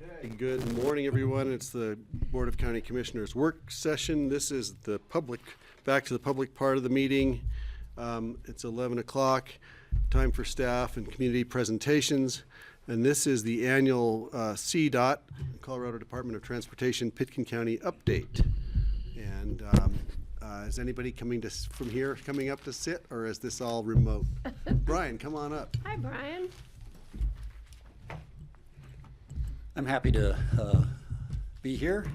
Okay, good morning, everyone. It's the Board of County Commissioners work session. This is the back to the public part of the meeting. It's 11 o'clock, time for staff and community presentations. And this is the annual CDOT, Colorado Department of Transportation, Pitkin County update. And is anybody coming up to sit, or is this all remote? Brian, come on up. Hi, Brian. I'm happy to be here.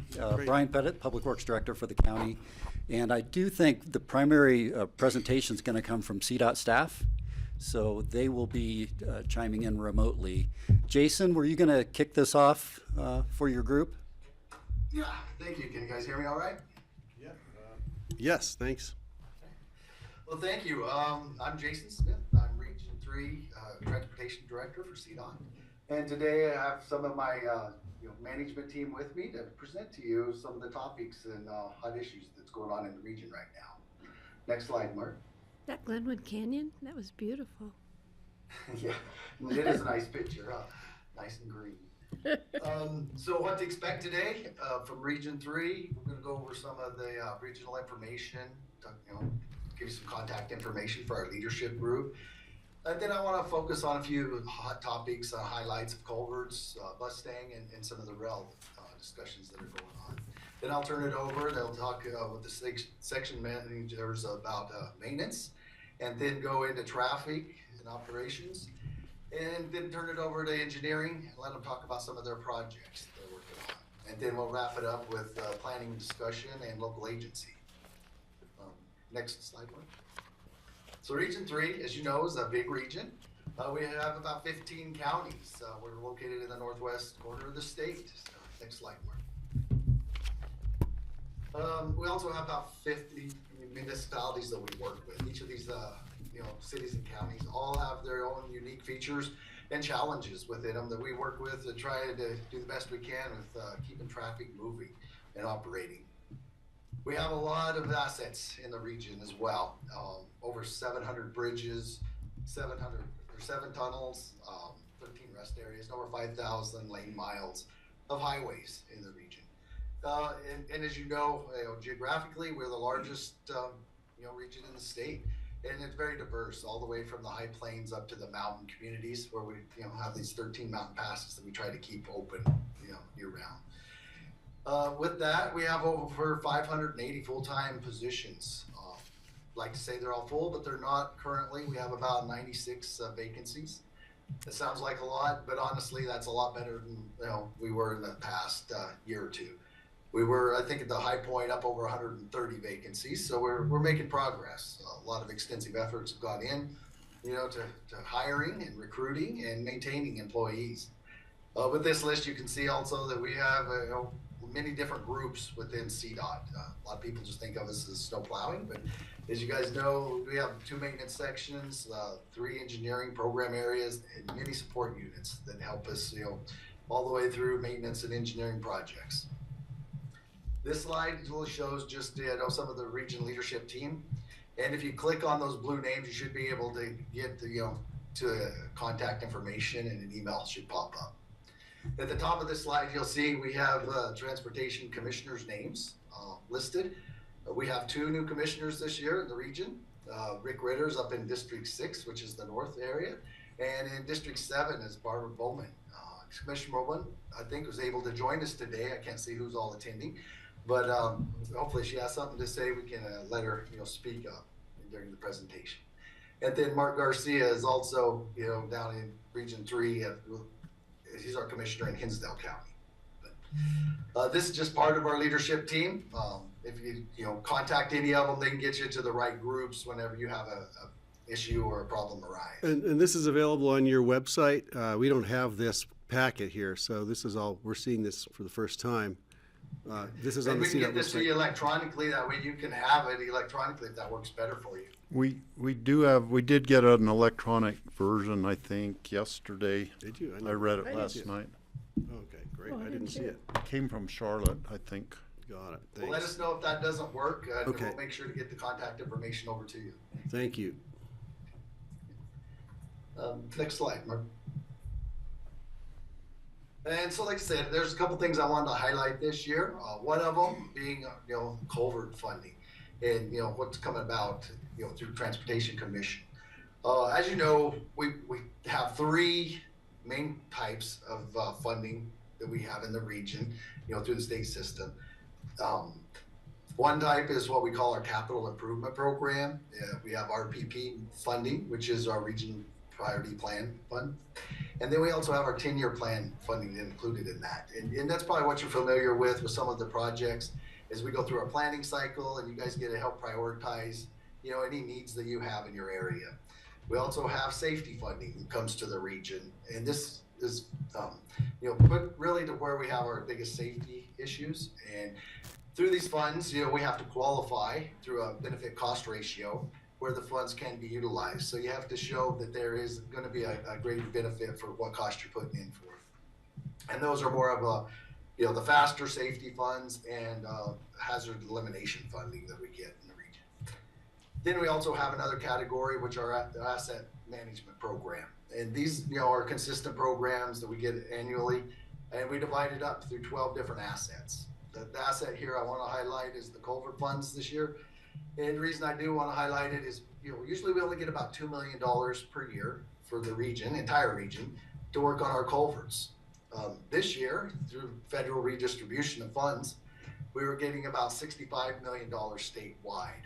Brian Pettit, Public Works Director for the county. And I do think the primary presentation is going to come from CDOT staff. So they will be chiming in remotely. Jason, were you going to kick this off for your group? Yeah, thank you. Can you guys hear me all right? Yeah. Yes, thanks. Well, thank you. I'm Jason Smith. I'm Region 3 Transportation Director for CDOT. And today I have some of my management team with me to present to you some of the topics and hot issues that's going on in the region right now. Next slide, Mark. That Glenwood Canyon, that was beautiful. Yeah, it is a nice picture, huh? Nice and green. So what to expect today from Region 3, we're going to go over some of the regional information, give you some contact information for our leadership group. And then I want to focus on a few hot topics, highlights of culverts, Mustang, and some of the rail discussions that are going on. Then I'll turn it over. They'll talk with the section managers about maintenance, and then go into traffic and operations, and then turn it over to engineering and let them talk about some of their projects they're working on. And then we'll wrap it up with planning discussion and local agency. Next slide, one. So Region 3, as you know, is a big region. We have about 15 counties. We're located in the northwest corner of the state. So, next slide, Mark. We also have about 50 municipalities that we work with. Each of these cities and counties all have their own unique features and challenges within them that we work with to try to do the best we can with keeping traffic moving and operating. We have a lot of assets in the region as well. Over 700 bridges, 7 tunnels, 13 rest areas, and over 5,000 lane miles of highways in the region. And as you know, geographically, we're the largest region in the state, and it's very diverse, all the way from the high plains up to the mountain communities, where we have these 13 mountain passes that we try to keep open year round. With that, we have over 580 full-time positions. Like to say they're all full, but they're not currently. We have about 96 vacancies. It sounds like a lot, but honestly, that's a lot better than we were in the past year or two. We were, I think, at the high point up over 130 vacancies, so we're making progress. A lot of extensive efforts have gone in, to hiring and recruiting and maintaining employees. With this list, you can see also that we have many different groups within CDOT. A lot of people just think of us as snow plowing, but as you guys know, we have 2 maintenance sections, 3 engineering program areas, and many support units that help us, all the way through maintenance and engineering projects. This slide really shows just some of the region leadership team, and if you click on those blue names, you should be able to get to contact information, and an email should pop up. At the top of this slide, you'll see we have transportation commissioners' names listed. We have 2 new commissioners this year in the region. Rick Ritter's up in District 6, which is the north area, and in District 7 is Barbara Bowman. Commissioner Bowman, I think, was able to join us today. I can't see who's all attending, but hopefully she has something to say. We can let her speak up during the presentation. And then Mark Garcia is also down in Region 3. He's our commissioner in Hinsdale County. But, this is just part of our leadership team. If you contact any of them, they can get you to the right groups whenever you have a issue or a problem arise. And this is available on your website. We don't have this packet here, so this is all, we're seeing this for the first time. This is on the CDOT website. We can get this to you electronically. That way you can have it electronically if that works better for you. We did get an electronic version, I think, yesterday. Did you? I read it last night. Okay, great. I didn't see it. It came from Charlotte, I think. Got it. Thanks. Well, let us know if that doesn't work. Okay. We'll make sure to get the contact information over to you. Thank you. Next slide, Mark. And so, like I said, there's a couple things I wanted to highlight this year. One of them being, culvert funding, and what's coming about, through Transportation Commission. As you know, we have three main types of funding that we have in the region, through the state system. Um, One type is what we call our capital improvement program. We have RPP funding, which is our region priority plan fund. And then we also have our 10-year plan funding included in that. And that's probably what you're familiar with some of the projects as we go through our planning cycle and you guys get to help prioritize, any needs that you have in your area. We also have safety funding that comes to the region. And this is, put really to where we have our biggest safety issues. And through these funds, we have to qualify through a benefit cost ratio where the funds can be utilized. So you have to show that there is going to be a great benefit for what cost you're putting in for. And those are more of the faster safety funds and hazard elimination funding that we get in the region. Then we also have another category, which are the asset management program. And these, are consistent programs that we get annually, and we divide it up through 12 different assets. The asset here I want to highlight is the culvert funds this year. And the reason I do want to highlight it is, usually we only get about $2 million per year for the region, entire region, to work on our culverts. This year, through federal redistribution of funds, we were getting about $65 million statewide.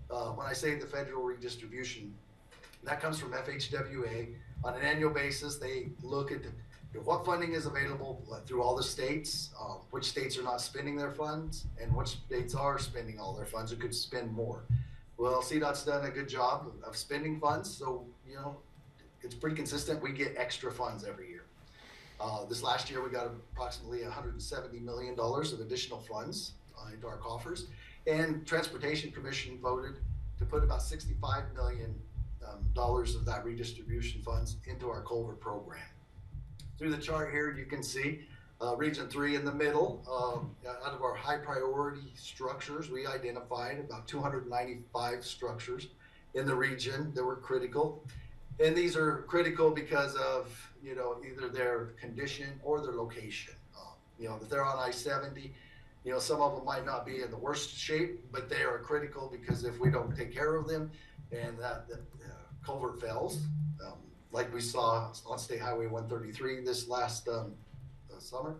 When I say the federal redistribution, that comes from FHWA. On an annual basis, they look at what funding is available through all the states, which states are not spending their funds, and which states are spending all their funds or could spend more. Well, CDOT's done a good job of spending funds, so it's pretty consistent. We get extra funds every year. This last year, we got approximately $170 million of additional funds into our coffers, and Transportation Commission voted to put about $65 million of that redistribution funds into our culvert program. Through the chart here, you can see Region 3 in the middle. Out of our high priority structures, we identified about 295 structures in the region that were critical. And these are critical because of, either their condition or their location. If they're on I-70, some of them might not be in the worst shape, but they are critical because if we don't take care of them and that culvert fails, like we saw on State Highway 133 this last summer,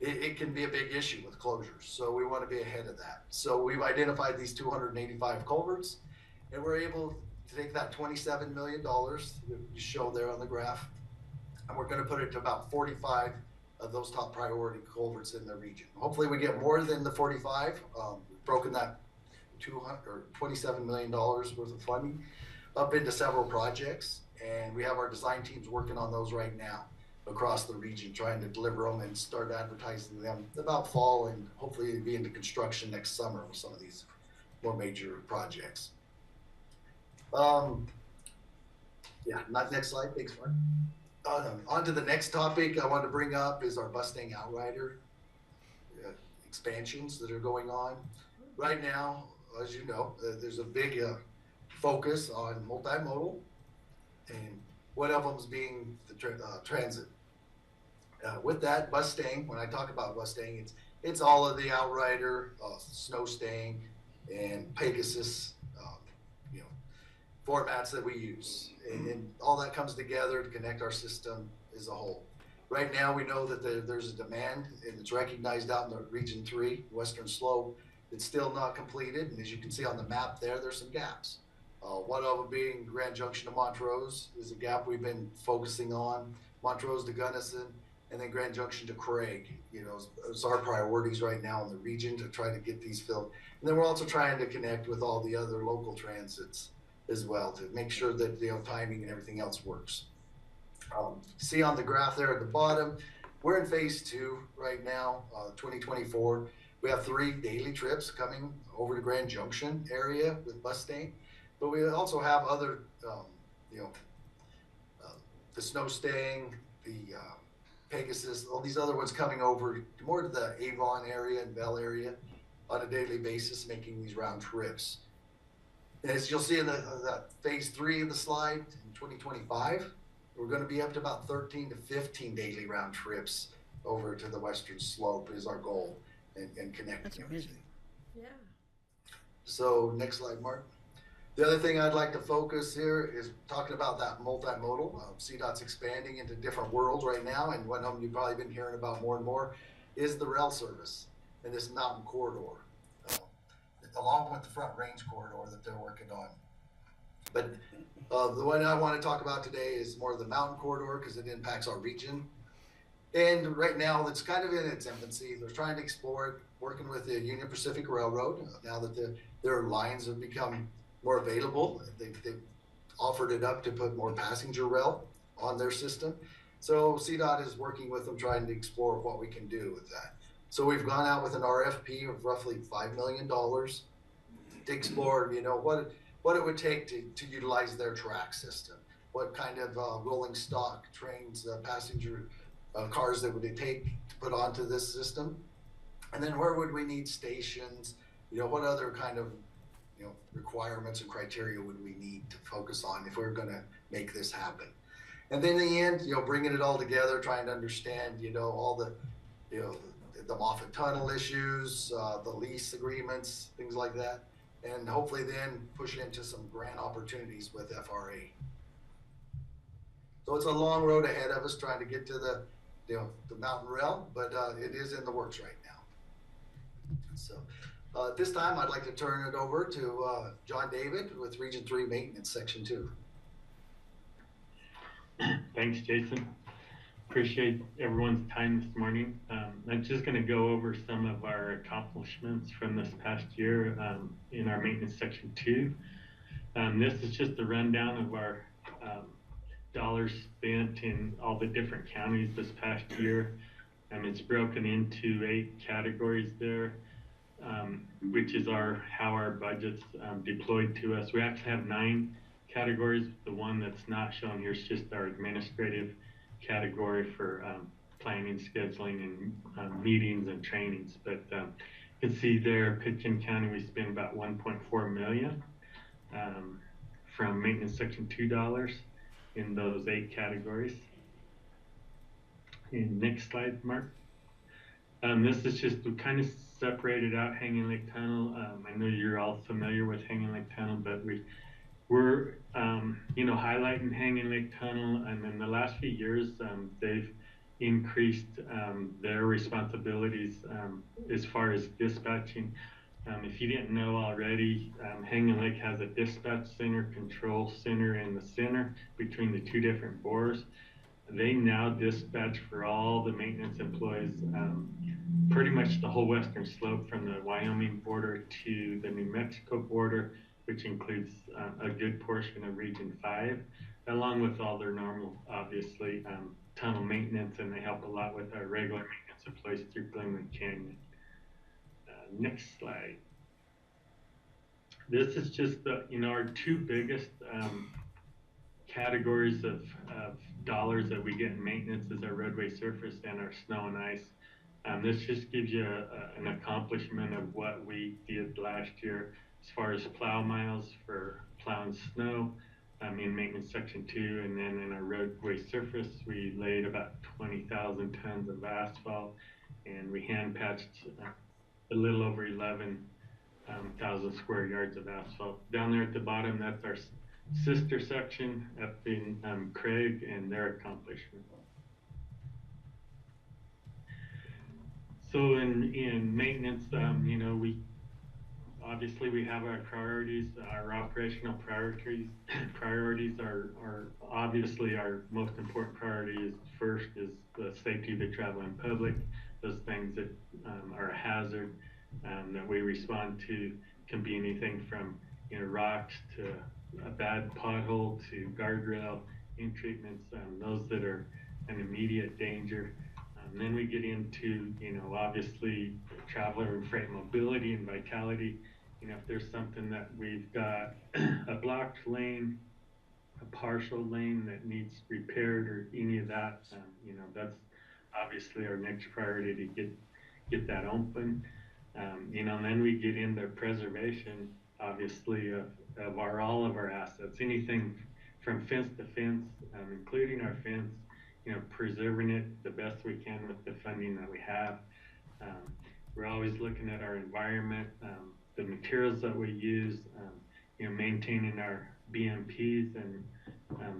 it can be a big issue with closures. So we want to be ahead of that. So we've identified these 285 culverts, and we're able to take that $27 million that you show there on the graph, and we're going to put it to about 45 of those top priority culverts in the region. Hopefully we get more than the 45. We've broken that $27 million worth of funding up into several projects. And we have our design teams working on those right now across the region, trying to deliver them and start advertising them about fall and hopefully be into construction next summer with some of these more major projects. Next slide, thanks, Mark. On to the next topic I want to bring up is our Mustang Outrider expansions that are going on. Right now, as you know, there's a big focus on multimodal, and one of them is being the transit. With that, Mustang, when I talk about Mustang, it's all of the Outrider, Snow Stang, and Pegasus, formats that we use. And all that comes together to connect our system as a whole. Right now, we know that there's a demand, and it's recognized out in the Region 3, Western Slope. It's still not completed, and as you can see on the map there's some gaps. One of them being Grand Junction to Montrose is a gap we've been focusing on. Montrose to Gunnison, and then Grand Junction to Craig. It's our priorities right now in the region to try to get these filled. And then we're also trying to connect with all the other local transits as well to make sure that timing and everything else works. See on the graph there at the bottom, we're in phase 2 right now, 2024. We have 3 daily trips coming over to Grand Junction area with Mustang. But we also have other, the Snow Stang, the Pegasus, all these other ones coming over more to the Avon area and Bell area on a daily basis, making these round trips. And as you'll see in the phase 3 of the slide in 2025, we're going to be up to about 13 to 15 daily round trips over to the western slope is our goal, and connecting everything. Yeah. So next slide, Mark. The other thing I'd like to focus here is talking about that multimodal. CDOT's expanding into different worlds right now, and one of them you've probably been hearing about more and more is the rail service and this mountain corridor, along with the Front Range corridor that they're working on. But the one I want to talk about today is more of the mountain corridor because it impacts our region. And right now, it's kind of in its infancy. They're trying to explore it, working with the Union Pacific Railroad. Now that their lines have become more available, they've offered it up to put more passenger rail on their system. So CDOT is working with them, trying to explore what we can do with that. So we've gone out with an RFP of roughly $5 million to explore, what it would take to utilize their track system. What kind of rolling stock trains, passenger cars that would it take to put onto this system, and then where would we need stations? What other kind of requirements and criteria would we need to focus on if we we're going to make this happen? And then in the end, bringing it all together, trying to understand, all the, the Moffett Tunnel issues, the lease agreements, things like that, and hopefully then push into some grant opportunities with FRA. So it's a long road ahead of us trying to get to the mountain rail, but it is in the works right now. So at this time, I'd like to turn it over to John David with Region 3 Maintenance, Section 2. Thanks, Jason. Appreciate everyone's time this morning. I'm just going to go over some of our accomplishments from this past year in our Maintenance Section 2. This is just a rundown of our dollars spent in all the different counties this past year. It's broken into 8 categories there, which is how our budget's deployed to us. We actually have 9 categories. The one that's not shown here is just our administrative category for planning, scheduling, and meetings and trainings. But you can see there, Pitkin County, we spent about $1.4 million from Maintenance Section 2 dollars in those 8 categories. And next slide, Mark. This is just, we kind of separated out Hanging Lake Tunnel. I know you're all familiar with Hanging Lake Tunnel, but we're highlighting Hanging Lake Tunnel, and in the last few years, they've increased their responsibilities as far as dispatching. If you didn't know already, Hanging Lake has a dispatch center, control center in the center between the 2 different bores. They now dispatch for all the maintenance employees, pretty much the whole western slope from the Wyoming border to the New Mexico border, which includes a good portion of Region 5, along with all their normal, obviously, tunnel maintenance, and they help a lot with our regular maintenance employees through Glenwood Canyon. Next slide. This is just our 2 biggest categories of dollars that we get in maintenance is our roadway surface and our snow and ice. This just gives you an accomplishment of what we did last year as far as plow miles for plowing snow in Maintenance Section 2, and then in our roadway surface, we laid about 20,000 tons of asphalt, and we hand patched a little over 11,000 square yards of asphalt. Down there at the bottom, that's our sister section up in Craig and their accomplishment. So in maintenance, we have our priorities. Our operational priorities are obviously our most important priority is first is the safety of the traveling public. Those things that are a hazard that we respond to can be anything from rocks to a bad pothole to guardrail in treatments, those that are an immediate danger. Then we get into, obviously traveler and freight mobility and vitality. If there's something that we've got a blocked lane, a partial lane that needs repaired or any of that, that's obviously our next priority to get that open. And then we get into preservation, obviously, of all of our assets, anything from fence to fence, including our fence, preserving it the best we can with the funding that we have. We're always looking at our environment, the materials that we use, maintaining our BMPs and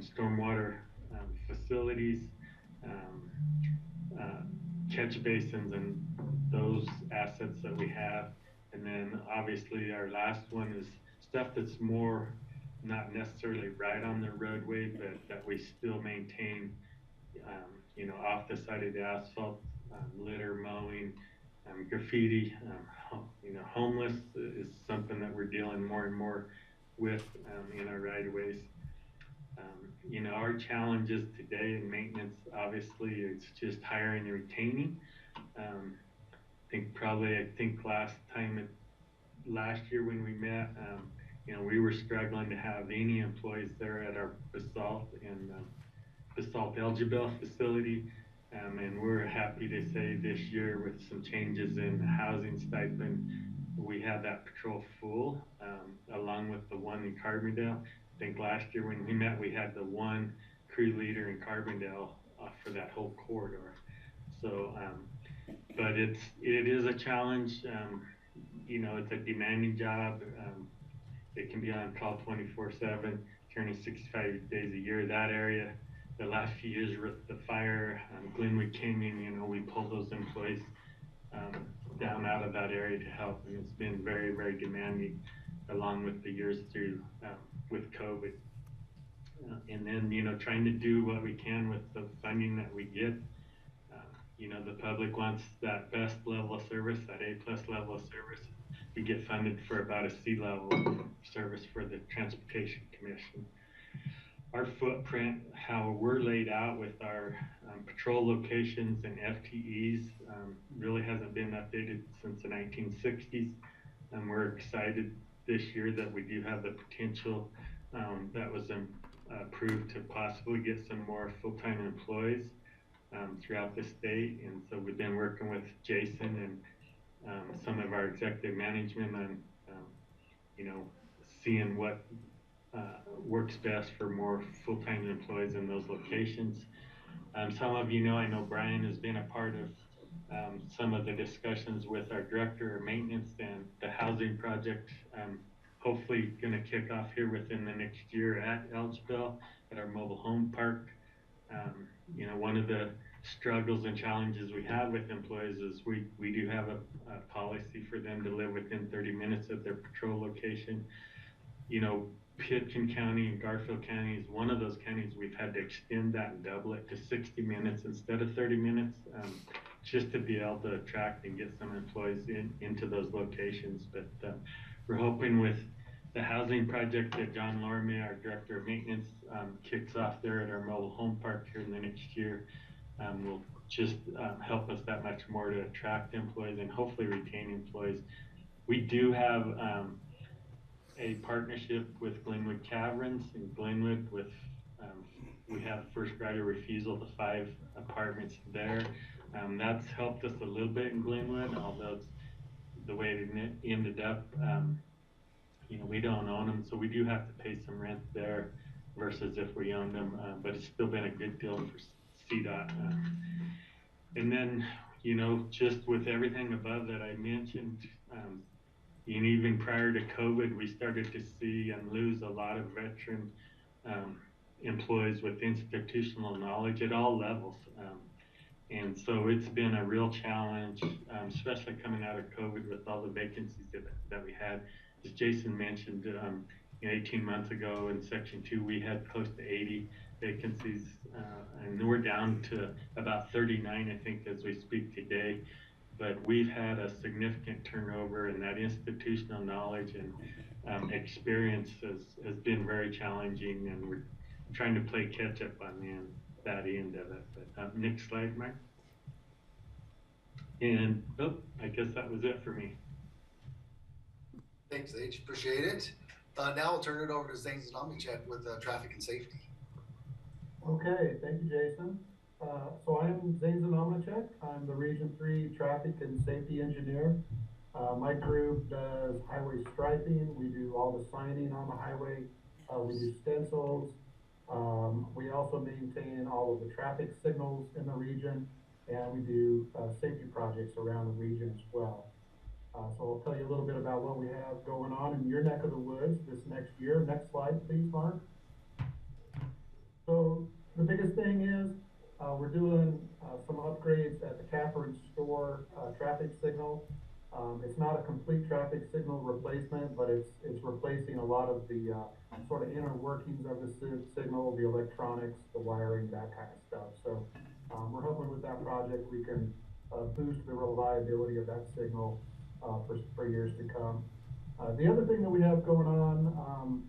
stormwater facilities, catch basins and those assets that we have. And then obviously our last one is stuff that's more not necessarily right on the roadway, but that we still maintain, off the side of the asphalt, litter mowing, graffiti, homeless is something that we're dealing more and more with in our right of ways. Our challenges today in maintenance, obviously, it's just hiring and retaining. I think last year when we met, we were struggling to have any employees there at our basalt and basalt Elgibel facility. And we're happy to say this year with some changes in the housing stipend, we have that patrol full, along with the one in Carbondale. I think last year when we met, we had the one crew leader in Carbondale for that whole corridor. So, but it is a challenge. It's a demanding job. It can be on call 24/7, turning 65 days a year. That area, the last few years with the fire, Glenwood Canyon, we pulled those employees down out of that area to help, and it's been very, very demanding, along with the years through with COVID. And then, trying to do what we can with the funding that we get. The public wants that best level of service, that A+ level of service. We get funded for about a C level service for the Transportation Commission. Our footprint, how we're laid out with our patrol locations and FTEs, really hasn't been updated since the 1960s. And we're excited this year that we do have the potential that was approved to possibly get some more full-time employees throughout the state. And so we've been working with Jason and some of our executive management on, seeing what works best for more full-time employees in those locations. Some of I know Brian has been a part of some of the discussions with our director of maintenance and the housing project. Hopefully going to kick off here within the next year at Elgibel at our mobile home park. One of the struggles and challenges we have with employees is we do have a policy for them to live within 30 minutes of their patrol location. Pitkin County and Garfield County is one of those counties we've had to extend that and double it to 60 minutes instead of 30 minutes, just to be able to attract and get some employees into those locations. But we're hoping with the housing project that John Lorme, our director of maintenance, kicks off there at our mobile home park here in the next year, will just help us that much more to attract employees and hopefully retain employees. We do have a partnership with Glenwood Caverns in Glenwood with, we have first right of refusal to 5 apartments there. That's helped us a little bit in Glenwood, although it's the way it ended up, we don't own them, so we do have to pay some rent there versus if we owned them, but it's still been a good deal for CDOT. And then, just with everything above that I mentioned, even prior to COVID, we started to see and lose a lot of veteran employees with institutional knowledge at all levels. And so it's been a real challenge, especially coming out of COVID with all the vacancies that we had. As Jason mentioned, 18 months ago in Section 2, we had close to 80 vacancies, and we're down to about 39, I think, as we speak today. But we've had a significant turnover, and that institutional knowledge and experience has been very challenging, and we're trying to play catch up on that end of it. But next slide, Mike. And I guess that was it for me. Thanks, H. Appreciate it. Now I'll turn it over to Zane Znamichek with traffic and safety. Okay, thank you, Jason. So I'm Zane Znamichek. I'm the Region 3 Traffic and Safety Engineer. My group does highway striping. We do all the signing on the highway. We do stencils. We also maintain all of the traffic signals in the region, and we do safety projects around the region as well. So I'll tell you a little bit about what we have going on in your neck of the woods this next year. Next slide, please, Mark. So the biggest thing is we're doing some upgrades at the Catherine store traffic signal. It's not a complete traffic signal replacement, but it's replacing a lot of the sort of inner workings of the signal, the electronics, the wiring, that kind of stuff. So we're hoping with that project we can boost the reliability of that signal for years to come. The other thing that we have going on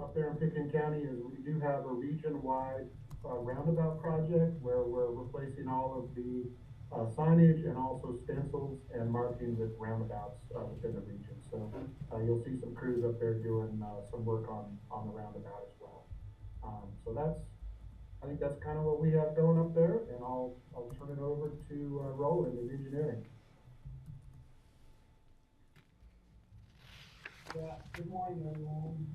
up there in Pickens County is we do have a region-wide roundabout project where we're replacing all of the signage and also stencils and markings at roundabouts within the region. So you'll see some crews up there doing some work on the roundabout as well. So I think that's kind of what we have going up there, and I'll turn it over to Roland in engineering. Yeah, good morning, everyone.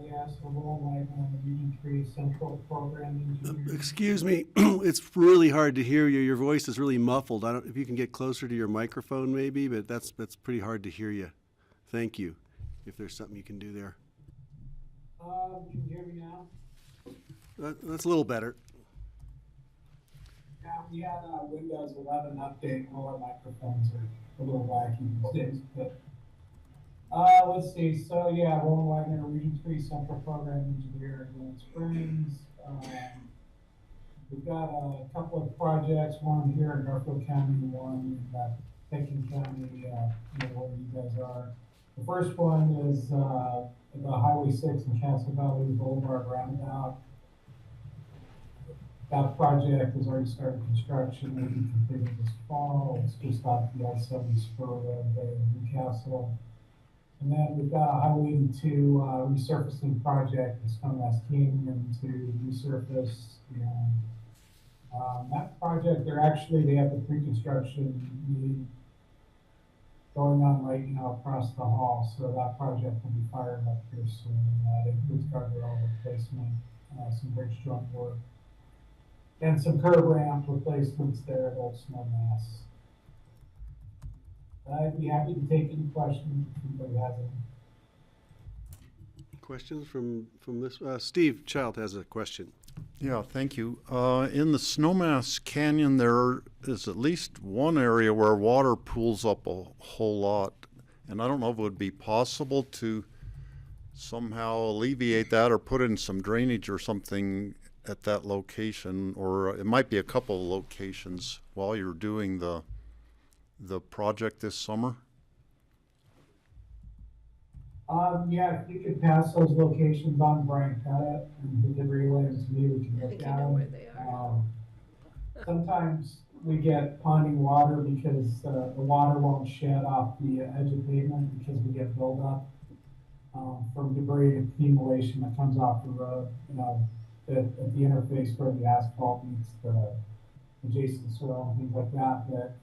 Yes, I'm Roland Wagner, I'm the Region 3 Central Program Engineer. Excuse me, it's really hard to hear you. Your voice is really muffled. I don't, if you can get closer to your microphone maybe, but that's pretty hard to hear you. Thank you. If there's something you can do there. Can you hear me now? That's a little better. Yeah, we had a Windows 11 update, all our microphones are a little wacky these days, but let's see. So yeah, Roland Wagner, Region 3 Central Program Engineer in Glen Springs. We've got a couple of projects, one here in Norfolk County, one in Pickens County, where you guys are. The first one is the Highway 6 in Castle Valley Boulevard Roundabout. That project has already started construction, will be completed this fall. It's just off the I-70 spur road there in Newcastle. And then we've got a Highway 82 resurfacing project that's coming as Canyon to resurface. And that project, they have the pre-construction meeting going on right now across the hall. So that project will be fired up here soon. That includes guardrail replacement, some bridge joint work, and some curb ramp replacements there at Old Snowmass. I'd be happy to take any questions if anybody has any. Questions from this? Steve Child has a question. Yeah, thank you. In the Snowmass Canyon, there is at least one area where water pools up a whole lot. And I don't know if it would be possible to somehow alleviate that or put in some drainage or something at that location, or it might be a couple of locations while you're doing the project this summer. Yeah, if you could pass those locations on Brian Pettit and he could relay them to me, we can I look think at you know them. where they are. Sometimes we get ponding water because the water won't shed off the edge of pavement because we get buildup from debris accumulation that comes off the road, at the interface where the asphalt meets the adjacent soil and things like that. But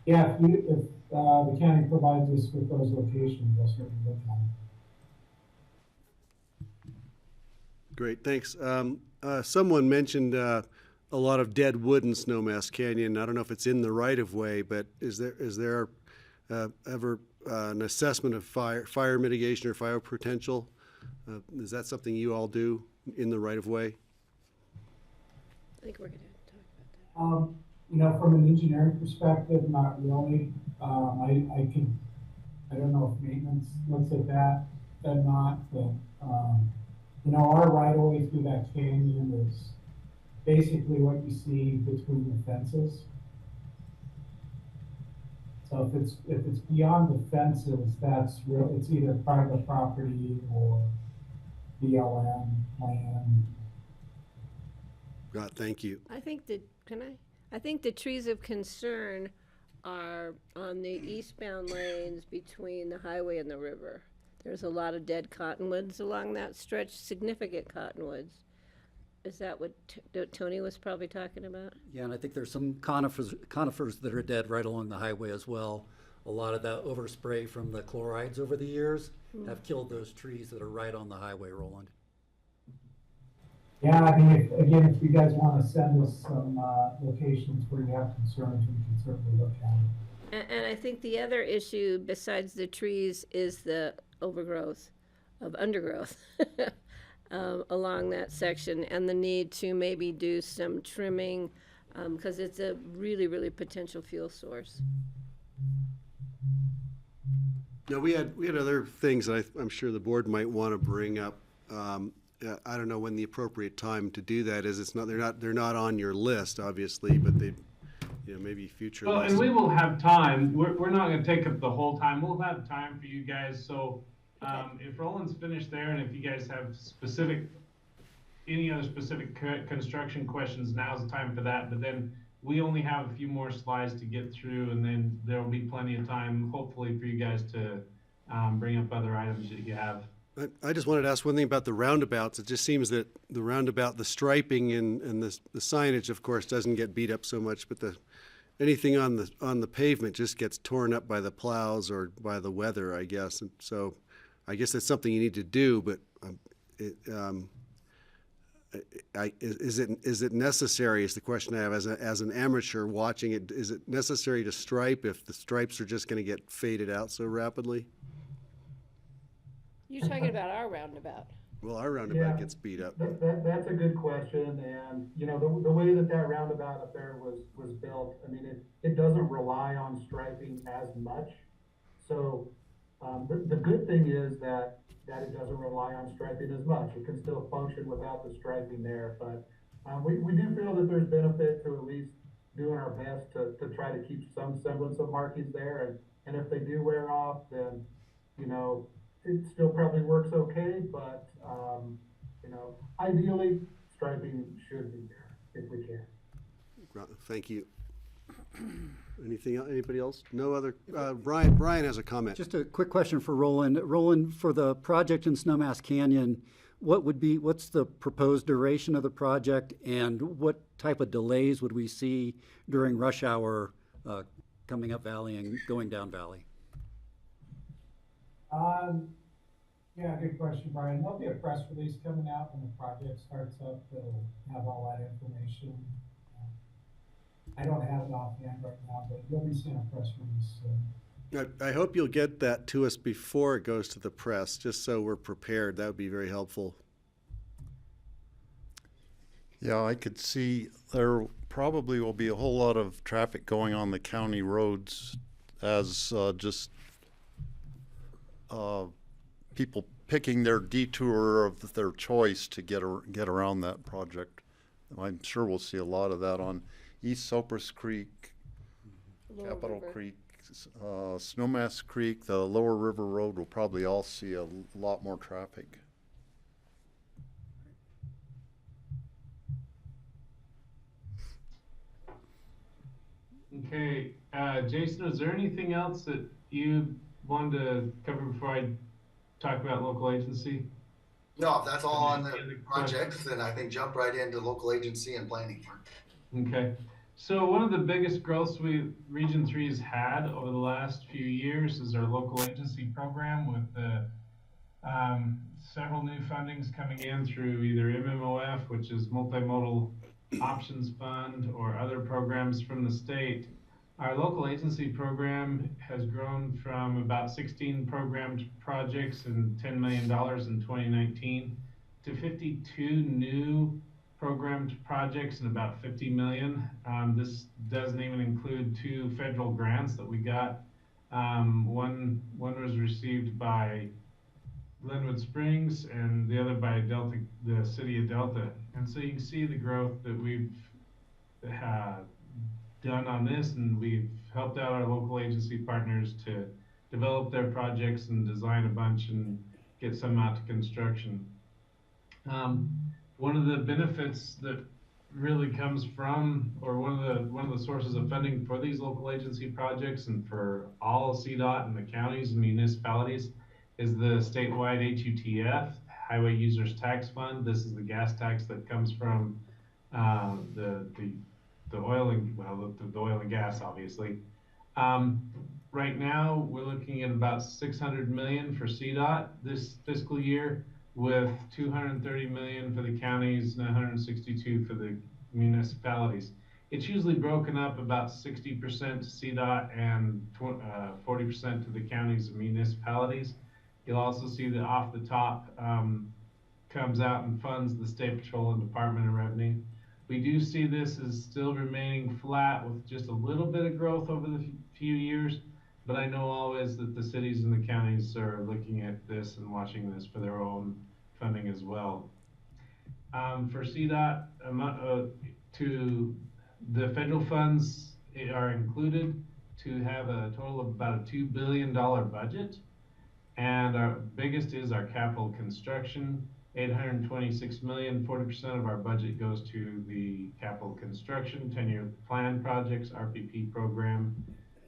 yeah, if the county provides us with those locations, we'll certainly look at them. Great, thanks. Someone mentioned a lot of dead wood in Snowmass Canyon. I don't know if it's in the right of way, but is there ever an assessment of fire mitigation or fire potential? Is that something you all do in the right of way? I think we're going to talk about that. From an engineering perspective, not really. I don't know if maintenance looks at that or not, but, our right of way through that canyon is basically what you see between the fences. So if it's beyond the fences, it's either private property or BLM land. Thank you. I think the trees of concern are on the eastbound lanes between the highway and the river. There's a lot of dead cottonwoods along that stretch, significant cottonwoods. Is that what Tony was probably talking about? Yeah, and I think there's some conifers that are dead right along the highway as well. A lot of that overspray from the chlorides over the years have killed those trees that are right on the highway, Roland. Yeah, I mean, if you guys want to send us some locations where you have concerns, we can certainly look at it. And I think the other issue besides the trees is the overgrowth of undergrowth along that section and the need to maybe do some trimming because it's a really, really potential fuel source. No, we had other things that I'm sure the board might want to bring up. I don't know when the appropriate time to do that is. It's not, they're not on your list, obviously, but they, maybe future Well, lists. and we will have time. We're not gonna take up the whole time. We'll have time for you guys, so, if Roland's finished there and if you guys have any other specific construction questions, now's the time for that, but then we only have a few more slides to get through, and then there'll be plenty of time, hopefully, for you guys to, bring up other items that you have. I just wanted to ask one thing about the roundabouts. It just seems that the roundabout, the striping and the signage, of course, doesn't get beat up so much, but anything on the pavement just gets torn up by the plows or by the weather, I guess. And so I guess that's something you need to do, but is it necessary is the question I have as an amateur watching it. Is it necessary to stripe if the stripes are just going to get faded out so rapidly? You're talking about our roundabout. Well, our roundabout Yeah. gets beat up. That's a good question, and, the way that roundabout up there was built, I mean, it doesn't rely on striping as much. So, the good thing is that it doesn't rely on striping as much. It can still function without the striping there, but, we do feel that there's benefit to at least doing our best to try to keep some semblance of markings there, and if they do wear off, then, it still probably works okay, but, ideally, striping should be there if we can. Thank you. Anybody else? No other, Brian has a comment. Just a quick question for Roland. Roland, for the project in Snowmass Canyon, what's the proposed duration of the project, and what type of delays would we see during rush hour coming up valley and going down valley? Yeah, good question, Brian. There'll be a press release coming out when the project starts up that'll have all that information. I don't have it offhand right now, but you'll be seeing a press release soon. I hope you'll get that to us before it goes to the press, just so we're prepared. That would be very helpful. Yeah, I could see there probably will be a whole lot of traffic going on the county roads as just people picking their detour of their choice to get around that project. I'm sure we'll see a lot of that on East Cypress Creek, Lower Capitol River. Creek, Snowmass Creek, the Lower River Road will probably all see a lot more traffic. Okay, Jason, is there anything else that you wanted to cover before I talk about local agency? No, if that's all on Any the other projects, then I think jump right into local agency and planning. Okay, so one of the biggest growths Region 3 has had over the last few years is our local agency program with the several new fundings coming in through either MMOF, which is Multimodal Options Fund, or other programs from the state. Our local agency program has grown from about 16 programmed projects and $10 million in 2019 to 52 new programmed projects and about 50 million. This doesn't even include 2 federal grants that we got. One was received by Glenwood Springs and the other by the city of Delta. And so you can see the growth that we've done on this, and we've helped out our local agency partners to develop their projects and design a bunch and get some out to construction. One of the benefits that really comes from, or one of the sources of funding for these local agency projects and for all of CDOT and the counties and municipalities is the statewide HUTF, Highway Users Tax Fund. This is the gas tax that comes from the oil and gas, obviously. Right now, we're looking at about $600 million for CDOT this fiscal year. with 230 million for the counties and 162 for the municipalities. It's usually broken up about 60% to CDOT and 40% to the counties and municipalities. You'll also see that off the top comes out and funds the State Patrol and Department of Revenue. We do see this as still remaining flat with just a little bit of growth over the few years, but I know always that the cities and the counties are looking at this and watching this for their own funding as well. For CDOT, to the federal funds are included to have a total of about a $2 billion budget. And our biggest is our capital construction, 826 million, 40% of our budget goes to the capital construction, 10-year plan projects, RPP program.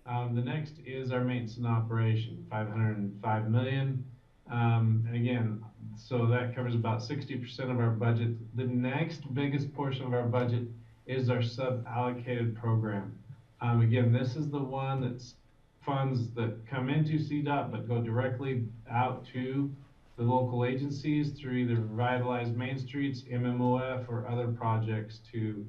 The next is our maintenance and operation, 505 million. And again, so that covers about 60% of our budget. The next biggest portion of our budget is our sub-allocated program. Again, this is the one that's funds that come into CDOT but go directly out to the local agencies through either revitalized main streets, MMOF, or other projects to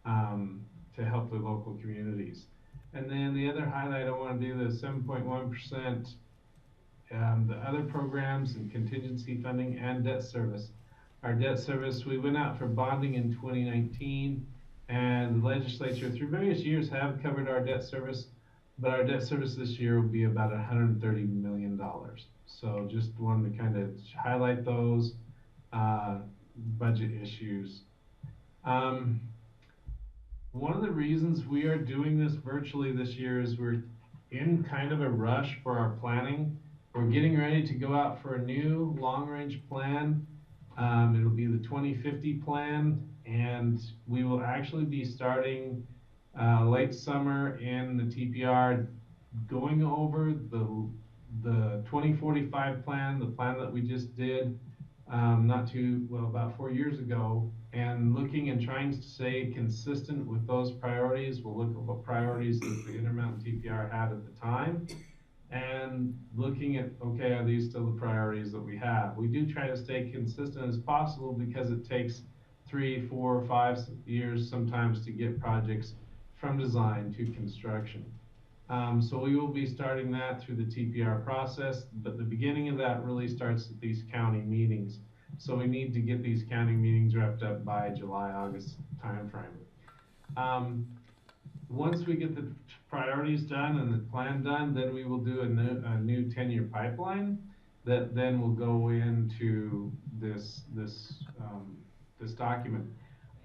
help the local communities. And then the other highlight I want to do is 7.1%, the other programs and contingency funding and debt service. Our debt service, we went out for bonding in 2019, and the legislature through various years have covered our debt service, but our debt service this year will be about $130 million. So just wanted to kind of highlight those budget issues. One of the reasons we are doing this virtually this year is we're in kind of a rush for our planning. We're getting ready to go out for a new long-range plan. It'll be the 2050 plan, and we will actually be starting late summer in the TPR, going over the 2045 plan, the plan that we just did about 4 years ago, and looking and trying to stay consistent with those priorities. We'll look at what priorities that the Intermountain TPR had at the time, and looking at, okay, are these still the priorities that we have? We do try to stay consistent as possible because it takes 3, 4, 5 years sometimes to get projects from design to construction. So we will be starting that through the TPR process, but the beginning of that really starts at these county meetings. So we need to get these county meetings wrapped up by July, August timeframe. Once we get the priorities done and the plan done, then we will do a new 10-year pipeline that then will go into this document.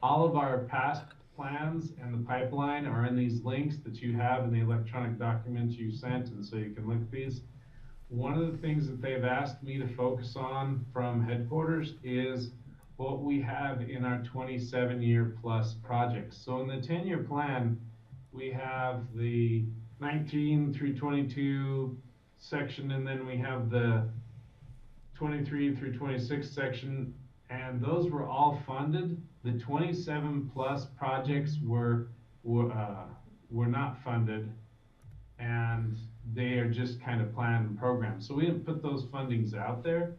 All of our past plans and the pipeline are in these links that you have in the electronic documents you sent, and so you can look at these. One of the things that they've asked me to focus on from headquarters is what we have in our 27-year plus projects. So in the 10-year plan, we have the 19 through 22 section, and then we have the 23 through 26 section, and those were all funded. The 27 plus projects were not funded, and they are just kind of planned and programmed. So we didn't put those fundings out there.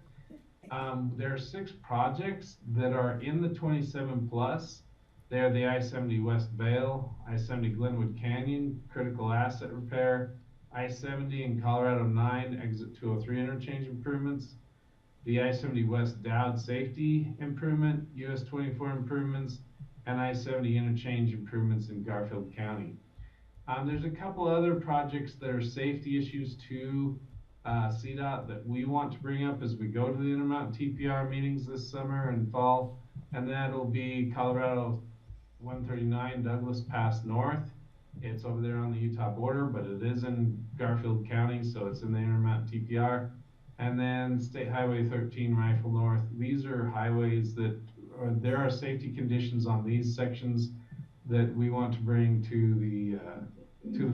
There are 6 projects that are in the 27 plus. They're the I-70 West Vale, I-70 Glenwood Canyon, critical asset repair, I-70 and Colorado 9 exit 203 interchange improvements, the I-70 West Dowd safety improvement, US 24 improvements, and I-70 interchange improvements in Garfield County. There's a couple other projects that are safety issues to CDOT that we want to bring up as we go to the Intermountain TPR meetings this summer and fall, and that'll be Colorado 139 Douglas Pass North. It's over there on the Utah border, but it is in Garfield County, so it's in the Intermountain TPR. And then State Highway 13 Rifle North. These are highways that there are safety conditions on these sections that we want to bring to the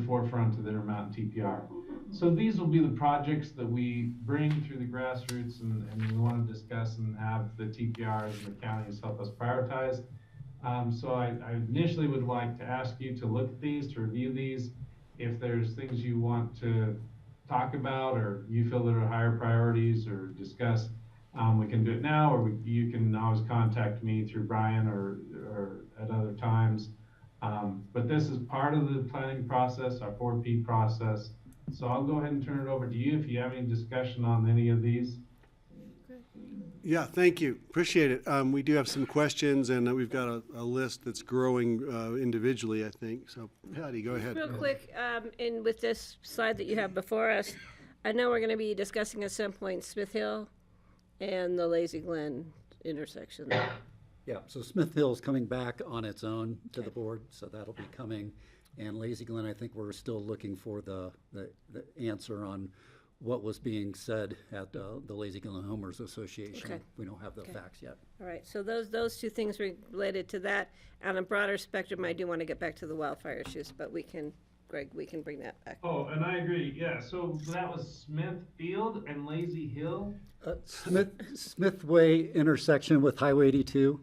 forefront of the Intermountain TPR. So these will be the projects that we bring through the grassroots, and we want to discuss and have the TPRs and the counties help us prioritize. So I initially would like to ask you to look at these, to review these. If there's things you want to talk about or you feel that are higher priorities or discuss, We can do it now, or you can always contact me through Brian or at other times. But this is part of the planning process, our 4P process. So I'll go ahead and turn it over to you if you have any discussion on any of these. Yeah, thank you. Appreciate it. We do have some questions, and we've got a list that's growing individually, I think. So, Patty, go ahead. Real quick, and with this slide that you have before us, I know we're going to be discussing at some point Smith Hill and the Lazy Glen intersection. Yeah, so Smith Hill's coming back on its own to the board, so that'll be coming. And Lazy Glen, I think we're still looking for the answer on what was being said at the Lazy Glen Homers Association. Okay. We don't have the Okay. facts yet. All right, so those two things related to that. On a broader spectrum, I do want to get back to the wildfire issues, but Greg, we can bring that back. Oh, and I agree. Yeah, so that was Smith Field and Lazy Hill. Smithway intersection with Highway 82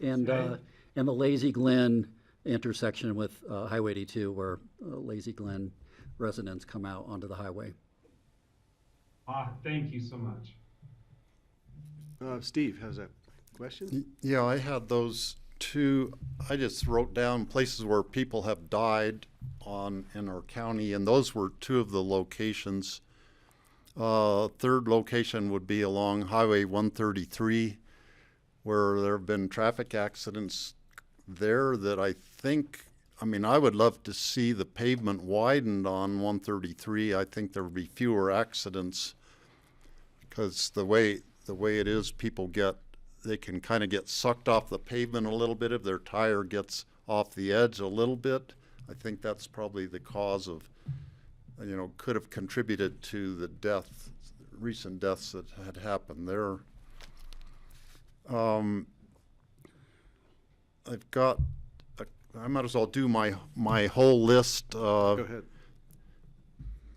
and Okay. and the Lazy Glen intersection with Highway 82 where Lazy Glen residents come out onto the highway. Thank you so much. Steve has a question? Yeah, I had those two. I just wrote down places where people have died in our county, and those were two of the locations. Third location would be along Highway 133, where there have been traffic accidents there that I would love to see the pavement widened on 133. I think there would be fewer accidents because the way it is, they can kind of get sucked off the pavement a little bit if their tire gets off the edge a little bit. I think that's probably the cause of, could have contributed to the recent deaths that had happened there. I might as well do my whole list. Go ahead.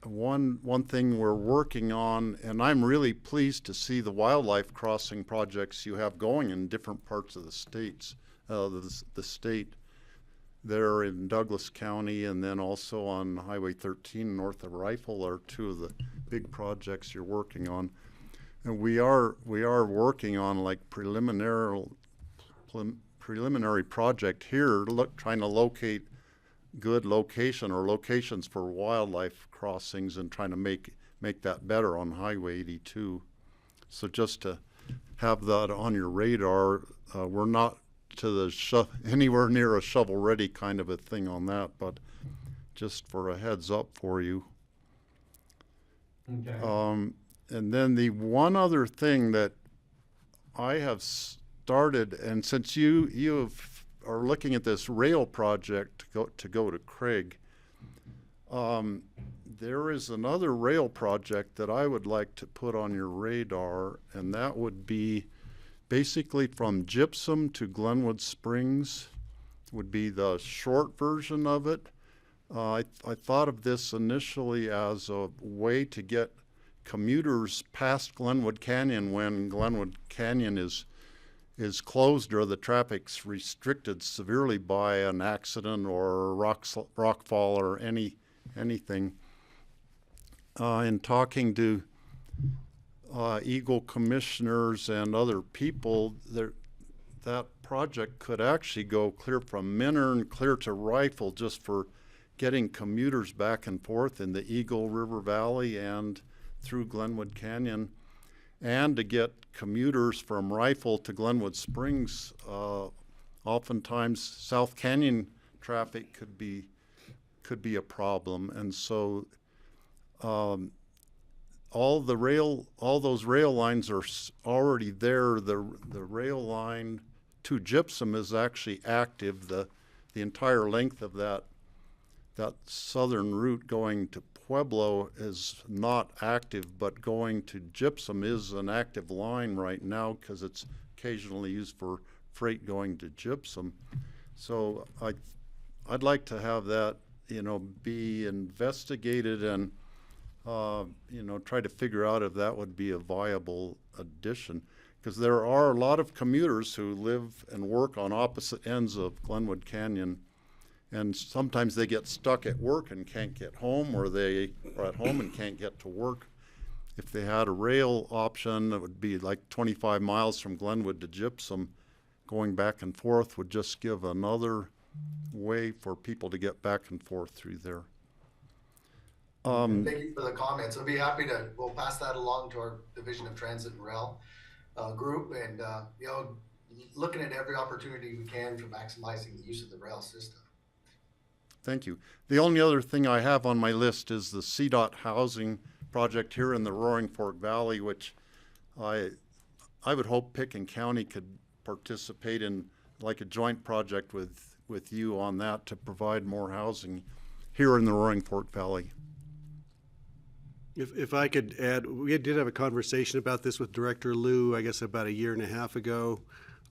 One thing we're working on, and I'm really pleased to see the wildlife crossing projects you have going in different parts of the states, the state. There in Douglas County, and then also on Highway 13 north of Rifle are two of the big projects you're working on. And we are working on like preliminary project here, trying to locate good locations for wildlife crossings and trying to make that better on Highway 82. So just to have that on your radar, we're not to anywhere near a shovel-ready kind of a thing on that, but just for a heads up for you. Okay. And then the one other thing that I have started, and since you are looking at this rail project to go to Craig, there is another rail project that I would like to put on your radar, and that would be basically from Gypsum to Glenwood Springs would be the short version of it. I thought of this initially as a way to get commuters past Glenwood Canyon when Glenwood Canyon is closed or the traffic's restricted severely by an accident or rockfall or anything. In talking to Eagle commissioners and other people, that project could actually go clear from Minern clear to Rifle just for getting commuters back and forth in the Eagle River Valley and through Glenwood Canyon, and to get commuters from Rifle to Glenwood Springs. Oftentimes South Canyon traffic could be a problem, and so all those rail lines are already there. The rail line to Gypsum is actually active. The entire length of that southern route going to Pueblo is not active, but going to Gypsum is an active line right now because it's occasionally used for freight going to Gypsum. So I'd like to have that, be investigated and try to figure out if that would be a viable addition, because there are a lot of commuters who live and work on opposite ends of Glenwood Canyon, and sometimes they get stuck at work and can't get home, or they are at home and can't get to work. if they had a rail option, it would be like 25 miles from Glenwood to Gypsum. Going back and forth would just give another way for people to get back and forth through there. Thank you for the comments. I'll be happy to, we'll pass that along to our Division of Transit and Rail group, and you know, looking at every opportunity we can for maximizing the use of the rail system. Thank you. The only other thing I have on my list is the CDOT housing project here in the Roaring Fork Valley, which I would hope Picken County could participate in, like a joint project with you on that, to provide more housing here in the Roaring Fork Valley. If I could add, we did have a conversation about this with Director Liu, I guess about a year and a half ago.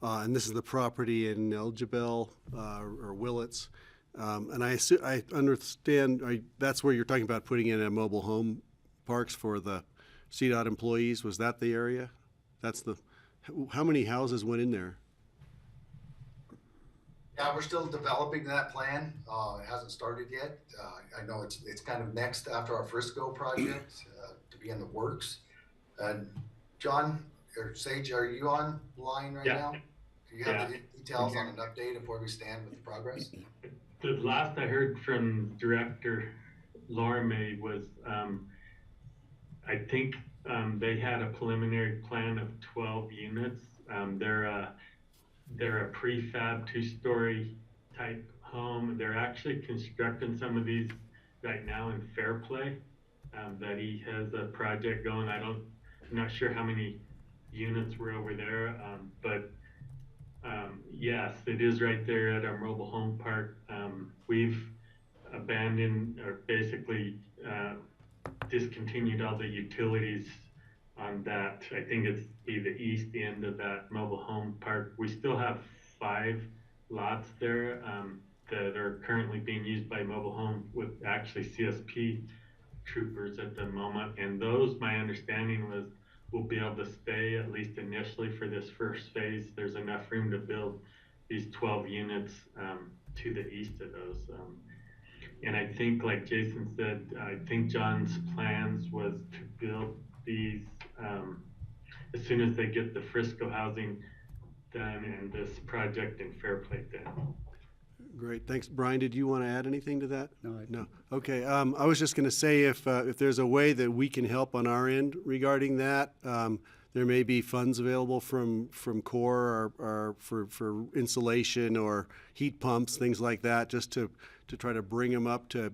And this is the property in Elgibel or Willits. And I understand that's where you're talking about putting in a mobile home parks for the CDOT employees. Was that the area? That's the, how many houses went in there? Yeah, we're still developing that plan. It hasn't started yet. I know it's kind of next after our Frisco project to be in the works. John or Sage, are you on line right now? Do you have the details on an update of where we stand with the progress? The last I heard from Director Lorme was, I think they had a preliminary plan of 12 units. They're a prefab 2-story type home. They're actually constructing some of these right now in Fairplay. That he has a project going. I'm not sure how many units were over there, but yes, it is right there at our mobile home park. We've abandoned or basically discontinued all the utilities on that. I think it's the east end of that mobile home park. We still have 5 lots there that are currently being used by mobile home with actually CSP troopers at the moment. And those, my understanding was, will be able to stay at least initially for this first phase. There's enough room to build these 12 units to the east of those. And I think, like Jason said, I think John's plans was to build these as soon as they get the Frisco housing done and this project in Fairplay done. Great, thanks. Brian, did you want to add anything to that? No, No. Okay, I was just going to say if there's a way that we can help on our end regarding that, there may be funds available from CORE or for insulation or heat pumps, things like that, just to try to bring them up to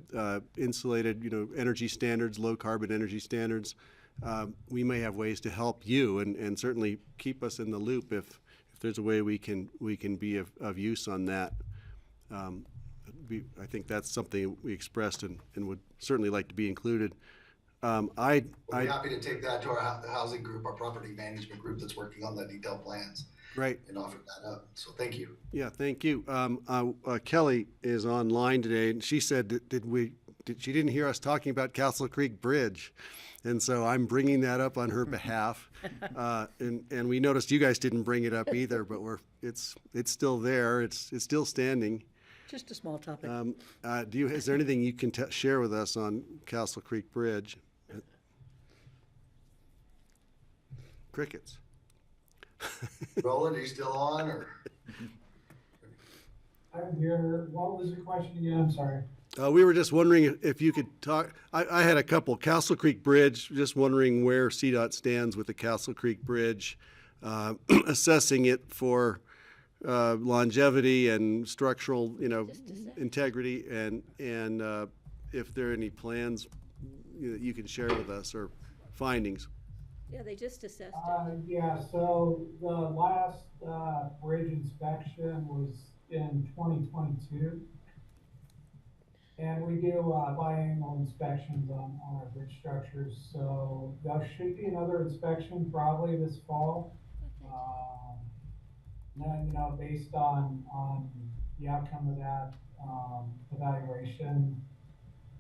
insulated, energy standards, low carbon energy standards. We may have ways to help you and certainly keep us in the loop if there's a way we can be of use on that. I think that's something we expressed and would certainly like to be included. We'll be happy to take that to our housing group, our property management group that's working on the detailed plans. Right. And offer that up. So thank you. Yeah, thank you. Kelly is online today, and she said she didn't hear us talking about Castle Creek Bridge, and so I'm bringing that up on her behalf. And we noticed you guys didn't bring it up either, but it's still there. It's still standing. Just a small topic. Is there anything you can share with us on Castle Creek Bridge? Crickets. Roland, are you still on or? I'm here. What was the question again? I'm sorry. We were just wondering if you could talk. I had a couple. Castle Creek Bridge, just wondering where CDOT stands with the Castle Creek Bridge, assessing it for longevity and structural, integrity, and if there are any plans that you can share with us or findings. Yeah, they just assessed it. Yeah, so the last bridge inspection was in 2022. And we do biannual inspections on our bridge structures. So there should be another inspection probably this fall. Then, based on the outcome of that evaluation,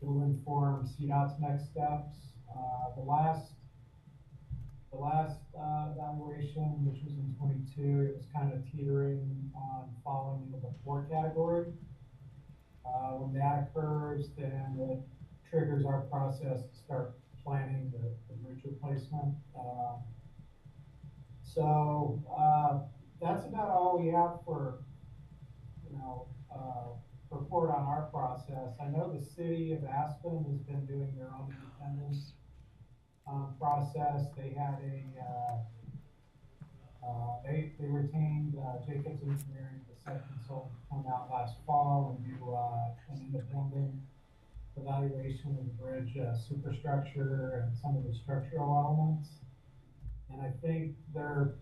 it will inform CDOT's next steps. The last evaluation, which was in 22, it was kind of teetering on falling into the 4 category. When that occurs, then it triggers our process to start planning the bridge replacement. That's about all we have for, report on our process. I know the city of Aspen has been doing their own independent process. They had they retained Jacobs Engineering, the site consultant, to come out last fall and do an independent evaluation of the bridge superstructure and some of the structural elements. And I think their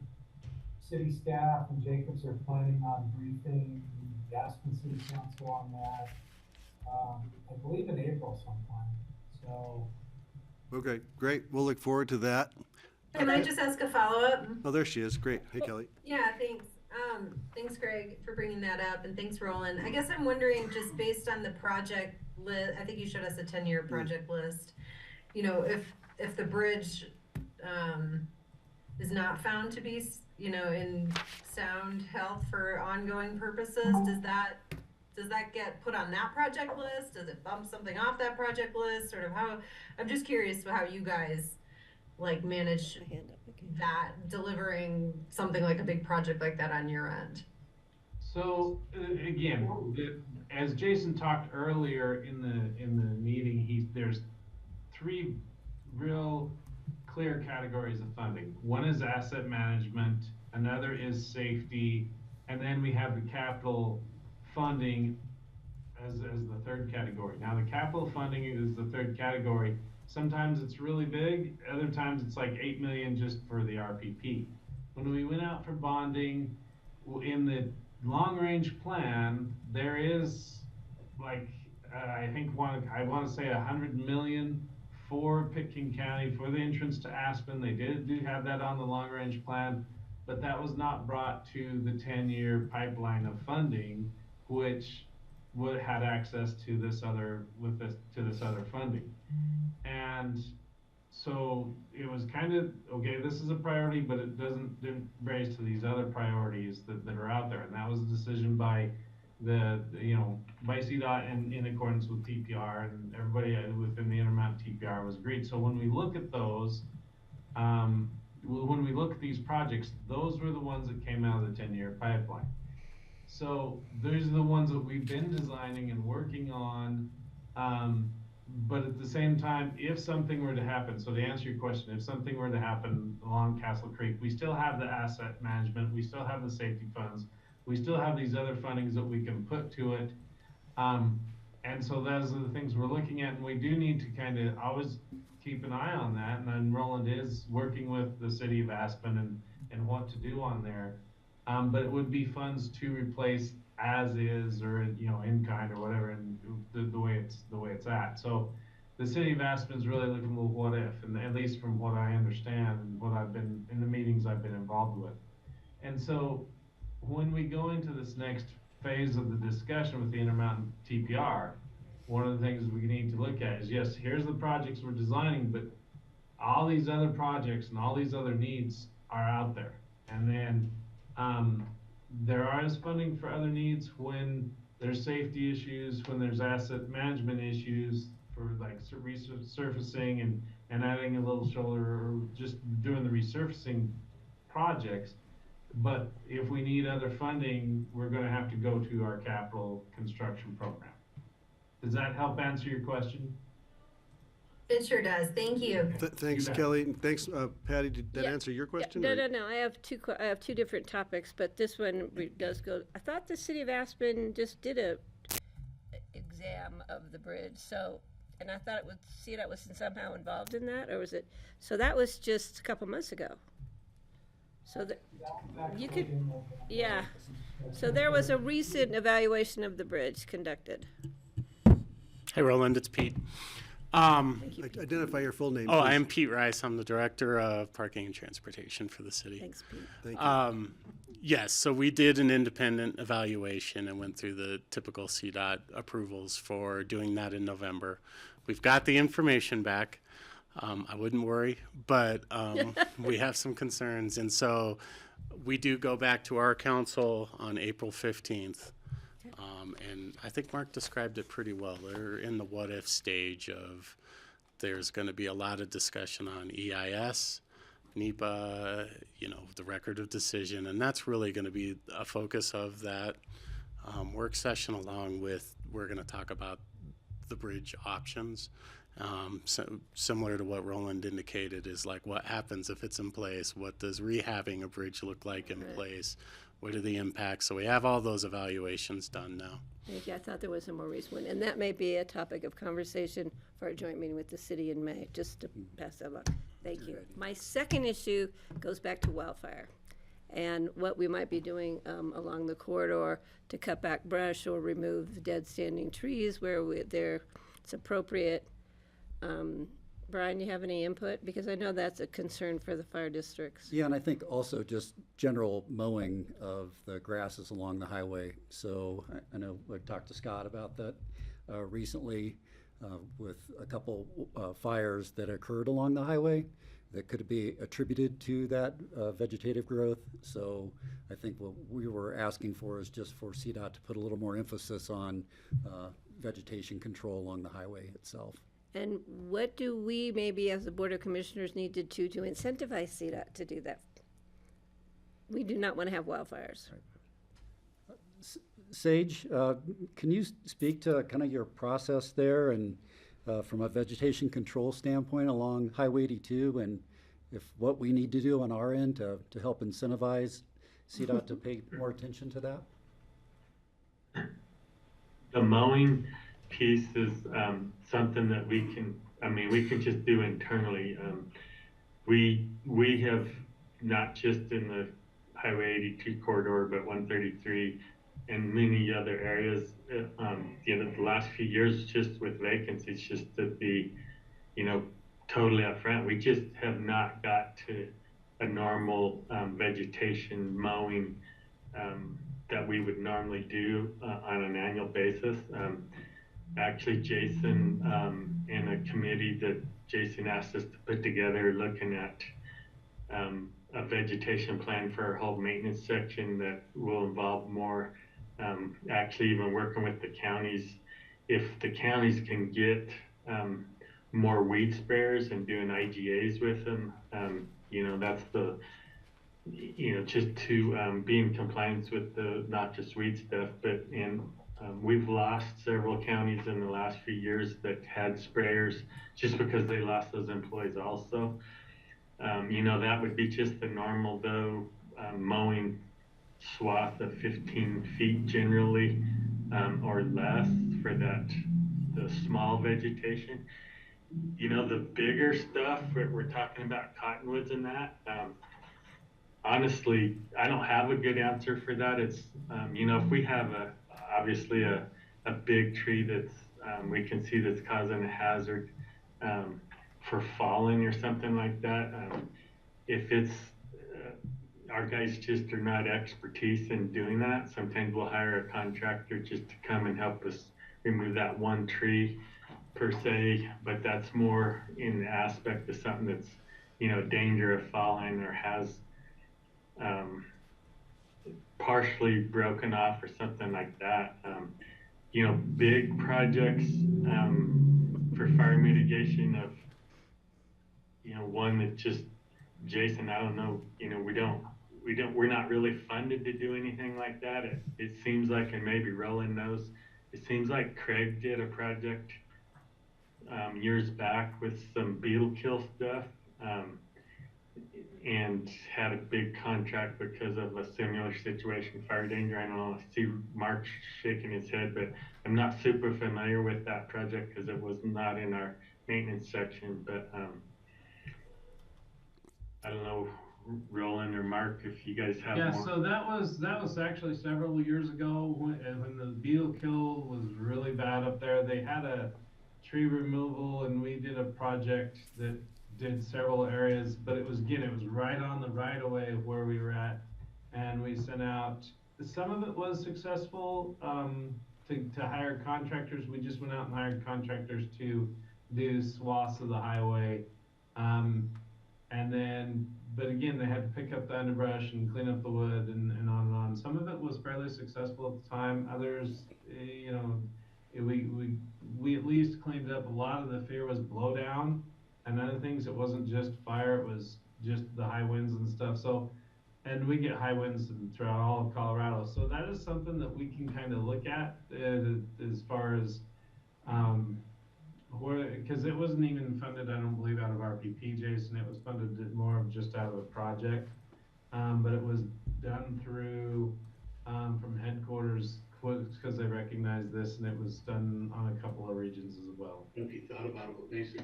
city staff and Jacobs are planning on briefing the Aspen City Council on that, I believe in April sometime. So. Okay, great. We'll look forward to that. Can I just ask a follow-up? Oh, there she is. Great. Hey, Kelly. Yeah, thanks. Thanks, Greg, for bringing that up, and thanks, Roland. I guess I'm wondering, just based on the project list, I think you showed us a 10-year project list. You know, if the bridge is not found to be, in sound health for ongoing purposes, does that get put on that project list? Does it bump something off that project list? Sort of how, I'm just curious how you guys like manage that, delivering something like a big project like that on your end. So again, as Jason talked earlier in the meeting, there's three real clear categories of funding. One is asset management, another is safety, and then we have the capital funding as the third category. Now the capital funding is the third category. Sometimes it's really big, other times it's like 8 million just for the RPP. When we went out for bonding, in the long range plan, there is like, I want to say 100 million for Pitkin County for the entrance to Aspen. They do have that on the long range plan, but that was not brought to the 10-year pipeline of funding, which had access to this other funding. And so it was kind of, okay, this is a priority, but it didn't raise to these other priorities that are out there. And that was a decision by by CDOT in accordance with TPR, and everybody within the Intermountain TPR was agreed. So when we look at those, when we look at these projects, those were the ones that came out of the 10-year pipeline. So those are the ones that we've been designing and working on. But at the same time, if something were to happen, so to answer your question, if something were to happen along Castle Creek, we still have the asset management, we still have the safety funds, we still have these other fundings that we can put to it. And so those are the things we're looking at, and we do need to kind of always keep an eye on that. And then Roland is working with the city of Aspen and what to do on there. But it would be funds to replace as is, or in kind or whatever, and the way it's at. So the city of Aspen is really looking at what if, and at least from what I understand and what I've been in the meetings I've been involved with. And so when we go into this next phase of the discussion with the Intermountain TPR, one of the things we need to look at is, yes, here's the projects we're designing, but all these other projects and all these other needs are out there. And then there is funding for other needs when there's safety issues, when there's asset management issues for like resurfacing and adding a little shoulder, or just doing the resurfacing projects. But if we need other funding, we're going to have to go to our capital construction program. Does that help answer your question? It sure does. Thank you. Thanks, Kelly. And thanks, Patty. Did that answer your question? No. I have two different topics, but this one does go. I thought the city of Aspen just did a exam of the bridge, and I thought CDOT was somehow involved in that, or was it? So that was just a couple months ago. So that you could, yeah. So there was a recent evaluation of the bridge conducted. Hey, Roland, it's Pete. Identify your full name. Oh, please. I am Pete Rice. I'm the Director of Parking and Transportation for the city. Thanks, Pete. Thank you. Yes, so we did an independent evaluation and went through the typical CDOT approvals for doing that in November. We've got the information back. I wouldn't worry, but we have some concerns. And so we do go back to our council on April 15th. And I think Mark described it pretty well. They're in the what if stage of There's going to be a lot of discussion on EIS, NEPA, the record of decision, and that's really going to be a focus of that work session, along with, we're going to talk about the bridge options. So similar to what Roland indicated, is like, what happens if it's in place? What does rehabbing a bridge look like in place? What are the impacts? So we have all those evaluations done now. Thank you. I thought there was a more recent one, and that may be a topic of conversation for our joint meeting with the city in May, just to pass that along. Thank you. My second issue goes back to wildfire and what we might be doing along the corridor to cut back brush or remove dead standing trees where it's appropriate. Brian, you have any input? Because I know that's a concern for the fire districts. Yeah, and I think also just general mowing of the grasses along the highway. So I know I talked to Scott about that recently with a couple fires that occurred along the highway that could be attributed to that vegetative growth. So I think what we were asking for is just for CDOT to put a little more emphasis on vegetation control along the highway itself. And what do we, maybe as the Board of Commissioners, need to do to incentivize CDOT to do that? We do not want to have wildfires. Sage, can you speak to kind of your process there and from a vegetation control standpoint along Highway 82, and if what we need to do on our end to help incentivize CDOT to pay more attention to that? The mowing piece is something that we can just do internally. We have, not just in the Highway 82 corridor, but 133 and many other areas, the last few years, just with vacancies, just to be, totally upfront, we just have not got to a normal vegetation mowing that we would normally do on an annual basis. Actually, Jason and a committee that Jason asked us to put together, looking at a vegetation plan for our whole maintenance section that will involve more, actually even working with the counties. If the counties can get more weed sprayers and doing IGAs with them, that's the, just to be in compliance with the, not just weed stuff, but we've lost several counties in the last few years that had sprayers just because they lost those employees also. That would be just the normal, though, mowing swath of 15 feet generally, or less for the small vegetation. The bigger stuff, we're talking about cottonwoods and that, honestly, I don't have a good answer for that. It's, if we have obviously a big tree that's, we can see that's causing a hazard for falling or something like that, if it's, our guys just are not expertise in doing that. Sometimes we'll hire a contractor just to come and help us remove that one tree per se, but that's more in the aspect of something that's, danger of falling or has partially broken off or something like that. Big projects for fire mitigation of, one that just, Jason, I don't know, we're not really funded to do anything like that. It seems like, and maybe Roland knows, it seems like Craig did a project years back with some beetle kill stuff, and had a big contract because of a similar situation, fire danger. I don't know, I see Mark shaking his head, but I'm not super familiar with that project because it was not in our maintenance section, but I don't know, Roland or Mark, if you guys have more. So that was actually several years ago when the beetle kill was really bad up there. They had a tree removal, and we did a project that did several areas, but it was right on the right of way of where we were at, and we sent out, some of it was successful to hire contractors. We just went out and hired contractors to do swaths of the highway, but again, they had to pick up the underbrush and clean up the wood and on and on. Some of it was fairly successful at the time. Others, we at least cleaned up. A lot of the fear was blowdown and other things. It wasn't just fire, it was just the high winds and stuff. So, and we get high winds throughout all of Colorado. So that is something that we can kind of look at as far as, because it wasn't even funded, I don't believe, out of RPP, Jason. It was funded more of just out of a project. But it was done through, from headquarters, because they recognized this, and it was done on a couple of regions as well. Have you thought about it with Macy?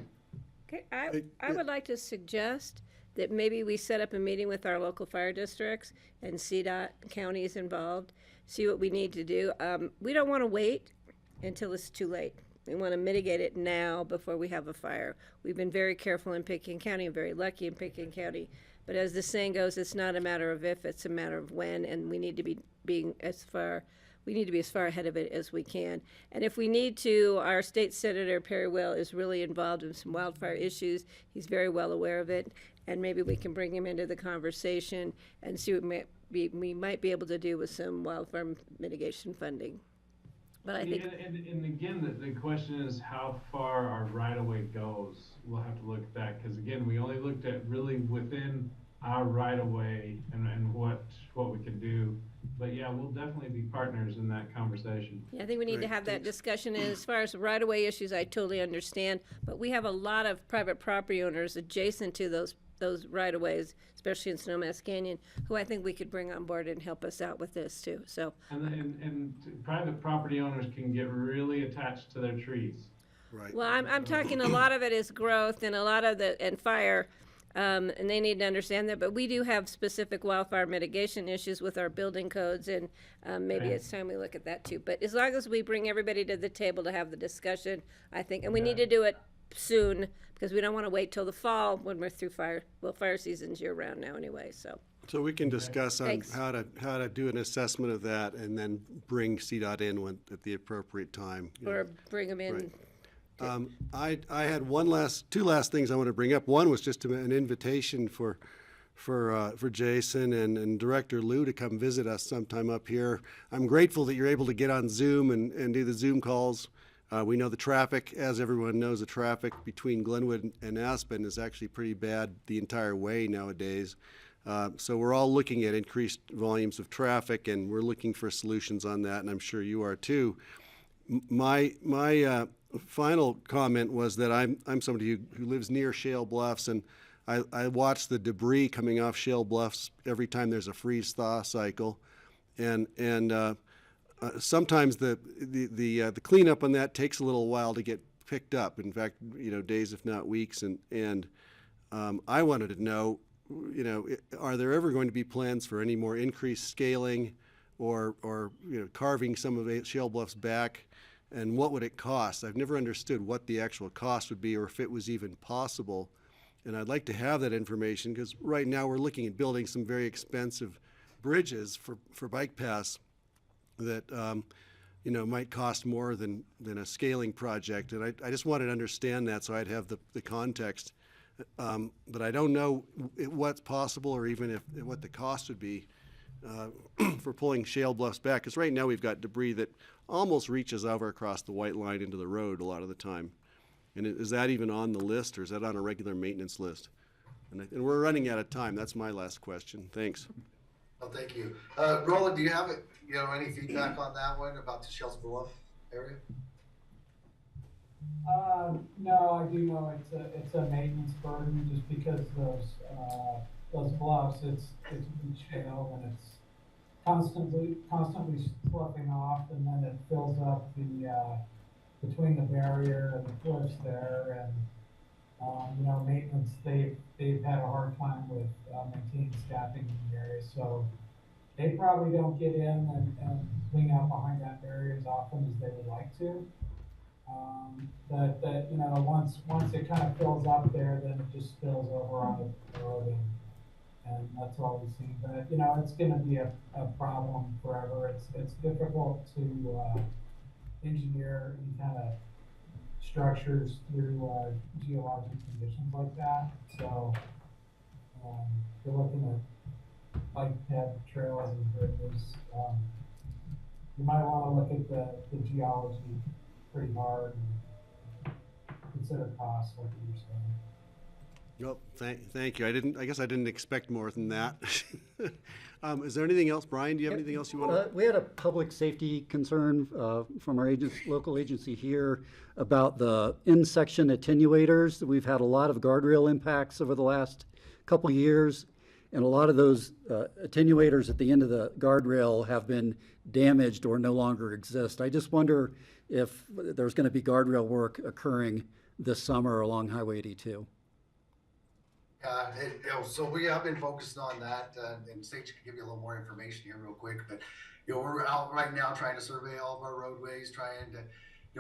Okay, I would like to suggest that maybe we set up a meeting with our local fire districts and CDOT counties involved, see what we need to do. We don't want to wait until it's too late. We want to mitigate it now before we have a fire. We've been very careful in Pickens County and very lucky in Pickens County. But as the saying goes, it's not a matter of if, it's a matter of when, and we need to be as far ahead of it as we can. And if we need to, our state senator, Perry Will, is really involved in some wildfire issues. He's very well aware of it, and maybe we can bring him into the conversation and see what we might be able to do with some wildfire mitigation funding. But I think, and again, the question is how far our right-of-way goes. We'll have to look at that, because again, we only looked at really within our right-of-way and what we could do. But yeah, we'll definitely be partners in that conversation. yeah, I think we need to have that discussion. And as far as right-of-way issues, I totally understand. But we have a lot of private property owners adjacent to those right-of-ways, especially in Snowmass Canyon, who I think we could bring on board and help us out with this too. So. And private property owners can get really attached to their trees. Right. Well, I'm talking a lot of it is growth and a lot of and fire, and they need to understand that. But we do have specific wildfire mitigation issues with our building codes, and maybe it's time we look at that too. But as long as we bring everybody to the table to have the discussion, I think, and we need to do it soon, because we don't want to wait till the fall when we're through fire. Well, fire season's year round now anyway, so. So we can discuss on Thanks. how to do an assessment of that and then bring CDOT in at the appropriate time. you know. Or bring them in. Right. I had two last things I want to bring up. One was just an invitation for Jason and Director Lou to come visit us sometime up here. I'm grateful that you're able to get on Zoom and do the Zoom calls. We know the traffic, as everyone knows, the traffic between Glenwood and Aspen is actually pretty bad the entire way nowadays. So we're all looking at increased volumes of traffic, and we're looking for solutions on that, and I'm sure you are too. My final comment was that I'm somebody who lives near shale bluffs, and I watch the debris coming off shale bluffs every time there's a freeze-thaw cycle, and sometimes the cleanup on that takes a little while to get picked up. In fact, days if not weeks, and I wanted to know, are there ever going to be plans for any more increased scaling or carving some of shale bluffs back? And what would it cost? I've never understood what the actual cost would be, or if it was even possible. And I'd like to have that information, because right now we're looking at building some very expensive bridges for bike paths that might cost more than a scaling project. And I just wanted to understand that, so I'd have the context. But I don't know what's possible, or even what the cost would be for pulling shale bluffs back. Because right now we've got debris that almost reaches over across the white line into the road a lot of the time. And is that even on the list, or is that on a regular maintenance list? And we're running out of time. That's my last question. Thanks. Well, thank you. Roland, do you have any feedback on that one about the Shells Bluff area? No, I do know it's a maintenance burden, just because those bluffs, it's shale, and it's constantly sloughing off, and then it fills up between the barrier and the cliffs there, and maintenance, they've had a hard time with maintaining staffing in the area, so they probably don't get in and clean out behind that barrier as often as they would like to. But once it kind of fills up there, then it just spills over on the road, and that's all we've seen. But it's going to be a problem forever. It's difficult to engineer any kind of structures through geologic conditions like that. So we're looking at bike path trails and bridges. You might want to look at the geology pretty hard. And consider costs, like you were saying. Well, thank you. I guess I didn't expect more than that. Is there anything else, Brian? Do you have anything else you want to? We had a public safety concern from our local agency here about the in-section attenuators. We've had a lot of guardrail impacts over the last couple years, and a lot of those attenuators at the end of the guardrail have been damaged or no longer exist. I just wonder if there's going to be guardrail work occurring this summer along Highway 82. So we have been focused on that, and Sage can give you a little more information here real quick, but, we're out right now trying to survey all of our roadways, trying to,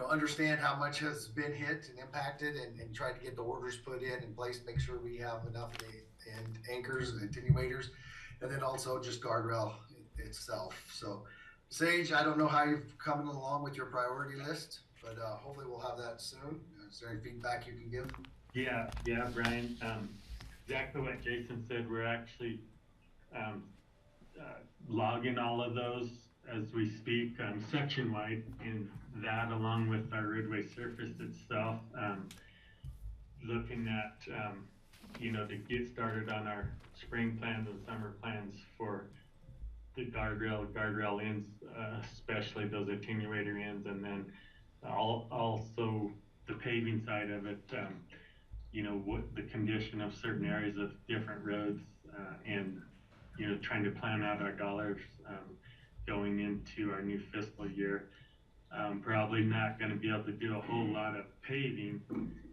understand how much has been hit and impacted, and try to get the orders put in place, make sure we have enough and anchors and attenuators, and then also just guardrail itself. So Sage, I don't know how you've come along with your priority list, but hopefully we'll have that soon. Is there any feedback you can give? Yeah, Brian. Exactly what Jason said. We're actually logging all of those as we speak, section-wide, and that along with our roadway surface itself. Looking at, to get started on our spring plans and summer plans for the guardrail ends, especially those attenuator ends, and then also the paving side of it. What the condition of certain areas of different roads, and trying to plan out our dollars going into our new fiscal year. Probably not going to be able to do a whole lot of paving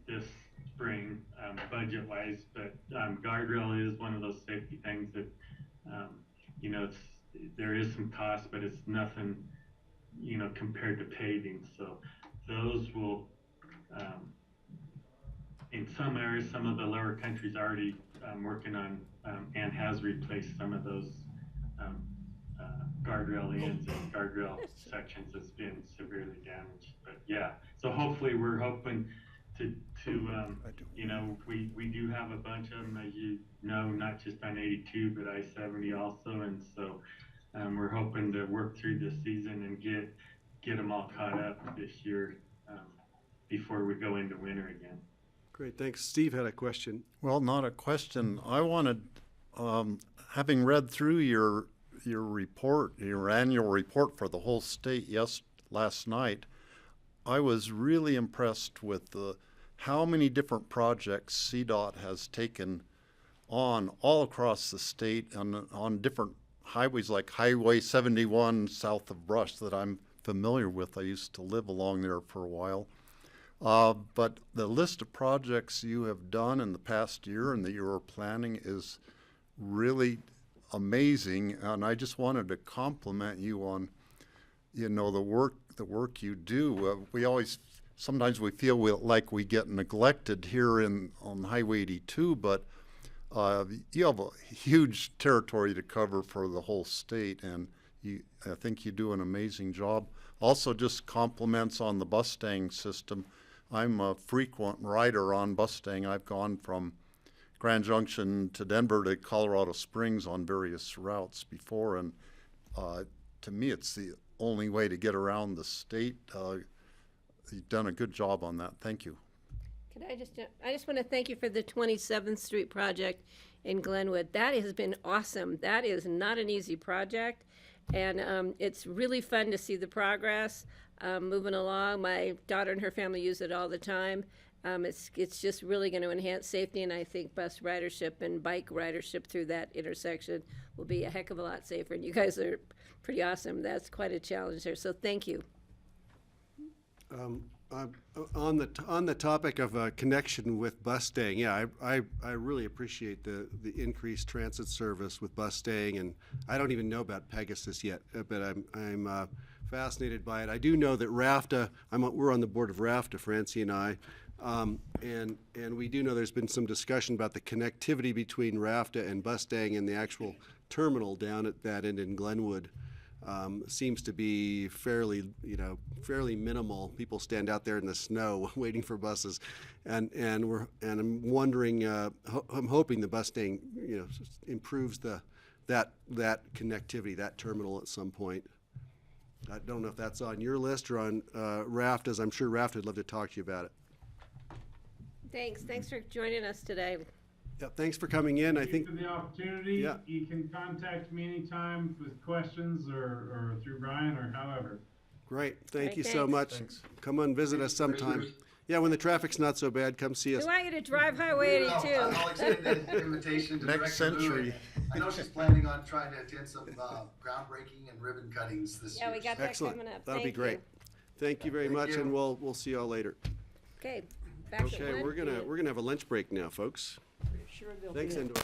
this spring, budget-wise, but guardrail is one of those safety things that there is some cost, but it's nothing compared to paving. So those will. In some areas, some of the lower country's already working on and has replaced some of those guardrail ends and guardrail sections that's been severely damaged. But yeah, so hopefully we're hoping to we do have a bunch of them, as you know, not just on 82, but I-70 also. And so we're hoping to work through this season and get them all caught up this year before we go into winter again. Great, thanks. Steve had a question. Well, not a question. I wanted, having read through your report, your annual report for the whole state last night, I was really impressed with how many different projects CDOT has taken on all across the state and on different highways like Highway 71 south of Brush that I'm familiar with. I used to live along there for a while. But the list of projects you have done in the past year and that you are planning is really amazing, and I just wanted to compliment you on, the work you do. Sometimes we feel like we get neglected here on Highway 82, but you have a huge territory to cover for the whole state, and I think you do an amazing job. Also, just compliments on the Mustang system. I'm a frequent rider on Mustang. I've gone from Grand Junction to Denver to Colorado Springs on various routes before, and to me it's the only way to get around the state. You've done a good job on that. Thank you. I just want to thank you for the 27th Street project in Glenwood. That has been awesome. That is not an easy project, and it's really fun to see the progress moving along. My daughter and her family use it all the time. It's just really going to enhance safety, and I think bus ridership and bike ridership through that intersection will be a heck of a lot safer, and you guys are pretty awesome. That's quite a challenge there, so thank you. On the topic of connection with Mustang, yeah, I really appreciate the increased transit service with Mustang, and I don't even know about Pegasus yet, but I'm fascinated by it. I do know that RAFTA, we're on the board of RAFTA, Francie and I, and we do know there's been some discussion about the connectivity between RAFTA and Mustang and the actual terminal down at that end in Glenwood. Seems to be fairly minimal. People stand out there in the snow waiting for buses, and I'm wondering, I'm hoping the Mustang, improves that connectivity, that terminal at some point. I don't know if that's on your list or on Raft, as I'm sure Raft would love to talk to you about it. Thanks for joining us today. Yeah, thanks for coming in. I Thank think you for the opportunity. Yeah. You can contact me anytime with questions or through Brian or however. great. Thank Right, you so thanks. much. Come on, visit us sometime. Yeah, when the traffic's not so bad, come see We us. want you to drive Highway No, 82. I'll extend the invitation to Next Director Lewin. century. I know she's planning on trying to attend some groundbreaking and ribbon cuttings this Yeah, year. we got that Excellent. coming up. That'll be Thank you. great. Thank you very Thank much, you. and we'll see y'all later. Okay, back to Okay, lunch. we're gonna have a lunch break now, folks. Thanks, Endor.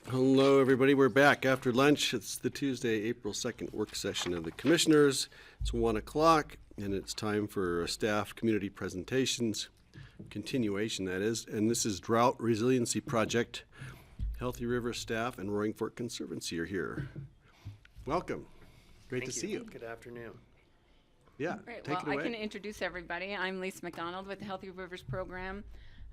Hello, everybody. We're back after lunch. It's the Tuesday, April 2nd work session of the Commissioners. It's 1 o'clock, and it's time for staff community presentations, continuation, that is. And this is Drought Resiliency Project. Healthy River staff and Roaring Fork Conservancy are here. Welcome. Great to see you. Good afternoon. Yeah, Great. take Well, it away. I can introduce everybody. I'm Lisa McDonald with the Healthy Rivers Program.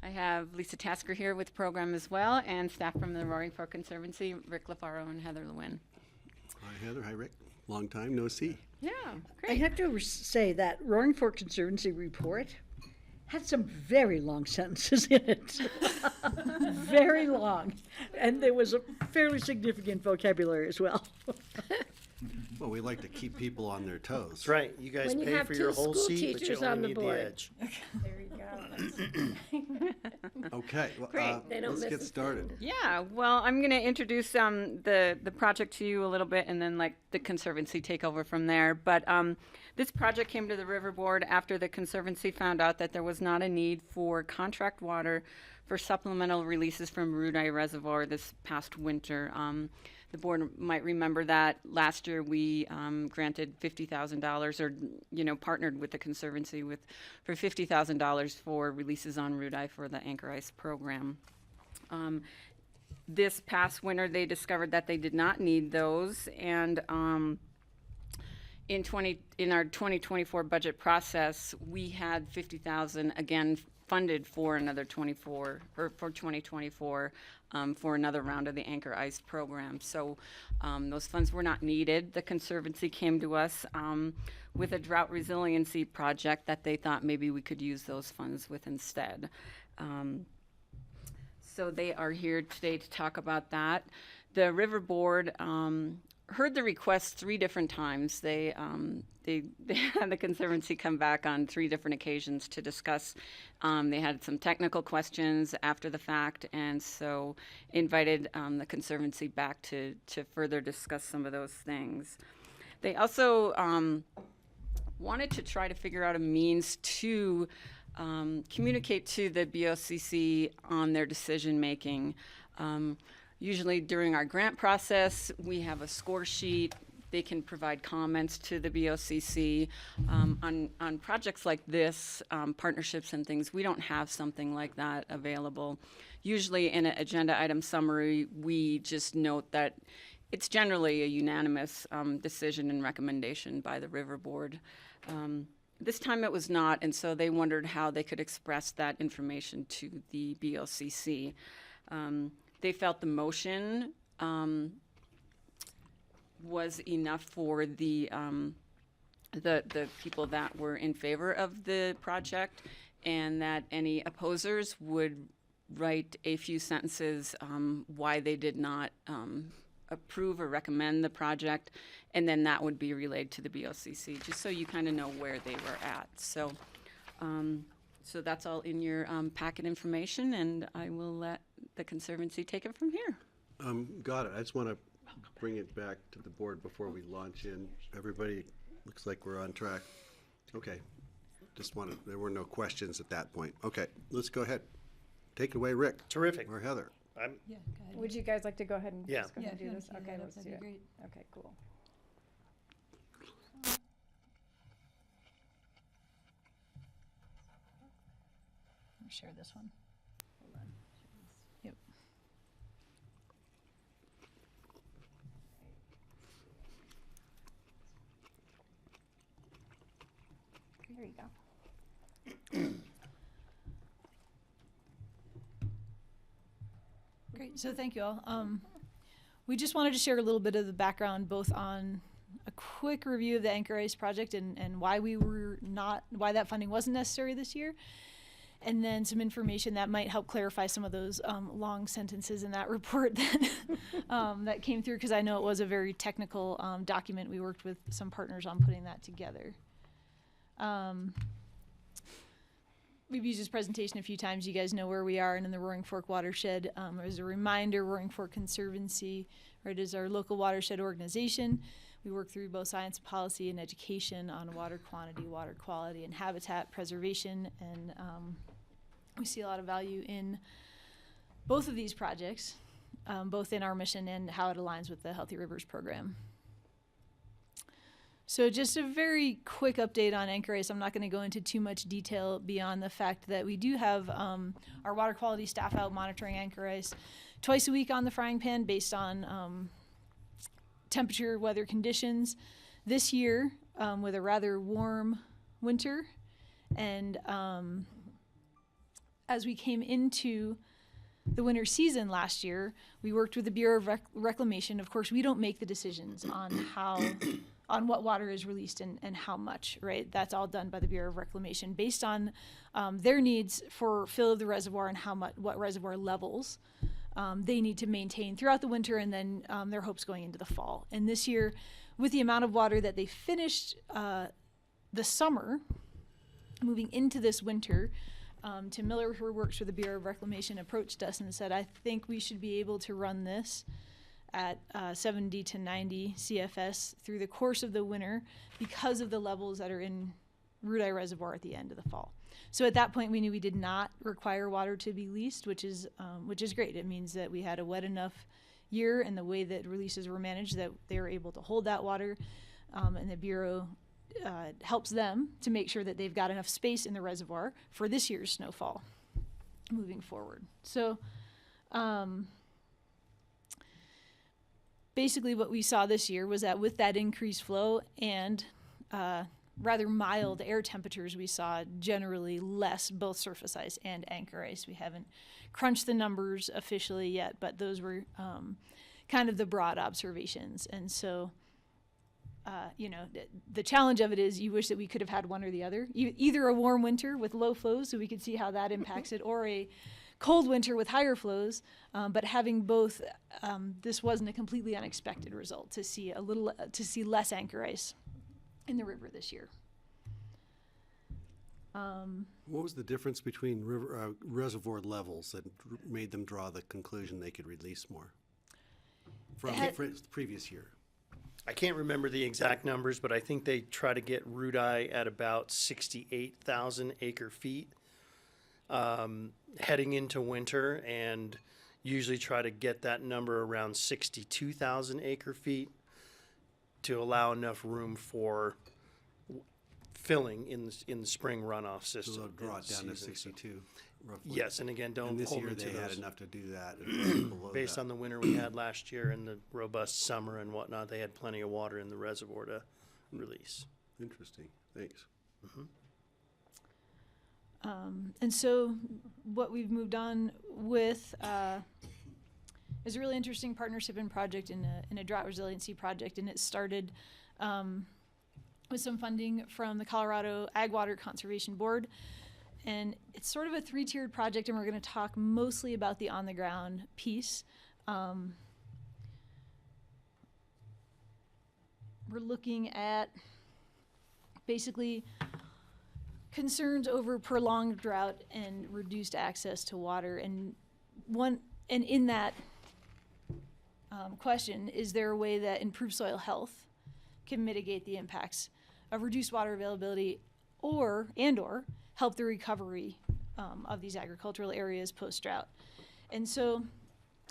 I have Lisa Tasker here with the program as well, and staff from the Roaring Fork Conservancy, Rick LaFaro and Heather Lewin. Hi, Heather. Hi, Rick. Long time no see. Yeah, I great. have to say that Roaring Fork Conservancy report had some very long sentences in it. Very long. And there was a fairly significant vocabulary as well. Well, we like to keep people on their toes. That's right. You guys When you pay have for your two whole school seat, but you teachers on only the need the board. edge. There you go. Okay, well, Great. They don't let's miss get a started. Yeah, well, I'm going to introduce the project to you a little bit, and then the Conservancy take over from there. But this project came to the River Board after the Conservancy found out that there was not a need for contract water for supplemental releases from Rudai Reservoir this past winter. The board might remember that last year we granted $50,000, or partnered with the Conservancy for $50,000 for releases on Rudai for the Anchor Ice program. This past winter, they discovered that they did not need those, and in our 2024 budget process, we had $50,000 again funded for another 2024 for another round of the Anchor Ice program. So those funds were not needed. The Conservancy came to us with a drought resiliency project that they thought maybe we could use those funds with instead. So they are here today to talk about that. The River Board heard the request 3 different times. They had the Conservancy come back on 3 different occasions to discuss. They had some technical questions after the fact, and so invited the Conservancy back to further discuss some of those things. They also wanted to try to figure out a means to communicate to the BoCC on their decision making. Usually during our grant process, we have a score sheet. They can provide comments to the BoCC. On projects like this, partnerships and things, we don't have something like that available. Usually in an agenda item summary, we just note that it's generally a unanimous decision and recommendation by the River Board. This time it was not, and so they wondered how they could express that information to the BoCC. They felt the motion was enough for the people that were in favor of the project, and that any opposers would write a few sentences why they did not approve or recommend the project, and then that would be relayed to the BoCC, just so you kind of know where they were at. So, so that's all in your packet information, and I will let the Conservancy take it from here. Got it. I just want to bring it back to the board before we launch in. Everybody looks like we're on track. Okay. There were no questions at that point. Okay, let's go ahead. Take it away, Rick. Terrific. Or Heather. I'm, Yeah, go ahead. Would you guys like to go ahead and Yeah. just go ahead and do if you this? wanna Okay, that up, let's do that'd it. be great. Okay, cool. Let me share this one. Hold on. Yep. There you go. Great, so thank you all. We just wanted to share a little bit of the background, both on a quick review of the Anchor Ice project and why why that funding wasn't necessary this year, and then some information that might help clarify some of those long sentences in that report that that came through, because I know it was a very technical document. We worked with some partners on putting that together. We've used this presentation a few times. You guys know where we are and in the Roaring Fork watershed. As a reminder, Roaring Fork Conservancy, right, is our local watershed organization. We work through both science, policy, and education on water quantity, water quality, and habitat preservation. And we see a lot of value in both of these projects. both in our mission and how it aligns with the Healthy Rivers program. So just a very quick update on Anchor Ice. I'm not going to go into too much detail beyond the fact that we do have our water quality staff out monitoring Anchor Ice twice a week on the frying pan based on temperature, weather conditions. This year, with a rather warm winter, and as we came into the winter season last year, we worked with the Bureau of Reclamation. Of course, we don't make the decisions on what water is released and how much, right? That's all done by the Bureau of Reclamation based on their needs for fill of the reservoir and what reservoir levels they need to maintain throughout the winter, and then their hopes going into the fall. And this year, with the amount of water that they finished the summer, moving into this winter, Tim Miller, who works for the Bureau of Reclamation, approached us and said, I think we should be able to run this at 70 to 90 CFS through the course of the winter because of the levels that are in Rudai Reservoir at the end of the fall. So at that point, we knew we did not require water to be leased, which is great. It means that we had a wet enough year, and the way that releases were managed, that they were able to hold that water, and the Bureau helps them to make sure that they've got enough space in the reservoir for this year's snowfall moving forward. So basically what we saw this year was that with that increased flow and rather mild air temperatures, we saw generally less both surface ice and anchor ice. We haven't crunched the numbers officially yet, but those were kind of the broad observations. And so the challenge of it is you wish that we could have had one or the other. Either a warm winter with low flows, so we could see how that impacts it, or a cold winter with higher flows. But having both, this wasn't a completely unexpected result to see less anchor ice in the river this year. What was the difference between reservoir levels that made them draw the conclusion they could release more from the previous year? I can't remember the exact numbers, but I think they try to get Rudai at about 68,000 acre feet heading into winter, and usually try to get that number around 62,000 acre feet to allow enough room for filling in the spring runoff system. So they'll draw it down to 62, roughly. Yes, and again, don't this hold year me to they had those. enough to do that. Based on the winter we had last year and the robust summer and whatnot, they had plenty of water in the reservoir to release. Interesting. Thanks. And so what we've moved on with is a really interesting partnership and project in a drought resiliency project, and it started with some funding from the Colorado Ag Water Conservation Board. And it's sort of a three-tiered project, and we're going to talk mostly about the on-the-ground piece. We're looking at basically concerns over prolonged drought and reduced access to water. And in that question, is there a way that improved soil health can mitigate the impacts of reduced water availability or help the recovery of these agricultural areas post-drought? And so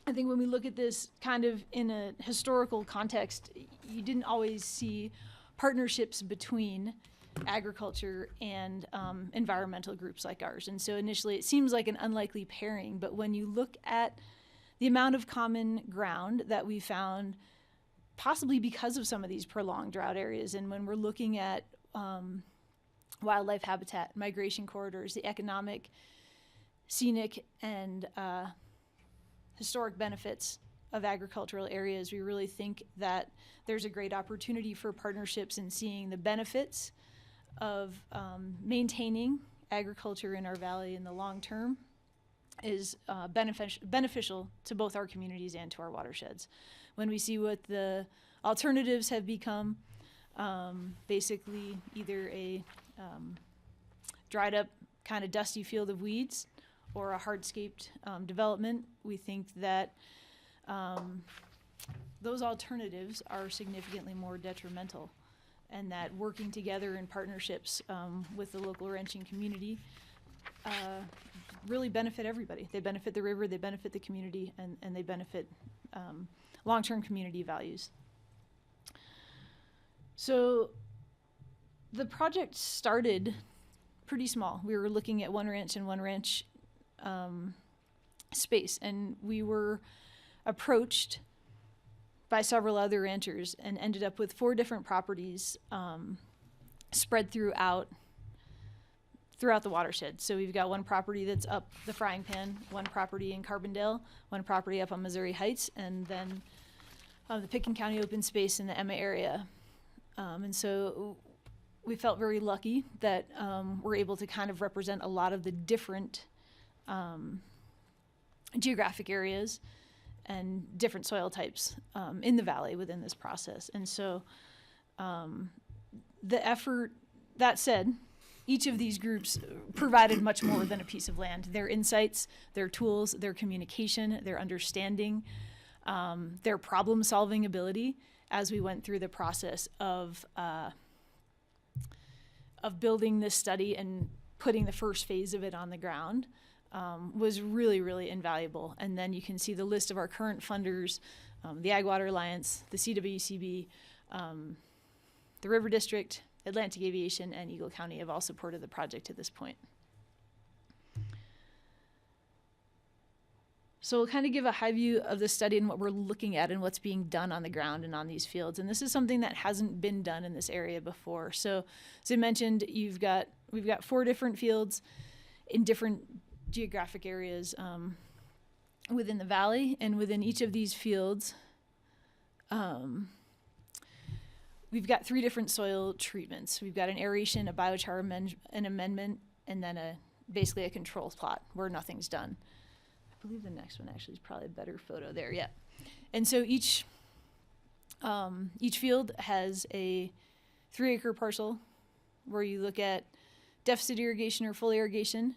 I think when we look at this kind of in a historical context, you didn't always see partnerships between agriculture and environmental groups like ours. And so initially it seems like an unlikely pairing, but when you look at the amount of common ground that we found, possibly because of some of these prolonged drought areas, and when we're looking at wildlife habitat, migration corridors, the economic, scenic, and historic benefits of agricultural areas, we really think that there's a great opportunity for partnerships in seeing the benefits of maintaining agriculture in our valley in the long term is beneficial to both our communities and to our watersheds. When we see what the alternatives have become, basically either a dried up kind of dusty field of weeds or a hardscaped development, we think that those alternatives are significantly more detrimental, and that working together in partnerships with the local ranching community really benefit everybody. They benefit the river, they benefit the community, and they benefit long-term community values. So the project started pretty small. We were looking at one ranch and one ranch space, and we were approached by several other ranchers and ended up with 4 different properties spread throughout the watershed. So we've got one property that's up the Frying Pan, one property in Carbondale, one property up on Missouri Heights, and then the Pickens County open space in the Emma area. And so we felt very lucky that we're able to kind of represent a lot of the different geographic areas and different soil types in the valley within this process. And so the effort, that said, each of these groups provided much more than a piece of land. Their insights, their tools, their communication, their understanding, their problem-solving ability as we went through the process of building this study and putting the first phase of it on the ground was really, really invaluable. And then you can see the list of our current funders, the Ag Water Alliance, the CWCB, the River District, Atlantic Aviation, and Eagle County have all supported the project at this point. So we'll kind of give a high view of the study and what we're looking at and what's being done on the ground and on these fields. And this is something that hasn't been done in this area before. So as I mentioned, we've got 4 different fields in different geographic areas within the valley, and within each of these fields, we've got 3 different soil treatments. We've got an aeration, a biochar an amendment, and then basically a control plot where nothing's done. I believe the next one actually is probably a better photo there, yeah. And so each field has a 3-acre parcel where you look at deficit irrigation or full irrigation,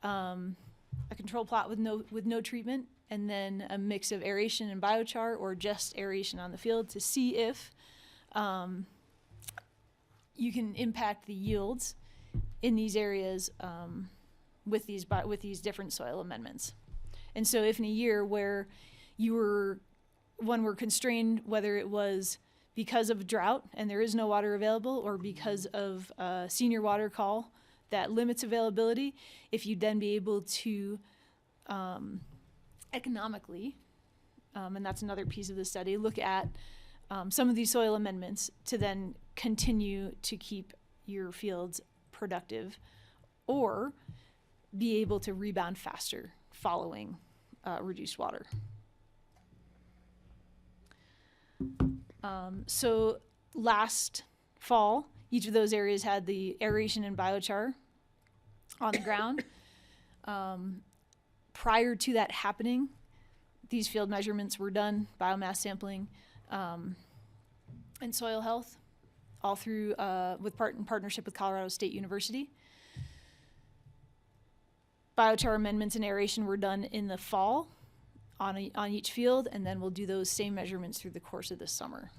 a control plot with no treatment, and then a mix of aeration and biochar or just aeration on the field to see if you can impact the yields in these areas with these different soil amendments. And so if in a year where were constrained, whether it was because of drought and there is no water available, or because of senior water call that limits availability, if you'd then be able to economically, and that's another piece of the study, look at some of these soil amendments to then continue to keep your fields productive, or be able to rebound faster following reduced water. So last fall, each of those areas had the aeration and biochar on the ground. Prior to that happening, these field measurements were done, biomass sampling, and soil health, all through in partnership with Colorado State University. Biochar amendments and aeration were done in the fall on each field, and then we'll do those same measurements through the course of this summer.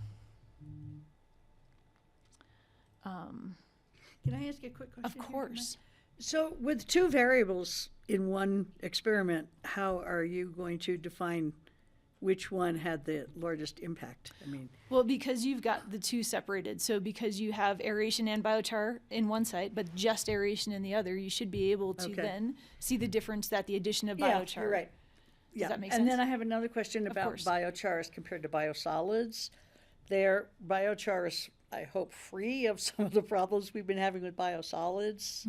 Can I ask a quick question? Of course. So with 2 variables in one experiment, how are you going to define which one had the largest impact? I mean, well, because you've got the 2 separated. So because you have aeration and biochar in one site, but just aeration in the other, you should be able to then see the difference that the addition of biochar. Yeah, you're right. Does that make sense? And then I have another question about biochar as compared to biosolids. Their biochar is, I hope, free of some of the problems we've been having with biosolids.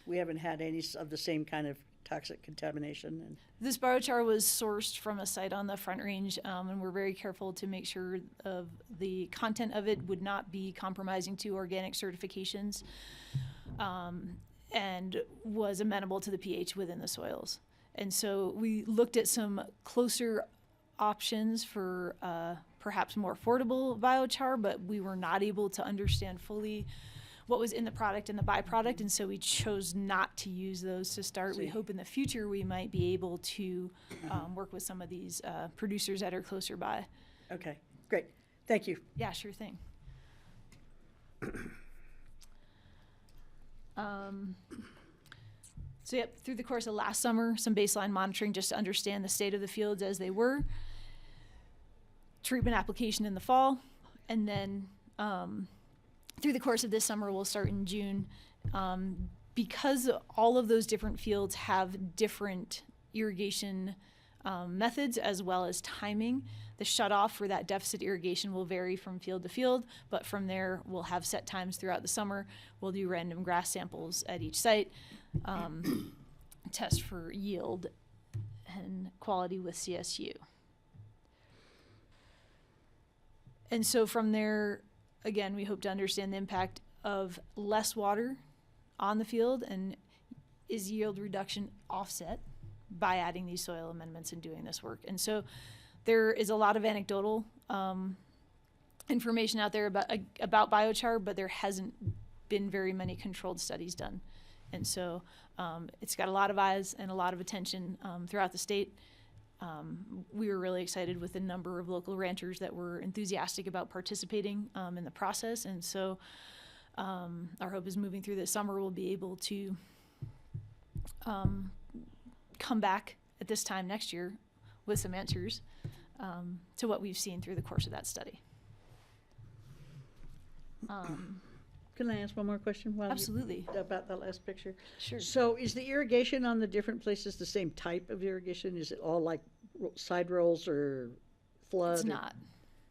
We haven't had any of the same kind of toxic contamination. And this biochar was sourced from a site on the Front Range, and we're very careful to make sure of the content of it would not be compromising to organic certifications, and was amenable to the pH within the soils. And so we looked at some closer options for perhaps more affordable biochar, but we were not able to understand fully what was in the product and the byproduct, and so we chose not to use those to start. We hope in the future we might be able to work with some of these producers that are closer by. Okay, great. Thank you. Yeah, sure thing. So yep, through the course of last summer, some baseline monitoring just to understand the state of the fields as they were. Treatment application in the fall, and then through the course of this summer, we'll start in June. Because all of those different fields have different irrigation methods as well as timing, the shutoff for that deficit irrigation will vary from field to field, but from there we'll have set times throughout the summer. We'll do random grass samples at each site, test for yield and quality with CSU. And so from there, again, we hope to understand the impact of less water on the field, and is yield reduction offset by adding these soil amendments and doing this work. And so there is a lot of anecdotal information out there about biochar, but there hasn't been very many controlled studies done. And so it's got a lot of eyes and a lot of attention throughout the state. We were really excited with the number of local ranchers that were enthusiastic about participating in the process. And so our hope is moving through this summer, we'll be able to come back at this time next year with some answers to what we've seen through the course of that study. Can I ask one more question? Absolutely. About that last picture? Sure. So is the irrigation on the different places the same type of irrigation? Is it all like side rolls or flood? It's not.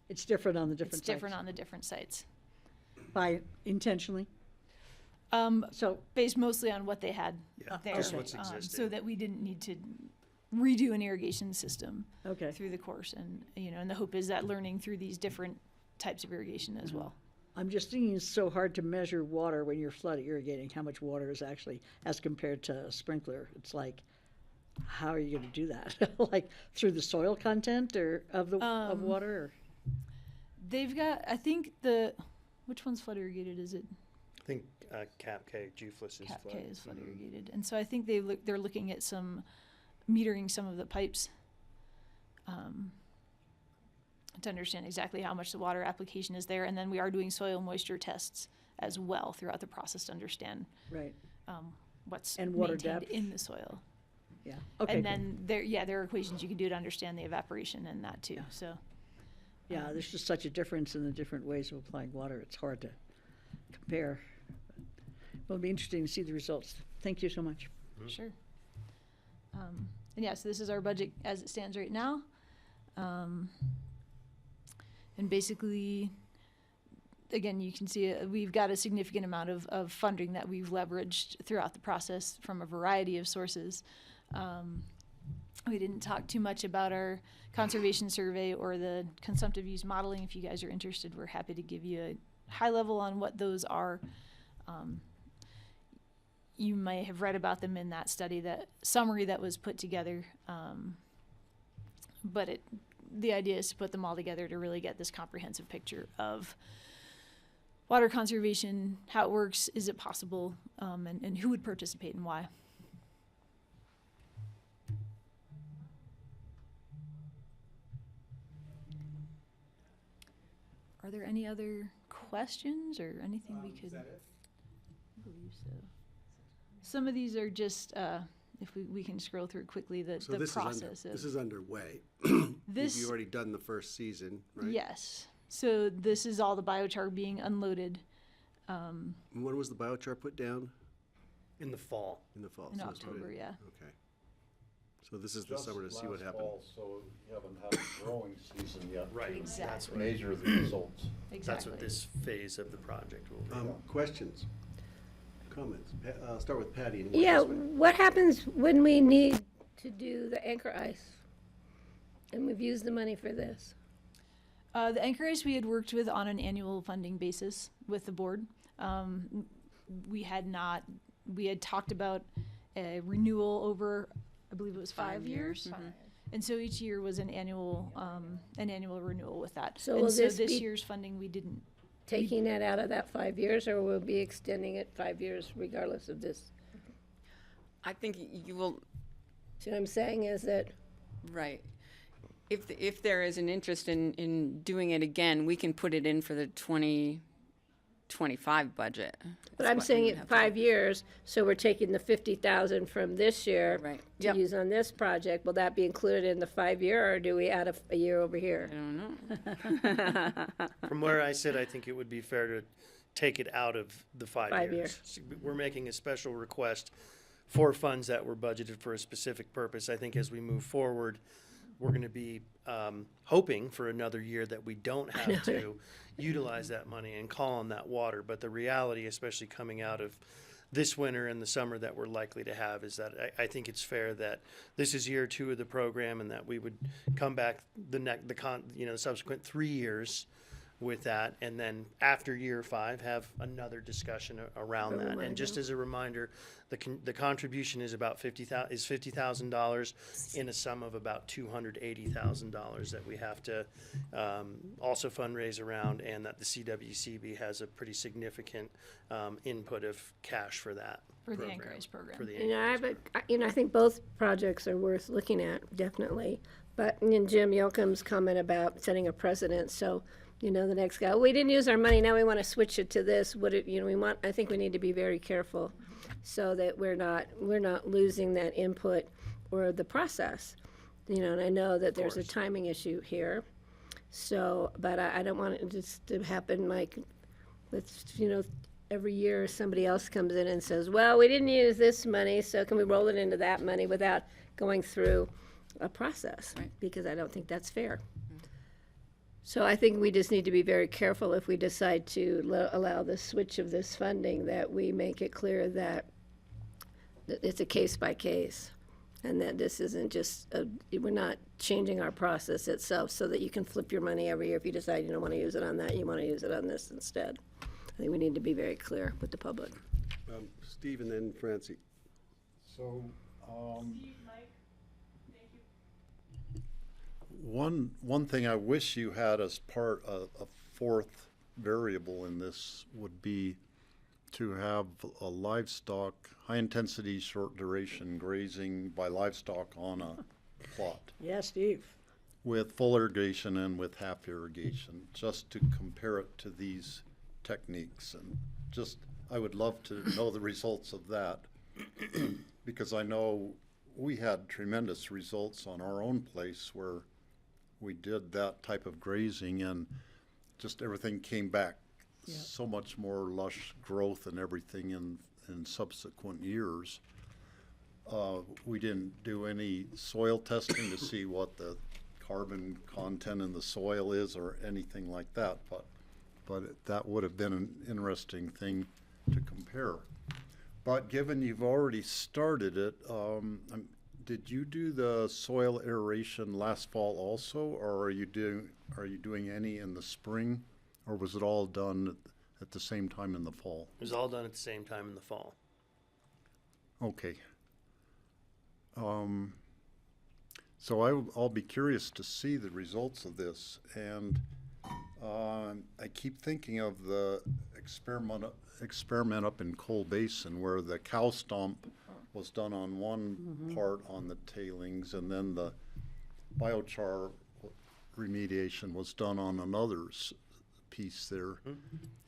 It's different on the different It's different sites? on the different sites. By intentionally? So based mostly on what they had there, just what's so existing. that we didn't need to redo an irrigation system Okay. through the course. And, and the hope is that learning through these different types of irrigation as well. I'm just thinking it's so hard to measure water when you're flood irrigating, how much water is actually, as compared to a sprinkler. It's like, how are you gonna do that? Like through the soil content or of water? Or? They've got, I think which one's flood irrigated? Is it I think Cap K, Juflis is Cap flood. K is flood irrigated? And so I think they're looking at metering some of the pipes to understand exactly how much the water application is there. And then we are doing soil moisture tests as well throughout the process to understand Right. what's And water maintained depth. in the soil. Yeah. Okay. And then there are equations you can do to understand the evaporation and that too. So Yeah, there's just such a difference in the different ways of applying water. It's hard to compare. Well, it'll be interesting to see the results. Thank you so much. sure. And yeah, so this is our budget as it stands right now. And basically, again, you can see we've got a significant amount of funding that we've leveraged throughout the process from a variety of sources. We didn't talk too much about our conservation survey or the consumptive use modeling. If you guys are interested, we're happy to give you a high level on what those are. You may have read about them in that study, that summary that was put together. But the idea is to put them all together to really get this comprehensive picture of water conservation, how it works, is it possible, and who would participate and why. Are there any other questions or anything we could? Is that it? I believe so. Some of these are just, if we can scroll through quickly, the process. This is underway. This- You've already done the first season, right? Yes. So this is all the biochar being unloaded When was the biochar put down? In the fall. In the fall. in so it's put October, yeah. Okay. So this is the summer to see what happens. So you haven't had a growing season yet. Right. Exactly. That's right. Measure the results. That's Exactly. what this phase of the project will be. Questions? Comments? I'll start with Patty. and work Yeah, this way. what happens when we need to do the anchor ice? And we've used the money for this. The anchor ice we had worked with on an annual funding basis with the board. We had talked about a renewal over, I believe it was 5 years. And so each year was an annual renewal with that. So and will so this this be- year's funding we didn't. Taking that out of that 5 years, or we'll be extending it 5 years regardless of this? I think you will, See what I'm saying is that, right. If there is an interest in doing it again, we can put it in for the 20 25 budget. But That's I'm what saying we in have. 5 years, so we're taking the 50,000 from this year Right. to Yep. use on this project. Will that be included in the 5-year, or do we add a year over here? I don't know. From where I sit, I think it would be fair to take it out of the 5 5 years. We're making a special request for funds that were budgeted for a specific purpose. I think as we move forward, we're going to be hoping for another year that we don't have to utilize that money and call on that water. But the reality, especially coming out of this winter and the summer that we're likely to have, is that I think it's fair that this is year 2 of the program, and that we would come back the subsequent 3 years with that, and then after year 5 have another discussion around that. And just as a reminder, the contribution is about $50,000 in a sum of about $280,000 that we have to also fundraise around, and that the CWCB has a pretty significant input of cash for that For the program. Anchor Ice program. For the You know, Anchor Ice I think both projects are worth looking at, definitely. But in Jim Yoakum's comment about setting a precedent, so, the next guy, we didn't use our money, now we want to switch it to this. I think we need to be very careful so that we're not losing that input or the process. And I know that there's a timing issue here. So, but I don't want it just to happen like, every year somebody else comes in and says, well, we didn't use this money, so can we roll it into that money without going through a process? Right. Because I don't think that's fair. So I think we just need to be very careful if we decide to allow the switch of this funding, that we make it clear that it's a case by case, and that this isn't just, we're not changing our process itself so that you can flip your money every year if you decide you don't want to use it on that, you want to use it on this instead. I think we need to be very clear with the public. Steve and then Francie. So, one thing I wish you had as part of a fourth variable in this would be to have a livestock, high-intensity, short-duration grazing by livestock on a plot Yeah, Steve. with full irrigation and with half irrigation, just to compare it to these techniques. And I would love to know the results of that, because I know we had tremendous results on our own place where we did that type of grazing, and just everything came back. Yeah. So much more lush growth and everything in subsequent years. We didn't do any soil testing to see what the carbon content in the soil is or anything like that, but that would have been an interesting thing to compare. But given you've already started it, did you do the soil aeration last fall also, or are you doing any in the spring, or was it all done at the same time in the fall? It was all done at the same time in the fall. Okay. So I'll be curious to see the results of this, and I keep thinking of the experiment up in Coal Basin where the cow stomp was done on one part on the tailings, and then the biochar remediation was done on another piece there.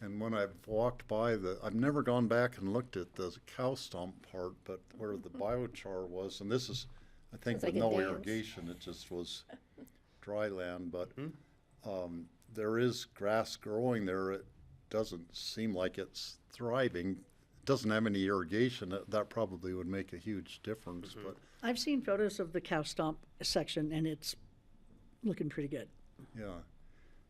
And when I've walked by I've never gone back and looked at the cow stomp part, but where the biochar was, and this is, I think, Sounds with like a no dance. irrigation, it just was dry land, but there is grass growing there. It doesn't seem like it's thriving. It doesn't have any irrigation. That probably would make a huge difference, but I've seen photos of the cow stomp section, and it's looking pretty good. yeah.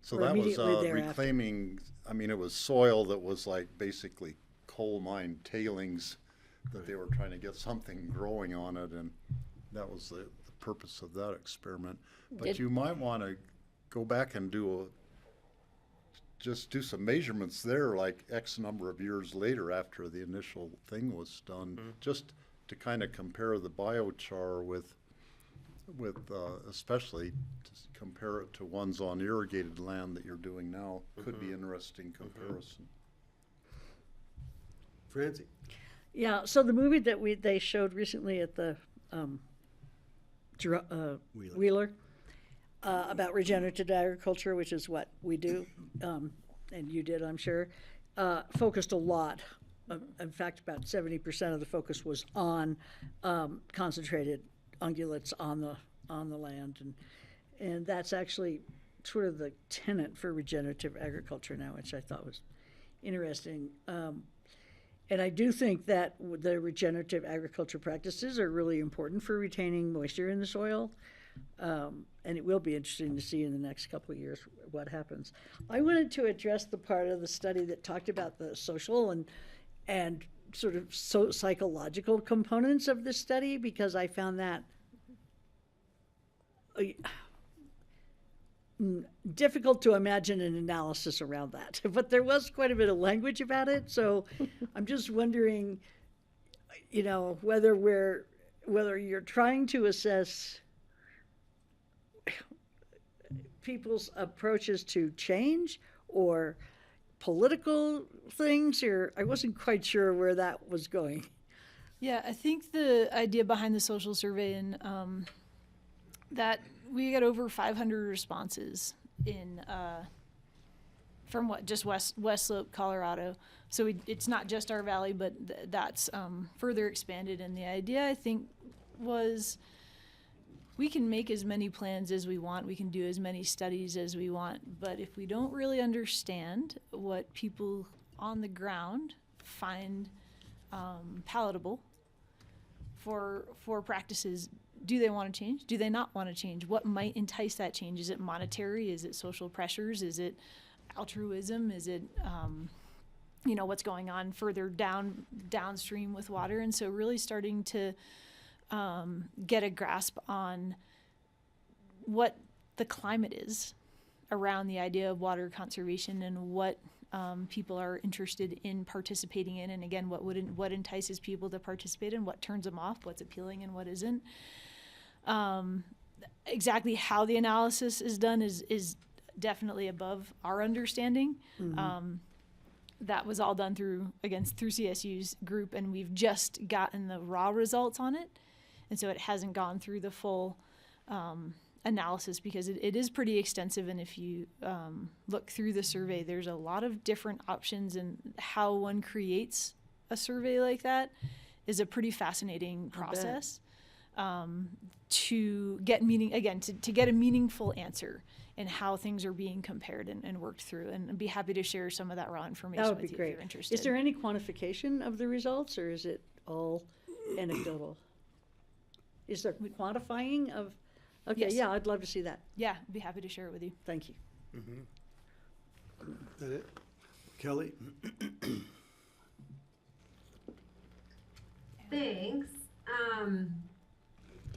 So Or that was immediately thereafter. reclaiming, it was soil that was like basically coal mine tailings that they were trying to get something growing on it, and that was the purpose of that experiment. But you might want to go back and just do some measurements there, like X number of years later after the initial thing was done, just to kind of compare the biochar with especially to compare it to ones on irrigated land that you're doing now. Could be interesting comparison. Francie. Yeah, so the movie that they showed recently at the Wheeler about regenerative agriculture, which is what we do, and you did, I'm sure. focused a lot. In fact, about 70% of the focus was on concentrated ungulates on the land, and that's actually sort of the tenet for regenerative agriculture now, which I thought was interesting. And I do think that the regenerative agriculture practices are really important for retaining moisture in the soil. And it will be interesting to see in the next couple of years what happens. I wanted to address the part of the study that talked about the social and sort of psychological components of the study, because I found that difficult to imagine an analysis around that. But there was quite a bit of language about it, so I'm just wondering, whether you're trying to assess people's approaches to change or political things, or I wasn't quite sure where that was going. Yeah, I think the idea behind the social survey and that we got over 500 responses in from just West Slope, Colorado. So it's not just our valley, but that's further expanded. And the idea, I think, was we can make as many plans as we want, we can do as many studies as we want, but if we don't really understand what people on the ground find palatable for practices, do they want to change? Do they not want to change? What might entice that change? Is it monetary? Is it social pressures? Is it altruism? Is it what's going on further downstream with water? And so really starting to get a grasp on what the climate is around the idea of water conservation and what people are interested in participating in, and again, what entices people to participate in, what turns them off, what's appealing and what isn't. Exactly how the analysis is done is definitely above our understanding. Mm-hmm. That was all done through CSU's group, and we've just gotten the raw results on it. And so it hasn't gone through the full analysis because it is pretty extensive. And if you look through the survey, there's a lot of different options, and how one creates a survey like that is a pretty fascinating process to get to get a meaningful answer and how things are being compared and worked through. And I'd be happy to share some of that raw information that would with be you great. If you're interested. Is there any quantification of the results, or is it all anecdotal? Is there quantifying of? Okay, Yes. Yeah, I'd love to see that. Yeah, I'd be happy to share it with you. Thank you. Mm-hmm. Is that it? Kelly? Thanks.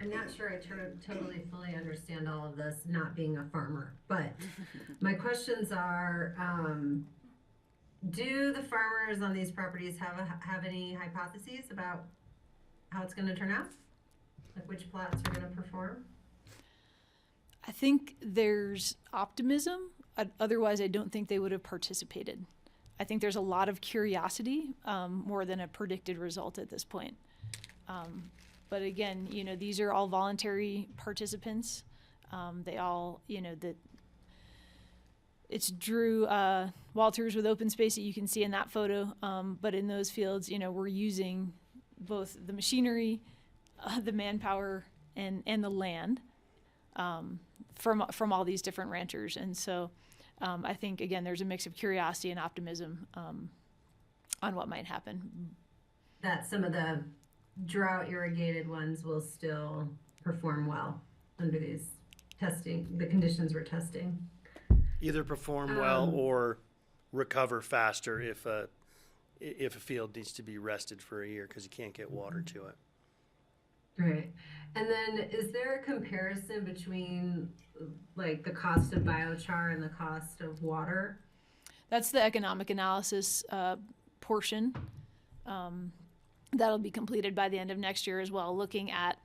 I'm not sure I totally fully understand all of this, not being a farmer, but my questions are, do the farmers on these properties have any hypotheses about how it's going to turn out? Like which plots are going to perform? I think there's optimism. Otherwise, I don't think they would have participated. I think there's a lot of curiosity, more than a predicted result at this point. But again, these are all voluntary participants. They all, it's Drew Walters with open space that you can see in that photo. But in those fields, we're using both the machinery, the manpower, and the land from all these different ranchers. And so I think, again, there's a mix of curiosity and optimism on what might happen. That some of the drought irrigated ones will still perform well under these the conditions we're testing. Either perform well or recover faster if a field needs to be rested for a year because you can't get water to it. Right. And then is there a comparison between like the cost of biochar and the cost of water? That's the economic analysis portion. That'll be completed by the end of next year as well, looking at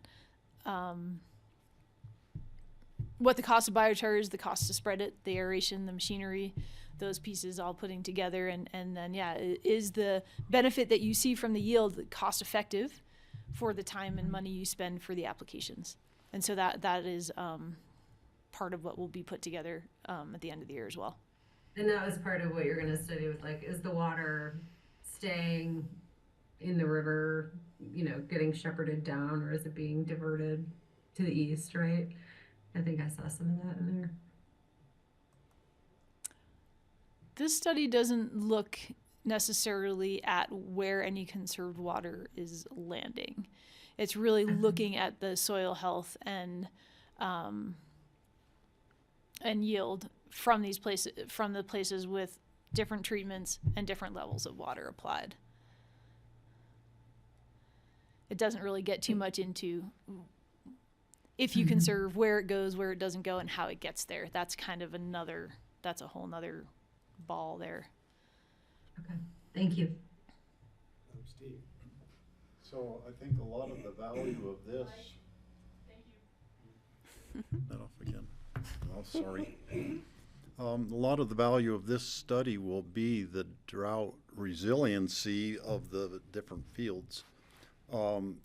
what the cost of biochar is, the cost to spread it, the aeration, the machinery, those pieces all putting together. And then, is the benefit that you see from the yield cost effective for the time and money you spend for the applications? And so that is part of what will be put together at the end of the year as well. And that was part of what you're gonna study with, like, is the water staying in the river, getting shepherded down, or is it being diverted to the east, right? I think I saw some of that in there. This study doesn't look necessarily at where any conserved water is landing. It's really looking at the soil health and yield from these places, from the places with different treatments and different levels of water applied. It doesn't really get too much into if you conserve, where it goes, where it doesn't go, and how it gets there. That's kind of that's a whole nother ball there. Okay, thank you. Steve. So I think a lot of the value of this. That off again. Oh, sorry. A lot of the value of this study will be the drought resiliency of the different fields.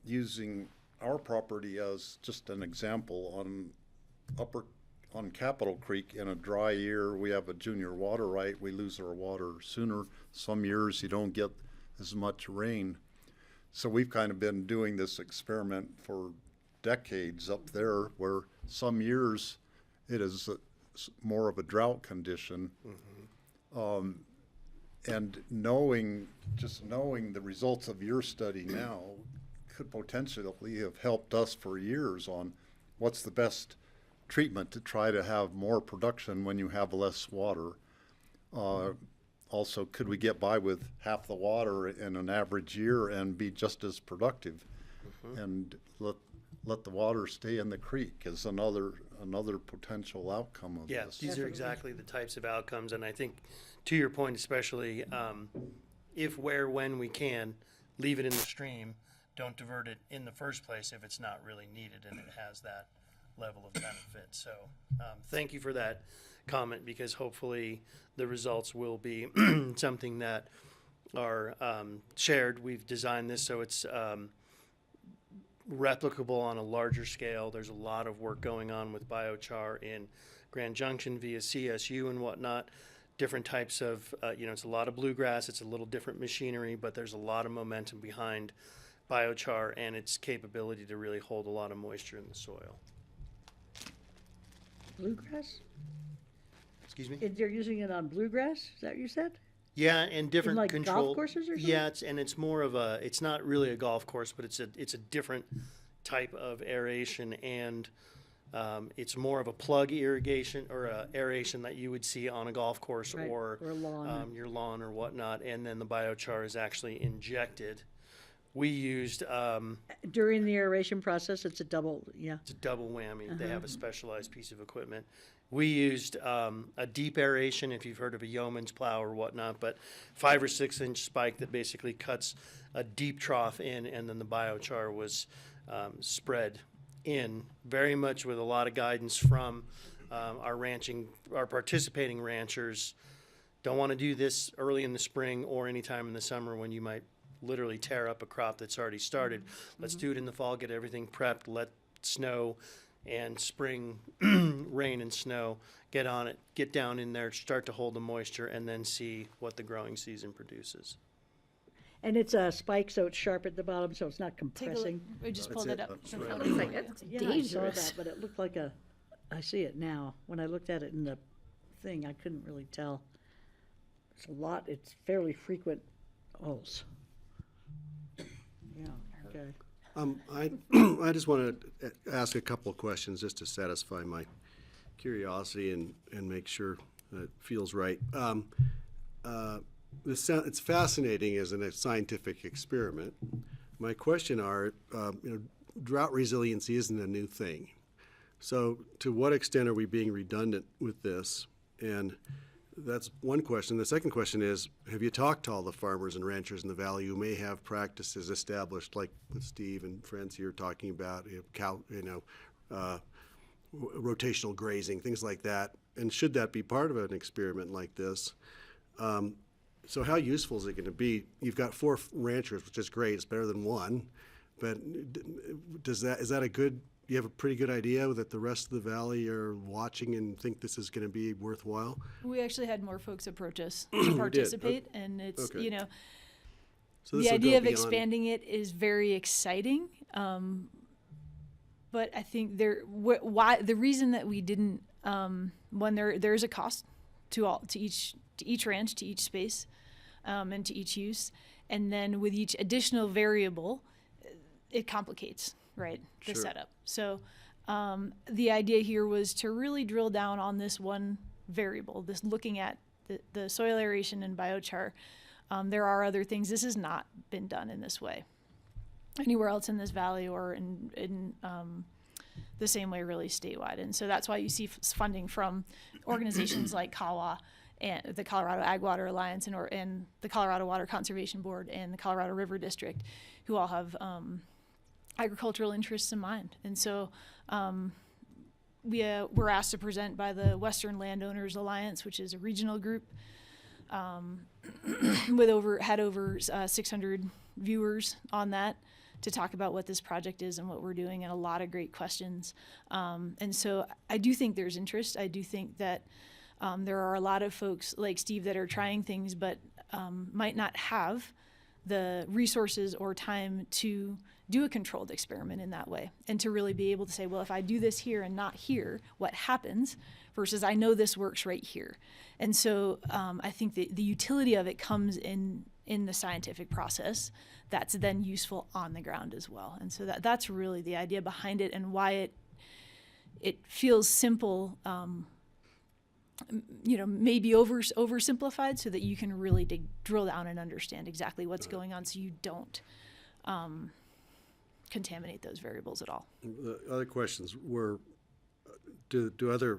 Using our property as just an example, on Capitol Creek, in a dry year, we have a junior water right. We lose our water sooner. Some years you don't get as much rain. So we've kind of been doing this experiment for decades up there, where some years it is more of a drought condition. And knowing the results of your study now could potentially have helped us for years on what's the best treatment to try to have more production when you have less water. Also, could we get by with half the water in an average year and be just as productive? And let the water stay in the creek is another potential outcome of Yeah, this. these are exactly the types of outcomes, and I think, to your point especially, if, where, when we can, leave it in the stream, don't divert it in the first place if it's not really needed and it has that level of benefit. So thank you for that comment, because hopefully the results will be something that are shared. We've designed this so it's replicable on a larger scale. There's a lot of work going on with biochar in Grand Junction via CSU and whatnot. Different types of, it's a lot of bluegrass. It's a little different machinery, but there's a lot of momentum behind biochar and its capability to really hold a lot of moisture in the soil. Bluegrass? Excuse me? They're using it on bluegrass, is that what you said? Yeah, and different like control. golf courses or something? Yeah, it's more of a, it's not really a golf course, but it's a different type of aeration, and it's more of a plug irrigation or a aeration that you would see on a golf course Right, or lawn. your lawn or whatnot, and then the biochar is actually injected. We used During the aeration process, it's a double, yeah. it's a double whammy. They have a specialized piece of equipment. We used a deep aeration, if you've heard of a yeoman's plow or whatnot, but 5 or 6 inch spike that basically cuts a deep trough in, and then the biochar was spread in, very much with a lot of guidance from our participating ranchers. Don't want to do this early in the spring or anytime in the summer when you might literally tear up a crop that's already started. Let's do it in the fall, get everything prepped, let snow and spring rain and snow get on it, get down in there, start to hold the moisture, and then see what the growing season produces. And it's a spike, so it's sharp at the bottom, so it's not Take a look. compressing. We just That's pulled it it. up. That's in right. front of It's you. like, that's Yeah, I saw dangerous. that, but it looked like I see it now. When I looked at it in the thing, I couldn't really tell. It's fairly frequent holes. Yeah, okay. I just want to ask a couple of questions just to satisfy my curiosity and make sure that it feels right. It's fascinating as a scientific experiment. My question are, drought resiliency isn't a new thing. So to what extent are we being redundant with this? And that's one question. The second question is, have you talked to all the farmers and ranchers in the valley who may have practices established, like what Steve and friends here are talking about, rotational grazing, things like that? And should that be part of an experiment like this? So how useful is it going to be? You've got 4 ranchers, which is great. It's better than 1. But is that a good you have a pretty good idea that the rest of the valley are watching and think this is going to be worthwhile? We actually had more folks approach us You to did? participate, and it's, Okay. you know, So the this will go idea of beyond- expanding it is very exciting. But I think why the reason that we didn't, when there's a cost to each ranch, to each space, and to each use, and then with each additional variable, it complicates, right, the Sure. setup. So the idea here was to really drill down on this one variable, this looking at the soil aeration and biochar. There are other things. This has not been done in this way anywhere else in this valley or in the same way really statewide. And so that's why you see funding from organizations like CAWA and the Colorado Ag Water Alliance and the Colorado Water Conservation Board and the Colorado River District, who all have agricultural interests in mind. And so we were asked to present by the Western Landowners Alliance, which is a regional group with over 600 viewers on that, to talk about what this project is and what we're doing, and a lot of great questions. And so I do think there's interest. I do think that there are a lot of folks like Steve that are trying things, but might not have the resources or time to do a controlled experiment in that way, and to really be able to say, well, if I do this here and not here, what happens, versus I know this works right here. And so I think that the utility of it comes in the scientific process that's then useful on the ground as well. And so that's really the idea behind it, and why it feels simple, maybe oversimplified, so that you can really drill down and understand exactly what's going on, so you don't contaminate those variables at all. The other questions were, do other,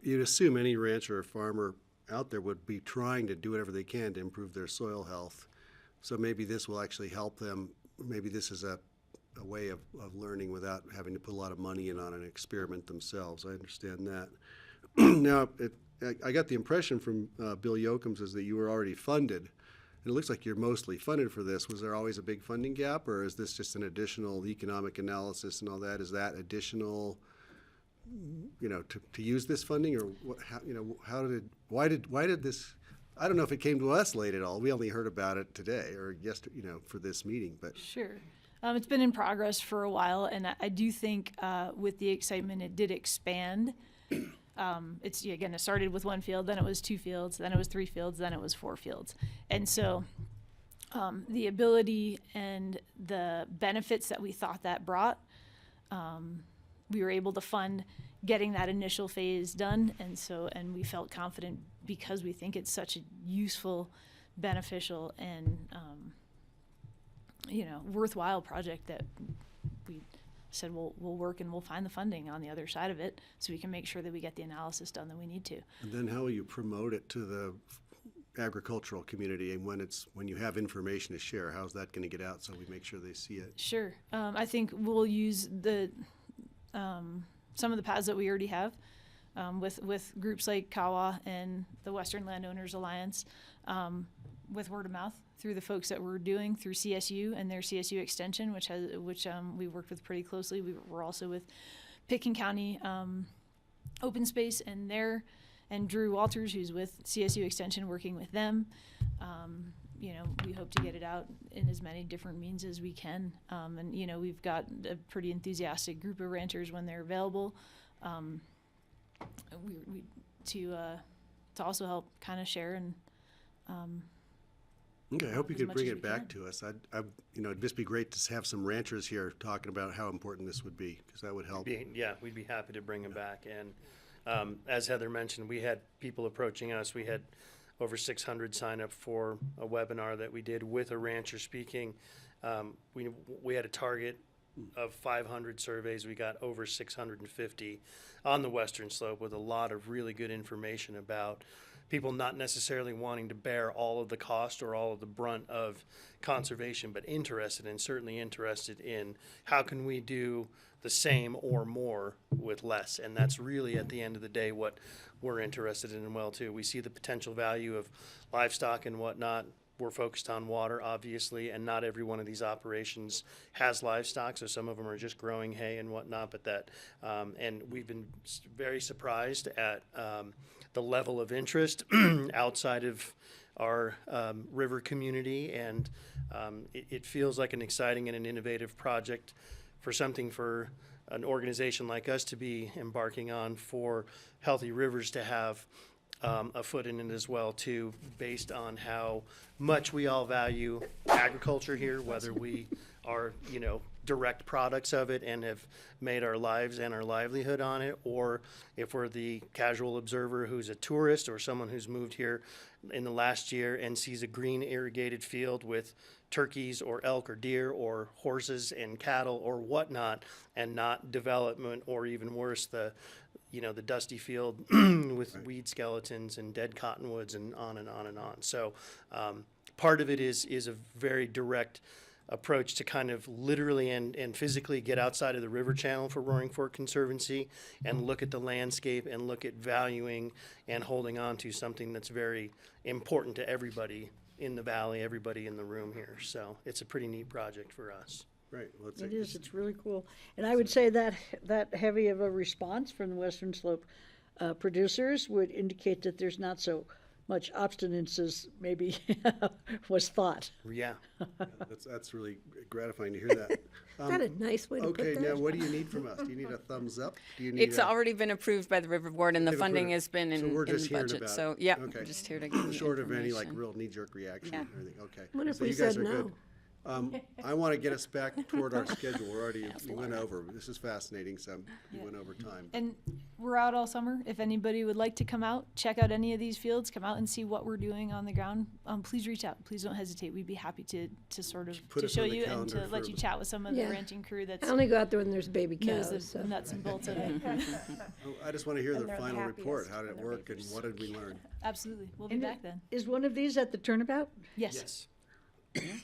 you'd assume any rancher or farmer out there would be trying to do whatever they can to improve their soil health. So maybe this will actually help them. Maybe this is a way of learning without having to put a lot of money in on an experiment themselves. I understand that. Now, I got the impression from Bill Yocums is that you were already funded. It looks like you're mostly funded for this. Was there always a big funding gap, or is this just an additional economic analysis and all that? Is that additional, to use this funding, or what, why did this? I don't know if it came to us late at all. We only heard about it today or yesterday, for this meeting. But sure, it's been in progress for a while, and I do think with the excitement, it did expand. It started with one field, then it was 2 fields, then it was 3 fields, then it was 4 fields. And so the ability and the benefits that we thought that brought, we were able to fund getting that initial phase done. And we felt confident because we think it's such a useful, beneficial, and, worthwhile project that we said we'll work and we'll find the funding on the other side of it, so we can make sure that we get the analysis done that we need to. And then how will you promote it to the agricultural community, and when you have information to share, how's that going to get out so we make sure they see it? Sure. I think we'll use some of the paths that we already have with groups like CAWA and the Western Landowners Alliance, with word of mouth through the folks that we're doing through CSU and their CSU extension, which we worked with pretty closely. We're also with Picken County Open Space and Drew Walters, who's with CSU extension, working with them. We hope to get it out in as many different means as we can. And we've got a pretty enthusiastic group of ranchers when they're available. To also help kind of share and. Okay, I hope you as could much bring as it we back can. to us. It'd just be great to have some ranchers here talking about how important this would be, because that would help. We'd be happy to bring them back. And as Heather mentioned, we had people approaching us. We had over 600 sign up for a webinar that we did with a rancher speaking. We had a target of 500 surveys. We got over 650 on the Western Slope, with a lot of really good information about people not necessarily wanting to bear all of the cost or all of the brunt of conservation, but certainly interested in how can we do the same or more with less. And that's really, at the end of the day, what we're interested in too. We see the potential value of livestock and whatnot we're focused on water, obviously, and not every one of these operations has livestock, so some of them are just growing hay and whatnot, but that, and we've been very surprised at the level of interest outside of our river community, and it feels like an exciting and an innovative project for something for an organization like us to be embarking on, for Healthy Rivers to have a foot in it as well too, based on how much we all value agriculture here, whether we are, you know, direct products of it and have made our lives and our livelihood on it, or if we're the casual observer who's a tourist or someone who's moved here in the last year and sees a green irrigated field with turkeys or elk or deer or horses and cattle or whatnot, and not development, or even worse, the dusty field with weed skeletons and dead cottonwoods and on and on and on. So part of it is a very direct approach to kind of literally and physically get outside of the river channel for Roaring Fork Conservancy and look at the landscape and look at valuing and holding on to something that's very important to everybody in the valley, everybody in the room here. So it's a pretty neat project for us. Right. Well, It is, it's really cool. And I would say that heavy of a response from the Western Slope producers would indicate that there's not so much obstinance as maybe was thought. Yeah. That's really gratifying to hear that. Is that a nice way to put Okay, that? now what do you need from us? Do you need a thumbs up? Do you need It's already been approved by the River Board, and the They've funding approved it. has been in So we're in just the hearing budget. about So, it. yeah, Okay. we're just here to give you short of any like information. real knee-jerk reaction Yeah. or anything. Okay. What if So we you guys said are no? good. I want to get us back toward our schedule. We went over. This is fascinating, so we went over time. And we're out all summer. If anybody would like to come out, check out any of these fields, come out and see what we're doing on the ground, please reach out. Please don't hesitate. We'd be happy to sort of Put to us show on the you and to calendar let for you the- chat with some of Yeah. the ranching crew that's I only go out there when there's baby knows cows. the nuts and bolts of it. Oh, I just want to hear And the they're the final report. happiest How did it when they're work and babies. what did we learn? Absolutely. We'll be And back then. Is one of these at the turnabout? Yes.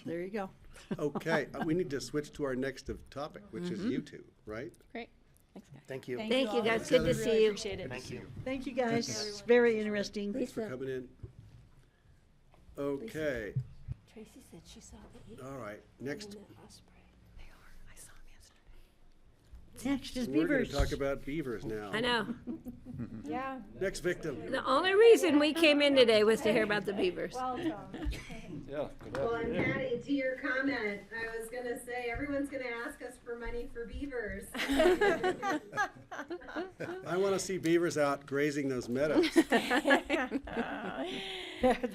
There you go. Okay, we need to switch to our next topic, which is you two, right? Great. Thanks, guys. Thank you. Thank you, all. guys. We Good to really see you. Appreciate it. Thank you. Thank you, guys. It's very interesting. Thanks for Lisa. coming in. Okay, Tracy said she saw the all right, next, osprey. I saw them yesterday. Next is we're going beavers. to talk about beavers now. I know. Yeah. Next victim. The only reason we came in today was to hear about the beavers. Welcome. Yeah. Well, and Patty, to your comment, I was gonna say, everyone's gonna ask us for money for beavers. I want to see beavers out grazing those meadows.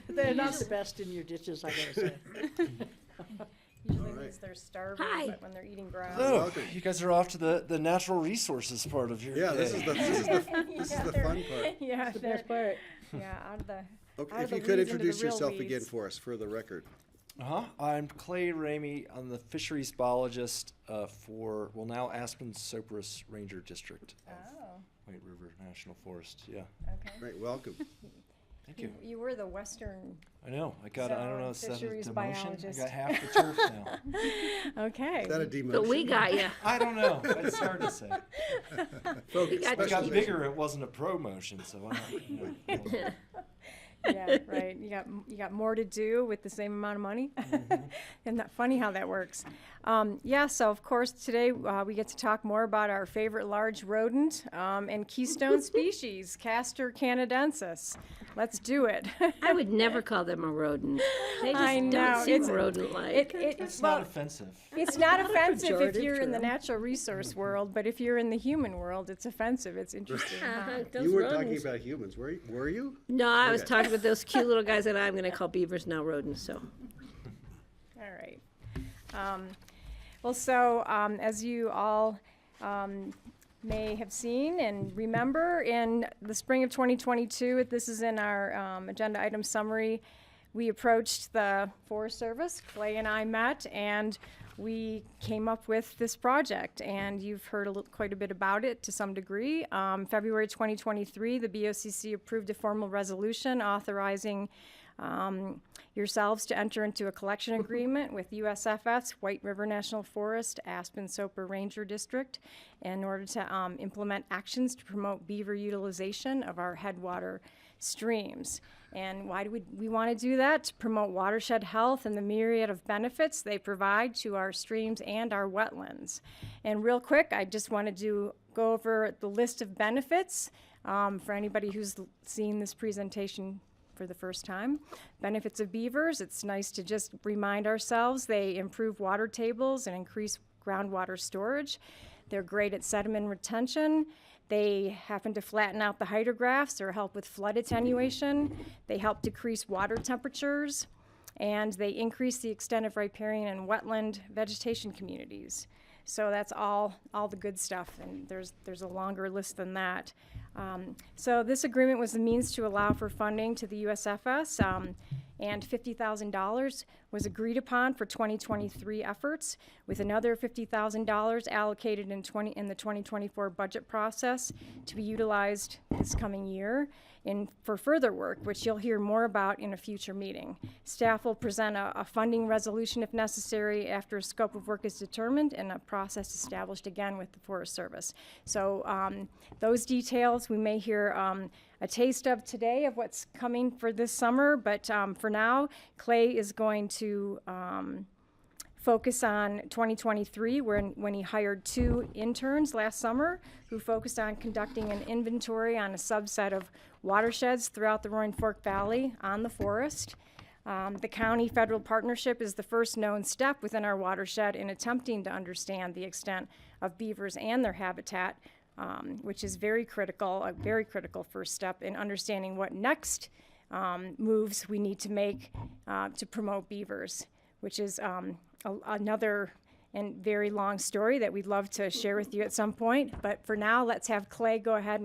They're not the best in your ditches, I gotta say. Usually All right. means they're starving, Hi. but when they're eating grass. Oh, Welcome. you guys are off to the natural resources part of your Yeah, day. this is the fun part. Yeah, That's the they're, best part. yeah, out of the, Okay, Out if of the you could weeds into the introduce real yourself again weeds. for us, for the record. I'm Clay Ramey. I'm the fisheries biologist for, well, now Aspen Sopris Ranger District of oh, White River National Forest. Yeah, okay. Right, welcome. thank you. You were the western, I know. I don't know, is that a Fisheries demotion? biologist. I got half the turf now. okay. Is that a demotion? But we got you. I don't know. It's hard to say. Focus, We got It got special bigger. It wasn't a promotion, so I don't know. Yeah, right. You got more to do with the same amount of money. Isn't that funny how that works? Yeah. So of course today we get to talk more about our favorite large rodent and keystone species, Castor canadensis. Let's do it. I would never call them a rodent. They just I know, don't seem it's- rodent-like. It's not offensive. It's not offensive if pejorative you're in the term. natural resource world, but if you're in the human world, it's offensive. It's interesting. huh? Those You weren't talking rodents. about humans, were you? No, I was Okay. talking about those cute little guys that I'm going to call beavers now rodents. So All right. Well, so as you all may have seen and remember, in the spring of 2022, this is in our agenda item summary, we approached the Forest Service. Clay and I met, and we came up with this project, and you've heard quite a bit about it to some degree. February 2023, the BoCC approved a formal resolution authorizing yourselves to enter into a collection agreement with USFS, White River National Forest, Aspen Soper Ranger District, in order to implement actions to promote beaver utilization of our headwater streams. And why do we want to do that? To promote watershed health and the myriad of benefits they provide to our streams and our wetlands. And real quick, I just wanted to go over the list of benefits for anybody who's seen this presentation for the first time. Benefits of beavers, it's nice to just remind ourselves they improve water tables and increase groundwater storage. They're great at sediment retention. They happen to flatten out the hydrographs or help with flood attenuation. They help decrease water temperatures, and they increase the extent of riparian and wetland vegetation communities. So that's all the good stuff, and there's a longer list than that. So this agreement was the means to allow for funding to the USFS, and $50,000 was agreed upon for 2023 efforts, with another $50,000 allocated in the 2024 budget process to be utilized this coming year for further work, which you'll hear more about in a future meeting. Staff will present a funding resolution if necessary after a scope of work is determined and a process established again with the Forest Service. So those details we may hear a taste of today of what's coming for this summer, but for now, Clay is going to focus on 2023 when he hired 2 interns last summer who focused on conducting an inventory on a subset of watersheds throughout the Roaring Fork Valley on the forest. The county-federal partnership is the first known step within our watershed in attempting to understand the extent of beavers and their habitat, which is a very critical first step in understanding what next moves we need to make to promote beavers, which is another and very long story that we'd love to share with you at some point. But for now, let's have Clay go ahead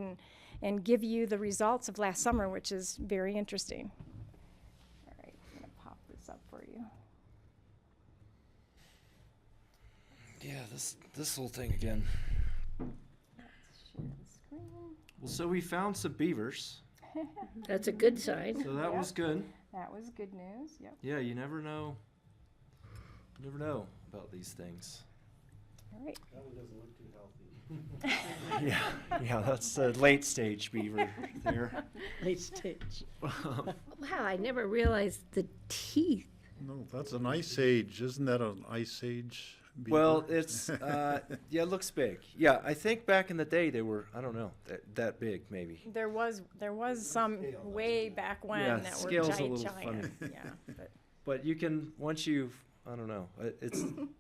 and give you the results of last summer, which is very interesting. All right, I'm gonna pop this up for you. Yeah, this whole thing again. Share the screen. Well, so we found some beavers. That's a good sign. So that was good. That was good news, yep. Yeah, you never know. You never know about these things. All right. That one doesn't look too healthy. Yeah, that's a late stage beaver there. Late stage. Wow, I never realized the teeth. No, that's an ice age. Isn't that an ice age beaver? Well, it's yeah, it looks big. Yeah, I think back in the day they were, I don't know, that big maybe. There was some way back when Yeah, that were scale's a giant. little funny. Yeah, But you can once you've, I don't know,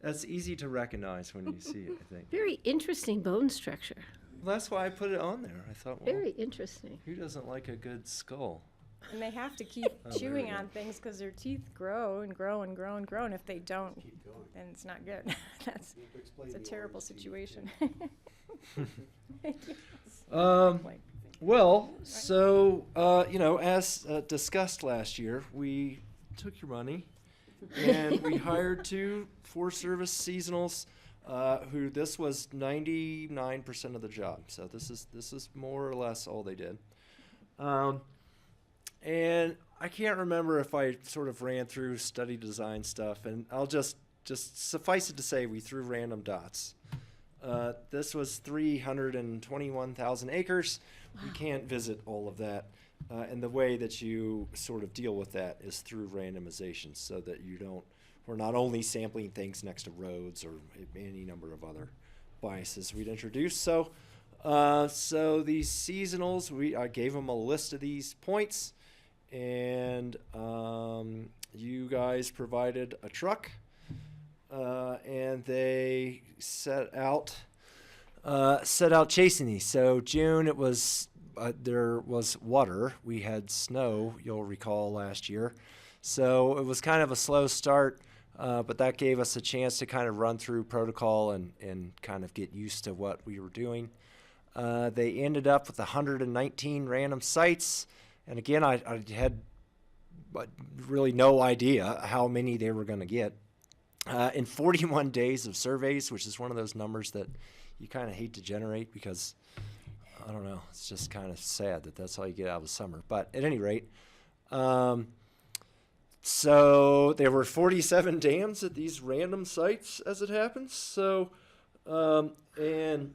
that's easy to recognize when you see it, I think. Very interesting bone structure. Well, that's why I put it on there. I thought, well, Very interesting. who doesn't like a good skull? and they have to keep Oh, there chewing we go. on things because their teeth grow and grow and grow and grow, and if they don't, then it's not good. It's a terrible situation. Well, so as discussed last year, we took your money and we hired 2 Forest Service seasonals. Who this was 99% of the job. So this is more or less all they did. And I can't remember if I sort of ran through study design stuff, and I'll just suffice it to say we threw random dots. This was 321,000 acres. Wow. We can't visit all of that. And the way that you sort of deal with that is through randomization, so that we're not only sampling things next to roads or any number of other biases we'd introduce. So these seasonals, I gave them a list of these points, and you guys provided a truck, and they set out chasing these. So June, it was there was water. We had snow, you'll recall, last year. So it was kind of a slow start. But that gave us a chance to kind of run through protocol and kind of get used to what we were doing. They ended up with 119 random sites. And again, I had really no idea how many they were going to get. In 41 days of surveys, which is one of those numbers that you kind of hate to generate because, I don't know, it's just kind of sad that that's all you get out of the summer. But at any rate, so there were 47 dams at these random sites as it happens. So, and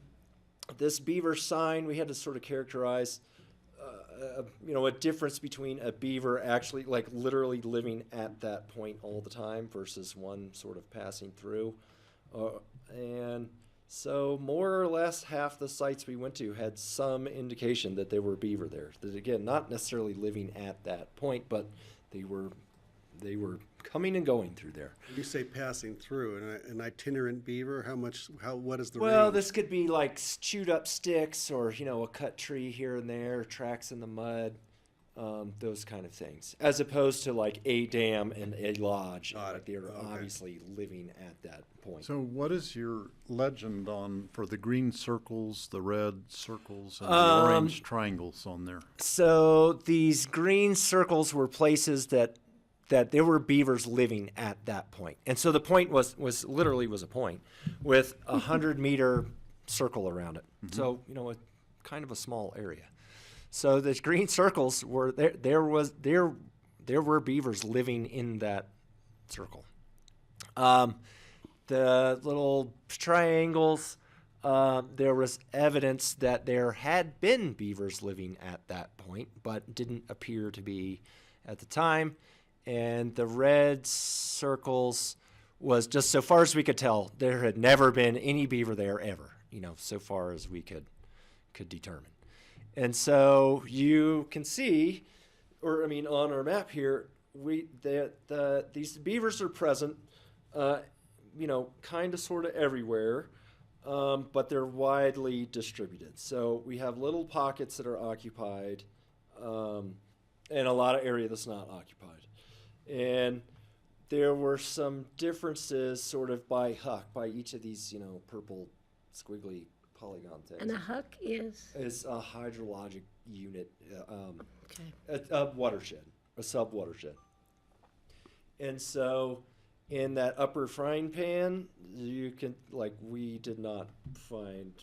this beaver sign, we had to sort of characterize a difference between a beaver actually, like, literally living at that point all the time versus one sort of passing through. And so more or less half the sites we went to had some indication that there were beaver there. That, again, not necessarily living at that point, but they were coming and going through there. You say passing through, an itinerant beaver, what is the Well, range? this could be like chewed up sticks or, a cut tree here and there, tracks in the mud, those kind of things. As opposed to like a dam and a lodge. Like they're obviously living at that point. So what is your legend for the green circles, the red circles, and the orange triangles on there? So these green circles were places that there were beavers living at that point. And so the point was literally a point with 100-meter circle around it. Mm-hmm. So, a kind of a small area. So the green circles were there were beavers living in that circle. The little triangles, there was evidence that there had been beavers living at that point, but didn't appear to be at the time. And the red circles was, just so far as we could tell, there had never been any beaver there ever, so far as we could determine. And so you can see, on our map here, these beavers are present, kind of sort of everywhere, but they're widely distributed. So we have little pockets that are occupied, and a lot of area that's not occupied. And there were some differences sort of by huck, by each of these, purple squiggly polygon things. And a huck is? Is a hydrologic unit, Okay. a watershed, a sub-watershed. And so in that upper frying pan, you can, we didn't find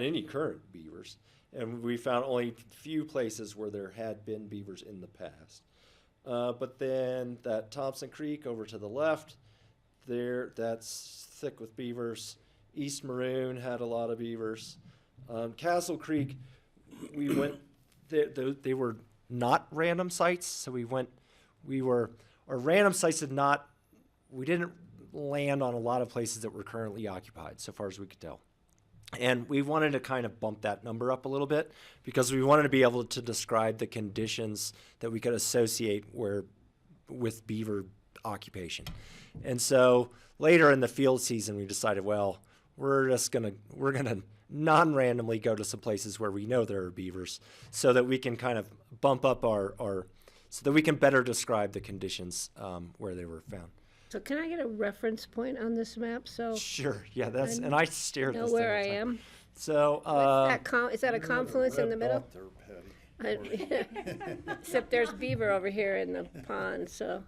any current beavers. And we found only a few places where there had been beavers in the past. But then that Thompson Creek over to the left, that's thick with beavers. East Maroon had a lot of beavers. Castle Creek, we went, they were not random sites, so our random sites we didn't land on a lot of places that were currently occupied, so far as we could tell. And we wanted to kind of bump that number up a little bit because we wanted to be able to describe the conditions that we could associate with beaver occupation. And so later in the field season, we decided, well, we're gonna non-randomly go to some places where we know there are beavers so that we can kind of bump up so that we can better describe the conditions where they were found. So can I get a reference point on this map? So Sure, yeah, and I stared at know this where I thing all the time. am. So Is that a confluence in the middle? Except there's beaver over here in the pond, so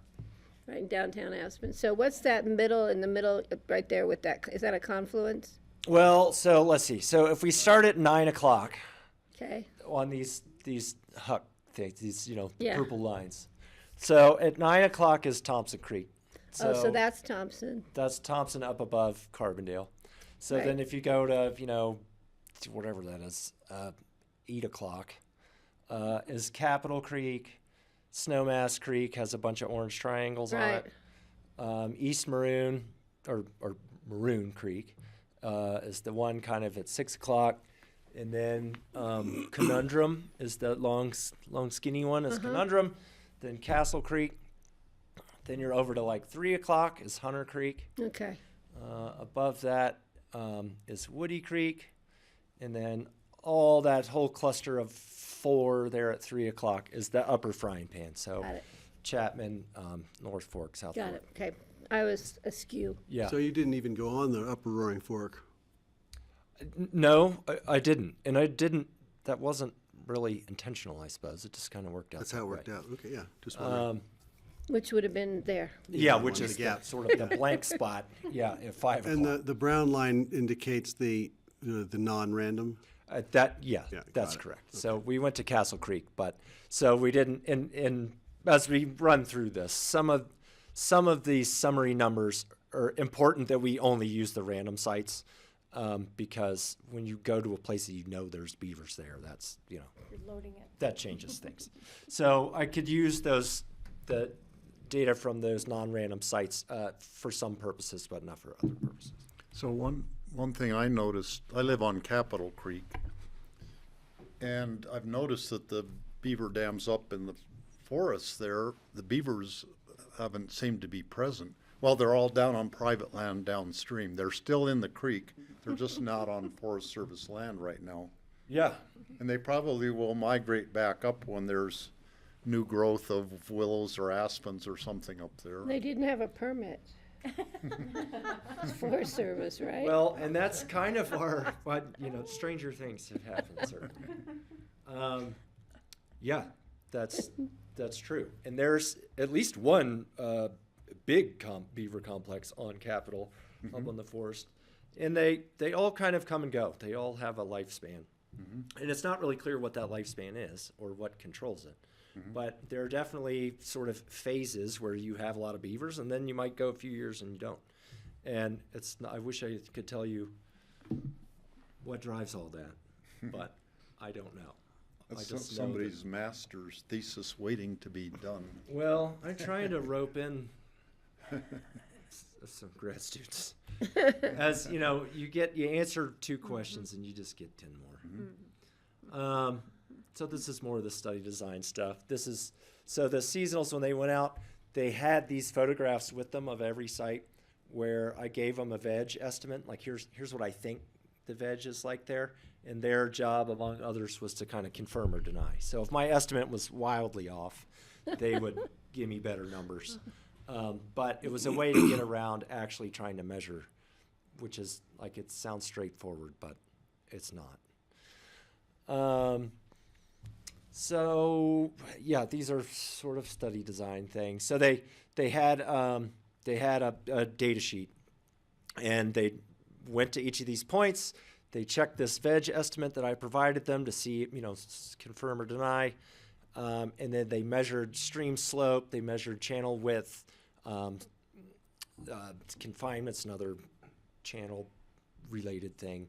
right in downtown Aspen. So what's that in the middle right there with that? Is that a confluence? well, so let's see. So if we start at 9 o'clock Okay. on these huck things, these Yeah. purple lines. So at 9 o'clock is Thompson Creek. So that's Thompson. That's Thompson up above Carbondale. So Right. then if you go to, whatever that is, 8 o'clock, is Capitol Creek. Snowmass Creek has a bunch of orange triangles Right. on it. East Maroon, or Maroon Creek, is the one kind of at 6 o'clock. And then Conundrum is the long skinny one is Conundrum. Then Castle Creek. Then you're over to 3 o'clock is Hunter Creek. Okay. Above that is Woody Creek. And then all that whole cluster of 4 there at 3 o'clock is the upper frying pan. So Got it. Chapman, North Fork, South Got Fork. it. Okay. I was askew. Yeah. So you didn't even go on the upper Roaring Fork? No, I didn't. And that wasn't really intentional, I suppose. It just kind of worked out. That's how it that worked way. out. Okay, yeah, just wondering. Which would have been there. Yeah, Yeah, which one is of the gaps. sort of the blank spot. Yeah, at 5 o'clock. And the brown line indicates the non-random? Yeah, Yeah, that's got it. correct. So we went to Castle Creek, but so we didn't. And as we run through this, some of these summary numbers are important that we only use the random sites. because when you go to a place that you know there's beavers there, that's, you know, You're loading it. that changes things. So I could use the data from those non-random sites for some purposes, but not for other purposes. So one thing I noticed, I live on Capitol Creek, and I've noticed that the beaver dams up in the forests there, the beavers haven't seemed to be present. Well, they're all down on private land downstream. They're still in the creek. They're just not on Forest Service land right now. Yeah. And they probably will migrate back up when there's new growth of willows or aspens or something up there. They didn't have a permit. Forest Service, right? Well, and that's kind of what, you know, stranger things have happened, certainly. Yeah, that's true. And there's at least one big beaver complex on Capitol, up on the forest. And they all kind of come and go. They all have a lifespan. And it's not really clear what that lifespan is or what controls it. But there are definitely sort of phases where you have a lot of beavers, and then you might go a few years and you don't. And it's I wish I could tell you what drives all that, but I don't know. That's I just know somebody's master's thesis waiting to be done. Well, I'm trying to rope in some grad students. As you know, you answer 2 questions and you just get 10 more. So this is more of the study design stuff. So the seasonals, when they went out, they had these photographs with them of every site where I gave them a veg estimate. Like here's what I think the veg is like there. And their job, among others, was to kind of confirm or deny. So if my estimate was wildly off, they would give me better numbers. But it was a way to get around actually trying to measure, which is like, it sounds straightforward, but it's not. So yeah, these are sort of study design things. So they had a data sheet, and they went to each of these points. They checked this veg estimate that I provided them to see, you know, confirm or deny, and then they measured stream slope. They measured channel width, confinements, another channel-related thing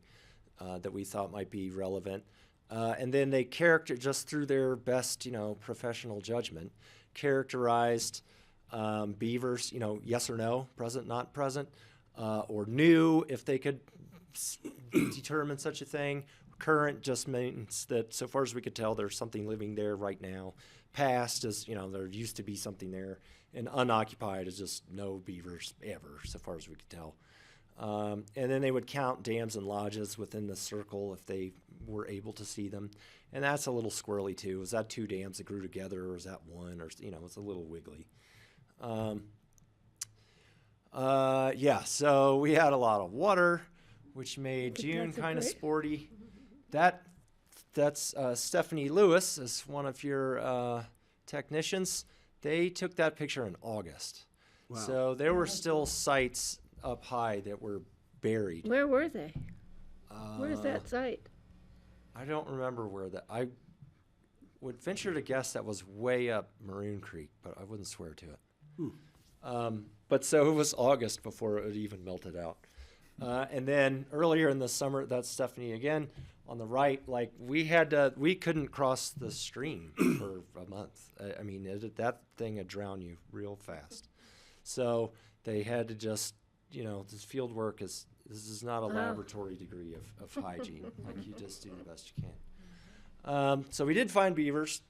that we thought might be relevant. And then they just through their best, you know, professional judgment, characterized beavers, you know, yes or no, present, not present, or new if they could determine such a thing. Current just means that so far as we could tell, there's something living there right now. Past is, you know, there used to be something there. And unoccupied is just no beavers ever, so far as we could tell. And then they would count dams and lodges within the circle if they were able to see them. And that's a little squirrely too. Was that 2 dams that grew together, or is that one? Or, you know, it's a little wiggly. Yeah, so we had a lot of water, which made June kind of sporty. That's Stephanie Lewis is one of your technicians. They took that picture in August. Wow. So there were still sites up high that were buried. Where were they? Where's that site? I don't remember where that. I would venture to guess that was way up Maroon Creek, but I wouldn't swear to it. But so it was August before it even melted out. And then earlier in the summer, that's Stephanie again on the right. Like we couldn't cross the stream for a month. I mean, that thing would drown you real fast. So they had to just, you know, this field work this is not a laboratory degree of hygiene. Like you just do the best you can. So we did find beavers.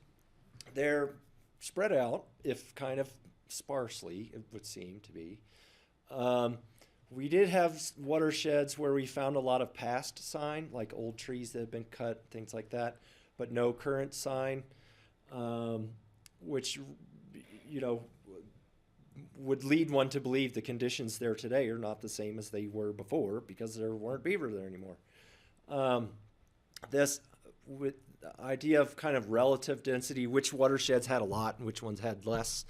They're spread out, if kind of sparsely, it would seem to be. We did have watersheds where we found a lot of past sign, like old trees that have been cut, things like that, but no current sign, which, you know, would lead one to believe the conditions there today are not the same as they were before because there weren't beaver there anymore. This with the idea of kind of relative density, which watersheds had a lot and which ones had less,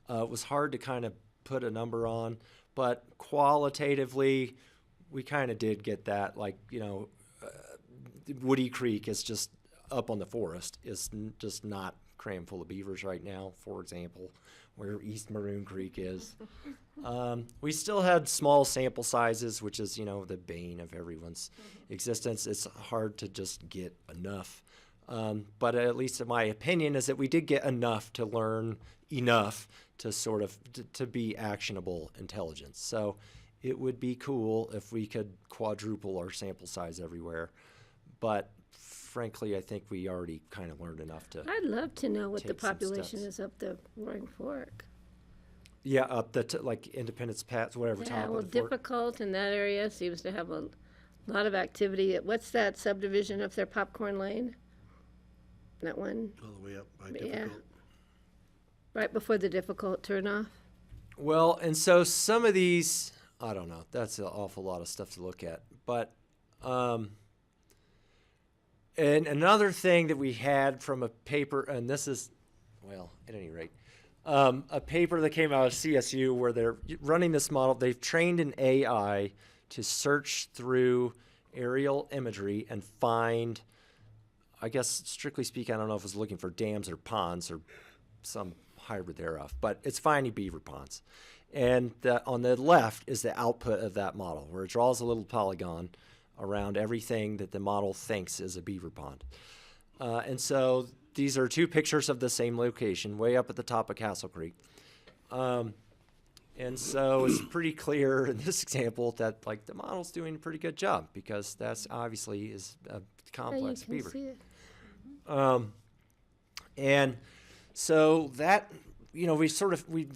was hard to kind of put a number on. But qualitatively, we kind of did get that. Like, you know, Woody Creek is just up on the forest, is just not crammed full of beavers right now, for example, where East Maroon Creek is. We still had small sample sizes, which is, you know, the bane of everyone's existence. It's hard to just get enough. But at least in my opinion is that we did get enough to learn enough to sort of to be actionable intelligence. So it would be cool if we could quadruple our sample size everywhere. But frankly, I think we already kind of learned enough to. I'd love to know what the take some population steps. is up the Roaring Fork. Yeah, up the like Independence Pass, whatever Yeah, top well, of the fork. difficult in that area seems to have a lot of activity. What's that subdivision up there, Popcorn Lane? That one, All the way up by Yeah. difficult. right before the difficult turnoff. Well, and so some of these, I don't know. That's an awful lot of stuff to look at. But, and another thing that we had from a paper, and this is, well, at any rate, a paper that came out of CSU where they're running this model. They've trained an AI to search through aerial imagery and find, I guess, strictly speaking, I don't know if it's looking for dams or ponds or some hybrid thereof, but it's finding beaver ponds. And on the left is the output of that model, where it draws a little polygon around everything that the model thinks is a beaver pond. And so these are two pictures of the same location, way up at the top of Castle Creek. And so it's pretty clear in this example that like the model's doing a pretty good job, because that's obviously is a complex you can beaver. see it. And so that, you know, we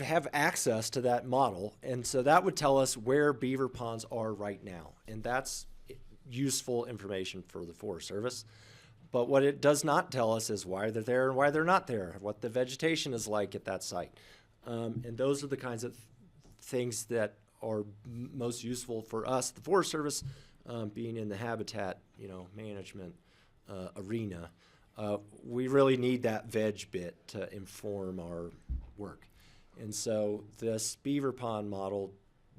have access to that model, and so that would tell us where beaver ponds are right now, and that's useful information for the Forest Service. But what it does not tell us is why they're there and why they're not there, what the vegetation is like at that site. And those are the kinds of things that are most useful for us, the Forest Service, being in the habitat, you know, management arena. We really need that veg bit to inform our work. And so this beaver pond model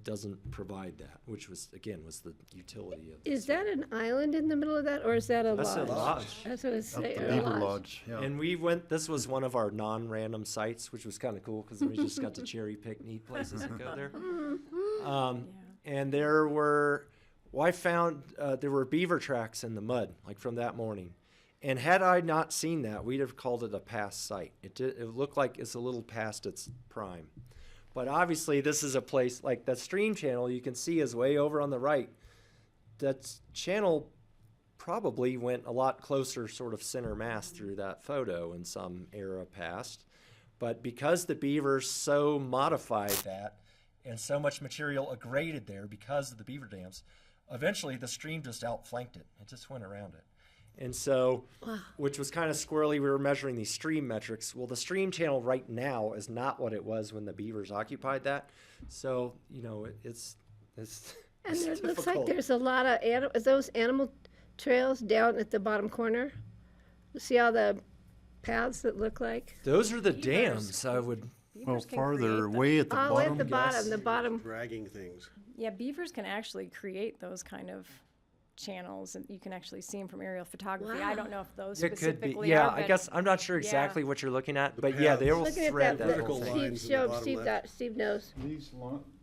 doesn't provide that, which was, again, was the utility of Is that an island in the middle of that, or is that a That's lodge? a lodge. That's what it's Up saying. the Beaver Lodge, yeah. And we went, this was one of our non-random sites, which was kind of cool because we just got to cherry pick neat places to go there. And there were, well, I found there were beaver tracks in the mud, like from that morning. And had I not seen that, we'd have called it a past site. It looked like it's a little past its prime. But obviously this is a place, like that stream channel you can see is way over on the right. That channel probably went a lot closer sort of center mass through that photo in some era past. But because the beavers so modified that and so much material aggraded there because of the beaver dams, eventually the stream just outflanked it. It just went around it. And so, which was kind of squirrely, we were measuring these stream metrics. Well, the stream channel right now is not what it was when the beavers occupied that. So, you know, it's And it's there looks like difficult. there's a lot of those animal trails down at the bottom corner. See all the paths that look like? Those are the dams, I would. Well, can farther create way at the Oh, bottom. at the bottom, yes. the bottom. Dragging things. Yeah, beavers can actually create those kind of channels, and you can actually see them from aerial photography. I don't know if those It could be, specifically yeah. are, I but guess I'm not sure yeah. exactly what you're looking at, but yeah, they will Looking at thread that, that vertical whole look, thing. lines Steve, in the show, bottom Steve, left. Steve knows. These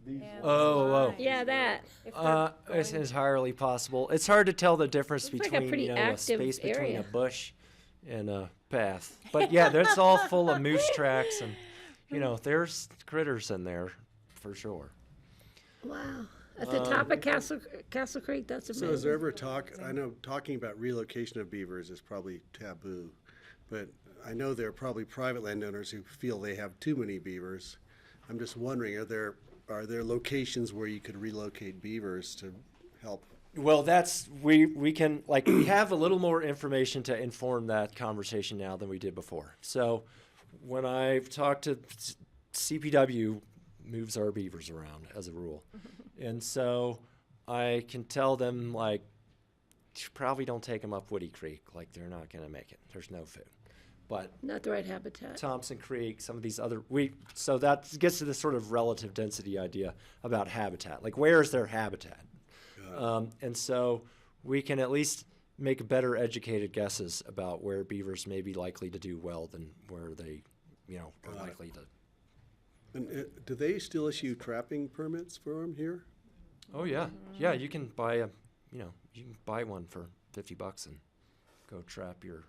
Yeah, Oh. Yeah, that. if they're It's going- entirely possible. It's hard to tell the difference Looks like a between, pretty you know, a active space between area. a bush and a path. But yeah, that's all full of moose tracks, and you know, there's critters in there for sure. Wow. At the top of Castle Creek, that's amazing. So is there ever talk, I know talking about relocation of beavers is probably taboo, but I know there are probably private landowners who feel they have too many beavers. I'm just wondering, are there locations where you could relocate beavers to help? Well, that's we can, like, we have a little more information to inform that conversation now than we did before. So when I've talked to CPW, moves our beavers around as a rule, and so I can tell them, like, probably don't take them up Woody Creek, like they're not going to make it. There's no food. But Not the right habitat. Thompson Creek, some of these other, so that gets to this sort of relative density idea about habitat. Like, where is their habitat? And so we can at least make better educated guesses about where beavers may be likely to do well than where they, are likely to. And do they still issue trapping permits for them here? Oh yeah, yeah. You can buy you can buy one for $50 and go trap your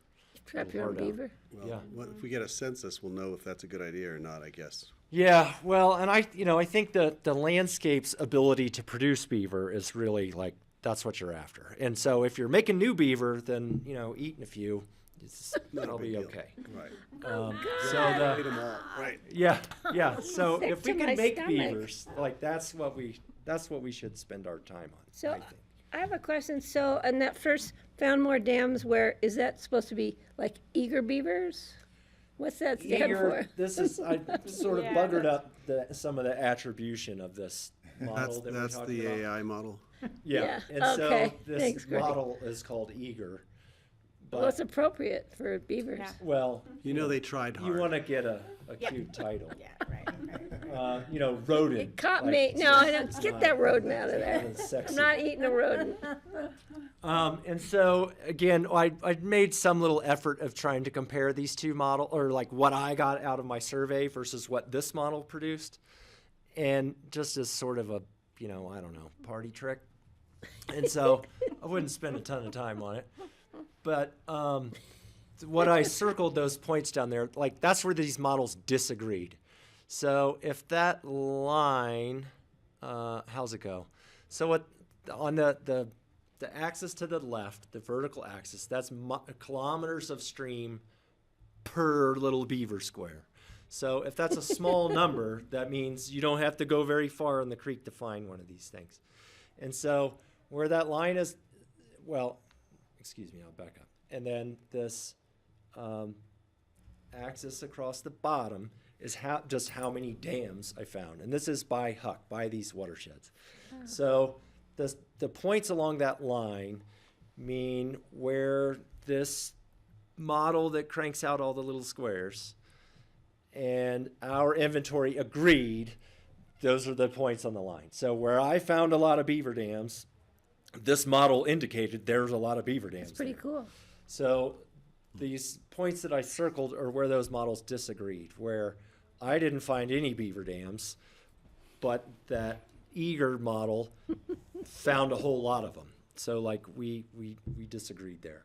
own hard out. beaver? Well, Yeah. what, if we get a census, we'll know if that's a good idea or not, I guess. Yeah, well, and I think that the landscape's ability to produce beaver is really like, that's what you're after. And so if you're making new beaver, then, eating a few, that'll be okay. Right. So Eat 'em all. Right. yeah. So Sick if we to can my make stomach. beavers, like that's what we should spend our time on. So I think. I have a question. So on that first found more dams, where is that supposed to be like eager beavers? What's that stand Eager, for? this is I sort of Yeah, buggered up some of the attribution of this model that we're That's talking the about. AI model. Yeah, Yeah, and okay. so this Thanks, Greg. model is called Eager. But Well, it's appropriate for beavers. Yeah. well, You know they tried you hard. want to get a cute title. Yeah, right. Rodent. It caught like, me. No, I don't. Get that rodent out of rather there. than sexy. I'm not eating a rodent. And so again, I made some little effort of trying to compare these two model, or like what I got out of my survey versus what this model produced, and just as sort of a I don't know, party trick. And so I wouldn't spend a ton of time on it, but what I circled those points down there, like that's where these models disagreed. So if that line, how's it go? So what on the axis to the left, the vertical axis, that's kilometers of stream per little beaver square. So if that's a small number, that means you don't have to go very far in the creek to find one of these things. And so where that line is, well, excuse me, I'll back up. And then this axis across the bottom is just how many dams I found. And this is by Huck, by these watersheds. So the points along that line mean where this model that cranks out all the little squares and our inventory agreed, those are the points on the line. So where I found a lot of beaver dams, this model indicated there's a lot of beaver dams. It's pretty there. cool. So these points that I circled are where those models disagreed, where I didn't find any beaver dams, but that Eager model found a whole lot of them. So like we disagreed there.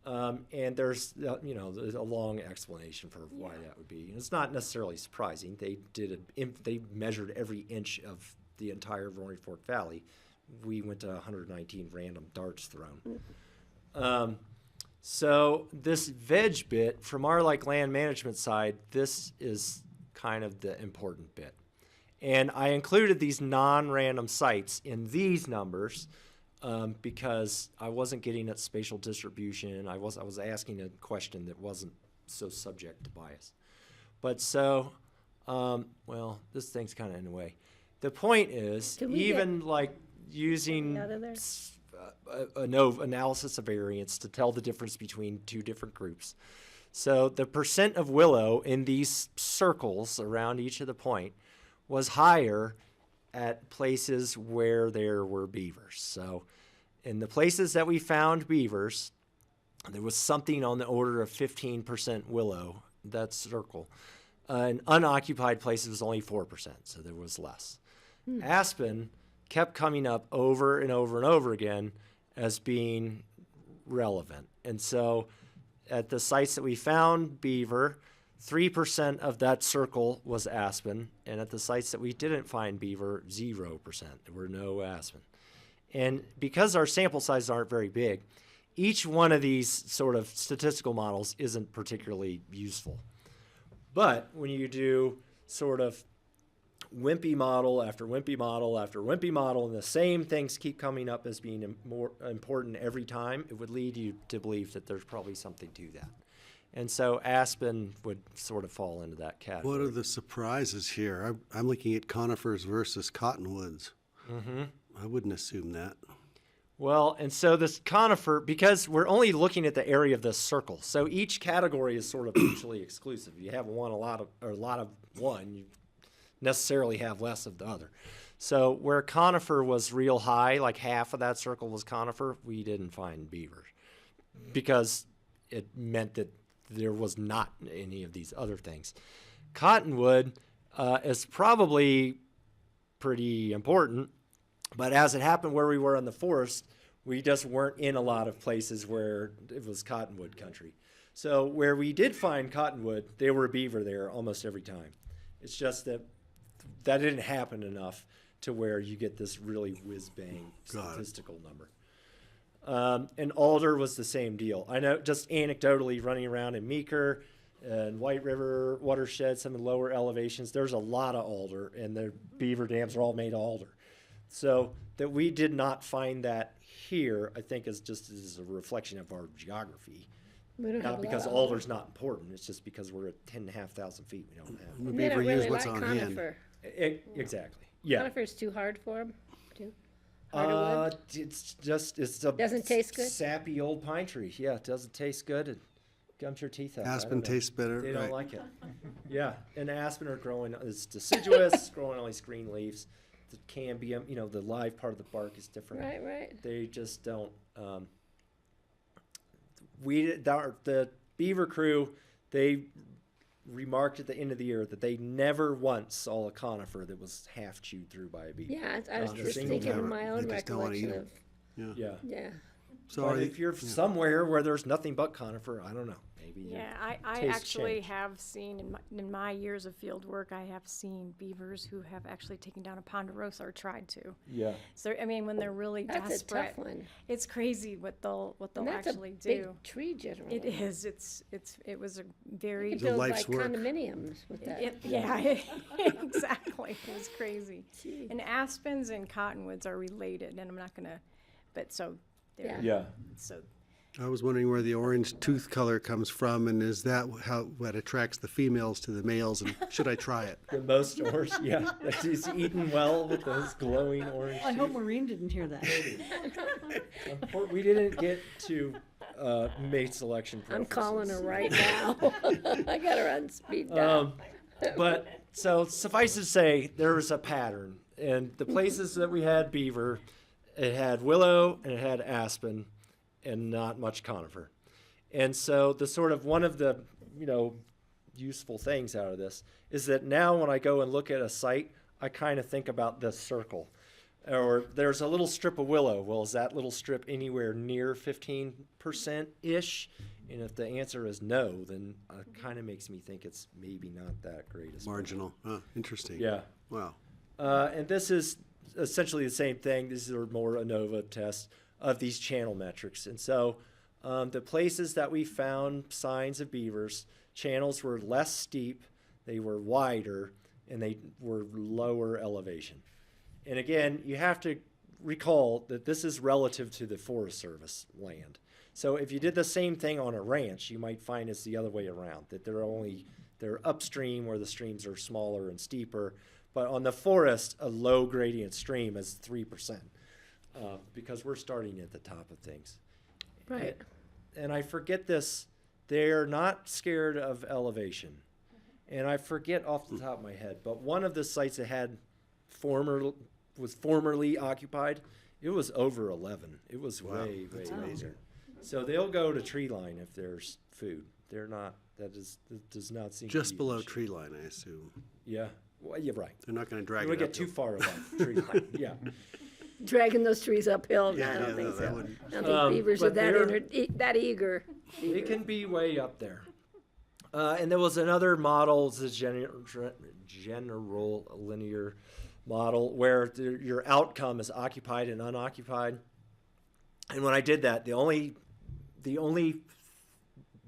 And there's there's a long explanation for why that would be. And it's not necessarily surprising. They they measured every inch of the entire Roaring Fork Valley. We went to 119 random darts thrown. So this veg bit from our land management side, this is kind of the important bit. And I included these non-random sites in these numbers because I wasn't getting at spatial distribution. I was asking a question that wasn't so subject to bias. But so, well, this thing's kind of in the way. The point is, even using analysis of variance to tell the difference between two different groups. So the percent of willow in these circles around each of the point was higher at places where there were beavers. So in the places that we found beavers, there was something on the order of 15% willow, that circle. In unoccupied places, it was only 4%, so there was less. Aspen kept coming up over and over and over again as being relevant. And so at the sites that we found beaver, 3% of that circle was aspen, and at the sites that we didn't find beaver, 0%. There were no aspen. And because our sample sizes aren't very big, each one of these sort of statistical models isn't particularly useful. But when you do sort of wimpy model after wimpy model after wimpy model, and the same things keep coming up as being more important every time, it would lead you to believe that there's probably something to that. And so aspen would sort of fall into that category. What are the surprises here? I'm looking at conifers versus cottonwoods. Mm-hmm. I wouldn't assume that. Well, and so this conifer, because we're only looking at the area of this circle, so each category is sort of mutually exclusive. You have a lot of one, you necessarily have less of the other. So where conifer was real high, like half of that circle was conifer, we didn't find beaver because it meant that there was not any of these other things. Cottonwood is probably pretty important, but as it happened where we were in the forest, we just weren't in a lot of places where it was cottonwood country. So where we did find cottonwood, there were beaver there almost every time. It's just that that didn't happen enough to where you get this really whiz-bang statistical number. And alder was the same deal. I know just anecdotally running around in Meeker and White River watershed, some of the lower elevations, there's a lot of alder, and the beaver dams are all made of alder. So that we did not find that here, I think is just as a reflection of our geography. Not because alder's not important, it's just because we're at 10,500 feet, we don't have. The They don't beaver use really what's like on hand. conifer. Exactly, yeah. Conifer's too hard for them, too? Harder wood? It's just, it's a Doesn't taste good? sappy old pine tree. Yeah, it doesn't taste good. It gums your teeth out. I Aspen don't know. tastes better, They don't right. like it. Yeah, and aspen are growing, it's deciduous, growing on these green leaves. The cambium, you know, the live part of the bark is different. Right, right. They just don't. The beaver crew, they remarked at the end of the year that they never once saw a conifer that was half chewed through by a beaver. Yeah, I was Not a just single thinking of time. my own They just don't wanna eat recollection of, them. Yeah. Yeah. yeah. So But are if they- you're somewhere where there's nothing but conifer, I don't know. Maybe your Yeah, I tastes actually change. have seen, in my years of field work, I have seen beavers who have actually taken down a ponderosa or tried to. Yeah. So, I mean, when they're really That's a desperate. tough one. It's crazy what they'll And that's actually a big do. tree generally. It is, it was a You very. could build like life's work. condominiums with that. Yeah, exactly. It was crazy. Gee. And aspens and cottonwoods are related, and I'm not gonna, but so, Yeah. Yeah. so, I was wondering where the orange tooth color comes from, and is that what attracts the females to the males, and should I try it? The most orange, yeah. He's eaten well with those glowing orange I hope teeth. Maureen didn't hear that. We didn't get to mate selection I'm preferences. calling her right now. I got her on speed dial. But so suffice to say, there was a pattern, and the places that we had beaver, it had willow and it had aspen, and not much conifer. And so the sort of one of the useful things out of this is that now when I go and look at a site, I kind of think about this circle. Or there's a little strip of willow. Well, is that little strip anywhere near 15%-ish? And if the answer is no, then it kind of makes me think it's maybe not that great. As Marginal. Interesting. Yeah. Wow. And this is essentially the same thing. These are more ANOVA tests of these channel metrics. And so the places that we found signs of beavers, channels were less steep, they were wider, and they were lower elevation. And again, you have to recall that this is relative to the Forest Service land. So if you did the same thing on a ranch, you might find it's the other way around, that they're upstream where the streams are smaller and steeper. But on the forest, a low gradient stream is 3%, because we're starting at the top of things. Right. And I forget this, they're not scared of elevation. And I forget off the top of my head, but one of the sites that was formerly occupied, it was over 11. It was way later. So they'll go to tree line if there's food. They're not, that does not seem to Just be below an issue. tree line, I assume. Yeah, well, you're right. They're not going to drag We it get up too to- far above tree line, yeah. Dragging those trees uphill, Yeah, I yeah, don't think no, that so. wouldn't- I don't think beavers are but they're- that eager. It can be way up there. And there was another model, it's a general linear model, where your outcome is occupied and unoccupied. And when I did that, the only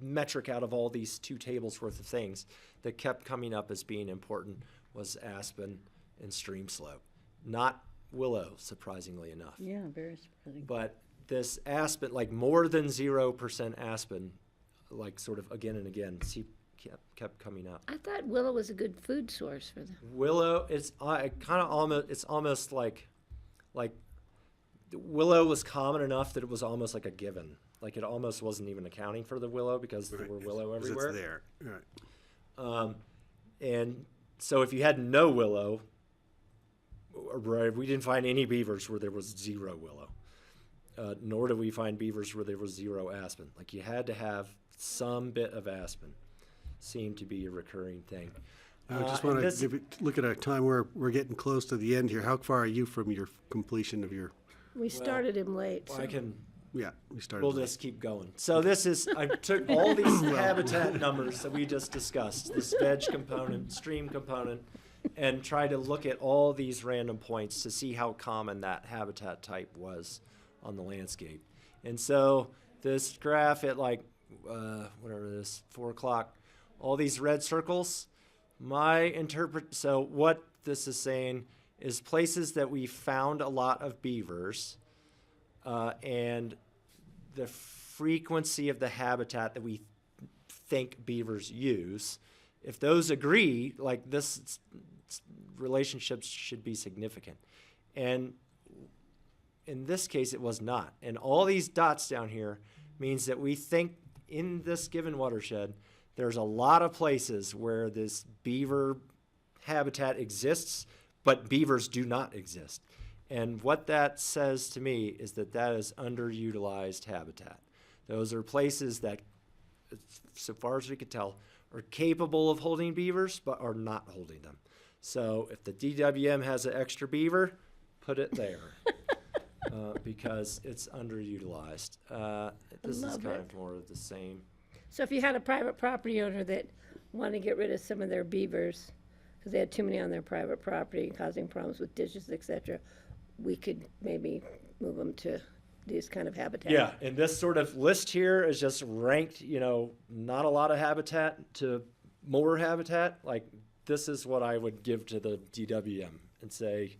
metric out of all these two tables worth of things that kept coming up as being important was aspen and stream slope, not willow, surprisingly enough. Yeah, very surprising. But this aspen, like more than 0% aspen, like sort of again and again, kept coming up. I thought willow was a good food source for them. Willow, it's almost like willow was common enough that it was almost like a given. Like it almost wasn't even accounting for the willow because there were willow 'Cause everywhere. it's there. Right. And so if you had no willow, right, we didn't find any beavers where there was 0 willow. Nor did we find beavers where there was 0 aspen. Like, you had to have some bit of aspen. Seemed to be a recurring thing. I just want to look at a time where we're getting close to the end here. How far are you from your completion of your? We started him late. I can. Yeah, we started. We'll just keep going. So this is, I took all these habitat numbers that we just discussed, this veg component, stream component, and try to look at all these random points to see how common that habitat type was on the landscape. And so this graph at like, whatever it is, 4 o'clock, all these red circles, so what this is saying is places that we found a lot of beavers, and the frequency of the habitat that we think beavers use. If those agree, like, this relationships should be significant. And in this case, it was not. And all these dots down here means that we think in this given watershed, there's a lot of places where this beaver habitat exists, but beavers do not exist. And what that says to me is that that is underutilized habitat. Those are places that, so far as we could tell, are capable of holding beavers, but are not holding them. So if the DWM has an extra beaver, put it there. Because it's underutilized. This is kind of more of the same. So if you had a private property owner that wanted to get rid of some of their beavers, because they had too many on their private property, causing problems with dishes, etc., we could maybe move them to these kind of habitat. Yeah, and this sort of list here is just ranked, you know, not a lot of habitat to more habitat. Like, this is what I would give to the DWM and say,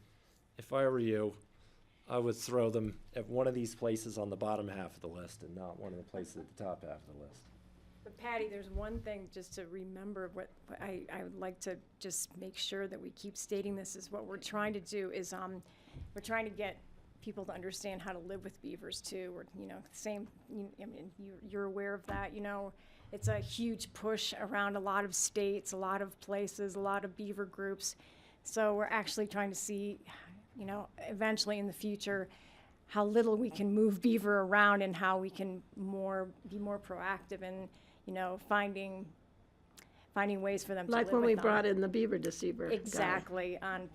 if I were you, I would throw them at one of these places on the bottom half of the list and not one of the places at the top half of the list. But Patty, there's one thing just to remember, what I would like to just make sure that we keep stating this is what we're trying to do is we're trying to get people to understand how to live with beavers too. We're, you know, same, I mean, you're aware of that, you know, it's a huge push around a lot of states, a lot of places, a lot of beaver groups. So we're actually trying to see, you know, eventually in the future, how little we can move beaver around and how we can be more proactive in, you know, finding ways for them to live like when with we them. brought in the beaver deceiver guy. Exactly, on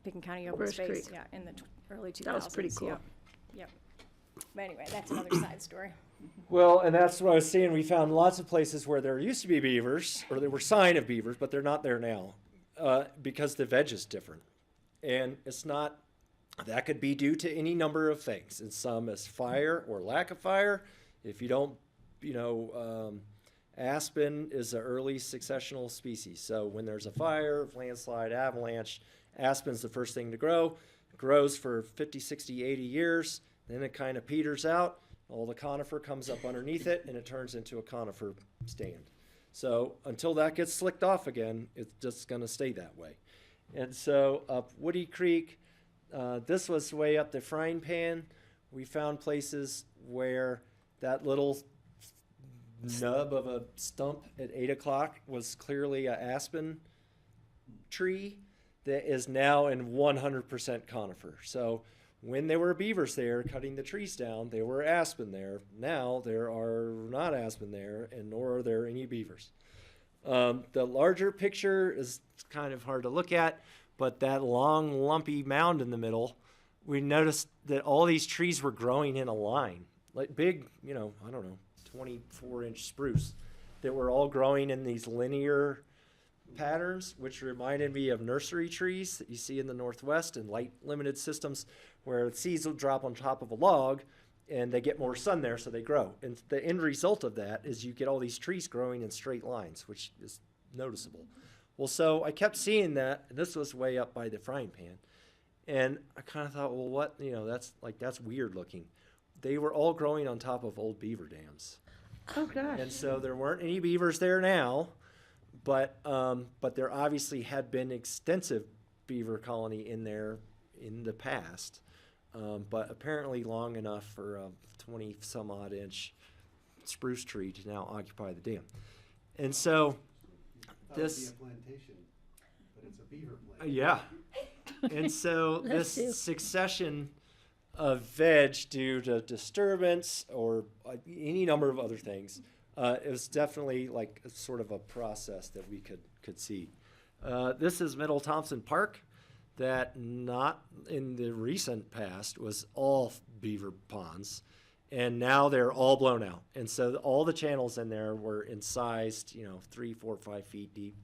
Picken County Open First Space, Creek. yeah, in the early 2000s. That was pretty cool. Yep. Yep. But anyway, that's another side story. Well, and that's what I was saying. We found lots of places where there used to be beavers, or there were sign of beavers, but they're not there now, because the veg is different. And it's not, that could be due to any number of things. And some is fire or lack of fire. If you don't, you know, aspen is an early successional species. So when there's a fire, landslide, avalanche, aspen's the first thing to grow. It grows for 50, 60, 80 years. Then it kind of peters out. All the conifer comes up underneath it, and it turns into a conifer stand. So until that gets slicked off again, it's just going to stay that way. And so up Woody Creek, this was way up the frying pan. We found places where that little nub of a stump at 8 o'clock was clearly an aspen tree that is now in 100% conifer. So when there were beavers there cutting the trees down, there were aspen there. Now there are not aspen there, and nor are there any beavers. The larger picture is kind of hard to look at, but that long lumpy mound in the middle, we noticed that all these trees were growing in a line, like big, you know, I don't know, 24-inch spruce that were all growing in these linear patterns, which reminded me of nursery trees that you see in the Northwest and light limited systems where seeds will drop on top of a log and they get more sun there, so they grow. And the end result of that is you get all these trees growing in straight lines, which is noticeable. Well, so I kept seeing that, and this was way up by the frying pan. And I kind of thought, well, what, you know, that's weird looking. They were all growing on top of old beaver dams. Oh, gosh. And so there weren't any beavers there now, but there obviously had been extensive beaver colony in there in the past, but apparently long enough for a 20-some-odd inch spruce tree to now occupy the dam. And so this... That would be a plantation, but it's a beaver plantation. Yeah. And so Bless you. this succession of veg due to disturbance or any number of other things, it was definitely like a sort of a process that we could see. This is Middle Thompson Park, that not in the recent past was all beaver ponds, and now they're all blown out. And so all the channels in there were incised, 3, 4, 5 feet deep,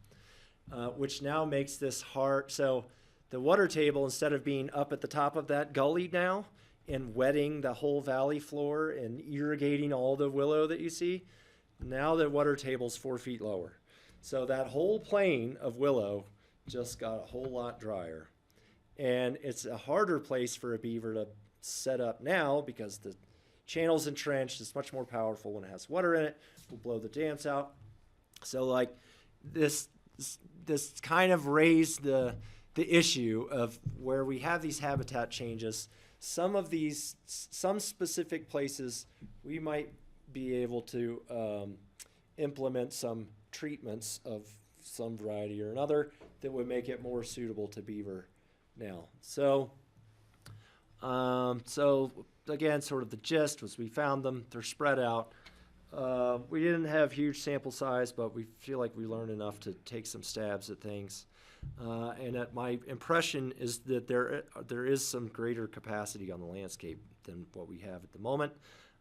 which now makes this hard. So the water table, instead of being up at the top of that gully now and wetting the whole valley floor and irrigating all the willow that you see, now the water table's 4 feet lower. So that whole plain of willow just got a whole lot drier. And it's a harder place for a beaver to set up now because the channel's entrenched. It's much more powerful when it has water in it. Will blow the dams out. So like this kind of raised the issue of where we have these habitat changes. Some specific places we might be able to implement some treatments of some variety or another that would make it more suitable to beaver now. So again, sort of the gist was we found them, they're spread out. We didn't have huge sample size, but we feel like we learned enough to take some stabs at things. And my impression is that there is some greater capacity on the landscape than what we have at the moment.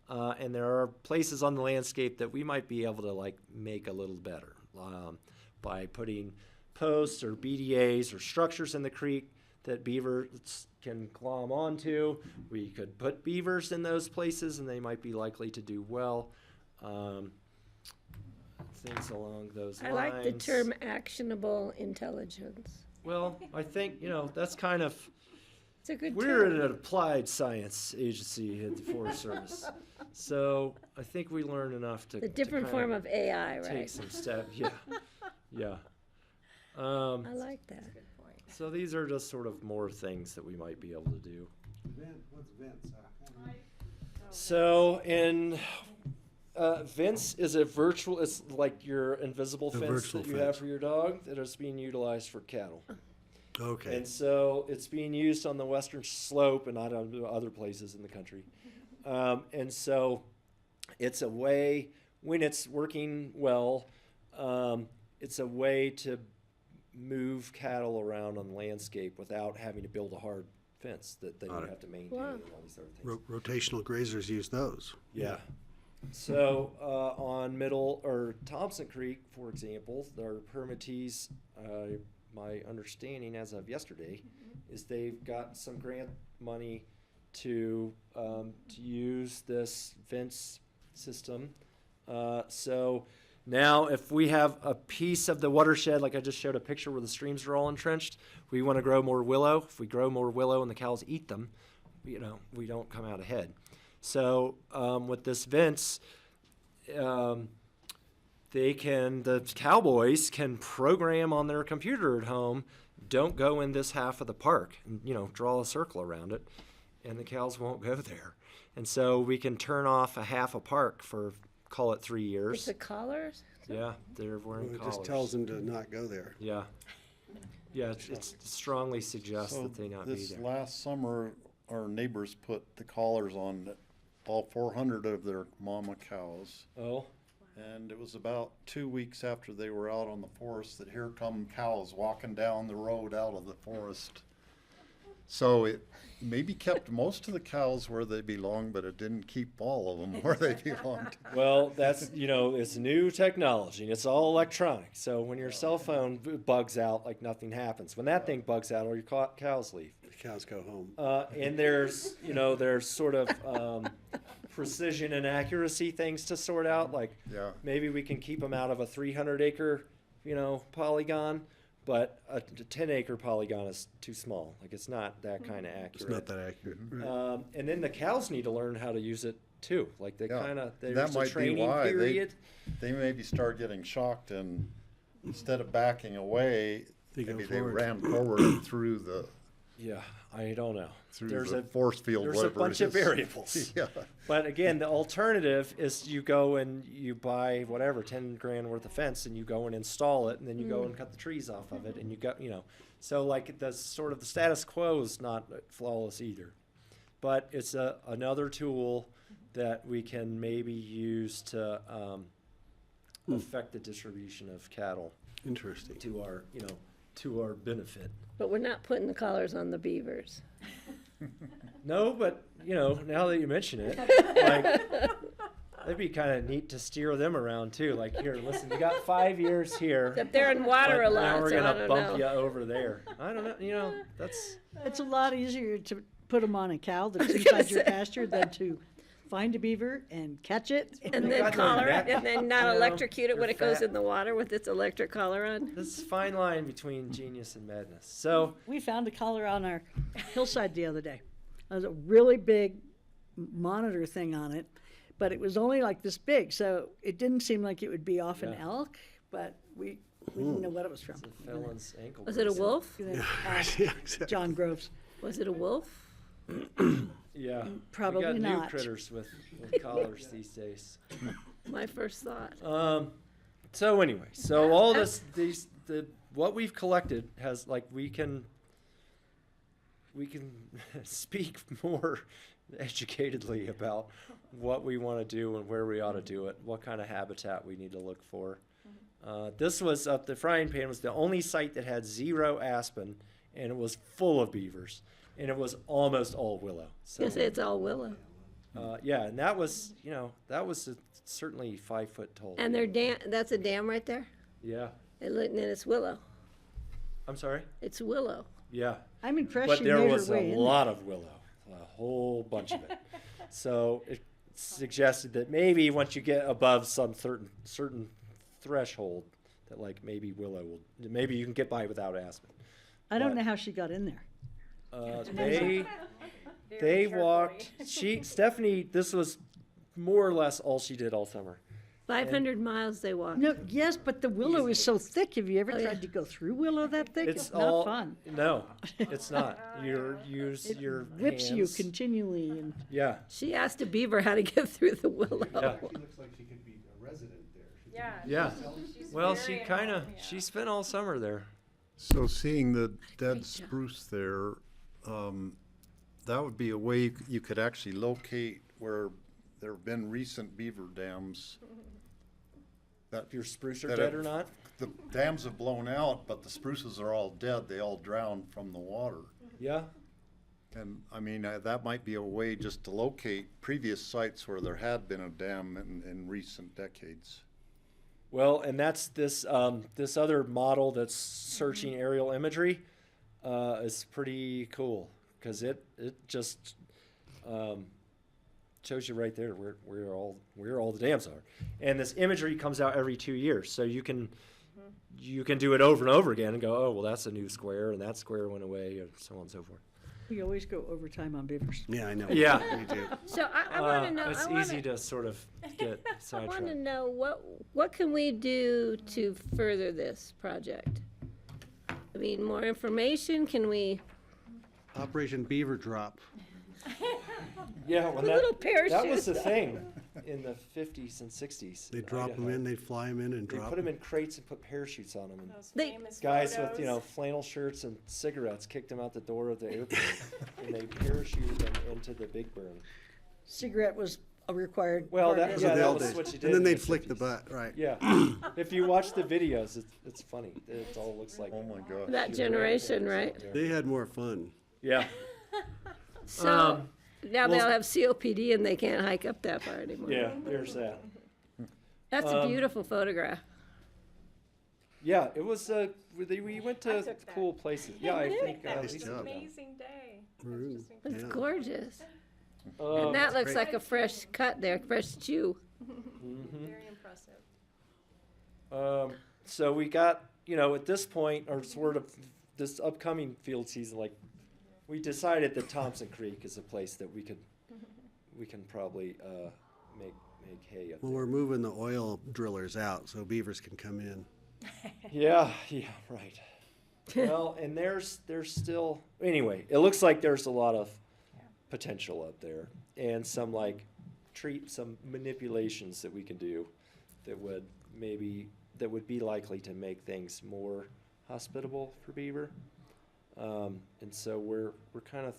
And there are places on the landscape that we might be able to like make a little better by putting posts or BDAs or structures in the creek that beavers can glom onto. We could put beavers in those places and they might be likely to do well. Things along those lines. I like the term actionable intelligence. Well, I think, that's kind of, It's a good we're term. an applied science agency at the Forest Service. So I think we learned enough to The different to form kinda of AI, take right? some steps. Yeah. Yeah. I like that. So these are just sort of more things that we might be able to do. What's Vince? So Vince is a virtual, it's like your invisible fence virtual that you have fence. for your dog that is being utilized for cattle. Okay. And so it's being used on the western slope and not on other places in the country. And so it's a way, when it's working well, it's a way to move cattle around on the landscape without having to build a hard fence that then you have to maintain and all these other things. Rotational grazers use those. Yeah. So on Middle or Thompson Creek, for example, their permittees, my understanding as of yesterday, is they've got some grant money to use this fence system. So now if we have a piece of the watershed, like I just showed a picture where the streams are all entrenched, we want to grow more willow. If we grow more willow and the cows eat them, we don't come out ahead. So with this fence, the cowboys can program on their computer at home, don't go in this half of the park, and draw a circle around it, and the cows won't go there. And so we can turn off a half a park for, call it 3 years. It's the collars? Yeah, they're wearing It collars. just tells them to not go there. Yeah. Yeah, it strongly suggests that they not be this there. last summer, our neighbors put the collars on all 400 of their mama cows. Oh. And it was about 2 weeks after they were out on the forest that here come cows walking down the road out of the forest. So it maybe kept most of the cows where they belong, but it didn't keep all of them where they belonged. Well, that's, it's new technology and it's all electronic. So when your cell phone bugs out, like nothing happens. When that thing bugs out, all your cows leave. The cows go home. And there's sort of precision and accuracy things to sort out. Like maybe we can keep them out of a 300-acre, polygon. But a 10-acre polygon is too small. Like it's not that kind of accurate. It's not that accurate. And then the cows need to learn how to use it too. Like there's that a might training be why period. they maybe start getting shocked, and instead of backing away, maybe they ran forward through the. Yeah, I don't know. There's a force field. There's a bunch of variables. Yeah. But again, the alternative is you go and you buy whatever $10,000 worth of fence, and you go and install it, and then you go and cut the trees off of it, and So like the sort of the status quo is not flawless either, but it's another tool that we can maybe use to affect the distribution of cattle Interesting. to our, to our benefit. But we're not putting the collars on the beavers. No, but now that you mention it, like it'd be kind of neat to steer them around too. Like, here, listen, you got 5 years here. Except they're in water a but lot, now we're so I gonna don't bump know. you over there. I don't know. That's It's a lot easier to put them on a cow that's was inside gonna your say. pasture than to find a beaver and catch it. And They then got their collar it, neck, and then not you know, electrocute it when they're it goes fat. in the water with its electric collar on. this fine line between genius and madness. So We found a collar on our hillside the other day. There's a really big monitor thing on it, but it was only like this big, so it didn't seem like it would be off an Yeah. elk, but we didn't know what it was from. it's a felon's ankle. Was it a bracelet. wolf? We're gonna ask Yeah, exactly. John Groves. Was it a wolf? Yeah, Probably we got new not. critters with collars these days. My first thought. So anyway, so all what we've collected has, like, we can speak more educatedly about what we want to do and where we ought to do it, what kind of habitat we need to look for. This was up the frying pan was the only site that had 0 aspen, and it was full of beavers, and it was almost all willow. So Yes, it's all willow. yeah, and that was certainly 5 foot tall. And that's a dam right there? Yeah, And then it's willow. I'm sorry. It's willow. Yeah. I'm impressed But you there made was her a way in lot of willow, a whole bunch of it. So it suggested that maybe once you get above some certain threshold, that like maybe maybe you can get by without aspen. I don't but- know how she got in there. They walked. Stephanie. This was more or less all she did all summer. 500 miles they walked. No, yes, but the willow is so thick. Have you ever Oh, yeah. tried to go through willow that thick? It's all not fun. No, it's not. You use It your whips you hands. continually, and Yeah. She asked a beaver how to get through the willow. Yeah. Looks like she could be a resident there. Yeah. Yeah. She's Well, very she kind of involved, yeah. she spent all summer there. So seeing the dead great job. spruce there, that would be a way you could actually locate where there have been recent beaver dams. That If your spruce are That dead it- or not. the dams have blown out, but the spruces are all dead. They all drowned from the water. Yeah. And I mean, that might be a way just to locate previous sites where there had been a dam in recent decades. Well, and that's this this other model that's searching aerial imagery is pretty cool because it just shows you right there where all the dams are, and this imagery comes out every 2 years, so you can do it over and over again and go, oh well, that's a new square and that square went away, and so on and so forth. we always go overtime on beavers. Yeah, I know. Yeah. We do. So I want to know. It's I wanna, easy to sort of get I want to sidetracked. know what can we do to further this project? I mean, more information? Can we? Operation Beaver Drop. Yeah, well, A little that was parachute. the thing in the 50s and 60s. They drop them in, they fly them in and They drop put them in crates and put parachutes on them. And Those They- famous guys photos. with flannel shirts and cigarettes kicked them out the door of the airplane, and they parachuted them into the Big Burn. Cigarette was a required. Well, part that- of Those it. are the that old was days. what you did And then in they'd the flick the 50s. butt, right. Yeah, if you watch the videos, it's funny. It all looks like Oh my gosh. That generation, right? They had more fun. Yeah. So now well- they'll have COPD and they can't hike up that far anymore. Yeah, there's that. That's a beautiful photograph. Yeah, it was. We went I to took that. cool places. Yeah, I think. That Nice was job. an amazing day. Maroon. It's Yeah. gorgeous. Um, And that looks great. like a fresh cut there, fresh chew. Very impressive. So we got, at this point, or sort of this upcoming field season, like, we decided that Thompson Creek is a place that we can probably make hay up Well, there. we're moving the oil drillers out so beavers can come in. Yeah, right. Well, and there's still, anyway, it looks like there's a lot of potential up there, and some some manipulations that we can do that would be likely to make things more hospitable for beaver. And so we're kind of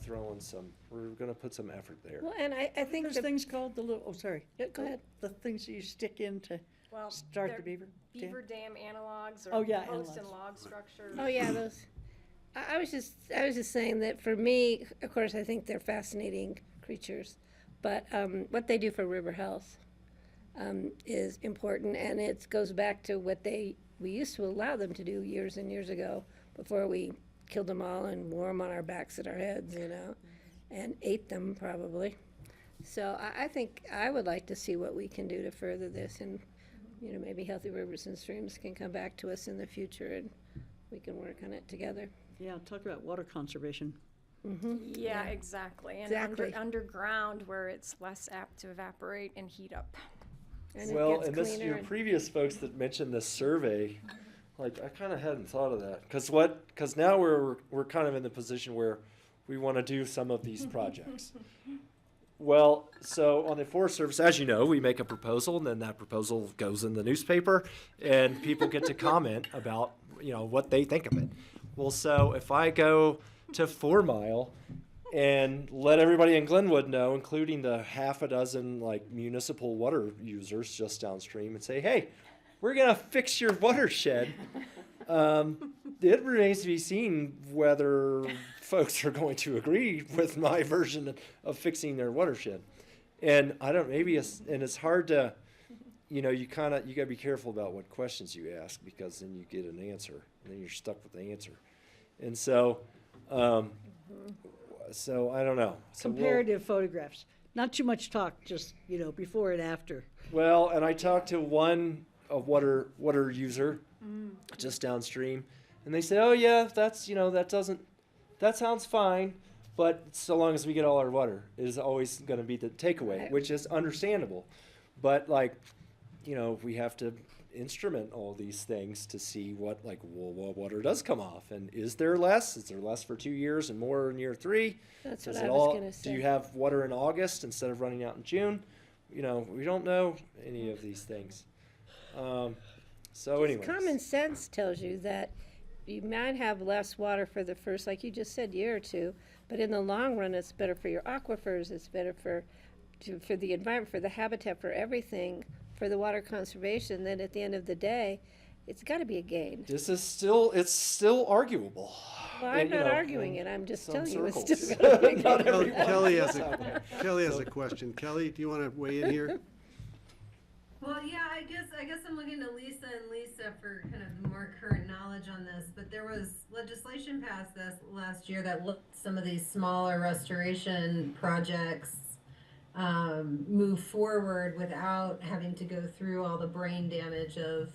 we're going to put some effort there. Well, and I think There's the, things called the little, oh, sorry. Yeah, go ahead. The things that you stick in to Well, start the they're beaver. beaver dam analogs or Oh, yeah, post and analogs. log structures. oh yeah, those. I was just saying that for me, of course, I think they're fascinating creatures, but what they do for river health is important, and it goes back to what we used to allow them to do years and years ago before we killed them all and wore them on our backs and our heads, and ate them probably. So I think I would like to see what we can do to further this, and maybe Healthy Rivers and Streams can come back to us in the future and we can work on it together. Yeah, talk about water conservation. Yeah, exactly. And Exactly. underground where it's less apt to evaporate and heat up. And it Well, gets and this, cleaner your and- previous folks that mentioned this survey, like I kind of hadn't thought of that, because now we're kind of in the position where we want to do some of these projects. Well, so on the Forest Service, as you know, we make a proposal, and then that proposal goes in the newspaper, and people get to comment about what they think of it. Well, so if I go to 4 Mile and let everybody in Glenwood know, including the half a dozen municipal water users just downstream, and say, hey, we're gonna fix your watershed. It remains to be seen whether folks are going to agree with my version of fixing their watershed. And I don't, it's hard to, you gotta be careful about what questions you ask, because then you get an answer and then you're stuck with the answer. And so, so I don't know. So Comparative photographs. Not too much talk, just, before and after. Well, and I talked to one water user just downstream, and they said, "Oh yeah, that sounds fine, but so long as we get all our water is always going to be the takeaway," which is understandable. But we have to instrument all these things to see what water does come off, and is there less? Is there less for 2 years and more in year 3? That's Does what it I was all? gonna say. Do you have water in August instead of running out in June? We don't know any of these things. So anyways. Common sense tells you that you might have less water for the first, like you just said, year or two, but in the long run, it's better for your aquifers, it's better for the environment, for the habitat, for everything, for the water conservation. Then at the end of the day, it's got to be a gain. It's still arguable. Well, I'm not arguing it. I'm just some telling you it's circles. still got to be a Not gain. everyone. Kelly has a question. Kelly, do you want to weigh in here? Well, yeah, I guess I'm looking to Lisa and Lisa for kind of more current knowledge on this, but there was legislation passed this last year that looked at some of these smaller restoration projects move forward without having to go through all the brain damage of,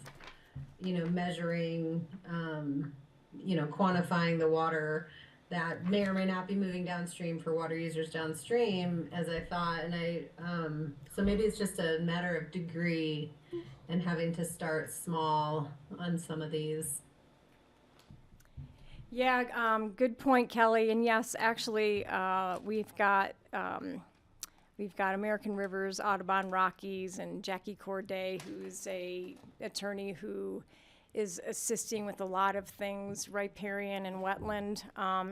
measuring, quantifying the water that may or may not be moving downstream for water users downstream, as I thought. And so maybe it's just a matter of degree and having to start small on some of these. Yeah, good point, Kelly. And yes, actually, we've got American Rivers, Audubon Rockies, and Jackie Corday, who's a attorney who is assisting with a lot of things, riparian and wetland,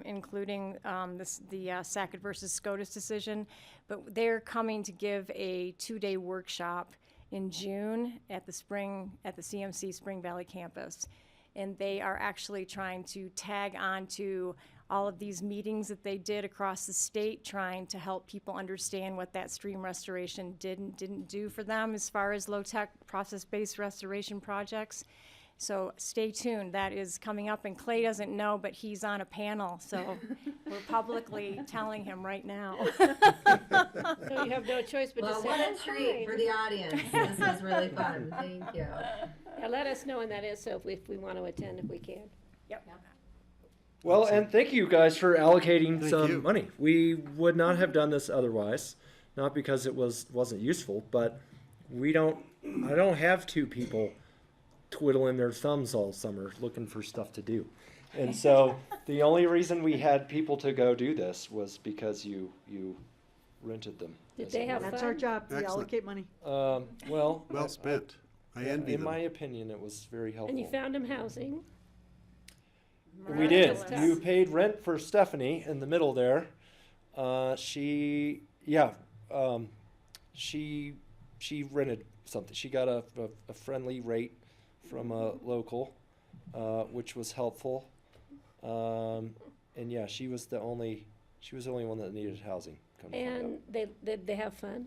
including the Sackett versus SCOTUS decision. But they're coming to give a 2-day workshop in June at the CMC Spring Valley campus. And they are actually trying to tag on to all of these meetings that they did across the state, trying to help people understand what that stream restoration did and didn't do for them as far as low-tech process-based restoration projects. So stay tuned. That is coming up, and Clay doesn't know, but he's on a panel, so we're publicly telling him right now. So you have no choice but Well, to say, what "Oh, a treat fine." for the audience. This is really fun. Thank you. Yeah, let us know when that is, so if we want to attend, if we can. Yep. Well, and thank you guys for allocating Thank some you. money. We would not have done this otherwise, not because it wasn't useful, but I don't have 2 people twiddling their thumbs all summer looking for stuff to do. And so the only reason we had people to go do this was because you rented them. Did as they it have were. That's our job, we Excellent. allocate money. Well Spent. I envy in them. my opinion, it was very helpful. And you found him housing. We did. Miraculous. You paid rent for Stephanie in the middle there. She rented something. She got a friendly rate from a local, which was helpful. And yeah, she was the only one that needed housing. come to find out. And they have fun?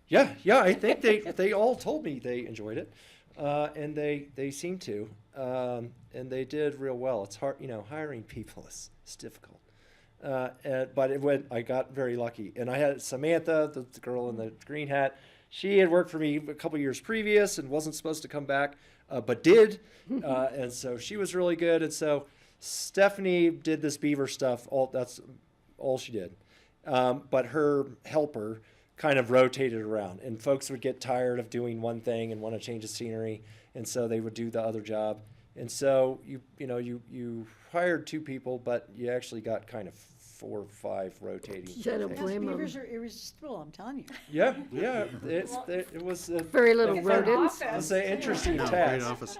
Yeah, I think they all told me they enjoyed it, and they seem to, and they did real well. It's hard, hiring people is difficult, but I got very lucky, and I had Samantha, the girl in the green hat. She had worked for me a couple years previous and wasn't supposed to come back, but did, and so she was really good. And so Stephanie did this beaver stuff. That's all she did, but her helper kind of rotated around, and folks would get tired of doing one thing and want to change the scenery, and so they would do the other job. And so you hired 2 people, but you actually got kind of 4 or 5 rotating. You gotta Those blame 'em. beavers are irresistible, I'm telling you. Yeah, it was a Very little fun- rodents. It's an interesting No, task. great office.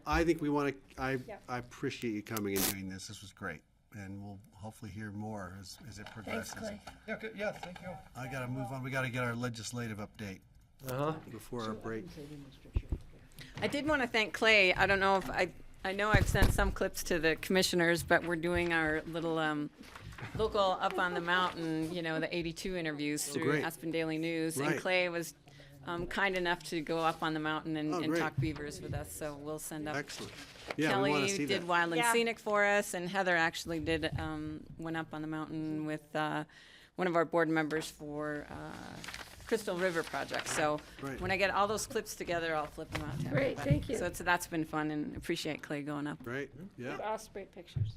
I think we want to, I appreciate you coming and doing this. This was great. And we'll hopefully hear more as it progresses. Clay. Yeah, good. Yeah, thank you. I got to move on. We got to get our legislative update before our break. I did want to thank Clay. I don't know if I know I've sent some clips to the commissioners, but we're doing our little local up on the mountain, the 82 interviews through great. Aspen Daily News. Right. And Clay was kind enough to go up on the mountain and great. talk beavers with us. So we'll send up. Excellent. Yeah, we want to Kelly see did that. Wild and Scenic for us, and Heather actually went up on the mountain with one of our board members for Crystal River Project. So Right. when I get all those clips together, I'll flip them out to Great, everybody. thank you. So that's been fun, and appreciate Clay going up. Right? Yeah. Osprey pictures.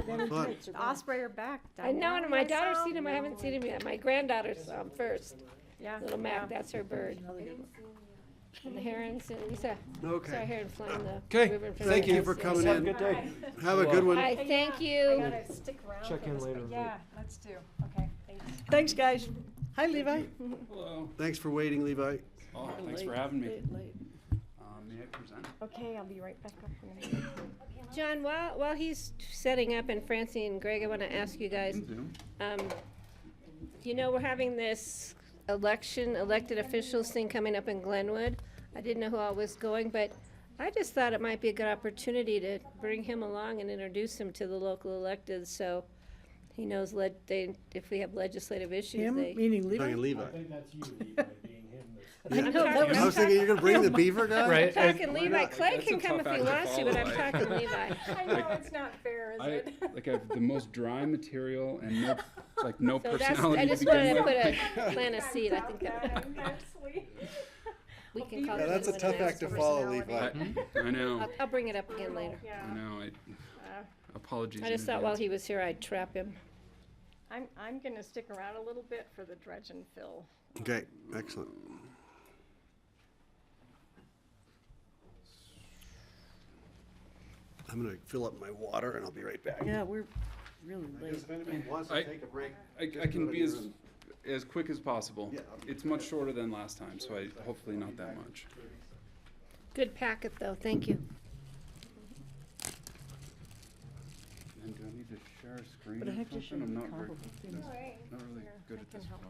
Fun. Osprey are back. I know, and my daughter's seen him. I haven't seen him yet. My granddaughter saw him first. Yeah. Little Mac, that's her bird. And the herons, and we saw a Okay. heron flying the Okay. river in front Thank of you us. for coming Have a in. good day. Have a good one. Hi, thank I you. gotta stick around. Check for in this, later, but Lee. yeah, let's do. Okay, thanks. Thanks, guys. Hi, Levi. Hello. Thanks for waiting, Levi. Oh, thanks for having me. Late. May I present? Okay, I'll be right back up. John, while he's setting up, and Francie and Greg, I want to ask you guys, Zoom. we're having this elected officials thing coming up in Glenwood. I didn't know who all was going, but I just thought it might be a good opportunity to bring him along and introduce him to the local electeds, so he knows if we have legislative issues, Him, they. meaning Levi? Talking Levi. that's you, Levi, being him. I know, that was I was thinking you're going to bring the beaver guy? Right. I'm talking Levi. not? Clay That's can a come if tough he act to wants to, but I'm follow. talking Levi. I know, it's not fair, is it? I have the most dry material and no So that's, personality I to just begin wanted to with. plant a seed. I think that That's sweet. we can call Yeah, it. that's a Glenwood tough and act to ask follow, for Levi. I know. I'll bring it up again later. I know. Apologies. I in just thought while advance. he was here, I'd trap him. I'm gonna stick around a little bit for the dredge and fill. Okay, excellent. I'm going to fill up my water and I'll be right back. Yeah, we're really late. If anybody wants I- to take a break, I just do can it be in as your room. as quick as possible. Yeah. It's much shorter than last time, so hopefully not that much. Good packet, though. Thank you. And do I need to share a screen But I or have to show something? I'm you not very, comparable things. not really good at this part.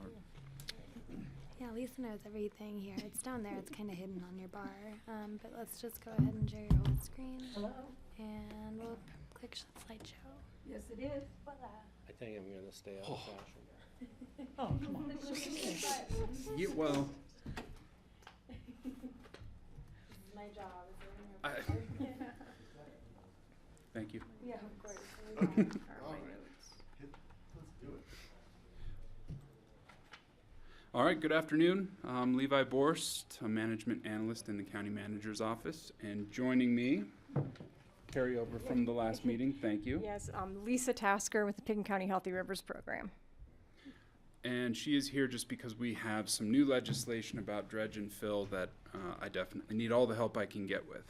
Yeah, Lisa knows everything here. It's down there. It's kind of hidden on your bar. But let's just go ahead and share your whole screen. Hello. And we'll click slideshow. Yes, it is. I think I'm gonna stay out of fashion. Oh, come on. Yeah, well, My job is I, thank you. Yeah, of course. All right. Let's do it. All right, good afternoon. I'm Levi Borst, a management analyst in the county manager's office, and joining me, carryover from the last meeting, thank you. Yes, Lisa Tasker with the Picken County Healthy Rivers Program. And she is here just because we have some new legislation about dredge and fill that I definitely need all the help I can get with.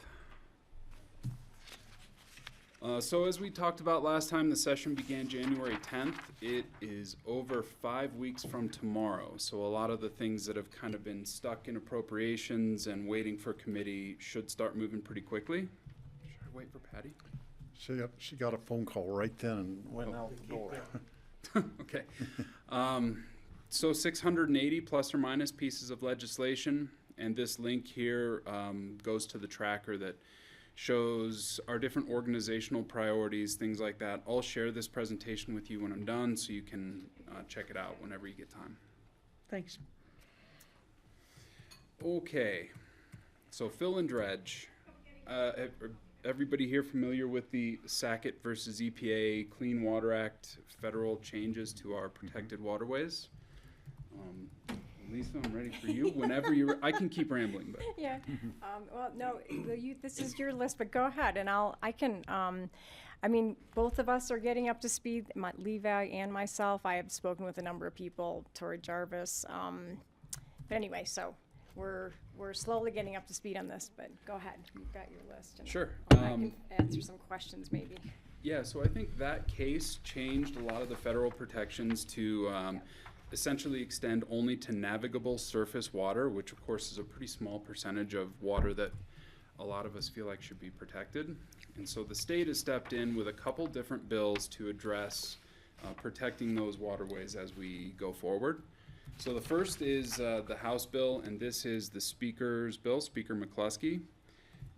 So as we talked about last time, the session began January 10th. It is over 5 weeks from tomorrow. So a lot of the things that have kind of been stuck in appropriations and waiting for committee should start moving pretty quickly. Should I wait for Patty? She got a phone call right then and went out the door. Okay. So 680 plus or minus pieces of legislation, and this link here goes to the tracker that shows our different organizational priorities, things like that. I'll share this presentation with you when I'm done, so you can check it out whenever you get time. Thanks. Okay, so fill and dredge. Everybody here familiar with the Sackett versus EPA Clean Water Act federal changes to our protected waterways? Lisa, I'm ready for you. Whenever you're, I can keep rambling, but. Yeah. Well, no, this is your list, but go ahead, and I mean, both of us are getting up to speed. Levi and myself. I have spoken with a number of people, Tori Jarvis. But anyway, so we're slowly getting up to speed on this. But go ahead, you've got your list. And Sure. I can answer some questions maybe. Yeah, so I think that case changed a lot of the federal protections to essentially extend only to navigable surface water, which of course is a pretty small percentage of water that a lot of us feel like should be protected. And so the state has stepped in with a couple different bills to address protecting those waterways as we go forward. So the first is the House bill, and this is the Speaker's bill, Speaker McCluskey,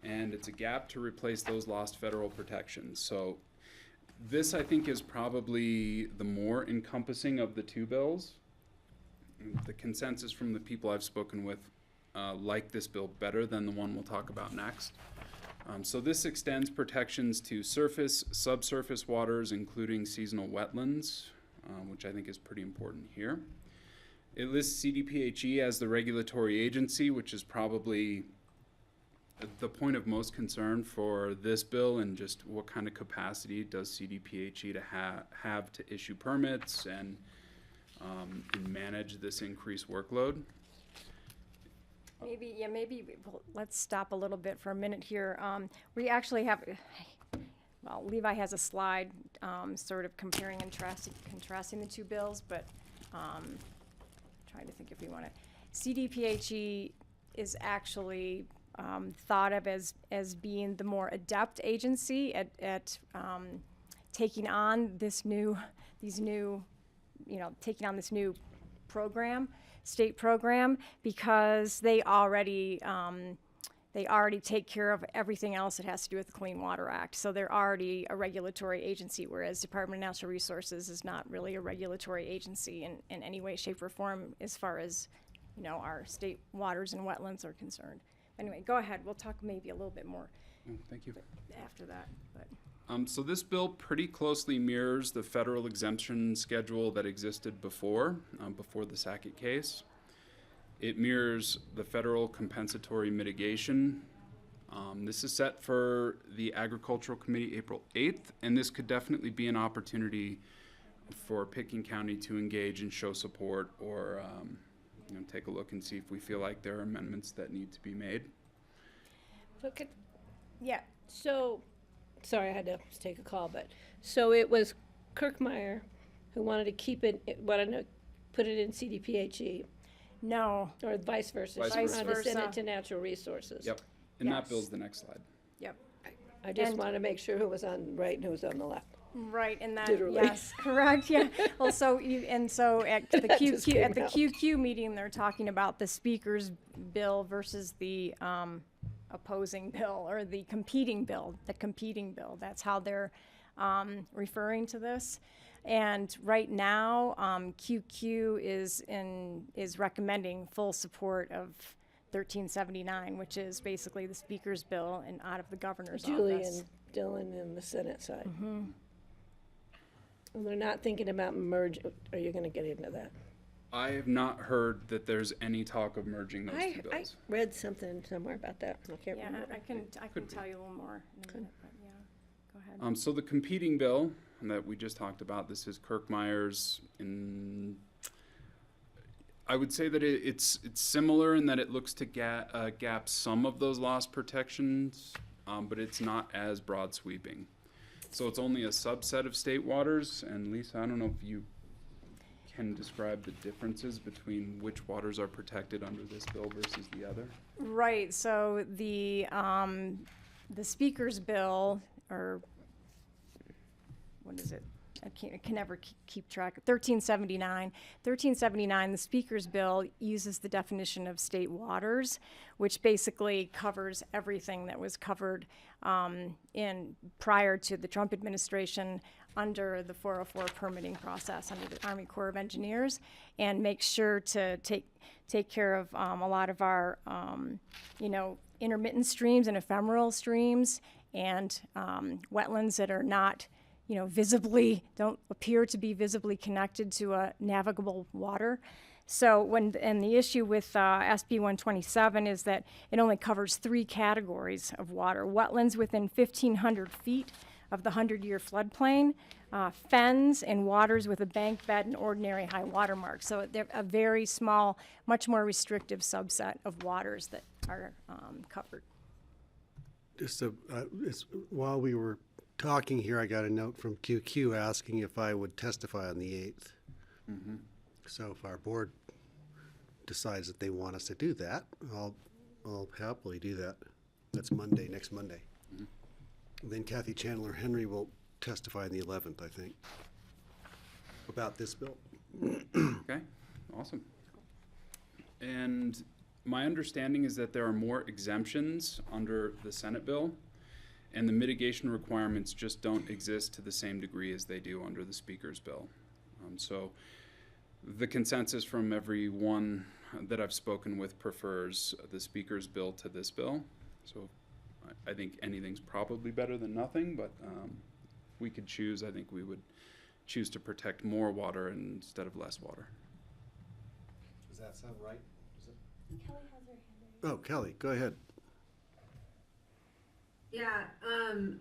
and it's a gap to replace those lost federal protections. So this, I think, is probably the more encompassing of the two bills. The consensus from the people I've spoken with like this bill better than the one we'll talk about next. So this extends protections to surface, subsurface waters, including seasonal wetlands, which I think is pretty important here. It lists CDPHE as the regulatory agency, which is probably the point of most concern for this bill, and just what kind of capacity does CDPHE to have to issue permits and manage this increased workload. Maybe let's stop a little bit for a minute here. We actually have, well, Levi has a slide sort of comparing and contrasting the two bills, but trying to think if we want to. CDPHE is actually thought of as being the more adept agency at taking on this new program, state program, because they already take care of everything else that has to do with the Clean Water Act. So they're already a regulatory agency, whereas Department of Natural Resources is not really a regulatory agency in any way, shape, or form as far as, our state waters and wetlands are concerned. Anyway, go ahead. We'll talk maybe a little bit more. Thank you. After that, but. So this bill pretty closely mirrors the federal exemption schedule that existed before the Sackett case. It mirrors the federal compensatory mitigation. This is set for the Agricultural Committee April 8th, and this could definitely be an opportunity for Pitkin County to engage and show support, or take a look and see if we feel like there are amendments that need to be made. So, sorry, I had to take a call, but, so it was Kirkmeyer who wanted to wanted to put it in CDPHE? No. Or vice versa? Vice She versa. wanted to send it to Natural Resources? Yep, and that Yes. bill's the next slide. Yep. I just wanted to make sure who was on right and who was on the left. Right, and that, Literally. yes, correct, yeah. Well, so at the That just came out. QQ meeting, they're talking about the speaker's bill versus the opposing bill, or the competing bill. That's how they're referring to this. And right now, QQ is recommending full support of 1379, which is basically the speaker's bill and out of the governor's Julie office. and Dylan in the Senate side. Mm-hmm. And they're not thinking about merge. Are you going to get into that? I have not heard that there's any talk of merging those two I bills. read something somewhere about that. I can't Yeah, remember. I can tell you a little more in a minute, but yeah, go ahead. So the competing bill that we just talked about, this is Kirkmeyer's. I would say that it's similar in that it looks to gap some of those lost protections, but it's not as broad sweeping. So it's only a subset of state waters. And Lisa, I don't know if you can describe the differences between which waters are protected under this bill versus the other. Right, so the speaker's bill, or what is it? I can never keep track. 1379. 1379, the Speaker's bill uses the definition of state waters, which basically covers everything that was covered in prior to the Trump administration under the 404 permitting process under the Army Corps of Engineers, and makes sure to take care of a lot of our, intermittent streams and ephemeral streams and wetlands that are not, don't appear to be visibly connected to a navigable water. So and the issue with SB 127 is that it only covers 3 categories of water: wetlands within 1,500 feet of the 100-year floodplain, fens, and waters with a bank bed and ordinary high water mark. So they're a very small, much more restrictive subset of waters that are covered. Just while we were talking here, I got a note from QQ asking if I would testify on the 8th. Mm-hmm. So if our board decides that they want us to do that, I'll happily do that. That's Monday, next Monday. Mm-hmm. Then Kathy Chandler Henry will testify on the 11th, I think, about this bill. Okay, awesome. And my understanding is that there are more exemptions under the Senate bill, and the mitigation requirements just don't exist to the same degree as they do under the Speaker's bill. So the consensus from everyone that I've spoken with prefers the Speaker's bill to this bill. So I think anything's probably better than nothing, but if we could choose, I think we would choose to protect more water instead of less water. Does that sound right? Kelly has her hand Oh, Kelly, go ahead. Yeah,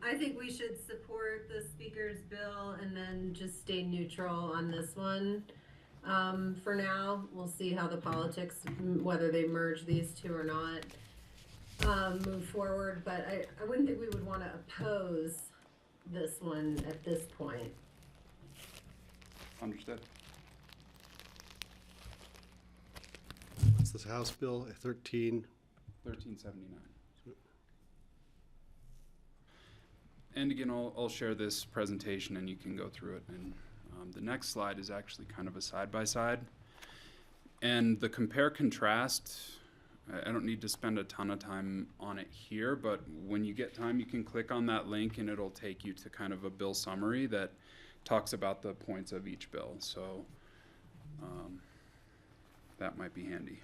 I think we should support the Speaker's bill and then just stay neutral on this one. For now, we'll see how the politics, whether they merge these two or not, move forward. But I wouldn't think we would want to oppose this one at this point. Understood. What's this House bill? 1379. And again, I'll share this presentation and you can go through it. And the next slide is actually kind of a side-by-side. And the compare-contrast, I don't need to spend a ton of time on it here, but when you get time, you can click on that link and it'll take you to kind of a bill summary that talks about the points of each bill. So that might be handy.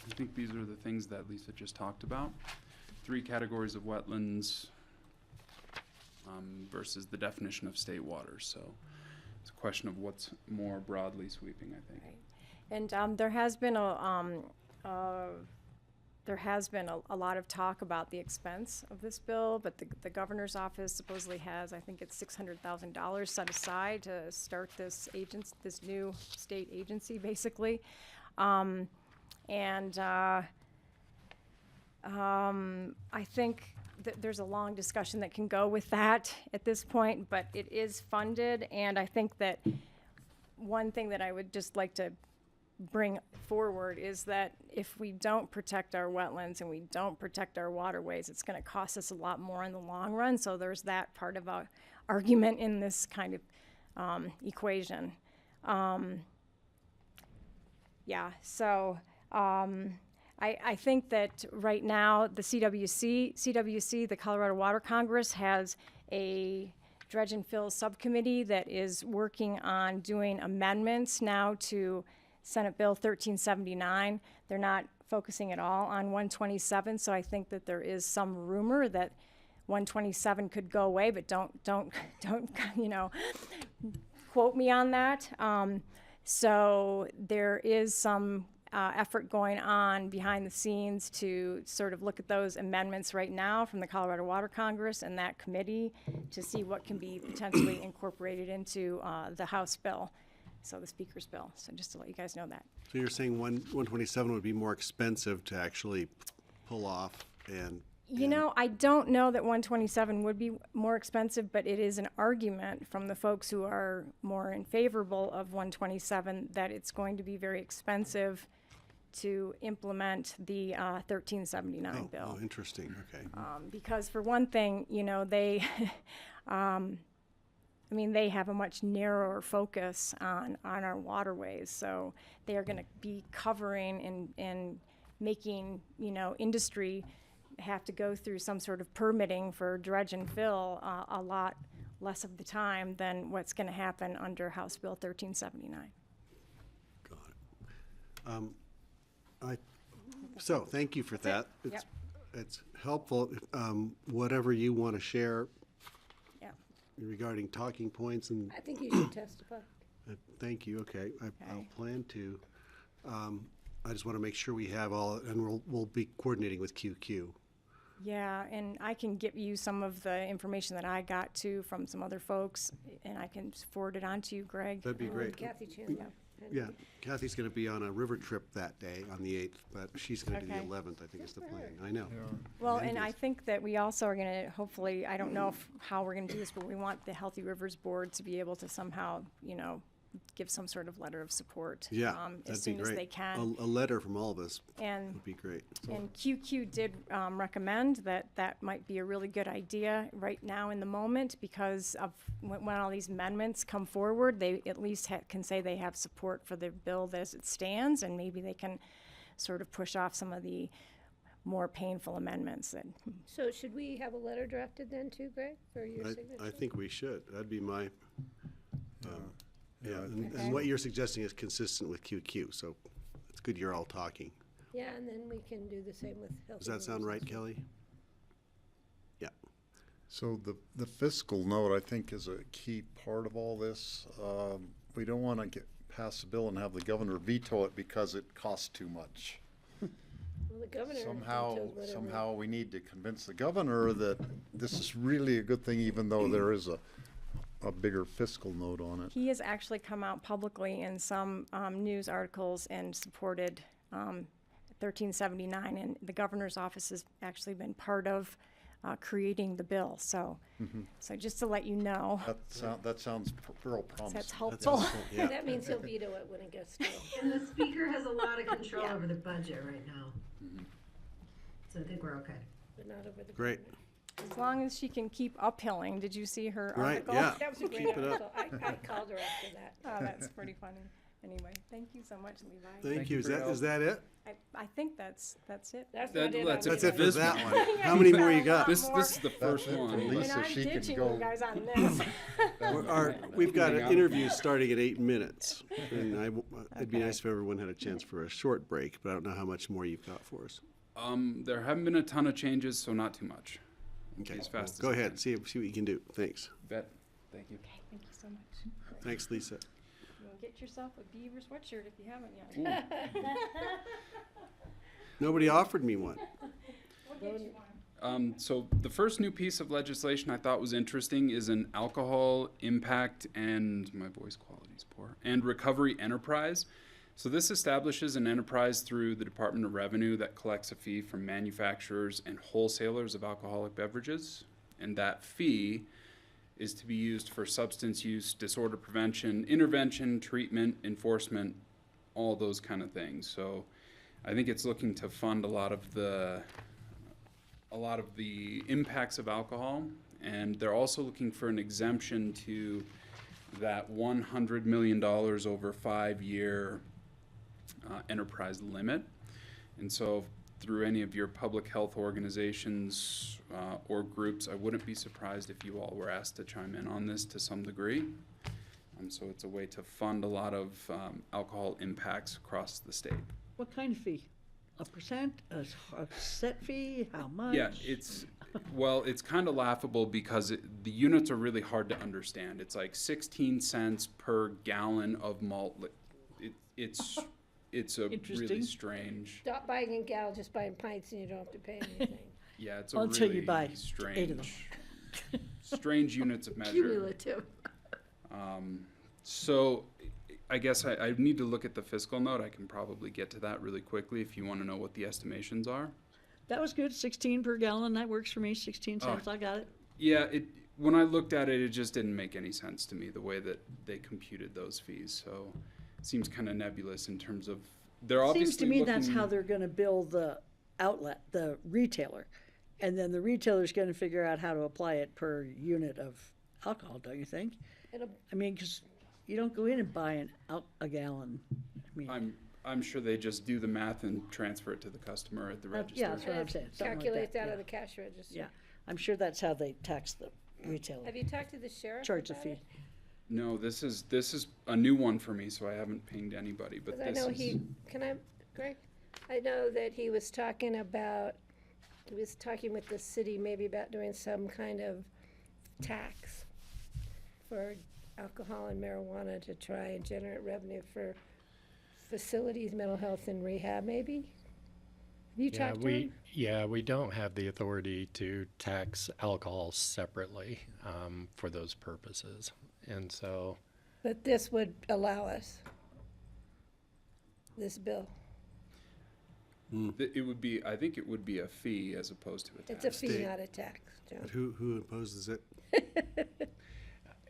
I think these are the things that Lisa just talked about. 3 categories of wetlands versus the definition of state waters. So it's a question of what's more broadly sweeping, I think. Right. And there has been a lot of talk about the expense of this bill, but the governor's office supposedly has, I think it's $600,000 set aside to start this new state agency, basically. I think that there's a long discussion that can go with that at this point, but it is funded, and I think that one thing that I would just like to bring forward is that if we don't protect our wetlands and we don't protect our waterways, it's going to cost us a lot more in the long run. So there's that part of our argument in this kind of equation. I think that right now the CWC, the Colorado Water Congress, has a dredge and fill subcommittee that is working on doing amendments now to Senate Bill 1379. They're not focusing at all on 127, so I think that there is some rumor that 127 could go away, but don't quote me on that. So there is some effort going on behind the scenes to sort of look at those amendments right now from the Colorado Water Congress and that committee to see what can be potentially incorporated into the House bill, so the Speaker's bill. So just to let you guys know that. So you're saying 127 would be more expensive to actually pull off and... You know, I don't know that 127 would be more expensive, but it is an argument from the folks who are more in favorable of 127 that it's going to be very expensive to implement the 1379 bill. Oh, interesting, okay. Because for one thing, you know, they, I mean, they have a much narrower focus on our waterways. So they are going to be covering and making, you know, industry have to go through some sort of permitting for dredge and fill a lot less of the time than what's going to happen under House Bill 1379. So thank you for that. Yep. It's helpful. Whatever you want to share Yeah. regarding talking points and. I think you should testify. Thank you. Okay, I'll Okay. plan to. I just want to make sure we have all, and we'll be coordinating with QQ. Yeah, and I can give you some of the information that I got too from some other folks, and I can forward it on to you, Greg. That'd be great. Kathy too. Yeah, Kathy's going to be on a river trip that day on the 8th, but she's going to do the Okay. 11th, I think is the plan. I know. Well, and I think that we also are going to, hopefully, I don't know how we're going to do this, but we want the Healthy Rivers Board to be able to somehow, you know, give some sort of letter of support. Yeah, as that'd be soon as great. they can. A letter from all of us And- would be great. And QQ did recommend that might be a really good idea right now in the moment, because of when all these amendments come forward, they at least can say they have support for the bill as it stands, and maybe they can sort of push off some of the more painful amendments. That So should we have a letter drafted then too, Greg, for your signature? I think we should. That'd be my, yeah, and Okay. what you're suggesting is consistent with QQ, so it's good you're all talking. Yeah, and then we can do the same with health. Does that sound right, Kelly? Yeah. So the fiscal note, I think, is a key part of all this. We don't want to get past the bill and have the governor veto it because it costs too much. Well, the governor Somehow, vetoed whatever. somehow we need to convince the governor that this is really a good thing, even though there is a bigger fiscal note on it. he has actually come out publicly in some news articles and supported 1379, and the governor's office has actually been part of creating the bill. So, so just to let you know, That sounds real promising. that's helpful. Yeah. That means he'll veto it when it gets to. And the speaker has a lot of control over the budget right now. So I think we're okay. But not over the. Great. governor. As long as she can keep uphilling. Did you see her Right, article? yeah. That was a great Keep it up. article. I called her after that. Oh, that's pretty funny. Anyway, thank you so much, Levi. Thank you. Is for your that, is that it? I think that's it. That's That- what it that's is. That's it for This that one. one. How many more you got? This is the first it for one. Lisa. And I'm she can ditching go- you guys on this. We've got an interview starting at 8 minutes, and it'd be nice if everyone had a chance for a short break, but I don't know how much more you've got for us. There haven't been a ton of changes, so not too much. Okay, As fast as go I ahead, can. see what you can do. Thanks. Bet. Thank you. Thank you so much. Thanks, Lisa. Well, get yourself a beaver sweatshirt if you haven't yet. Nobody offered me one. We'll get you one. So the first new piece of legislation I thought was interesting is an alcohol impact and my voice quality is poor and recovery enterprise. So this establishes an enterprise through the Department of Revenue that collects a fee from manufacturers and wholesalers of alcoholic beverages, and that fee is to be used for substance use disorder prevention, intervention, treatment, enforcement, all those kind of things. So I think it's looking to fund a lot of the impacts of alcohol, and they're also looking for an exemption to that $100 million over 5-year enterprise limit. And so through any of your public health organizations or groups, I wouldn't be surprised if you all were asked to chime in on this to some degree. So it's a way to fund a lot of alcohol impacts across the state. What kind of fee? A percent, a set fee, how much? Yeah, it's kind of laughable because the units are really hard to understand. It's like 16 cents per gallon of malt. It's a really Interesting. strange. Stop buying in gal, just buying pints and you don't have to pay anything. Yeah, it's a Until really you buy 8 of them. strange units of measure. Cumulative. So I guess I need to look at the fiscal note. I can probably get to that really quickly if you want to know what the estimations are. That was good, 16 per gallon, that works for me, 16 cents, I got it. Yeah, when I looked at it, it just didn't make any sense to me, the way that they computed those fees. So it seems kind of nebulous in terms of they're obviously Seems to me that's looking- how they're gonna build the outlet, the retailer. And then the retailer's gonna figure out how to apply it per unit of alcohol, don't you think? I mean, 'cause you don't go in and buy a gallon. I mean, I'm sure they just do the math and transfer it to the customer at the register. yeah, that's what I'm saying. something like Calculates that, out yeah. of the cash register. Yeah, I'm sure that's how they tax the retailer. Have you talked to the sheriff Charge a about fee. it? No, this is a new one for me, so I haven't pinged anybody, but 'Cause I this know is. Greg? I know that he was talking with the city maybe about doing some kind of tax for alcohol and marijuana to try and generate revenue for facilities, mental health and rehab, maybe? Have you talked to him? Yeah, we don't have the authority to tax alcohol separately for those purposes. And so, But this would allow us, this bill. It would be, I think it would be a fee as opposed to a tax. It's a fee, not a tax, John. But who imposes it?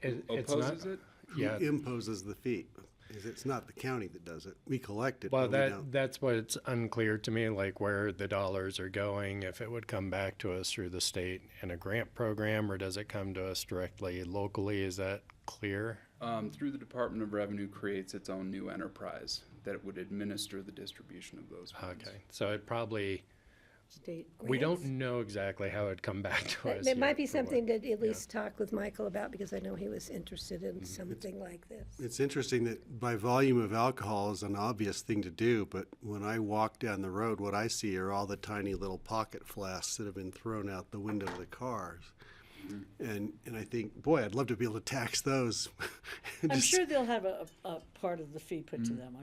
it's not. Opposes it? Yeah. Who imposes the fee? It's not the county that does it. We collect it, Well, but we don't. that's what it's unclear to me, like where the dollars are going, if it would come back to us through the state in a grant program, or does it come to us directly locally? Is that clear? Through the Department of Revenue creates its own new enterprise that would administer the distribution of those funds. Okay, so it probably, State we don't know exactly how it'd come back to us. It might yet be for what- something to at least talk with Michael about, because I know he was interested in something like this. It's interesting that by volume of alcohol is an obvious thing to do, but when I walk down the road, what I see are all the tiny little pocket flasks that have been thrown out the window of the cars. And I think, boy, I'd love to be able to tax those. I'm sure they'll have a part of the fee put to them.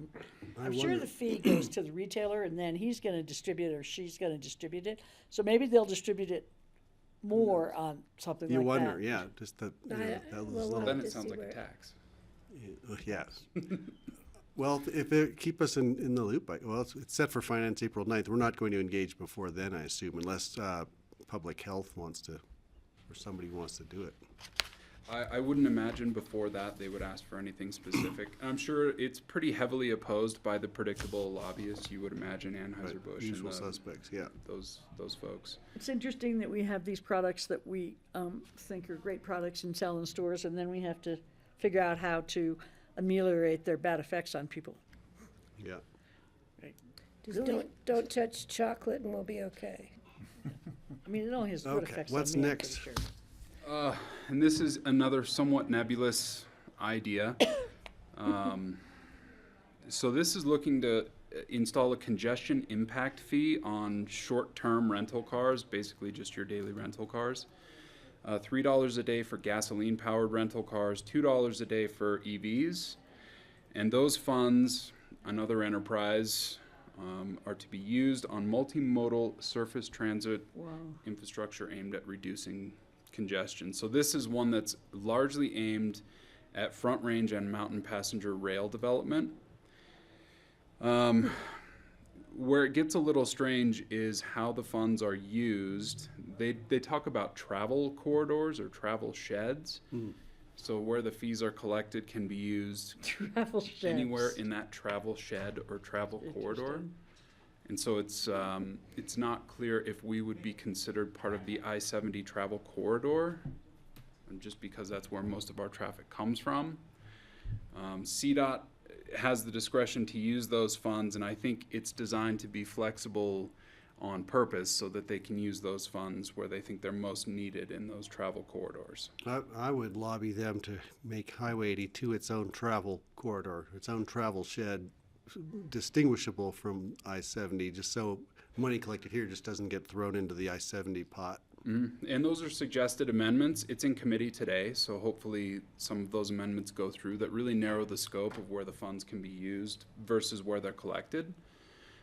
I'm sure wonder- the fee goes to the retailer and then he's gonna distribute it or she's gonna distribute it. So maybe they'll distribute it more on something You like that. wonder, yeah, just that, you know, I- that well, was we'll little. Then have it to sounds see like where- a tax. Yes. Well, if they keep us in the loop, well, it's set for finance April 9th. We're not going to engage before then, I assume, unless public health wants to, or somebody wants to do it. I wouldn't imagine before that they would ask for anything specific. I'm sure it's pretty heavily opposed by the predictable lobbyists, you would imagine, Anheuser-Busch. Usual and suspects, yeah. Those folks. It's interesting that we have these products that we think are great products and sell in stores, and then we have to figure out how to ameliorate their bad effects on people. Yeah. Just don't touch chocolate and we'll be okay. I mean, it only has good Okay, effects on me. what's I'm next? pretty sure. And this is another somewhat nebulous idea. So this is looking to install a congestion impact fee on short-term rental cars, basically just your daily rental cars. $3 a day for gasoline-powered rental cars, $2 a day for EVs. And those funds, another enterprise, are to be used on multimodal surface transit infrastructure aimed at reducing congestion. So this is one that's largely aimed at Front Range and mountain passenger rail development. Where it gets a little strange is how the funds are used. They talk about travel corridors or travel sheds. So where the fees are collected can be used Travel sheds. anywhere in that travel shed or travel corridor. And so it's not clear if we would be considered part of the I-70 travel corridor, just because that's where most of our traffic comes from. CDOT has the discretion to use those funds, and I think it's designed to be flexible on purpose so that they can use those funds where they think they're most needed in those travel corridors. I would lobby them to make Highway 82 its own travel corridor, its own travel shed, distinguishable from I-70, just so money collected here just doesn't get thrown into the I-70 pot. And those are suggested amendments. It's in committee today, so hopefully some of those amendments go through that really narrow the scope of where the funds can be used versus where they're collected.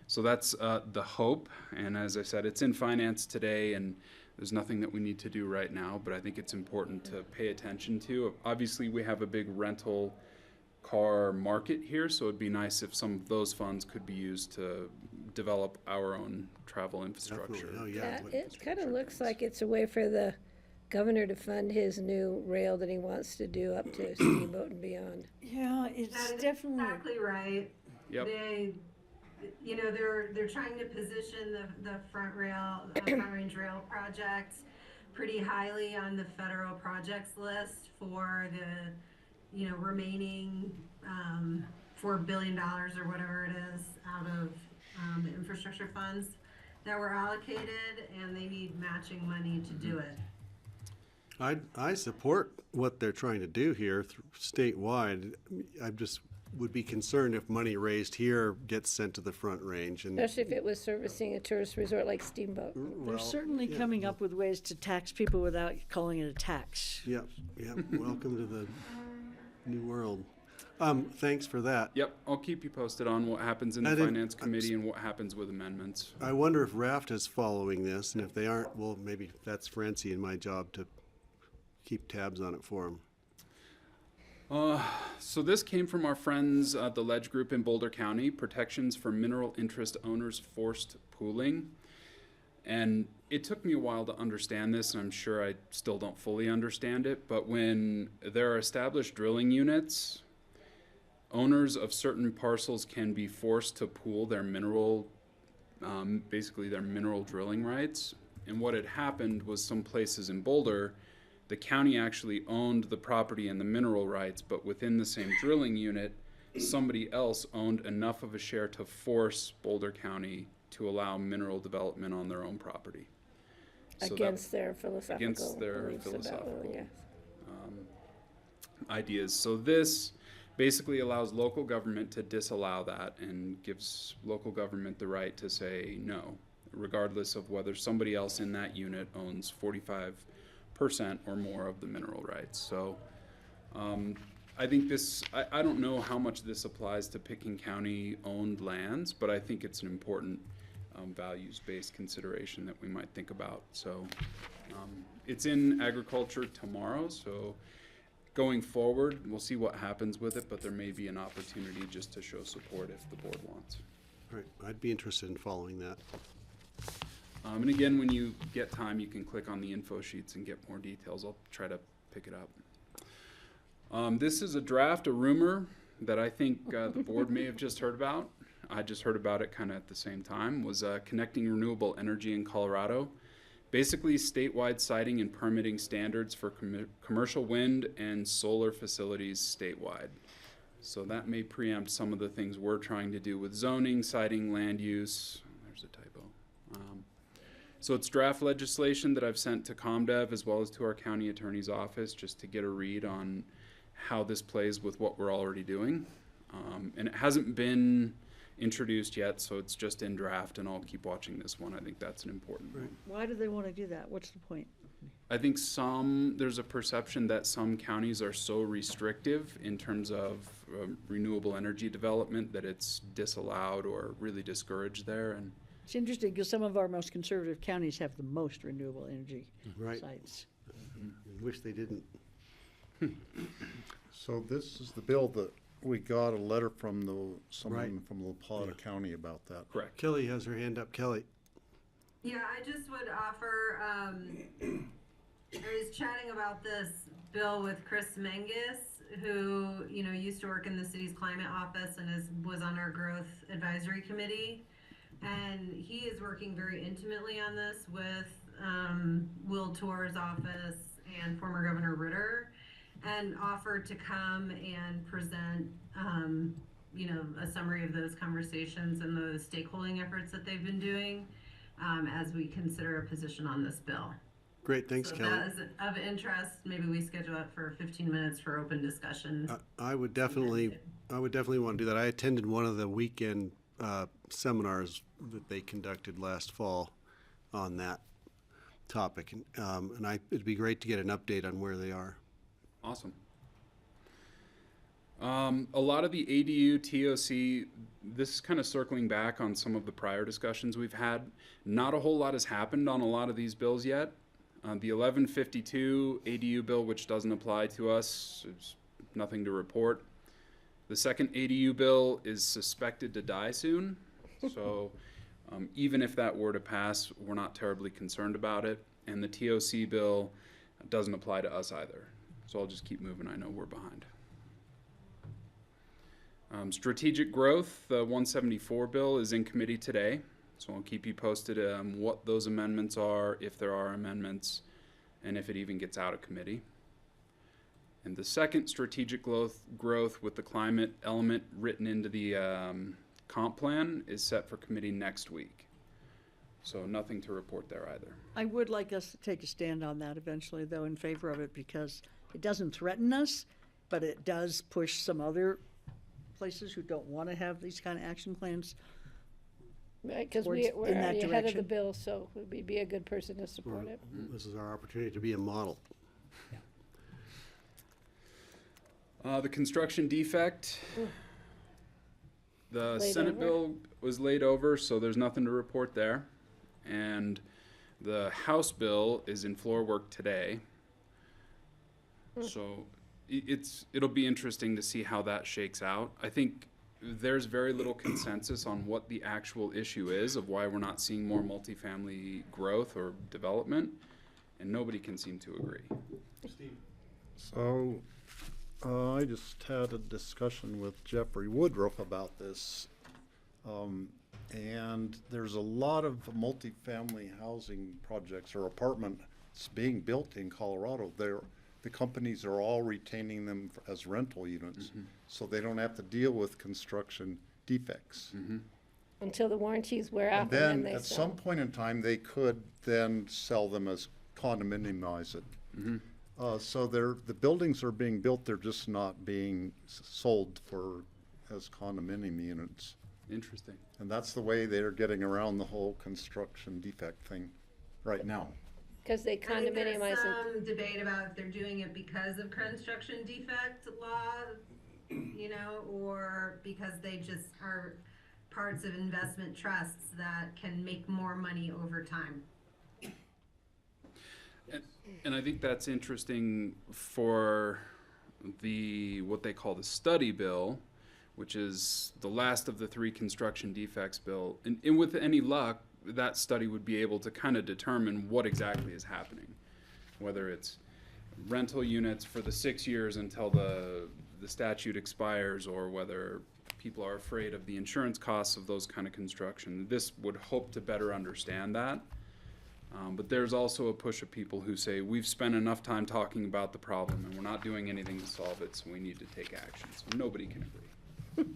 So that's the hope, and as I said, it's in finance today, and there's nothing that we need to do right now, but I think it's important to pay attention to. Obviously, we have a big rental car market here, so it'd be nice if some of those funds could be used to develop our own travel infrastructure. Definitely. Oh, yeah. It kind of looks like it's a way for the governor to fund his new rail that he wants to do up to Steamboat and beyond. Yeah, it's That is definitely. exactly right. Yep. you know, they're trying to position the Front Range Rail project pretty highly on the federal projects list for the, you know, remaining $4 billion or whatever it is out of the infrastructure funds that were allocated, and they need matching money to do it. I support what they're trying to do here statewide. I just would be concerned if money raised here gets sent to the Front Range. And Especially if it was servicing a tourist resort like Steamboat. They're certainly coming up with ways to tax people without calling it a tax. Yep, yep. Welcome to the new world. Thanks for that. Yep, I'll keep you posted on what happens in the Finance Committee and what happens with amendments. I wonder if RAFT is following this, and if they aren't, well, maybe that's Francie and my job to keep tabs on it for them. So this came from our friends at the Ledge Group in Boulder County, Protections for Mineral Interest Owners Forced Pooling. And it took me a while to understand this, and I'm sure I still don't fully understand it, but when there are established drilling units, owners of certain parcels can be forced to pool their mineral, basically their mineral drilling rights. And what had happened was some places in Boulder, the county actually owned the property and the mineral rights, but within the same drilling unit, somebody else owned enough of a share to force Boulder County to allow mineral development on their own property. So Against their philosophical against their beliefs about philosophical oil, yes. Ideas. So this basically allows local government to disallow that and gives local government the right to say no, regardless of whether somebody else in that unit owns 45% or more of the mineral rights. So I think this, I don't know how much this applies to Pickens County owned lands, but I think it's an important values-based consideration that we might think about. So it's in agriculture tomorrow, so going forward, we'll see what happens with it, but there may be an opportunity just to show support if the board wants. All right, I'd be interested in following that. And again, when you get time, you can click on the info sheets and get more details. I'll try to pick it up. This is a draft, a rumor that I think the board may have just heard about. I just heard about it kind of at the same time, was connecting renewable energy in Colorado. Basically, statewide siting and permitting standards for commercial wind and solar facilities statewide. So that may preempt some of the things we're trying to do with zoning, siting, land use. There's a typo. So it's draft legislation that I've sent to ComDev as well as to our county attorney's office just to get a read on how this plays with what we're already doing. And it hasn't been introduced yet, so it's just in draft, and I'll keep watching this one. I think that's an important one. Why do they want to do that? What's the point? I think there's a perception that some counties are so restrictive in terms of renewable energy development that it's disallowed or really discouraged there. And It's interesting because some of our most conservative counties have the most renewable energy sites. I wish they didn't. So this is the bill that we got a letter from someone from La Plata County about that. Correct. Kelly has her hand up. Kelly. Yeah, I just would offer, I was chatting about this bill with Chris Menges, who, you know, used to work in the city's climate office and was on our growth advisory committee. And he is working very intimately on this with Will Torr's office and former Governor Ritter, and offered to come and present, you know, a summary of those conversations and those stakeholding efforts that they've been doing as we consider a position on this bill. Great, thanks, So Kelly. that is of interest. Maybe we schedule it for 15 minutes for open discussion. I would definitely want to do that. I attended one of the weekend seminars that they conducted last fall on that topic, and it'd be great to get an update on where they are. Awesome. A lot of the ADU, TOC, this is kind of circling back on some of the prior discussions we've had. Not a whole lot has happened on a lot of these bills yet. The 1152 ADU bill, which doesn't apply to us, there's nothing to report. The second ADU bill is suspected to die soon. So even if that were to pass, we're not terribly concerned about it. And the TOC bill doesn't apply to us either. So I'll just keep moving. I know we're behind. Strategic growth, the 174 bill is in committee today, so I'll keep you posted what those amendments are, if there are amendments, and if it even gets out of committee. And the second strategic growth with the climate element written into the comp plan is set for committee next week. So nothing to report there either. I would like us to take a stand on that eventually, though, in favor of it, because it doesn't threaten us, but it does push some other places who don't want to have these kind of action plans. Right, because towards- we're in that already ahead of the direction. bill, so we'd be a good person to support it. This is our opportunity to be a model. The construction defect, the Laid Senate over? bill was laid over, so there's nothing to report there. And the House bill is in floor work today. So it'll be interesting to see how that shakes out. I think there's very little consensus on what the actual issue is of why we're not seeing more multifamily growth or development, and nobody can seem to agree. So, I just had a discussion with Jeffrey Woodruff about this. And there's a lot of multifamily housing projects or apartments being built in Colorado. The companies are all retaining them as rental units, so they don't have to deal with construction defects. Until the warranties wear out, And then they at sell. some point in time, they could then sell them as condominiumize it. So the buildings are being built, they're just not being sold as condominium units. Interesting. And that's the way they're getting around the whole construction defect thing right now. Because they I think there's condominiumize it. some debate about if they're doing it because of construction defect law, you know, or because they just are parts of investment trusts that can make more money over time. And I think that's interesting for what they call the study bill, which is the last of the 3 construction defects bill. And with any luck, that study would be able to kind of determine what exactly is happening, whether it's rental units for the 6 years until the statute expires, or whether people are afraid of the insurance costs of those kind of construction. This would hope to better understand that. But there's also a push of people who say, we've spent enough time talking about the problem and we're not doing anything to solve it, so we need to take action. So nobody can agree.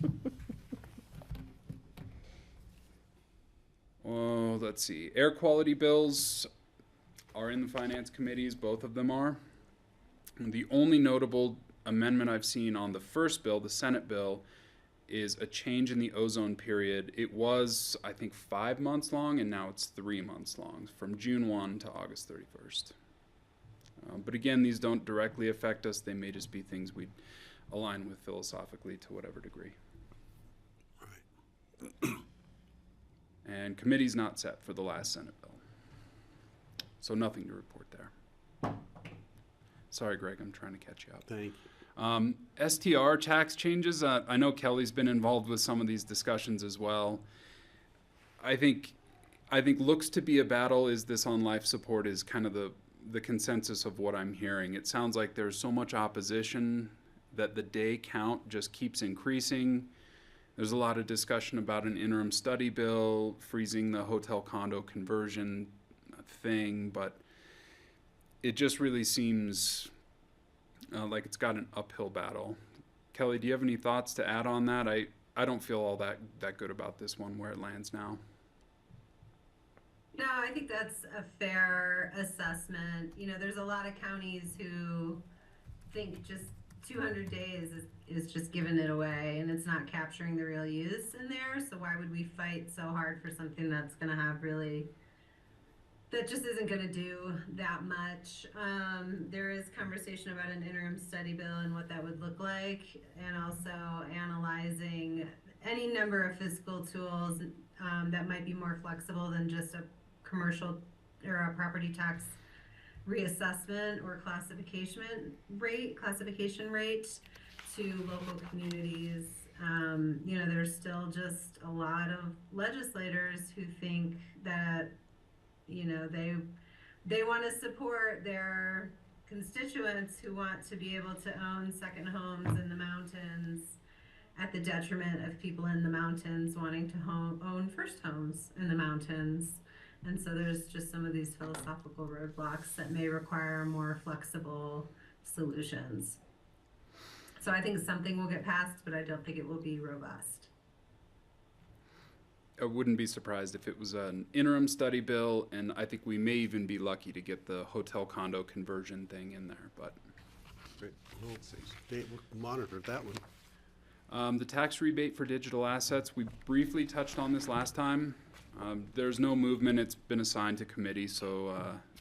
Oh, let's see. Air quality bills are in the finance committees, both of them are. And the only notable amendment I've seen on the first bill, the Senate bill, is a change in the ozone period. It was, I think, 5 months long, and now it's 3 months long, from June 1 to August 31st. But again, these don't directly affect us. They may just be things we align with philosophically to whatever degree. And committee's not set for the last Senate bill. So nothing to report there. Sorry, Greg, I'm trying to catch you up. Thank you. STR tax changes, I know Kelly's been involved with some of these discussions as well. I think looks to be a battle. Is this on life support is kind of the consensus of what I'm hearing. It sounds like there's so much opposition that the day count just keeps increasing. There's a lot of discussion about an interim study bill, freezing the hotel condo conversion thing, but it just really seems like it's got an uphill battle. Kelly, do you have any thoughts to add on that? I don't feel all that good about this one where it lands now. No, I think that's a fair assessment. You know, there's a lot of counties who think just 200 days is just giving it away and it's not capturing the real use in there. So why would we fight so hard for something that's going to have that just isn't going to do that much. There is conversation about an interim study bill and what that would look like, and also analyzing any number of fiscal tools that might be more flexible than just a commercial or a property tax reassessment or classification rate to local communities. You know, there's still just a lot of legislators who think that, you know, they want to support their constituents who want to be able to own second homes in the mountains. At at the detriment of people in the mountains wanting to own first homes in the mountains. And so there's just some of these philosophical roadblocks that may require more flexible solutions. So I think something will get passed, but I don't think it will be robust. I wouldn't be surprised if it was an interim study bill, and I think we may even be lucky to get the hotel condo conversion thing in there, but Great. We'll we'll monitor that one. the tax rebate for digital assets, we briefly touched on this last time. There's no movement. It's been assigned to committee, so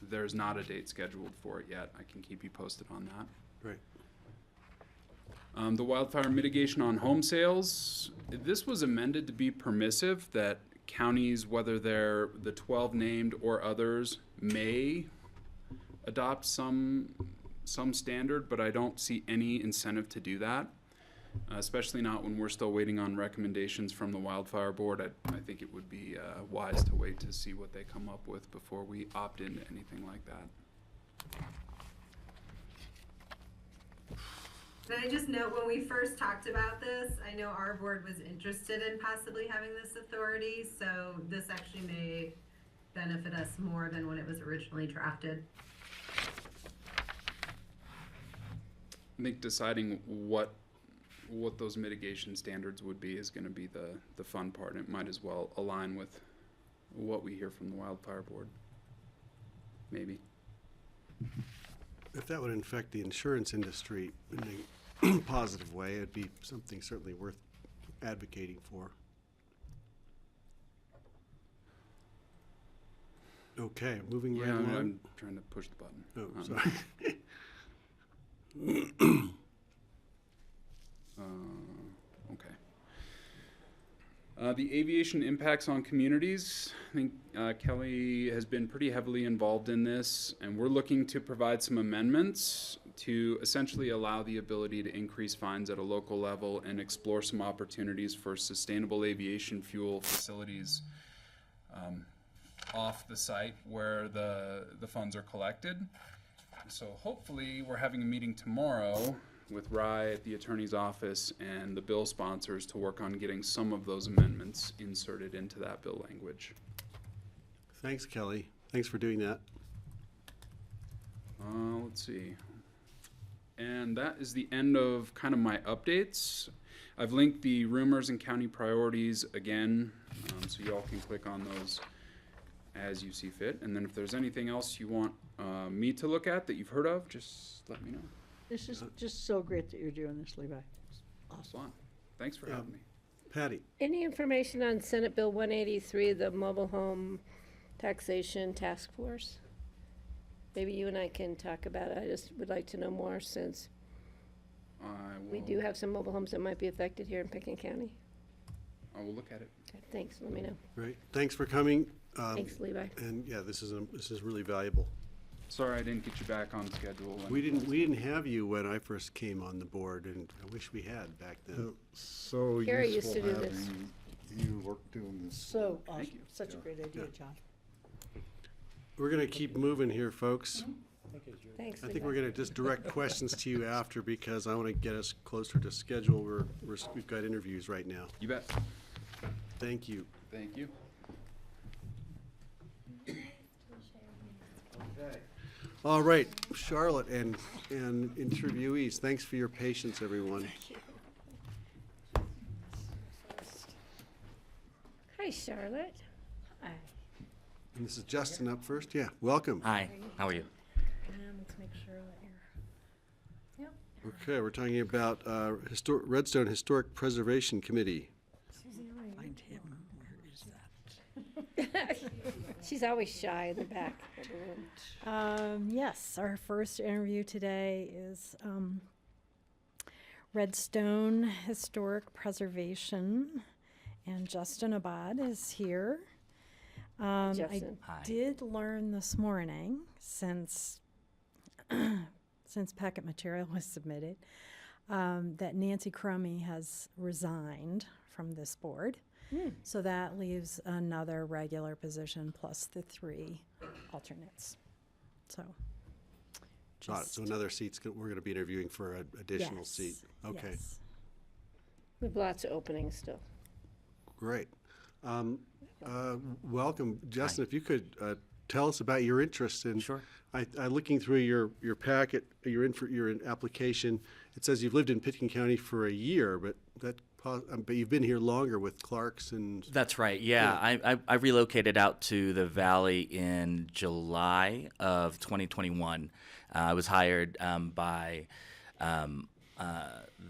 there's not a date scheduled for it yet. I can keep you posted on that. Great. The wildfire mitigation on home sales, this was amended to be permissive, that counties, whether they're the 12 named or others, may adopt some standard, but I don't see any incentive to do that, especially not when we're still waiting on recommendations from the wildfire board. I think it would be wise to wait to see what they come up with before we opt into anything like that. And I just note, when we first talked about this, I know our board was interested in possibly having this authority, so this actually may benefit us more than when it was originally drafted. I think deciding what those mitigation standards would be is going to be the fun part, and it might as well align with what we hear from the wildfire board. Maybe. If that would affect the insurance industry in a positive way, it'd be something certainly worth advocating for. Okay, moving right along. I'm trying to push the button. Oh, sorry. Okay. The aviation impacts on communities. I think Kelly has been pretty heavily involved in this, and we're looking to provide some amendments to essentially allow the ability to increase fines at a local level and explore some opportunities for sustainable aviation fuel facilities off the site where the funds are collected. So hopefully we're having a meeting tomorrow with Rye at the attorney's office and the bill sponsors to work on getting some of those amendments inserted into that bill language. Thanks, Kelly. Thanks for doing that. Let's see. And that is the end of kind of my updates. I've linked the rumors and county priorities again, so you all can click on those as you see fit. And then if there's anything else you want me to look at that you've heard of, just let me know. This is just so great that you're doing this, Levi. Awesome. Thanks for having me. Patty. Any information on Senate Bill 183, the mobile home taxation task force? Maybe you and I can talk about it. I just would like to know more, since we do have some mobile homes that might be affected here in Pickens County. I will look at it. Okay, thanks, let me know. Great. Thanks for coming. Thanks, Levi. And yeah, this is really valuable. Sorry I didn't get you back on schedule. We didn't have you when I first came on the board, and I wish we had back then. So Carrie used to useful do this. having you work doing this. So awesome. you. Such a great idea, John. We're gonna keep moving here, folks. Thanks, I Levi. think we're gonna just direct questions to you after, because I wanna get us closer to schedule. We've got interviews right now. You bet. Thank you. Thank you. All right, Charlotte and interviewees, thanks for your patience, everyone. Hi, Charlotte. Hi. And this is Justin up first. Yeah, welcome. Hi, how are you? Let's make sure that you're. Yep. Okay, we're talking about Redstone Historic Preservation Committee. Find him. Where is that? She's always shy in the back of the room. Yes, our first interview today is Redstone Historic Preservation, and Justin Abad is here. Justin. Hi. I did learn this morning, since packet material was submitted, that Nancy Crummy has resigned from this board. So that leaves another regular position plus the 3 alternates. So, Got it. So another seat's, we're gonna be interviewing for an additional seat. Okay. Yes. We have lots of openings still. Great. Welcome, Justin. If you could tell us about your interest in. Sure. I looking through your packet, your application. It says you've lived in Pitkin County for a year, but but you've been here longer with Clark's and. That's right. Yeah, I relocated out to the Valley in July of 2021. I was hired by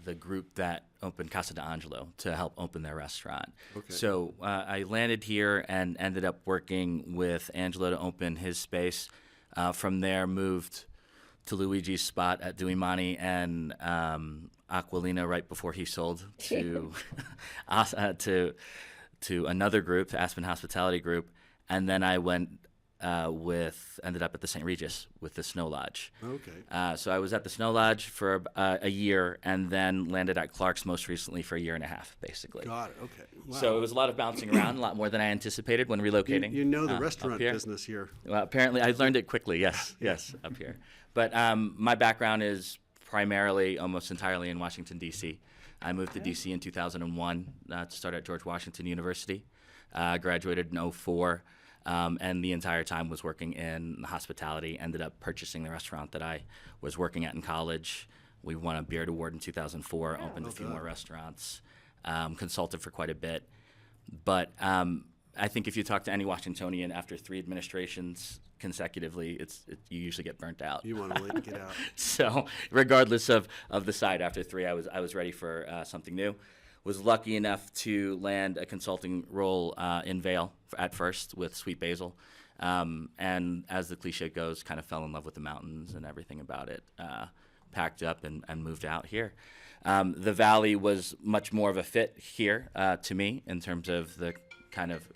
the group that opened Casa d'Angelo to help open their restaurant. Okay. So I landed here and ended up working with Angelo to open his space. From there, moved to Luigi's spot at Duimani and Aquilina right before he sold to to another group, the Aspen Hospitality Group, and then I went ended up at the St. Regis with the Snow Lodge. Okay. So I was at the Snow Lodge for a year, and then landed at Clark's most recently for a year and a half, basically. Got it. Okay. Wow. So it was a lot of bouncing around, a lot more than I anticipated when relocating. You know the up restaurant here. business here. Well, apparently I learned it quickly. Yes, yes, up here. But my background is primarily, almost entirely in Washington, D.C. I moved to D.C. in 2001 to start at George Washington University. Graduated in 2004. And the entire time was working in hospitality. Ended up purchasing the restaurant that I was working at in college. We won a Beard Award in 2004, opened a few more restaurants, consulted for quite a bit. But I think if you talk to any Washingtonian after 3 administrations consecutively, you usually get burnt out. You want to get out. So regardless of the side, after 3, I was ready for something new. Was lucky enough to land a consulting role in Vail at first with Sweet Basil. And as the cliche goes, kind of fell in love with the mountains and everything about it. Packed up and moved out here. The Valley was much more of a fit here to me in terms of the kind of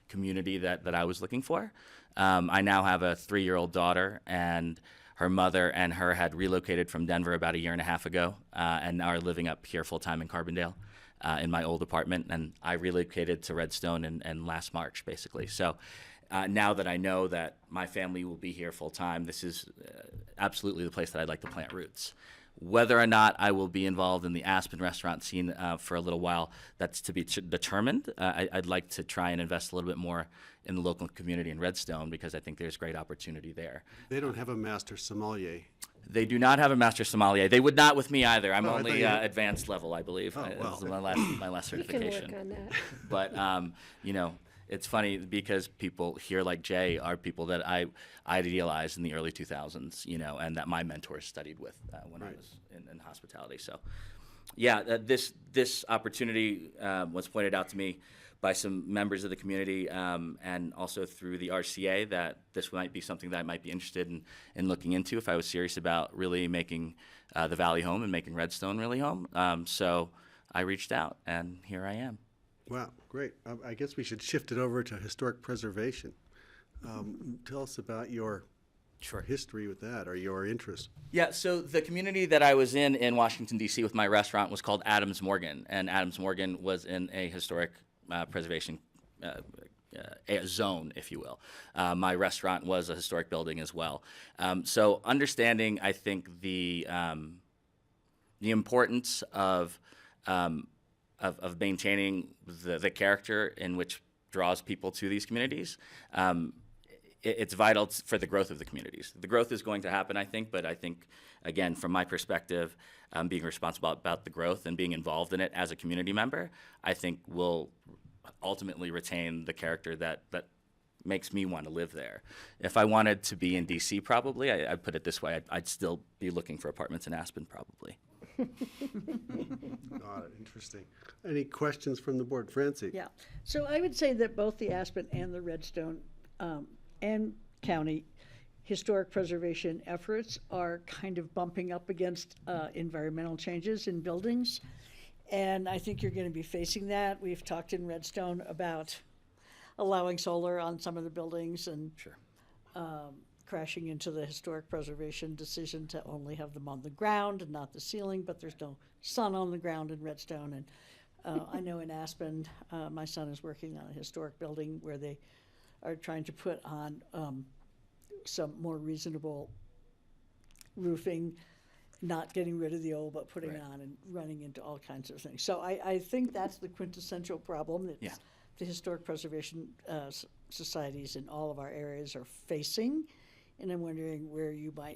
community that I was looking for. I now have a 3-year-old daughter, and her mother and her had relocated from Denver about a year and a half ago and are living up here full-time in Carbondale. In my old apartment, and I relocated to Redstone in last March, basically. So now that I know that my family will be here full time, this is absolutely the place that I'd like to plant roots. Whether or not I will be involved in the Aspen restaurant scene for a little while, that's to be determined. I'd like to try and invest a little bit more in the local community in Redstone because I think there's great opportunity there. They don't have a master sommelier. They do not have a master sommelier. They would not with me either. I'm Oh, I only thought you were- advanced level, I believe. Oh, well. This is my last We can certification. work on that. But it's funny because people here like Jay are people that I idealized in the early 2000s, and that my mentors studied with when I was in hospitality. So, yeah, this opportunity was pointed out to me by some members of the community and also through the RCA that this might be something that I might be interested in looking into if I was serious about really making the Valley home and making Redstone really home. So I reached out, and here I am. Wow, great. I guess we should shift it over to historic preservation. Tell us about your history with that or your interest. Yeah, so the community that I was in Washington, D.C. with my restaurant was called Adams Morgan, and Adams Morgan was in a historic preservation zone, if you will. My restaurant was a historic building as well. So understanding, I think, the importance of maintaining the character in which draws people to these communities, it's vital for the growth of the communities. The growth is going to happen, I think, but I think, again, from my perspective, being responsible about the growth and being involved in it as a community member, I think will ultimately retain the character that makes me want to live there. If I wanted to be in D.C., probably, I'd put it this way, I'd still be looking for apartments in Aspen, probably. Got it. Interesting. Any questions from the board? Francie? Yeah. So I would say that both the Aspen and the Redstone and county historic preservation efforts are kind of bumping up against environmental changes in buildings. And I think you're going to be facing that. We've talked in Redstone about allowing solar on some of the buildings and crashing into the historic preservation decision to only have them on the ground and not the ceiling, but there's no sun on the ground in Redstone. And I know in Aspen, my son is working on a historic building where they are trying to put on some more reasonable roofing not getting rid of the old, but putting Right. it on and running into all kinds of things. So I think that's the quintessential problem that Yeah. the historic preservation societies in all of our areas are facing. And I'm wondering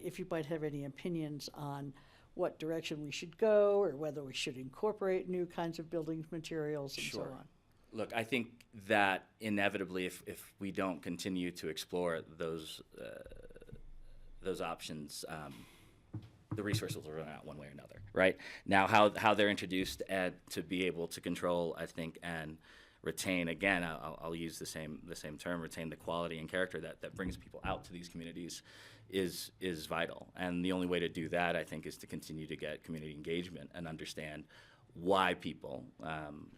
if you might have any opinions on what direction we should go, or whether we should incorporate new kinds of building materials and so Sure. on. Look, I think that inevitably, if we don't continue to explore those options, the resources will run out one way or another, right? Now, how they're introduced and to be able to control, I think, and retain, again, I'll use the same term, retain the quality and character that brings people out to these communities is vital. And the only way to do that, I think, is to continue to get community engagement and understand why people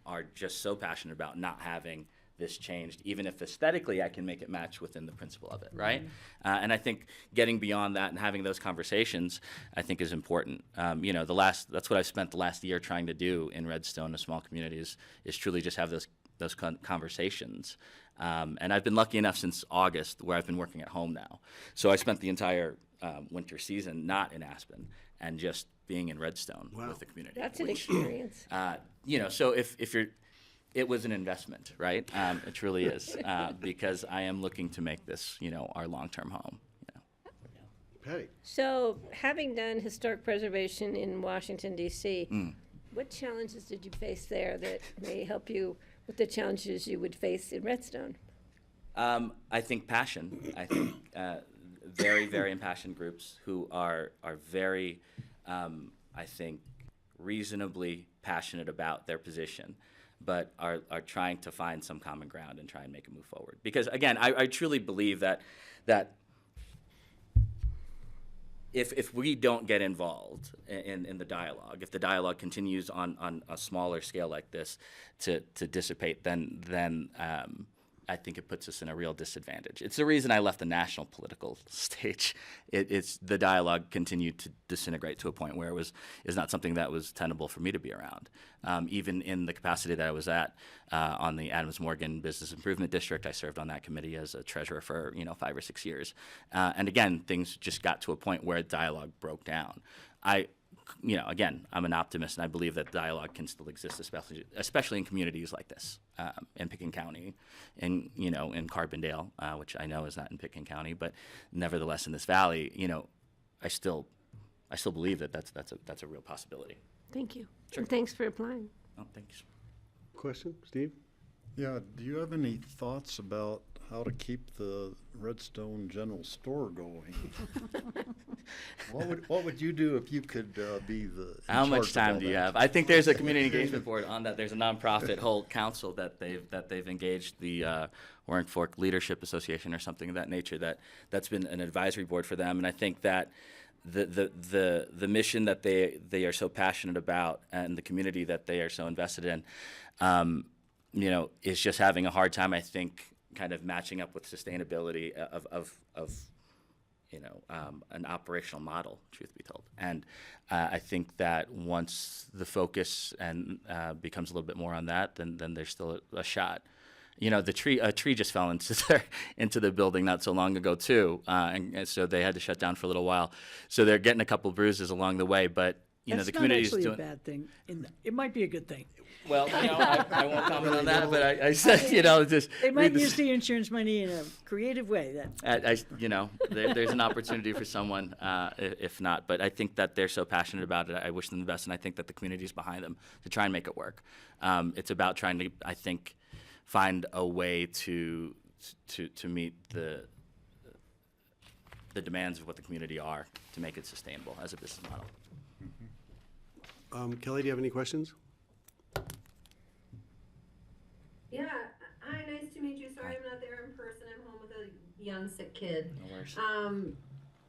are just so passionate about not having this changed, even if aesthetically I can make it match within the principle of it, right? And I think getting beyond that and having those conversations, I think, is important. That's what I've spent the last year trying to do in Redstone, a small community, is truly just have those conversations. And I've been lucky enough since August where I've been working at home now. So I spent the entire winter season not in Aspen and just being in Redstone with the community. That's an experience. So if you're, it was an investment, right? It truly is, because I am looking to make this, our long-term home. Patty? So, having done historic preservation in Washington, D.C., what challenges did you face there that may help you with the challenges you would face in Redstone? I think passion. I think very, very impassioned groups who are very, I think, reasonably passionate about their position, but are trying to find some common ground and try and make it move forward. Because again, I truly believe that if we don't get involved in the dialogue, if the dialogue continues on a smaller scale like this to dissipate, then I think it puts us in a real disadvantage. It's the reason I left the national political stage. It's the dialogue continued to disintegrate to a point where is not something that was tenable for me to be around. Even in the capacity that I was at on the Adams Morgan Business Improvement District, I served on that committee as a treasurer for 5 or 6 years. And again, things just got to a point where dialogue broke down. Again, I'm an optimist, and I believe that dialogue can still exist, especially in communities like this, in Pickens County, in Carbondale, which I know is not in Pickens County, but nevertheless in this valley, I still believe that that's a real possibility. Thank you. Sure. And thanks for applying. Oh, thanks. Question, Steve? Yeah, do you have any thoughts about how to keep the Redstone General Store going? What would you do if you could be the? How much time do you have? I think there's a community engagement board on that. There's a nonprofit whole council that they've engaged, the Roaring Fork Leadership Association or something of that nature. That's been an advisory board for them, and I think that the mission that they are so passionate about and the community that they are so invested in, is just having a hard time, I think, kind of matching up with sustainability of an operational model, truth be told. And I think that once the focus becomes a little bit more on that, then there's still a shot. A tree just fell into the building not so long ago too, and so they had to shut down for a little while. So they're getting a couple bruises along the way, but the community's doing. That's not actually a bad thing. It might be a good thing. Well, I won't comment on that, but I said, just. They might use the insurance money in a creative way. There's an opportunity for someone, if not. But I think that they're so passionate about it. I wish them the best, and I think that the community's behind them to try and make it work. It's about trying to, I think, find a way to meet the demands of what the community are to make it sustainable as a business model. Kelly, do you have any questions? Yeah. Hi, nice to meet you. Sorry I'm not there in person. I'm home with a young sick kid. No worries.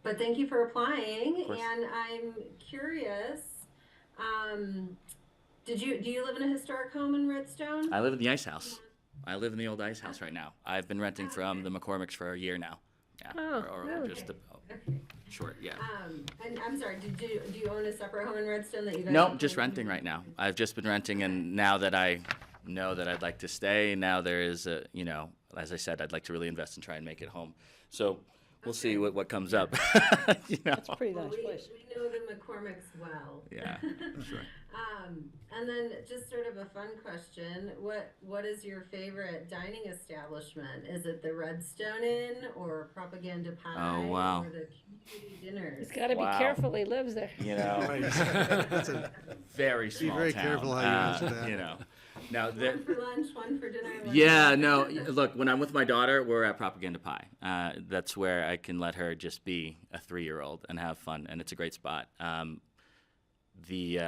But thank you for applying. Of course. And I'm curious. Do you live in a historic home in Redstone? I live in the ice house. I live in the old ice house right now. I've been renting from the McCormicks for a year now. Yeah. Oh, or really? just short, yeah. And I'm sorry, do you own a separate home in Redstone that you guys? No, just renting right now. I've just been renting, and now that I know that I'd like to stay, now there is as I said, I'd like to really invest and try and make it home. So we'll see what comes up. You know? That's a pretty nice place. We know the McCormicks well. Yeah, sure. And then just sort of a fun question, what is your favorite dining establishment? Is it the Redstone Inn or Propaganda Pie? Oh, wow. Or the community dinners? He's gotta be Wow. careful, he lives there. You know, That's a, very small very town. careful how you answer that. You know, now One for lunch, one for dinner. one yeah, for no. Look, when I'm with my daughter, we're at Propaganda Pie. That's where I can let her just be a 3-year-old and have fun, and it's a great spot. The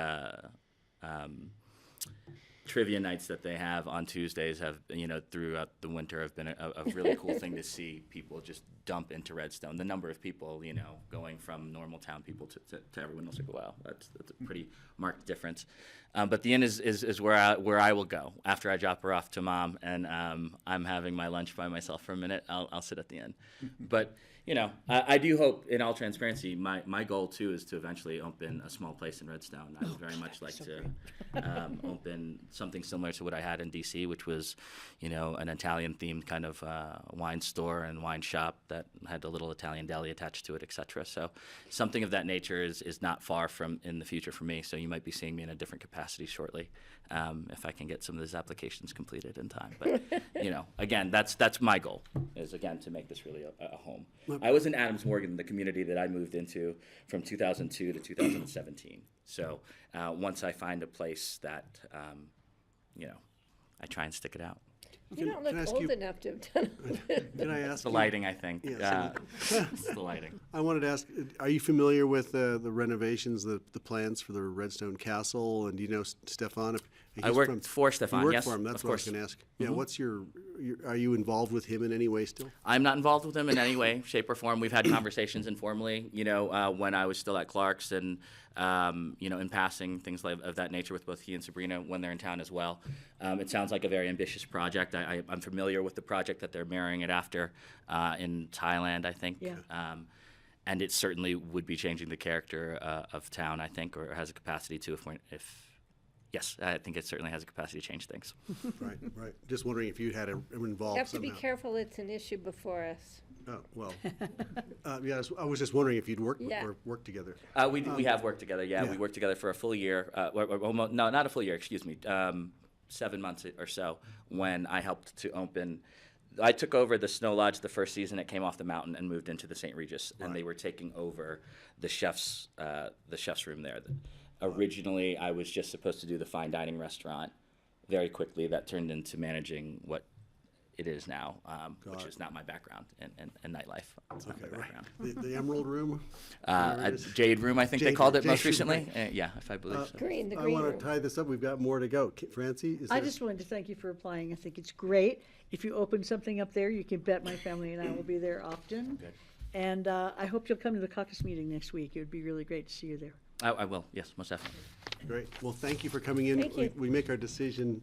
trivia nights that they have on Tuesdays have, you know, throughout the winter have been a really cool thing to see people just dump into Redstone. The number of people, you know, going from normal town people to everyone else, like, wow, that's a pretty marked difference. But the inn is where I will go after I drop her off to mom, and I'm having my lunch by myself for a minute. I'll sit at the inn. But you know, I do hope, in all transparency, my goal too is to eventually open a small place in Redstone. I would very much like to open something similar to what I had in DC, which was, you know, an Italian-themed kind of wine store and wine shop that had a little Italian deli attached to it, etc. So something of that nature is not far from in the future for me. So you might be seeing me in a different capacity shortly, if I can get some of those applications completed in time. But you know, again, that's my goal, is again to make this really a home. I was in Adams Morgan, the community that I moved into from 2002 to 2017. So once I find a place that, you know, I try and stick it out. You don't can I look ask old you- enough to have done it. Can I ask The you- lighting, I think. Yeah, It's the lighting. I wanted to ask, are you familiar with the renovations, the plans for the Redstone Castle? And do you know Stefan? I worked for Stefan, You worked yes, for him, that's of what I was course. going to ask. Yeah, Mhm. what's are you involved with him in any way still? I'm not involved with him in any way, shape, or form. We've had conversations informally, you know, when I was still at Clark's and, you know, in passing, things of that nature with both he and Sabrina when they're in town as well. It sounds like a very ambitious project. I'm familiar with the project that they're marrying it after in Thailand, I think. Yeah. And it certainly would be changing the character of town, I think, or has a capacity to yes, I think it certainly has a capacity to change things. Right, right. Just wondering if you had involved You have to be somehow. careful, it's an issue before us. Oh, well, yeah, I was just wondering if you'd worked Yeah. or worked together. We have worked together, yeah. We worked together for a full year, almost, no, not a full year, excuse me, 7 months or so when I helped to open. I took over the Snow Lodge the first season. It came off the mountain and moved into the St. Regis, and they were taking over the chef's room there. Originally, I was just supposed to do the fine dining restaurant. Very quickly, that turned into managing what it is now, which is not my background in nightlife. It's not my background. The Emerald Room? A Jade Room, I think they Jade called Room, it most Jade Room, recently. right. Yeah, if I believe so. The I green want room. to tie this up. We've got more to go. Francie? I just wanted to thank you for applying. I think it's great. If you open something up there, you can bet my family and I will be there often. Good. And I hope you'll come to the caucus meeting next week. It would be really great to see you there. I will, yes, most definitely. Great. Well, thank you for coming in. Thank you. We make our decision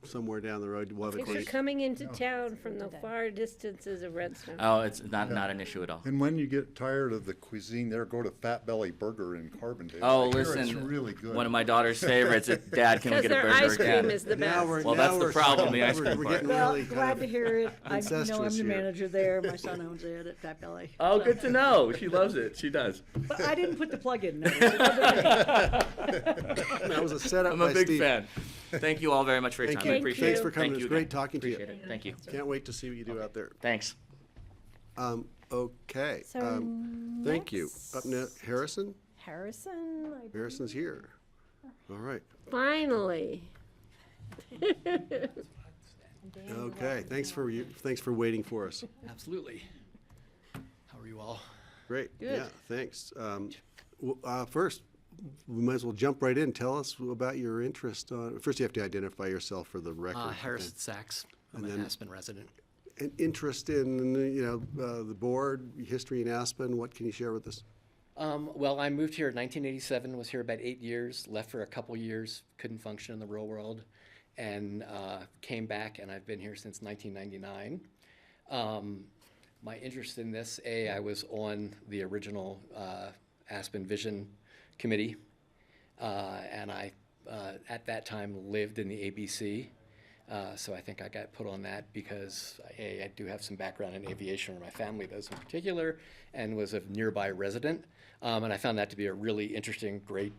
somewhere down the road. We'll have a If you're date. coming into town from the far distances of Redstone. Oh, it's not an issue at all. And when you get tired of the cuisine there, go to Fat Belly Burger in Carbondale. Oh, I hear listen, it's really good. one of my daughter's favorites. Dad, can we get a Because their burger ice cream again? is the Now best. we're- Well, now that's the we're problem, the talking. ice cream We're part. getting Well, really kind glad of to hear it. I know I'm incestuous the here. manager there. My son owns it at Fat Belly. Oh, So- good to know. She loves it. She does. But I didn't put the plug in. No. That was a setup I'm a by big Steve. fan. Thank you all very much for your Thank time. you. I appreciate Thanks it. for coming. Thank It's you great again. talking to you. Appreciate it. Thank you. Can't wait to see what you do out there. Thanks. Okay. So Thank you. Up next, Harrison? Harrison. Harrison's here. All right. Finally. Okay. Thanks for waiting for us. Absolutely. How are you all? Great. Good. Yeah, thanks. First, we might as well jump right in. Tell us about your interest. First, you have to identify yourself for the record. Harrison Sachs. I'm and an then- Aspen resident. An interest in, the board, history in Aspen. What can you share with us? Well, I moved here in 1987, was here about 8 years, left for a couple years, couldn't function in the real world, and came back, and I've been here since 1999. My interest in this, I was on the original Aspen Vision Committee, and I, at that time, lived in the ABC. So I think I got put on that because I do have some background in aviation, or my family does in particular, and was a nearby resident. And I found that to be a really interesting, great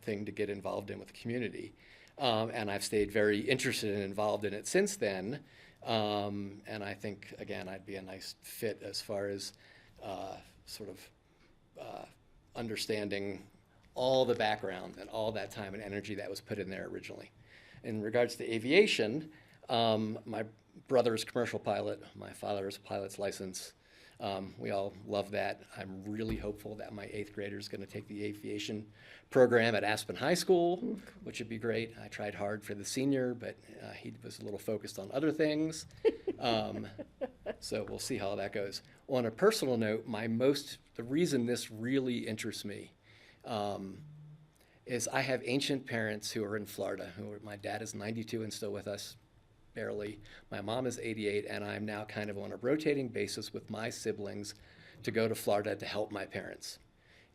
thing to get involved in with the community. And I've stayed very interested and involved in it since then. And I think, again, I'd be a nice fit as far as sort of understanding all the background and all that time and energy that was put in there originally. In regards to aviation, my brother is a commercial pilot. My father is a pilot's license. We all love that. I'm really hopeful that my 8th grader is going to take the aviation program at Aspen High School, which would be great. I tried hard for the senior, but he was a little focused on other things. So we'll see how that goes. On a personal note, the reason this really interests me is I have ancient parents who are in Florida. My dad is 92 and still with us, barely. My mom is 88, and I'm now kind of on a rotating basis with my siblings to go to Florida to help my parents.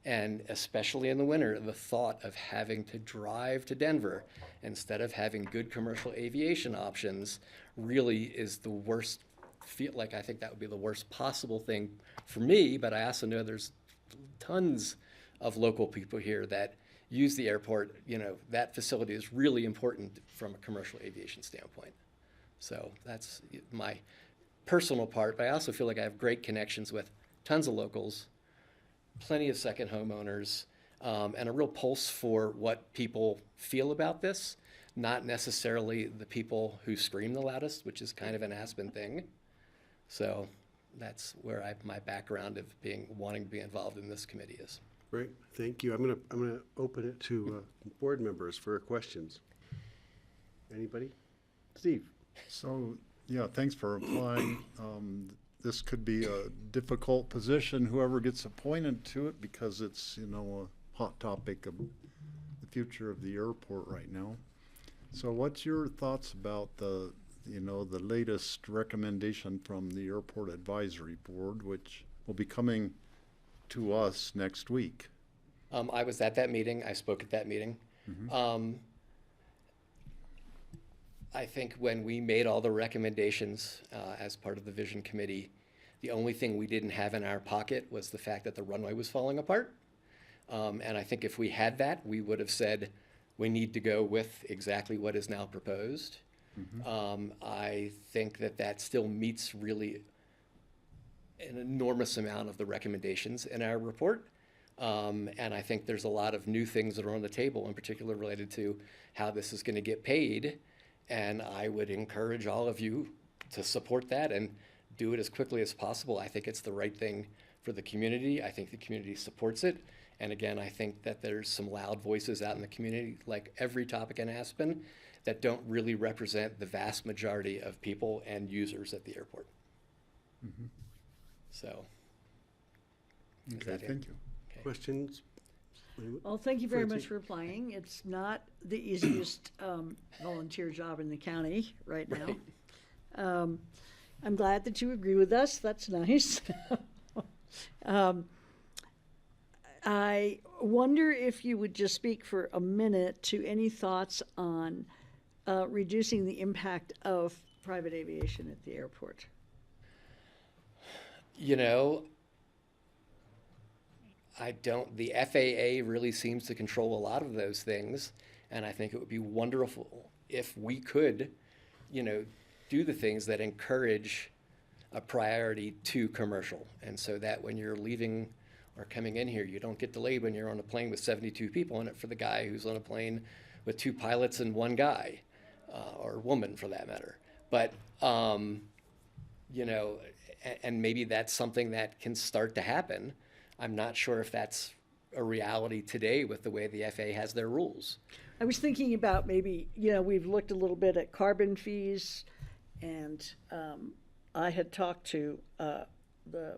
And especially in the winter, the thought of having to drive to Denver instead of having good commercial aviation options really is the worst. I think that would be the worst possible thing for me, but I also know there's tons of local people here that use the airport. That facility is really important from a commercial aviation standpoint. So that's my personal part, but I also feel like I have great connections with tons of locals, plenty of second homeowners, and a real pulse for what people feel about this, not necessarily the people who scream the loudest, which is kind of an Aspen thing. So that's where my background of wanting to be involved in this committee is. Great, thank you. I'm gonna open it to board members for questions. Anybody? Steve? So, yeah, thanks for applying. This could be a difficult position, whoever gets appointed to it, because it's, a hot topic of the future of the airport right now. So what's your thoughts about the latest recommendation from the Airport Advisory Board, which will be coming to us next week? I was at that meeting. I spoke at that meeting. Mm-hmm. I think when we made all the recommendations as part of the Vision Committee, the only thing we didn't have in our pocket was the fact that the runway was falling apart. And I think if we had that, we would have said we need to go with exactly what is now proposed. Mm-hmm. I think that still meets really an enormous amount of the recommendations in our report. And I think there's a lot of new things that are on the table, in particular related to how this is going to get paid. And I would encourage all of you to support that and do it as quickly as possible. I think it's the right thing for the community. I think the community supports it. And again, I think that there's some loud voices out in the community, like every topic in Aspen, that don't really represent the vast majority of people and users at the airport. Mm-hmm. So. Okay, thank you. Okay. Questions? Well, thank you very Francie? much for applying. It's not the easiest volunteer job in the county right now. I'm glad that you agree with us. That's nice. I wonder if you would just speak for a minute to any thoughts on reducing the impact of private aviation at the airport. The FAA really seems to control a lot of those things, and I think it would be wonderful if we could, do the things that encourage a priority to commercial, and so that when you're leaving or coming in here, you don't get delayed when you're on a plane with 72 people in it for the guy who's on a plane with 2 pilots and 1 guy, or woman for that matter. But, and maybe that's something that can start to happen. I'm not sure if that's a reality today with the way the FAA has their rules. I was thinking about maybe, we've looked a little bit at carbon fees, and I had talked to the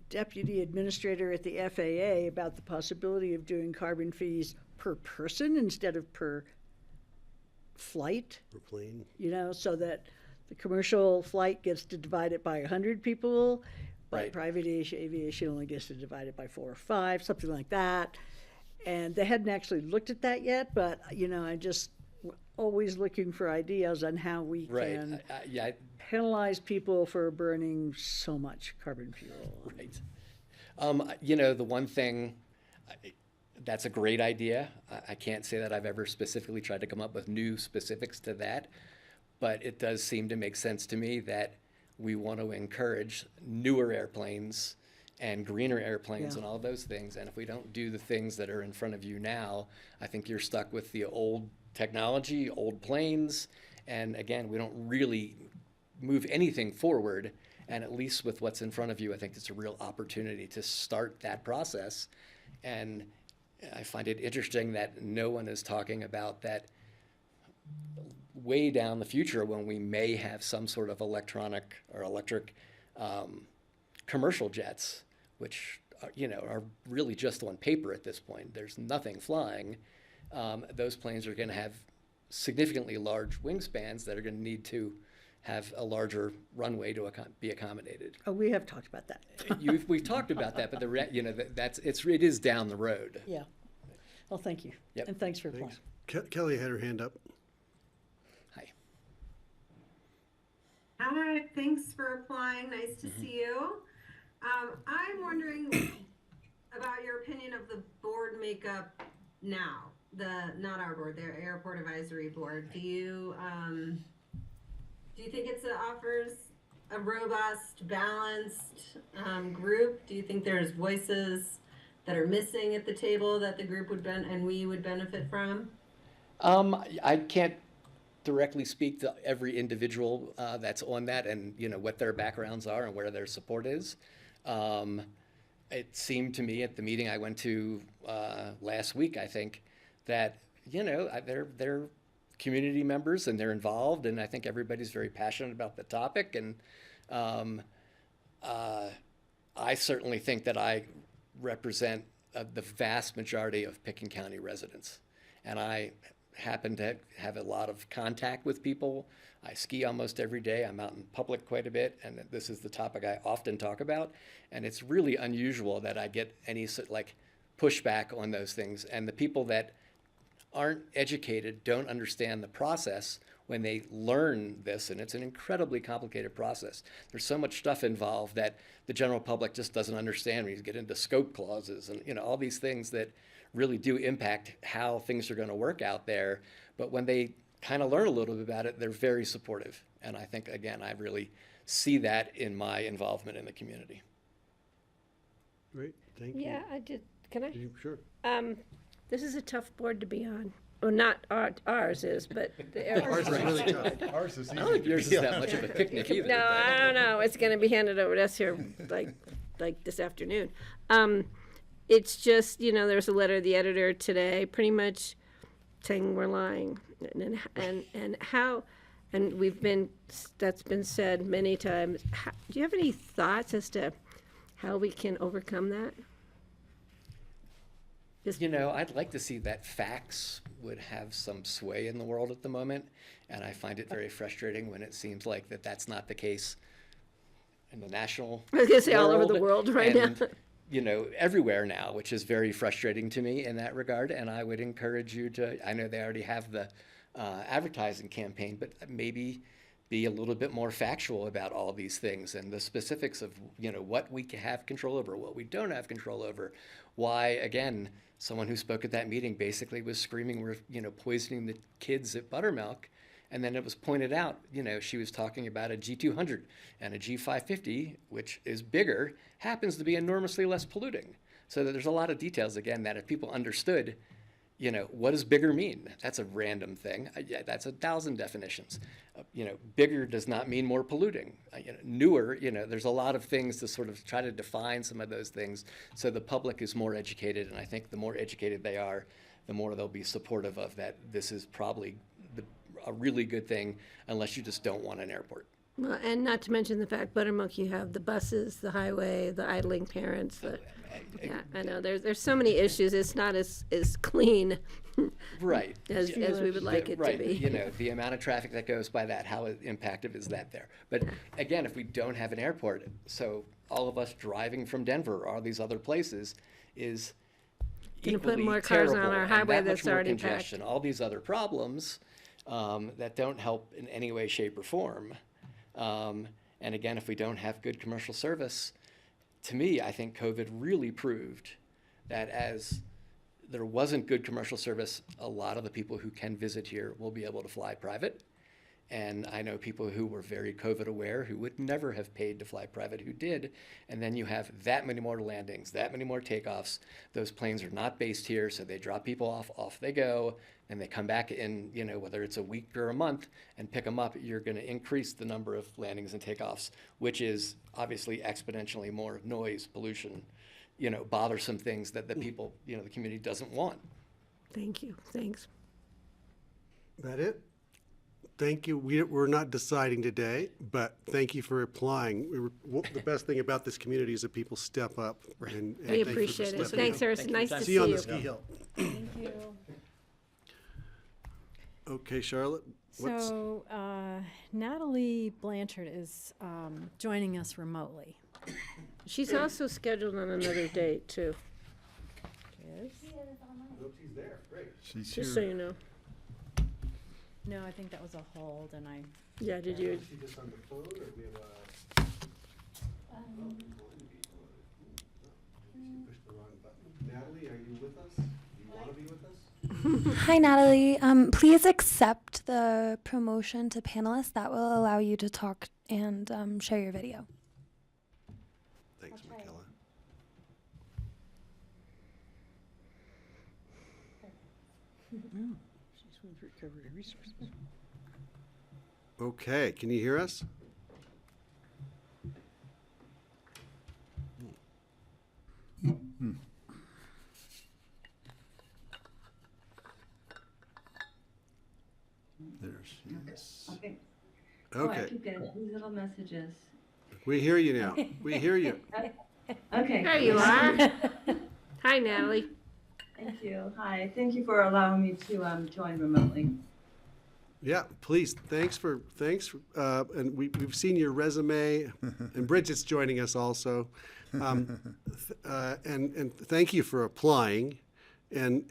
deputy administrator at the FAA about the possibility of doing carbon fees per person instead of per flight. Per plane. So that the commercial flight gets to divide it by 100 people, but Right. private aviation only gets to divide it by 4 or 5, something like that. And they hadn't actually looked at that yet, but, I just we're always looking for ideas on how we Right. can Yeah. penalize people for burning so much carbon fuel. Right. You know, the one thing, that's a great idea. I can't say that I've ever specifically tried to come up with new specifics to that, but it does seem to make sense to me that we want to encourage newer airplanes and greener airplanes Yeah. and all those things. And if we don't do the things that are in front of you now, I think you're stuck with the old technology, old planes. And again, we don't really move anything forward. And at least with what's in front of you, I think it's a real opportunity to start that process. And I find it interesting that no one is talking about that way down the future when we may have some sort of electronic or electric commercial jets, which are really just on paper at this point. There's nothing flying. Those planes are going to have significantly large wingspans that are going to need to have a larger runway to be accommodated. Oh, we have talked about that. We've talked about that, but it is down the road. Yeah. Well, thank you. Yep. And thanks for applying. Kelly had her hand up. Hi, thanks for applying. Nice to see you. I'm wondering about your opinion of the board makeup now. Not our board, the Airport Advisory Board. Do you think it offers a robust, balanced group? Do you think there's voices that are missing at the table that the group and we would benefit from? I can't directly speak to every individual that's on that and what their backgrounds are and where their support is. It seemed to me at the meeting I went to last week, I think, that they're community members and they're involved, and I think everybody's very passionate about the topic. And I certainly think that I represent the vast majority of Pickens County residents, and I happen to have a lot of contact with people. I ski almost every day. I'm out in public quite a bit, and this is the topic I often talk about. And it's really unusual that I get any pushback on those things. And the people that aren't educated don't understand the process when they learn this, and it's an incredibly complicated process. There's so much stuff involved that the general public just doesn't understand when you get into scope clauses and all these things that really do impact how things are going to work out there. But when they kind of learn a little bit about it, they're very supportive. And I think, again, I really see that in my involvement in the community. Great, thank you. Yeah, I did. Can I? Sure. This is a tough board to be on. Well, not ours is, but the Ours is really tough. Ours is I don't think yours is that much of a picnic either. No, I don't know. It's going to be handed over to us here like this afternoon. It's just, there's a letter to the editor today pretty much saying we're lying. And how, and that's been said many times. Do you have any thoughts as to how we can overcome that? I'd like to see that facts would have some sway in the world at the moment, and I find it very frustrating when it seems like that's not the case in the national I was going to say all over the world right and, now. Everywhere now, which is very frustrating to me in that regard. And I would encourage you to, I know they already have the advertising campaign, but maybe be a little bit more factual about all these things and the specifics of, what we have control over, what we don't have control over. Why, again, someone who spoke at that meeting basically was screaming we're, poisoning the kids at Buttermilk. And then it was pointed out, she was talking about a G200 and a G550, which is bigger, happens to be enormously less polluting. So there's a lot of details, again, that if people understood, what does bigger mean? That's a random thing. That's 1,000 definitions. Bigger does not mean more polluting. Newer, there's a lot of things to sort of try to define some of those things so the public is more educated. And I think the more educated they are, the more they'll be supportive of that. This is probably a really good thing, unless you just don't want an airport. Well, and not to mention the fact, Buttermilk, you have the buses, the highway, the idling parents. Yeah, I know. There's so many issues. It's not as clean, right, as we would like it to be. The amount of traffic that goes by that, how impactful is that there? But again, if we don't have an airport, so all of us driving from Denver or all these other places is, Gonna put equally more cars on terrible our and highway that much that's more already packed. congestion, all these other problems that don't help in any way, shape, or form. And again, if we don't have good commercial service, to me, I think COVID really proved that as there wasn't good commercial service, a lot of the people who can visit here will be able to fly private. And I know people who were very COVID aware who would never have paid to fly private who did. And then you have that many more landings, that many more takeoffs. Those planes are not based here, so they drop people off they go, and they come back in, you know, whether it's a week or a month and pick them up. You're going to increase the number of landings and takeoffs, which is obviously exponentially more noise, pollution, you know, bothersome things that the people, you know, the community doesn't want. Thank you. Thanks. That it? Thank you. We're not deciding today, but thank you for applying. The best thing about this community is that people step up. And We thank you for appreciate it. stepping Thanks, up. Harrison. Nice to See you on the you. ski hill. Thank you. Okay, Charlotte. What's, So Natalie Blanchard is joining us remotely. She's also scheduled on another date, too. she's there. Great. She's Just so here. you know. No, I think that was a hold, and I. Yeah, did you? Is she just on the phone, or do we have a? She pushed the wrong button. Natalie, are you with us? Do you want to be with us? Hi, Natalie. Please accept the promotion to panelist. That will allow you to talk and share your video. Thanks, Michaela. She's with Recovery Resources. Okay, can you hear us? There she is. Okay. Oh, I Okay, keep getting these little messages. we hear you now. We hear you. Okay. There you are. Hi, Natalie. Thank you. Hi. Thank you for allowing me to join remotely. Yeah, please, thanks, and we've seen your resume, and Bridget's joining us also. And thank you for applying, and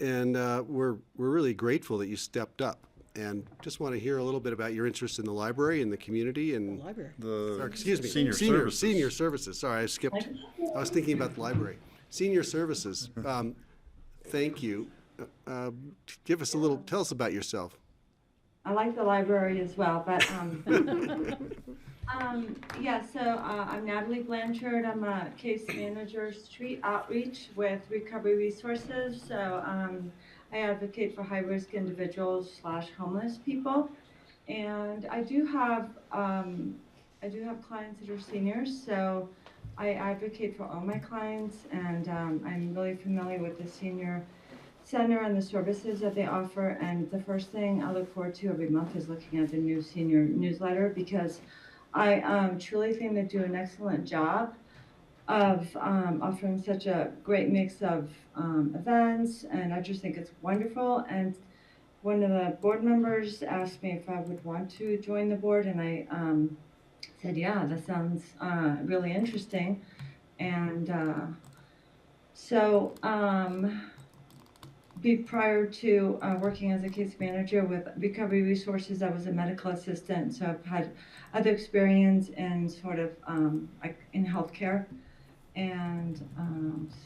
we're really grateful that you stepped up. And just want to hear a little bit about your interest in the library and the community and. Library. Or, excuse me. Senior services. Senior services, sorry, I skipped. I was thinking about the library. Senior services, thank you. Give us a little, tell us about yourself. I like the library as well, but yeah. So I'm Natalie Blanchard. I'm a case manager, street outreach with Recovery Resources. So I advocate for high-risk individuals / homeless people, and I do have clients that are seniors. So I advocate for all my clients, and I'm really familiar with the senior center and the services that they offer. And the first thing I look forward to every month is looking at the new senior newsletter, because I truly think they do an excellent job of offering such a great mix of events, and I just think it's wonderful. And one of the board members asked me if I would want to join the board, and I said, yeah, that sounds really interesting. And so prior to working as a case manager with Recovery Resources, I was a medical assistant, so I've had other experience in sort of like in healthcare. And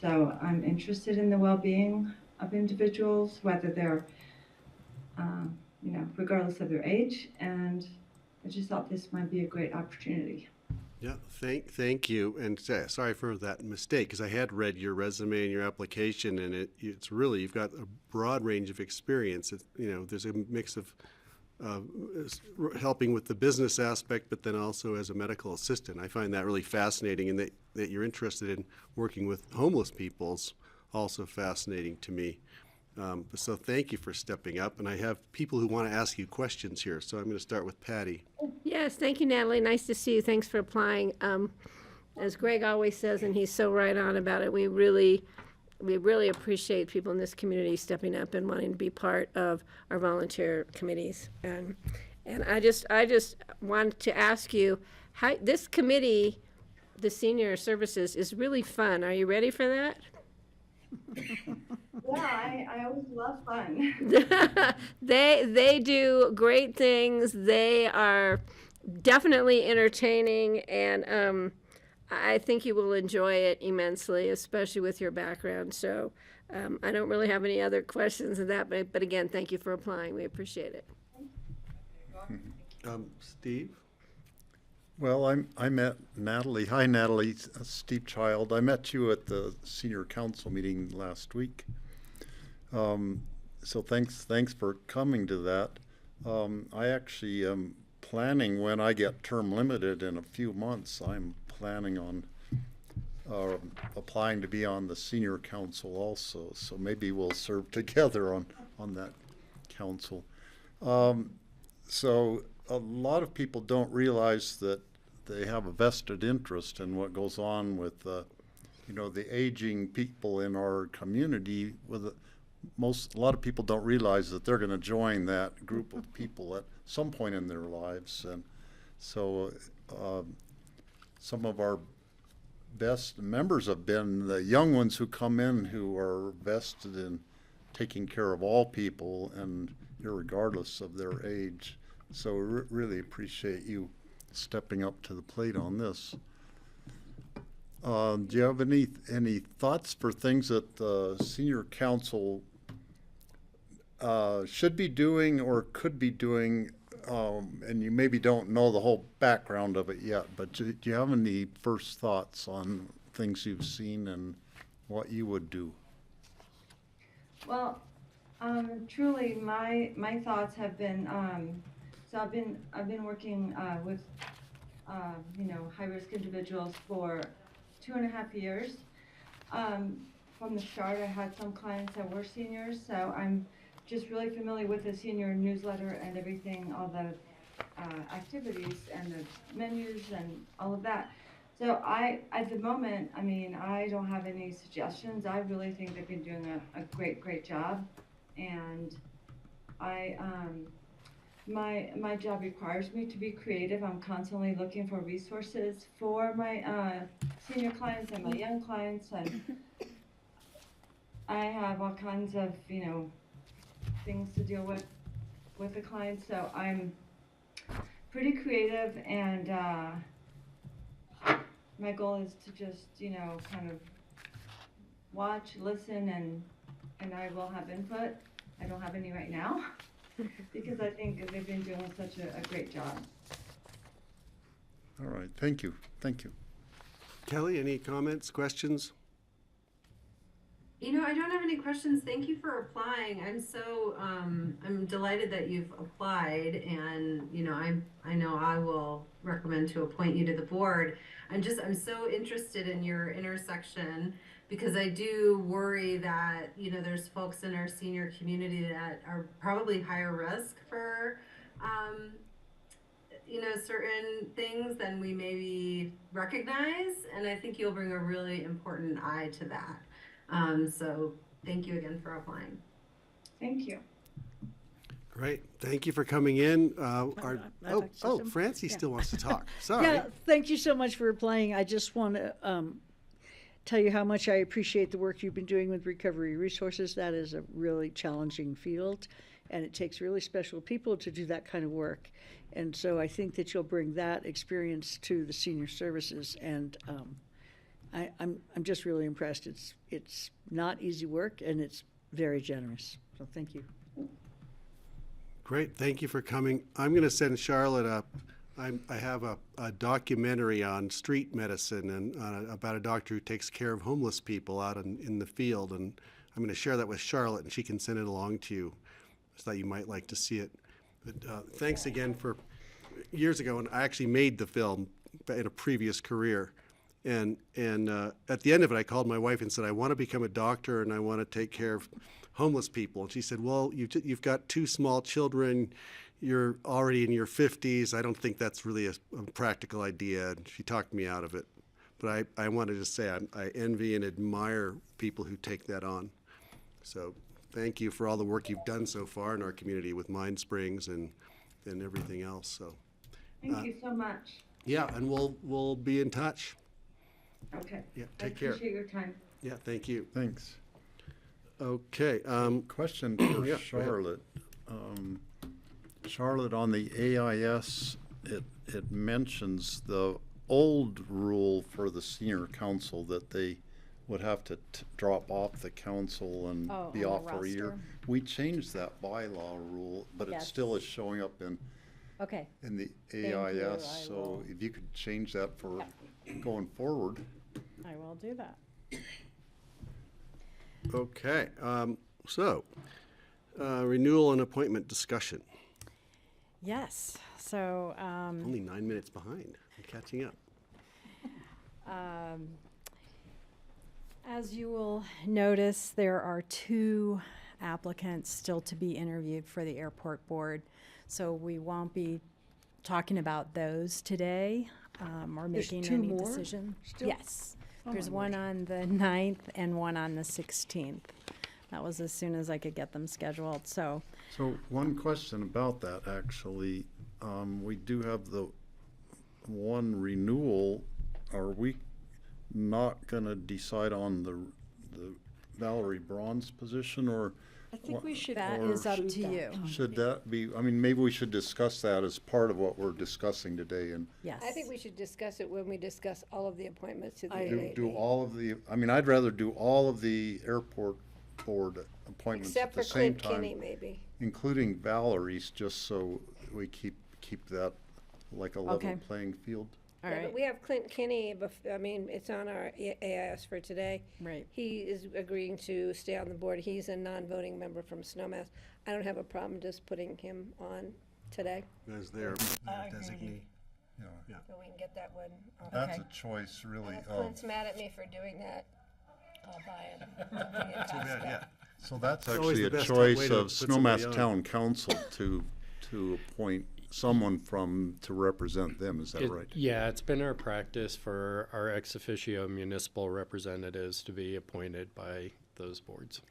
so I'm interested in the well-being of individuals, whether they're, regardless of their age. And I just thought this might be a great opportunity. Yeah, thank you, and sorry for that mistake, because I had read your resume and your application, and it's really, you've got a broad range of experience. There's a mix of helping with the business aspect, but then also as a medical assistant. I find that really fascinating, and that you're interested in working with homeless people's also fascinating to me. So thank you for stepping up, and I have people who want to ask you questions here, so I'm going to start with Patty. Yes, thank you, Natalie. Nice to see you. Thanks for applying. As Greg always says, and he's so right on about it, we really appreciate people in this community stepping up and wanting to be part of our volunteer committees. And I just wanted to ask you, how this committee, the senior services, is really fun. Are you ready for that? Yeah, I always love fun. They do great things. They are definitely entertaining, and I think you will enjoy it immensely, especially with your background. So I don't really have any other questions of that, but again, thank you for applying. We appreciate it. Steve? Well, I met Natalie. Hi, Natalie. Steve Child. I met you at the senior council meeting last week. So thanks for coming to that. I actually am planning, when I get term limited in a few months, I'm planning on applying to be on the senior council also. So maybe we'll serve together on that council. So a lot of people don't realize that they have a vested interest in what goes on with the aging people in our community. A lot of people don't realize that they're going to join that group of people at some point in their lives, and so some of our best members have been the young ones who come in who are vested in taking care of all people, and irregardless of their age. So we really appreciate you stepping up to the plate on this. Do you have any thoughts for things that the senior council should be doing or could be doing, and you maybe don't know the whole background of it yet, but do you have any first thoughts on things you've seen and what you would do? Well, truly, my thoughts have been, so I've been working with high-risk individuals for 2.5 years. From the start, I had some clients that were seniors, so I'm just really familiar with the senior newsletter and everything, all the activities and the menus and all of that. So at the moment, I don't have any suggestions. I really think they've been doing a great job, and my job requires me to be creative. I'm constantly looking for resources for my senior clients and my young clients, and I have all kinds of things to deal with the clients. So I'm pretty creative, and my goal is to just kind of watch, listen, and I will have input. I don't have any right now. Because I think they've been doing such a great job. All right, thank you. Kelly, any comments, questions? I don't have any questions. Thank you for applying. I'm delighted that you've applied, and I know I will recommend to appoint you to the board. I'm so interested in your intersection, because I do worry that there's folks in our senior community that are probably higher risk for certain things than we maybe recognize, and I think you'll bring a really important eye to that. So thank you again for applying. Thank you. Great. Thank you for coming in. Francie Francie still wants to talk. Sorry. Yeah, thank you so much for applying. I just want to tell you how much I appreciate the work you've been doing with recovery resources. That is a really challenging field, and it takes really special people to do that kind of work. And so I think that you'll bring that experience to the senior services, and I'm just really impressed. It's not easy work, and it's very generous. So thank you. Great. Thank you for coming. I'm going to send Charlotte up. I have a documentary on street medicine and about a doctor who takes care of homeless people out in the field, and I'm going to share that with Charlotte, and she can send it along to you, so that you might like to see it. But thanks again for years ago, and I actually made the film in a previous career, and at the end of it, I called my wife and said, I want to become a doctor and I want to take care of homeless people, and she said, well, you've got 2 small children. You're already in your 50s. I don't think that's really a practical idea. And she talked me out of it. But I wanted to say I envy and admire people who take that on. So thank you for all the work you've done so far in our community with Mind Springs and everything else. So Thank you so much. yeah, and we'll be in touch. Okay. Yeah, take care. I appreciate your time. Yeah, thank you. Thanks. Okay, Question for yeah, go ahead. Charlotte. Charlotte, on the AIS, it mentions the old rule for the senior council that they would have to drop off the council and Oh, be on off the for a year. roster. We changed that bylaw rule, but it Yes. still is showing up in Okay. the Thank you, AIS, I so will. if you could change that for going forward. I will do that. Okay, so, renewal and appointment discussion. Yes, so, Only 9 minutes behind. I'm catching up. as you will notice, there are 2 applicants still to be interviewed for the airport board. So we won't be talking about those today, or There's making 2 any more decision. still? Yes, Oh, there's my one word. on the 9th and one on the 16th. That was as soon as I could get them scheduled, so. So one question about that, actually, we do have the one renewal. Are we not gonna decide on the Valerie Braun's position, or? I think we should. That or is up should to that you. come Should together. that be, I mean, maybe we should discuss that as part of what we're discussing today, and Yes. I think we should discuss it when we discuss all of the appointments to the I do AAB. all of the, I mean, I'd rather do all of the airport board appointments at Except the for same Clint Kinney, time, maybe. including Valerie's, just so we keep that like a level Okay. playing field. All Yeah, right, but we have Clint Kinney, I mean, it's on our AIS for today. right. He is agreeing to stay on the board. He's a non-voting member from Snowmass. I don't have a problem just putting him on today, As their I agree. designee. Yeah. so we can get that one. off. That's Okay. a choice, really, If of, Clint's mad at me for doing that, I'll buy him. Too bad, yeah. so that's It's always actually the a best choice way to of put somebody Snowmass on. Town Council to appoint someone to represent them, is that right? Yeah, it's been our practice for our ex officio municipal representatives to be appointed by those boards.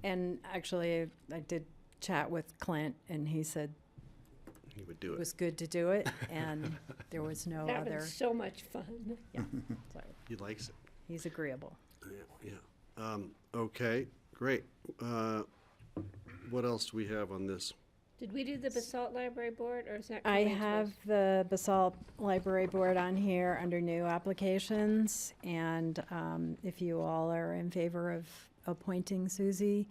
And actually, I did chat with Clint, and he said He would do it it. was good to do it, and there was no Having other, so much fun. yeah, so He likes it. he's agreeable. Yeah, yeah. Okay, great. What else do we have on this? Did we do the Basalt Library Board, or is that I coming to us? have the Basalt Library Board on here under new applications, and if you all are in favor of appointing Susie,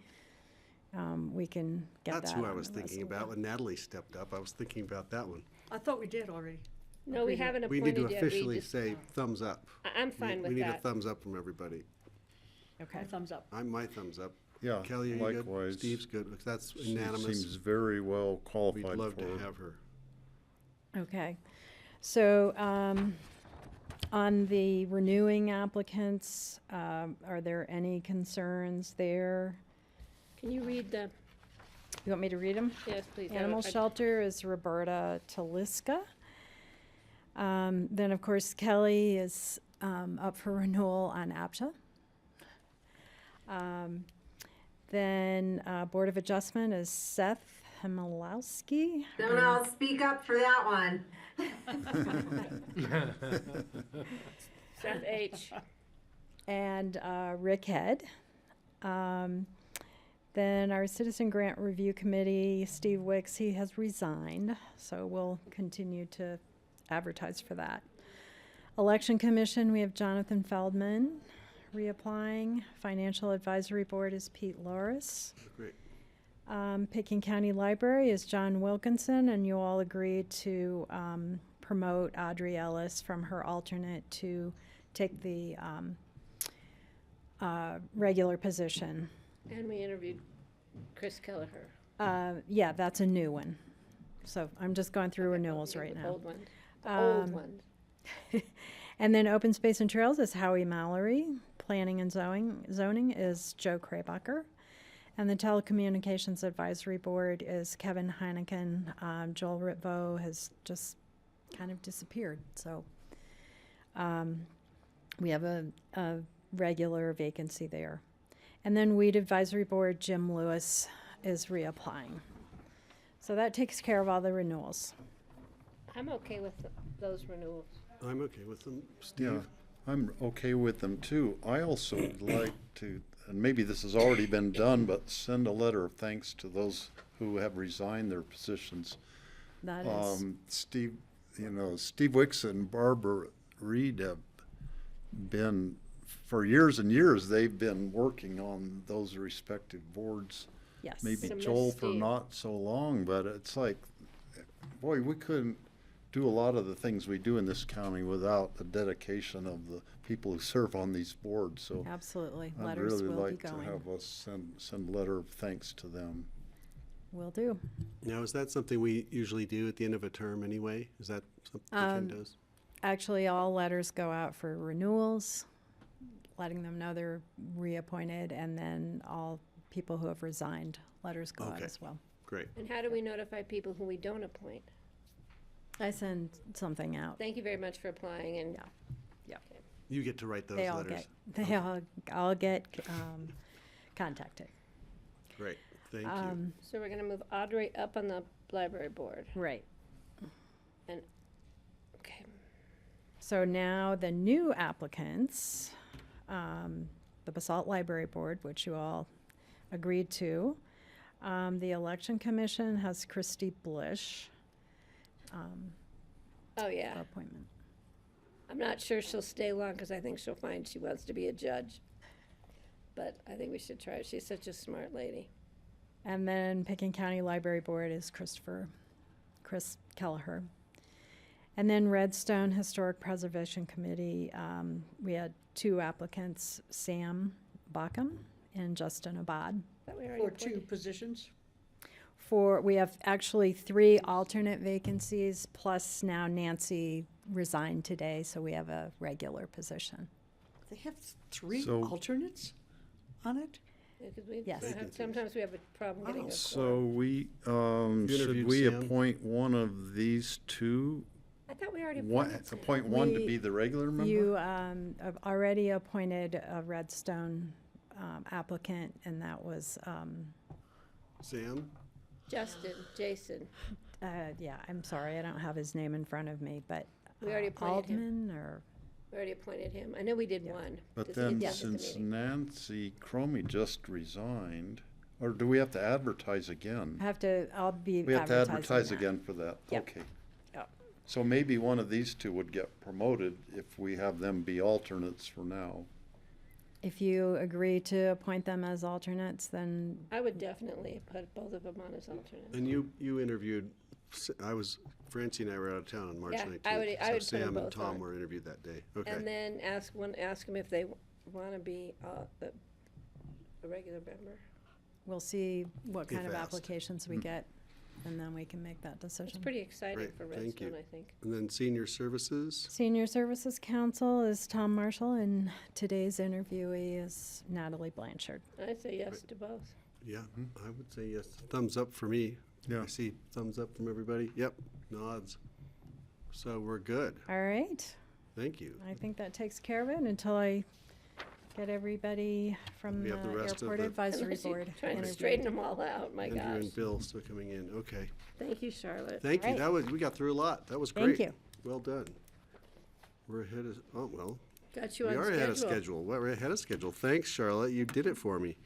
we can get that That's who I on was the thinking list. about when Natalie stepped up. I was thinking about that one. I thought we did already. No, we haven't We need appointed to yet. We officially just- say thumbs up. I'm fine with We need a that. thumbs up from everybody. Okay. Thumbs up. I'm my thumbs up. Yeah, Kelly, are you good? likewise. Steve's good. That's She unanimous. seems very well We'd qualified love for to have her. Okay, so, on the renewing applicants, are there any concerns there? Can you read the, You want me to read them? yes, please. Animal I- shelter is Roberta Taliska. Then, of course, Kelly is up for renewal on APSHA. Then Board of Adjustment is Seth Himilowski. Don't all speak up for that one. Seth H. And Rick Head. Then our Citizen Grant Review Committee, Steve Wicks, he has resigned, so we'll continue to advertise for that. Election Commission, we have Jonathan Feldman reapplying. Financial Advisory Board is Pete Loris. Great. Picken County Library is John Wilkinson, and you all agreed to promote Audrey Ellis from her alternate to take the regular position. And we interviewed Chris Kelleher. Yeah, that's a new one. So I'm just going through renewals right The now. old ones. The old Um, ones. And then Open Space and Trails is Howie Mallory. Planning and zoning is Joe Kraybacher. And the Telecommunications Advisory Board is Kevin Heineken. Joel Ritvo has just kind of disappeared. So we have a regular vacancy there. And then Weed Advisory Board, Jim Lewis is reapplying. So that takes care of all the renewals. I'm okay with those renewals. I'm okay with them. Yeah, Steve? I'm okay with them too. I also would like to and maybe this has already been done, but send a letter of thanks to those who have resigned their positions. That is, Steve, Steve Wicks and Barbara Reed have been, for years and years, they've been working on those respective boards. yes. Maybe So miss Joel for Steve. not so long, but it's like, boy, we couldn't do a lot of the things we do in this county without the dedication of the people who serve on these boards, so. Absolutely. I'd Letters really will be like to going. have us send a letter of thanks to them. Will do. Now, is that something we usually do at the end of a term anyway? Is that something Ken does? Actually, all letters go out for renewals, letting them know they're reappointed, and then all people who have resigned, letters go out Okay. as well. Great. And how do we notify people who we don't appoint? I send something out. Thank you very much for applying and. Yeah. You get to write those They all letters. get, they all get contacted. Great, thank you. So we're gonna move Audrey up on the library board. Right. And, okay. So now the new applicants, the Basalt Library Board, which you all agreed to. The Election Commission has Christy Blish Oh, yeah. for appointment. I'm not sure she'll stay long because I think she'll find she wants to be a judge. But I think we should try it. She's such a smart lady. And then Pickens County Library Board is Chris Kelleher. And then Redstone Historic Preservation Committee, we had 2 applicants, Sam Backham and Justin Abad. That we already For 2 appointed. positions? We have actually 3 alternate vacancies, plus now Nancy resigned today, so we have a regular position. They have 3 So- alternates on it? Yeah, 'cause we Yes. don't have- sometimes we have a problem getting a So quorum. we, You should interviewed we Sam? appoint one of these 2? I thought we already One, appointed Sam. appoint one to We- be the regular member? You have already appointed a Redstone applicant, and that was, Sam? Jason. yeah, I'm sorry, I don't have his name in front of me, but We already appointed him. Aldman or, We already appointed him. I know we did one. But Does he then, attend the since meeting? Nancy Cromie just resigned, or do we have to advertise again? I'll be We have to advertising advertise that. again for that? Yep. Okay. Yep. So maybe one of these 2 would get promoted if we have them be alternates for now. If you agree to appoint them as alternates, then I would definitely put both of them on as alternates. And you interviewed, Francie and I were out of town on March Yeah, 19th. I would put them So Sam and both Tom on. were interviewed that day. Okay. And then ask them if they want to be a regular member. we'll see what If kind of asked. applications we get, and then we can make that It's decision. pretty exciting Great, for thank you. Redstone, I think. And then Senior Services? Senior Services Council is Tom Marshall, and today's interviewee is Natalie Blanchard. I'd say yes to both. Yeah, I would say yes. Thumbs up for me. Yeah. I see thumbs up from everybody. Yep, nods. So we're good. All right, Thank you. I think that takes care of it until I get everybody from We the have the rest of Airport the- Advisory Unless you Board trying to interviewed. straighten them all out, my Andrew gosh. and Bill still coming in. Okay. Thank you, Charlotte. Thank you. All right. We got through a lot. That was Thank great. you. Well done. We're ahead of, oh, well, Got you we on are ahead of schedule. Well, we're ahead of schedule. Thanks, Charlotte. You did it for me.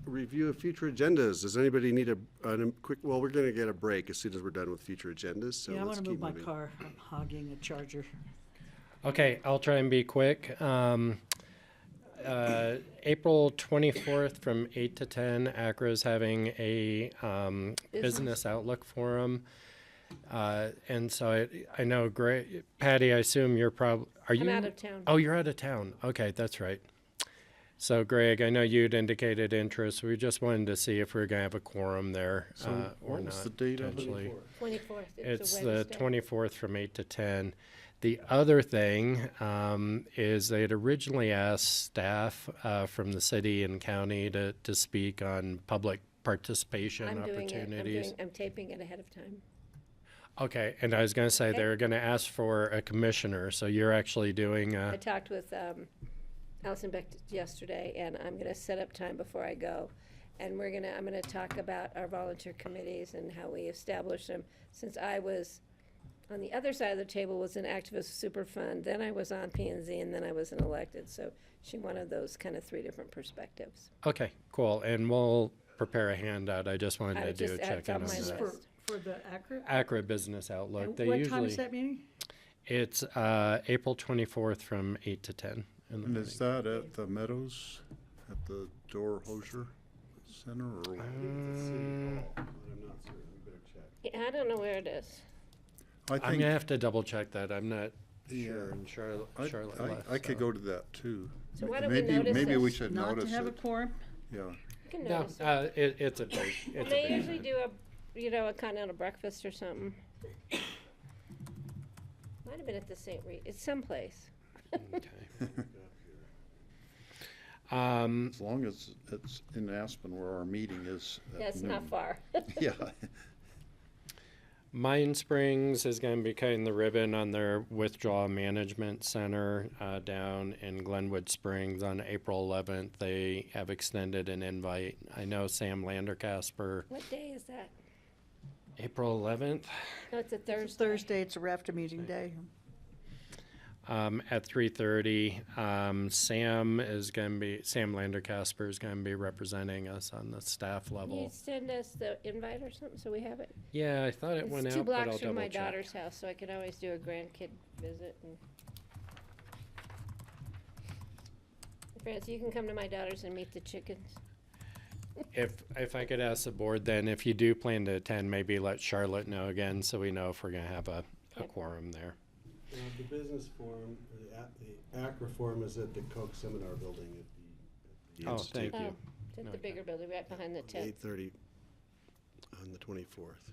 Review of future agendas. Does anybody need a quick, well, we're going to get a break as soon as we're done with future agendas, so Yeah, I let's wanna keep move my moving. car. I'm hogging a charger. Okay, I'll try and be quick. April 24th from 8 to 10, ACRA is having a business outlook forum. And so I know, Patty, I assume you're probably, are you? I'm out of town. Oh, you're out of town. Okay, that's right. So Greg, I know you'd indicated interest. We just wanted to see if we are going to have a quorum there So or what not. was the date of it? potentially. 24th. It's a the Wednesday. 24th from 8 to 10. The other thing is they had originally asked staff from the city and county to speak on public participation I'm doing it. opportunities. I'm taping it ahead of time. Okay, and I was going to say Okay. they're going to ask for a commissioner, so you're actually doing I talked with Allison Beck yesterday, and I'm gonna set up time before I go. And I'm gonna talk about our volunteer committees and how we establish them. Since I was On the other side of the table was an activist super fund, then I was on P&Z, and then I was an elected, so she wanted those kind of 3 different perspectives. Okay, cool. And we'll prepare a handout. I just wanted I to do a just had check-in on some on my that. list. For the Accra? Accurate Business Outlook. And They what usually, time is that meeting? It's April 24th from 8 to 10 in the And morning. is that at the Meadows, at the Door Hosier Center, or? I'm not certain. We better check. Yeah, I don't know where it is. I I'm think, gonna have to double check that. I'm not Yeah. sure. And Charlotte left. I could so. go to that too. So why don't we Maybe, notice maybe we this? should Not to notice have a it. quorum? Yeah. You can No, notice it. it's a big. It's a They big usually event. do a continental breakfast or something. Might have been at the St. Rita. It's someplace. As long as it's in Aspen where our meeting is at Yeah, it's not noon. far. Yeah. Mine Springs is going to be cutting the ribbon on their withdrawal management center down in Glenwood Springs on April 11th. They have extended an invite. I know Sam Landercasper, What day is that? April 11th No, it's a It's Thursday. Thursday, it's a RAFTA meeting day. at 3:30. Sam Landercasper is going to be representing us on the staff Can you level. send us the invite or something so we have it? Yeah, I thought it went It's out, 2 but I'll blocks from double my check. daughter's house, so I can always do a grandkid visit. And Francis, you can come to my daughter's and meet the chickens. If I could ask the board then, if you do plan to attend, maybe let Charlotte know again so we know if we're going to have a quorum there. The business forum, the ACRA forum is at the Koch Seminar Building at the Oh, Institute. thank you. It's at the bigger building right behind the tent. 8:30 on the 24th.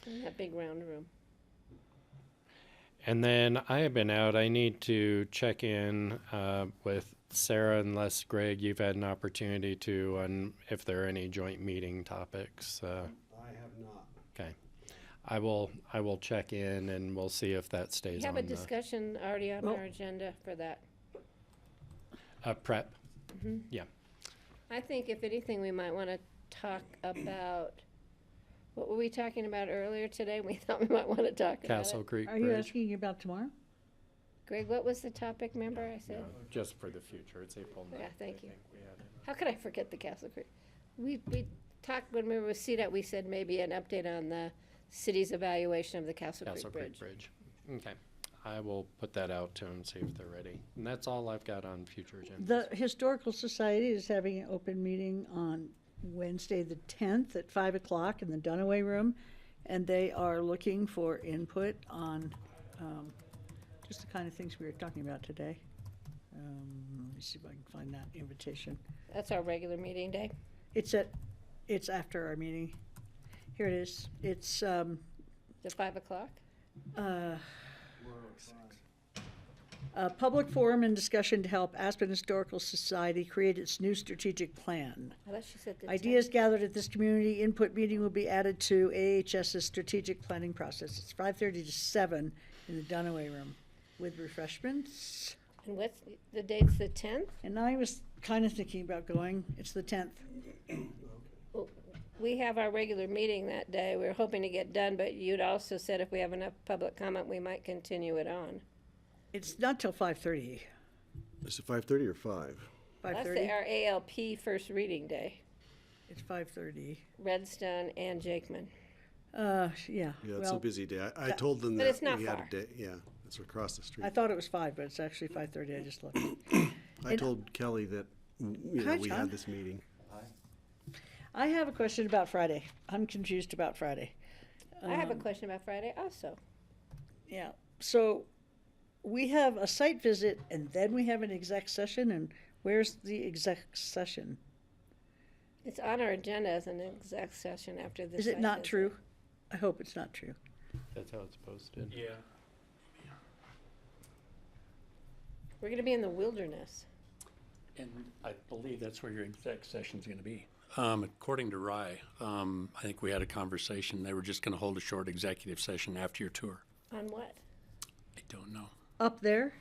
In that big round room. And then I have been out. I need to check in with Sarah, unless Greg, you've had an opportunity to, on if there are any joint meeting topics. I have not. Okay. I will check in and we'll see if that We stays have on a discussion already on Well- our agenda for that. the prep. Mhm. Yeah. I think if anything, we might want to talk about, what were we talking about earlier today? We thought we might want to talk about Castle it. Creek Are you Bridge. asking about tomorrow? Greg, what was the topic, remember I said? Just for the future. It's April 9th. Yeah, thank you. I think we had it. How could I forget the Castle Creek? We talked, when we were with CDOT, we said maybe an update on the city's evaluation of the Castle Castle Creek Creek Bridge. Bridge. Okay. I will put that out to them, see if they're ready. And that's all I've got on future agendas. The Historical Society is having an open meeting on Wednesday, the 10th at 5 o'clock in the Dunaway Room. And they are looking for input on just the kind of things we were talking about today. Let me see if I can find that invitation. That's our regular meeting day. It's after our meeting. Here it is. It's, Is it 5 o'clock? a public forum and discussion to help Aspen Historical Society create its new strategic plan. I thought she said the Ideas gathered at this community input meeting will be added to AHS's strategic planning process. It's 5:30 to 7 in the Dunaway Room with refreshments. And what's, the date's the 10th? And I was kind of thinking about going. It's the 10th. Well, we have our regular meeting that day. We were hoping to get done, but you'd also said if we have enough public comment, we might continue it on. It's not till 5:30. Is it 5:30 or 5? That's 5:30? our ALP first reading day. It's 5:30. Redstone and Jakeman. Yeah. Yeah, it's well, a busy day. I told them But that it's not we had far. a day. Yeah, it's across the street. I thought it was 5, but it's actually 5:30. I just looked. I told Kelly that Hi, we John. had this meeting. I have a question about Friday. I'm confused about Friday. I have a question about Friday also. Yeah, so we have a site visit and then we have an exec session, and where's the exec session? It's on our agenda as an exec session after this. Is it not true? I hope it's not true. That's how it's posted. Yeah. We're gonna be in the wilderness. And I believe that's where your exec session's gonna be. According to Rye, I think we had a conversation, they were just gonna hold a short executive session after your tour. On what? I don't know. Up there?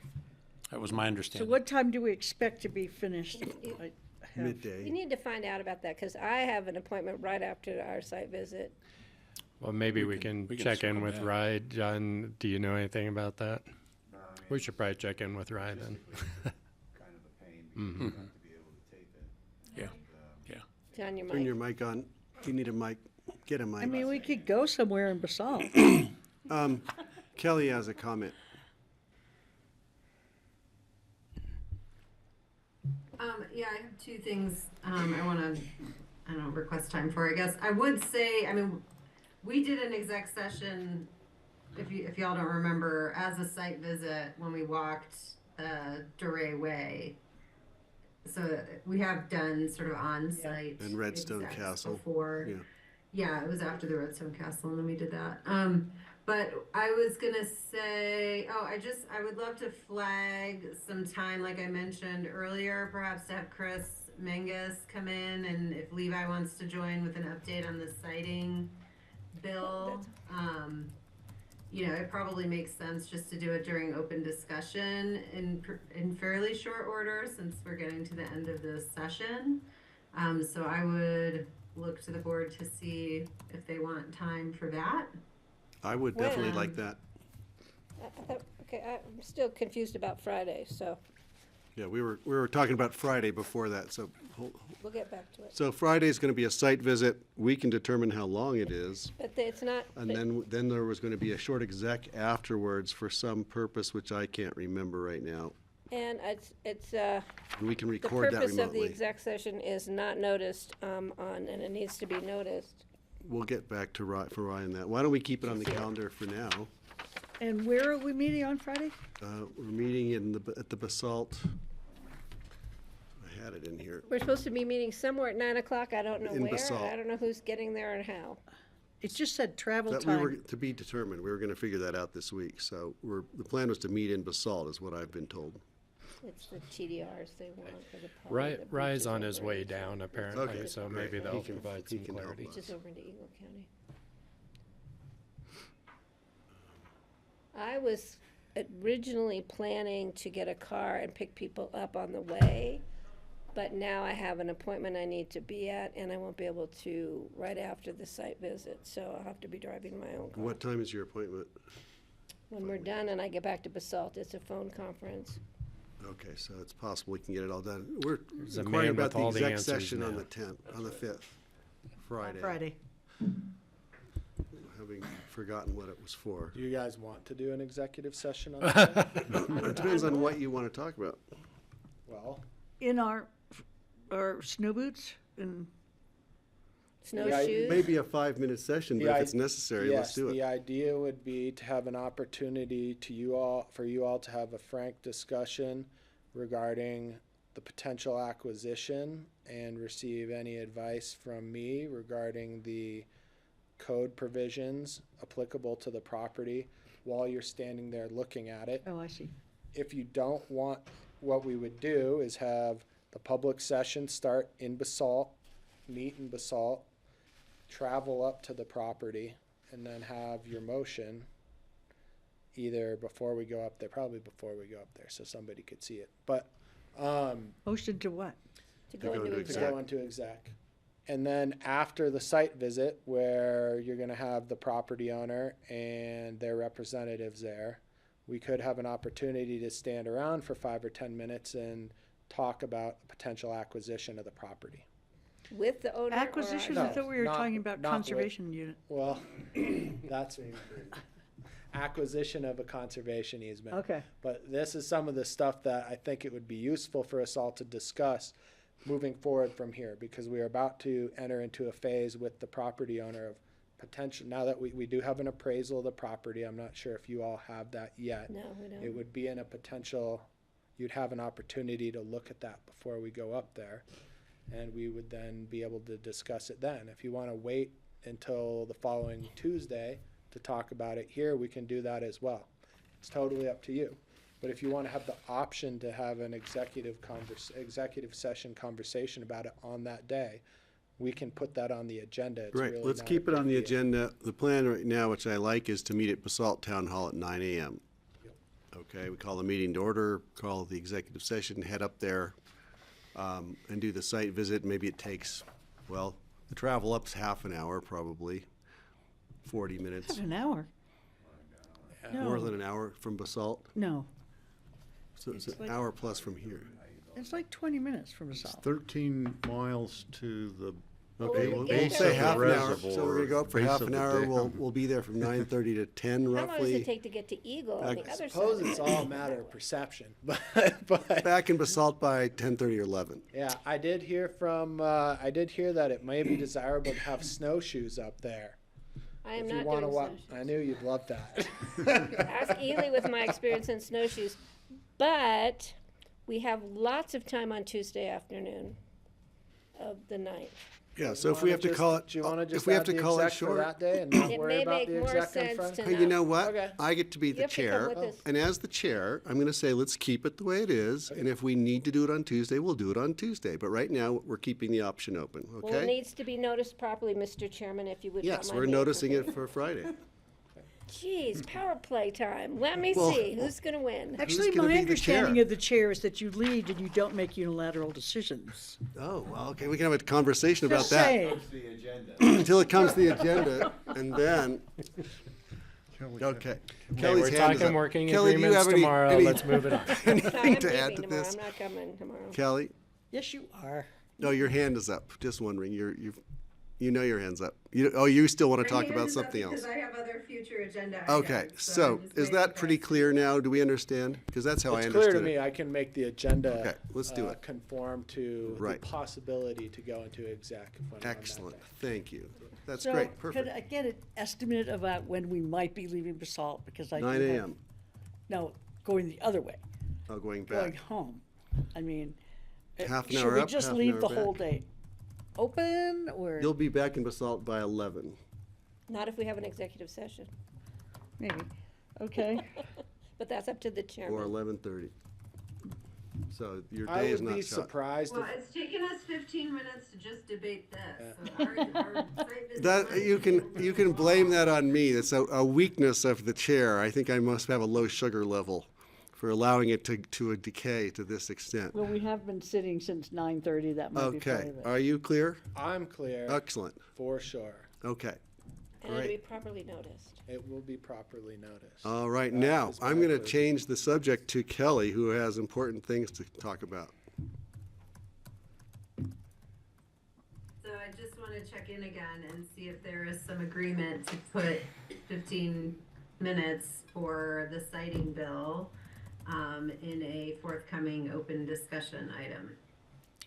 That was my So understanding. what time do we expect to be finished? I have- You need to find out about that, because I have an appointment right after our site visit. Well, maybe we can check in circle with back. Rye. John, do you know anything about that? We should probably check in with Rye then. Mhm. Yeah, yeah. John, your Turn mic. your mic on. You need a mic. Get a mic. I mean, we could go somewhere in Basalt. Kelly has a comment. Yeah, I have two things I want to, I don't know, request time for. I guess I would say, I mean, we did an exec session, if y'all don't remember, as a site visit when we walked the Duray Way. So we have done sort of on-site And Redstone execs Castle. before. Yeah. Yeah, it was after the Redstone Castle, and then we did that. But I was gonna say, I would love to flag some time, like I mentioned earlier, perhaps to have Chris Menges come in, and if Levi wants to join with an update on the siting bill. You know, it probably makes sense just to do it during open discussion in fairly short order, since we're getting to the end of the session. So I would look to the board to see if they want time for that. I would definitely like that. Okay, I'm still confused about Friday, so Yeah, we were talking about Friday before that, so we'll get back to it. so Friday's going to be a site visit. We can determine how long it is. But it's not. And but- then there was going to be a short exec afterwards for some purpose, which I can't remember right now. And it's And we can the record that purpose of the remotely. exec session is not noticed and it needs to be noticed. We'll get back to for Ryan that. Why don't we keep it on the calendar for now? And where are we meeting on Friday? We're meeting at the Basalt. I had it in here. We're supposed to be meeting somewhere at 9 o'clock. I don't know In where. Basalt. I don't know who's getting there and how. It just said travel That we were time. to be determined. We were going to figure that out this week. So the plan was to meet in Basalt, is what I've been told. It's the TDRs they want for the public. the Rye's beaches on his over way in- down apparently, Okay, so great. maybe that'll He can- provide he some can help clarity. Which is over into Eagle County. I was originally planning to get a car and pick people up on the way, but now I have an appointment I need to be at, and I won't be able to right after the site visit, so I'll have to be driving my own car. What time is your appointment? When we're done and I get back to Basalt, it's a phone conference. Okay, so it's possible we can get it all done. We're There's a inquiring man about with the all the exec answers session on now. the 10th, on the 5th, Friday. Friday. Having forgotten what it was for. Do you guys want to do an executive session on that? It depends on what you want to talk about. Well, In our snow boots and Snowshoes? Maybe a 5-minute session, but if it's necessary, let's do The it. idea would be to have an opportunity for you all to have a frank discussion regarding the potential acquisition and receive any advice from me regarding the code provisions applicable to the property while you're standing there looking at it. oh, I see. If you don't want, what we would do is have the public session start in Basalt, meet in Basalt, travel up to the property, and then have your motion either before we go up there, probably before we go up there, so somebody could see it. But Motion to what? To go into to exec. go into exec. And then after the site visit, where you're gonna have the property owner and their representatives there, we could have an opportunity to stand around for 5 or 10 minutes and talk about a potential acquisition of the property. With the owner? or Acquisition, our- I thought we were not- talking about not with- conservation unit. Well, that's acquisition of a conservation easement. Okay. But this is some of the stuff that I think it would be useful for us all to discuss moving forward from here, because we are about to enter into a phase with the property owner of potential, now that we do have an appraisal of the property, I'm not sure if you all have that yet. No, we don't. It would be in a potential, you'd have an opportunity to look at that before we go up there. And we would then be able to discuss it then. If you want to wait until the following Tuesday to talk about it here, we can do that as well. It's totally up to you. But if you want to have the option to have an executive session conversation about it on that day, we can put that on the agenda. It's Right, really let's not a keep it on the big deal. agenda. The plan right now, which I like, is to meet at Basalt Town Hall at 9 a.m. Okay, we call the meeting to order, call the executive session, head up there, and do the site visit. Maybe it takes, well, the travel up's half an hour probably. 40 minutes. An hour. More No. than an hour from Basalt. No, So it's It's an like- hour plus from here. it's like 20 minutes from the south. 13 miles to the Okay, we'll we'll get say there. half an hour. reservoir, So we're gonna go up for base half of an the hour. We'll, dam. we'll be there from 9:30 to 10 How long does it roughly. take to get to Eagle on the Back- other Suppose side? it's all a matter of perception, but Back in Basalt by 10:30 or 11. yeah, I did hear that it may be desirable to have snowshoes up there. I am If you not wanna doing wa- snowshoes. I knew you'd love that. Ask Ely with my experience in snowshoes. But we have lots of time on Tuesday afternoon of the 9th. Yeah, so if we have to call it, Do you want to just if we have add to the call it exec for short. that day and not It worry may about make the more exec in sense front? to Hey, you know what? Okay. I get to be the have to come chair. with us. And as the chair, I'm going to say, let's keep it the way it is. And if we need to do it on Tuesday, we'll do it on Tuesday. But right now, we're keeping the option open, Well, it okay? needs to be noticed properly, Mr. Chairman, if you would. Yes, not we're mind me noticing interrupting. it for Friday. Jeez, power play time. Let me Well- see, who's gonna win? Actually, gonna my be the chair? understanding of the chair is that you lead and you don't make unilateral decisions. Oh, well, okay, we can have a conversation about Just that. saying. Until it comes to the agenda, and then, okay. Okay, Kelly's we're hand is talking up. working Kelly, do you agreements have any- tomorrow. any- Let's move it on. Anything I'm to add leaving to tomorrow. this? I'm not coming tomorrow. Kelly? Yes, you are. No, your hand is up. Just wondering. You know your hand's up. You still want to talk about something else? Because I have other future agenda Okay, items, so I'm just is waiting that for pretty us to- clear now? Do we understand? Because that's how I It's understood clear to me it. I can make the agenda Okay, let's do it. conform to Right. the possibility to go into exec. When I'm on that Excellent. day. Thank you. That's So, great. could Perfect. I get an estimate about when we might be leaving Basalt? Because I do 9 have- a.m. No, going the other way, Oh, going going back. home. I mean, Half an should hour we up, just half an leave hour the back. whole day open, or You'll be back in Basalt by 11 Not if we have an executive session, maybe? Okay. but that's up to the or chairman. 11:30. So your I day is would not be shot. surprised Well, if it's taken us 15 minutes to just debate this. So our site visit That might you be can you can blame that on me. That's a weakness of the chair. I think I must have a low sugar level for allowing it to decay to this extent. Well, we have been sitting since 9:30. That might be part Okay, of it. are you clear? I'm clear Excellent. for sure. Okay. And it'll be Great. properly noticed. It will be properly noticed. All right, That now is my I'm going to purview. change the subject to Kelly, who has important things to talk about. So I just want to check in again and see if there is some agreement to put 15 minutes for the citing bill in a forthcoming open discussion item.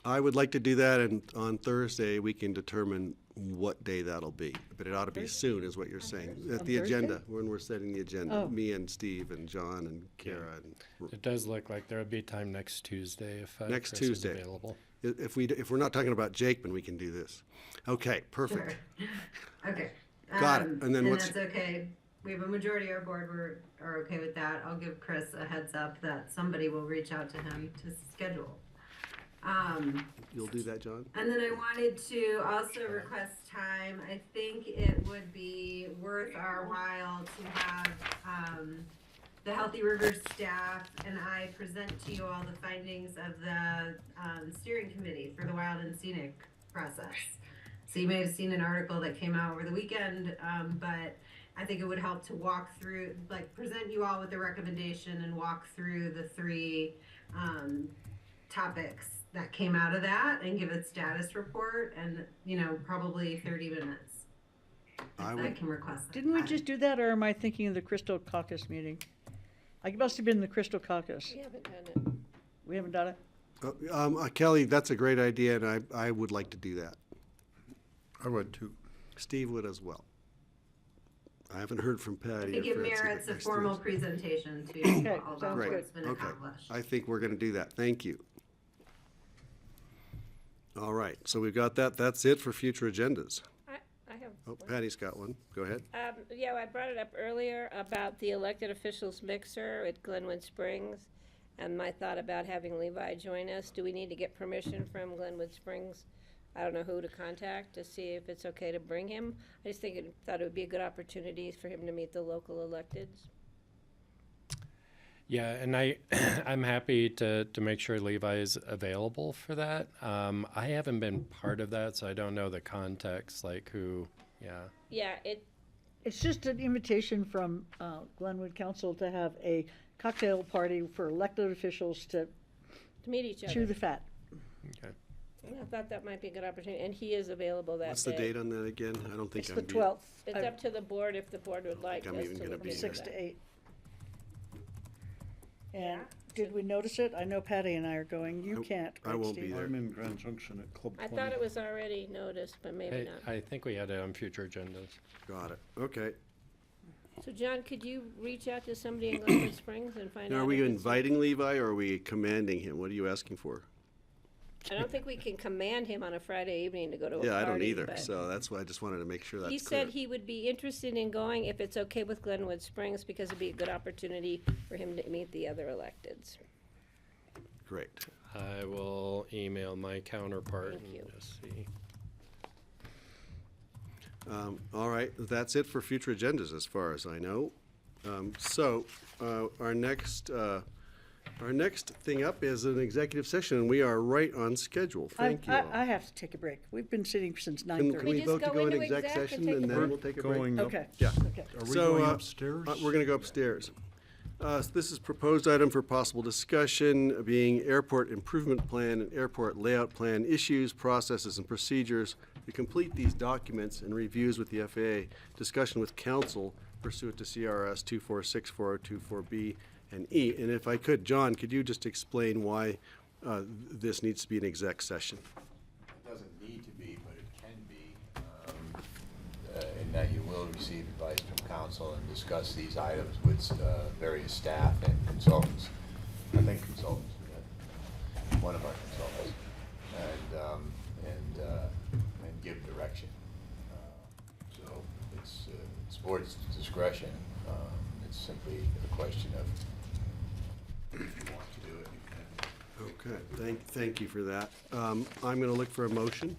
I would like to do that, and on Thursday, we can determine what day that'll be. But it ought to be soon, is what you're saying. At On the Thursday? agenda, when we're setting the agenda, Oh. me and Steve and John and Kara and It does look like there would be time next Tuesday if Next Chris is Tuesday. available. If we're not talking about Jakeman, we can do this. Okay, perfect. Sure. Okay. Got it. And then what's- that's okay. We have a majority of our board are okay with that. I'll give Chris a heads up that somebody will reach out to him to schedule. You'll do that, John? And then I wanted to also request time. I think it would be worth our while to have the Healthy Rivers staff and I present to you all the findings of the steering committee for the Wild and Scenic process. So you may have seen an article that came out over the weekend, but I think it would help to walk through, like present you all with the recommendation and walk through the three topics that came out of that and give a status report and, probably 30 minutes. I If I would, can request that. Didn't we just do that, or am I thinking of the Crystal Caucus meeting? I must have been the Crystal Caucus. We haven't done it. We haven't done it? Kelly, that's a great idea, and I would like to do that. I would too. Steve would as well. I haven't heard from I Patty. think or it Francie, but merits a next formal Thursday. presentation to Okay, all about sounds Great, what's been okay. accomplished. I think we're going to do that. Thank you. All right, so we've got that. That's it for future agendas. I have. Oh, one. Patty's got one. Go ahead. Yeah, I brought it up earlier about the elected officials mixer at Glenwood Springs and my thought about having Levi join us. Do we need to get permission from Glenwood Springs? I don't know who to contact to see if it's okay to bring him. I just thought it would be a good opportunity for him to meet the local electeds. Yeah, and I'm happy to make sure Levi is available for that. I haven't been part of that, so I don't know the context, like who, yeah. Yeah, It's just an invitation from Glenwood Council to have a cocktail party for elected officials to meet each other. chew the fat. Okay. I thought that might be a good opportunity, and he is available that day. What's the date on that again? I don't think It's I'm. the 12th. It's up to the board if the board would like us I'm even to gonna look be into here. 6 that. to 8. And did we notice it? I know Patty and I are going. You can't. I right, won't Steve? be there. I'm in Grand Junction at Club I 20. thought it was already noticed, but maybe not. I think we had it on future agendas. Got it. Okay. So John, could you reach out to somebody in Glenwood Springs and find out? Now, are we if it's- inviting Levi or are we commanding him? What are you asking for? I don't think we can command him on a Friday evening to go to a party. Yeah, I don't either. but So that's why I just wanted to make sure that's He clear. said he would be interested in going if it's okay with Glenwood Springs, because it'd be a good opportunity for him to meet the other electeds. Great. I will email my counterpart Thank and you. just see. All right, that's it for future agendas as far as I know. Our next thing up is an executive session, and we are right on schedule. Thank you all. I have to take a break. We've been sitting since Can 9:30. we just vote to go go into into exec exec and session take a and then break? we'll take a break? Going up. Okay. Yeah. Okay. Are we So, going upstairs? We're going to go upstairs. This is proposed item for possible discussion, being airport improvement plan and airport layout plan issues, processes, and procedures. To complete these documents and reviews with the FAA, discussion with council pursuant to CRS 2464024B and E. And if I could, John, could you just explain why this needs to be an exec session? It doesn't need to be, but it can be, in that you will receive advice from council and discuss these items with various staff and consultants. I think consultants, one of our consultants, and give direction. So it's board's discretion. It's simply a question of if you want to do it, you can. Okay, thank you for that. I'm going to look for a motion.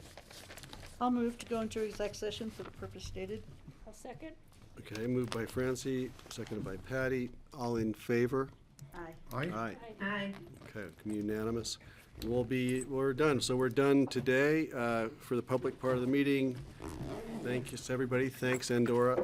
I'll move to go into exec session for the purpose stated. I'll second. Okay, moved by Francie, seconded by Patty. All in favor? Aye. Aye. Aye. Okay, unanimous. We're done. So we're done today for the public part of the meeting. Thank you, everybody. Thanks, Endora.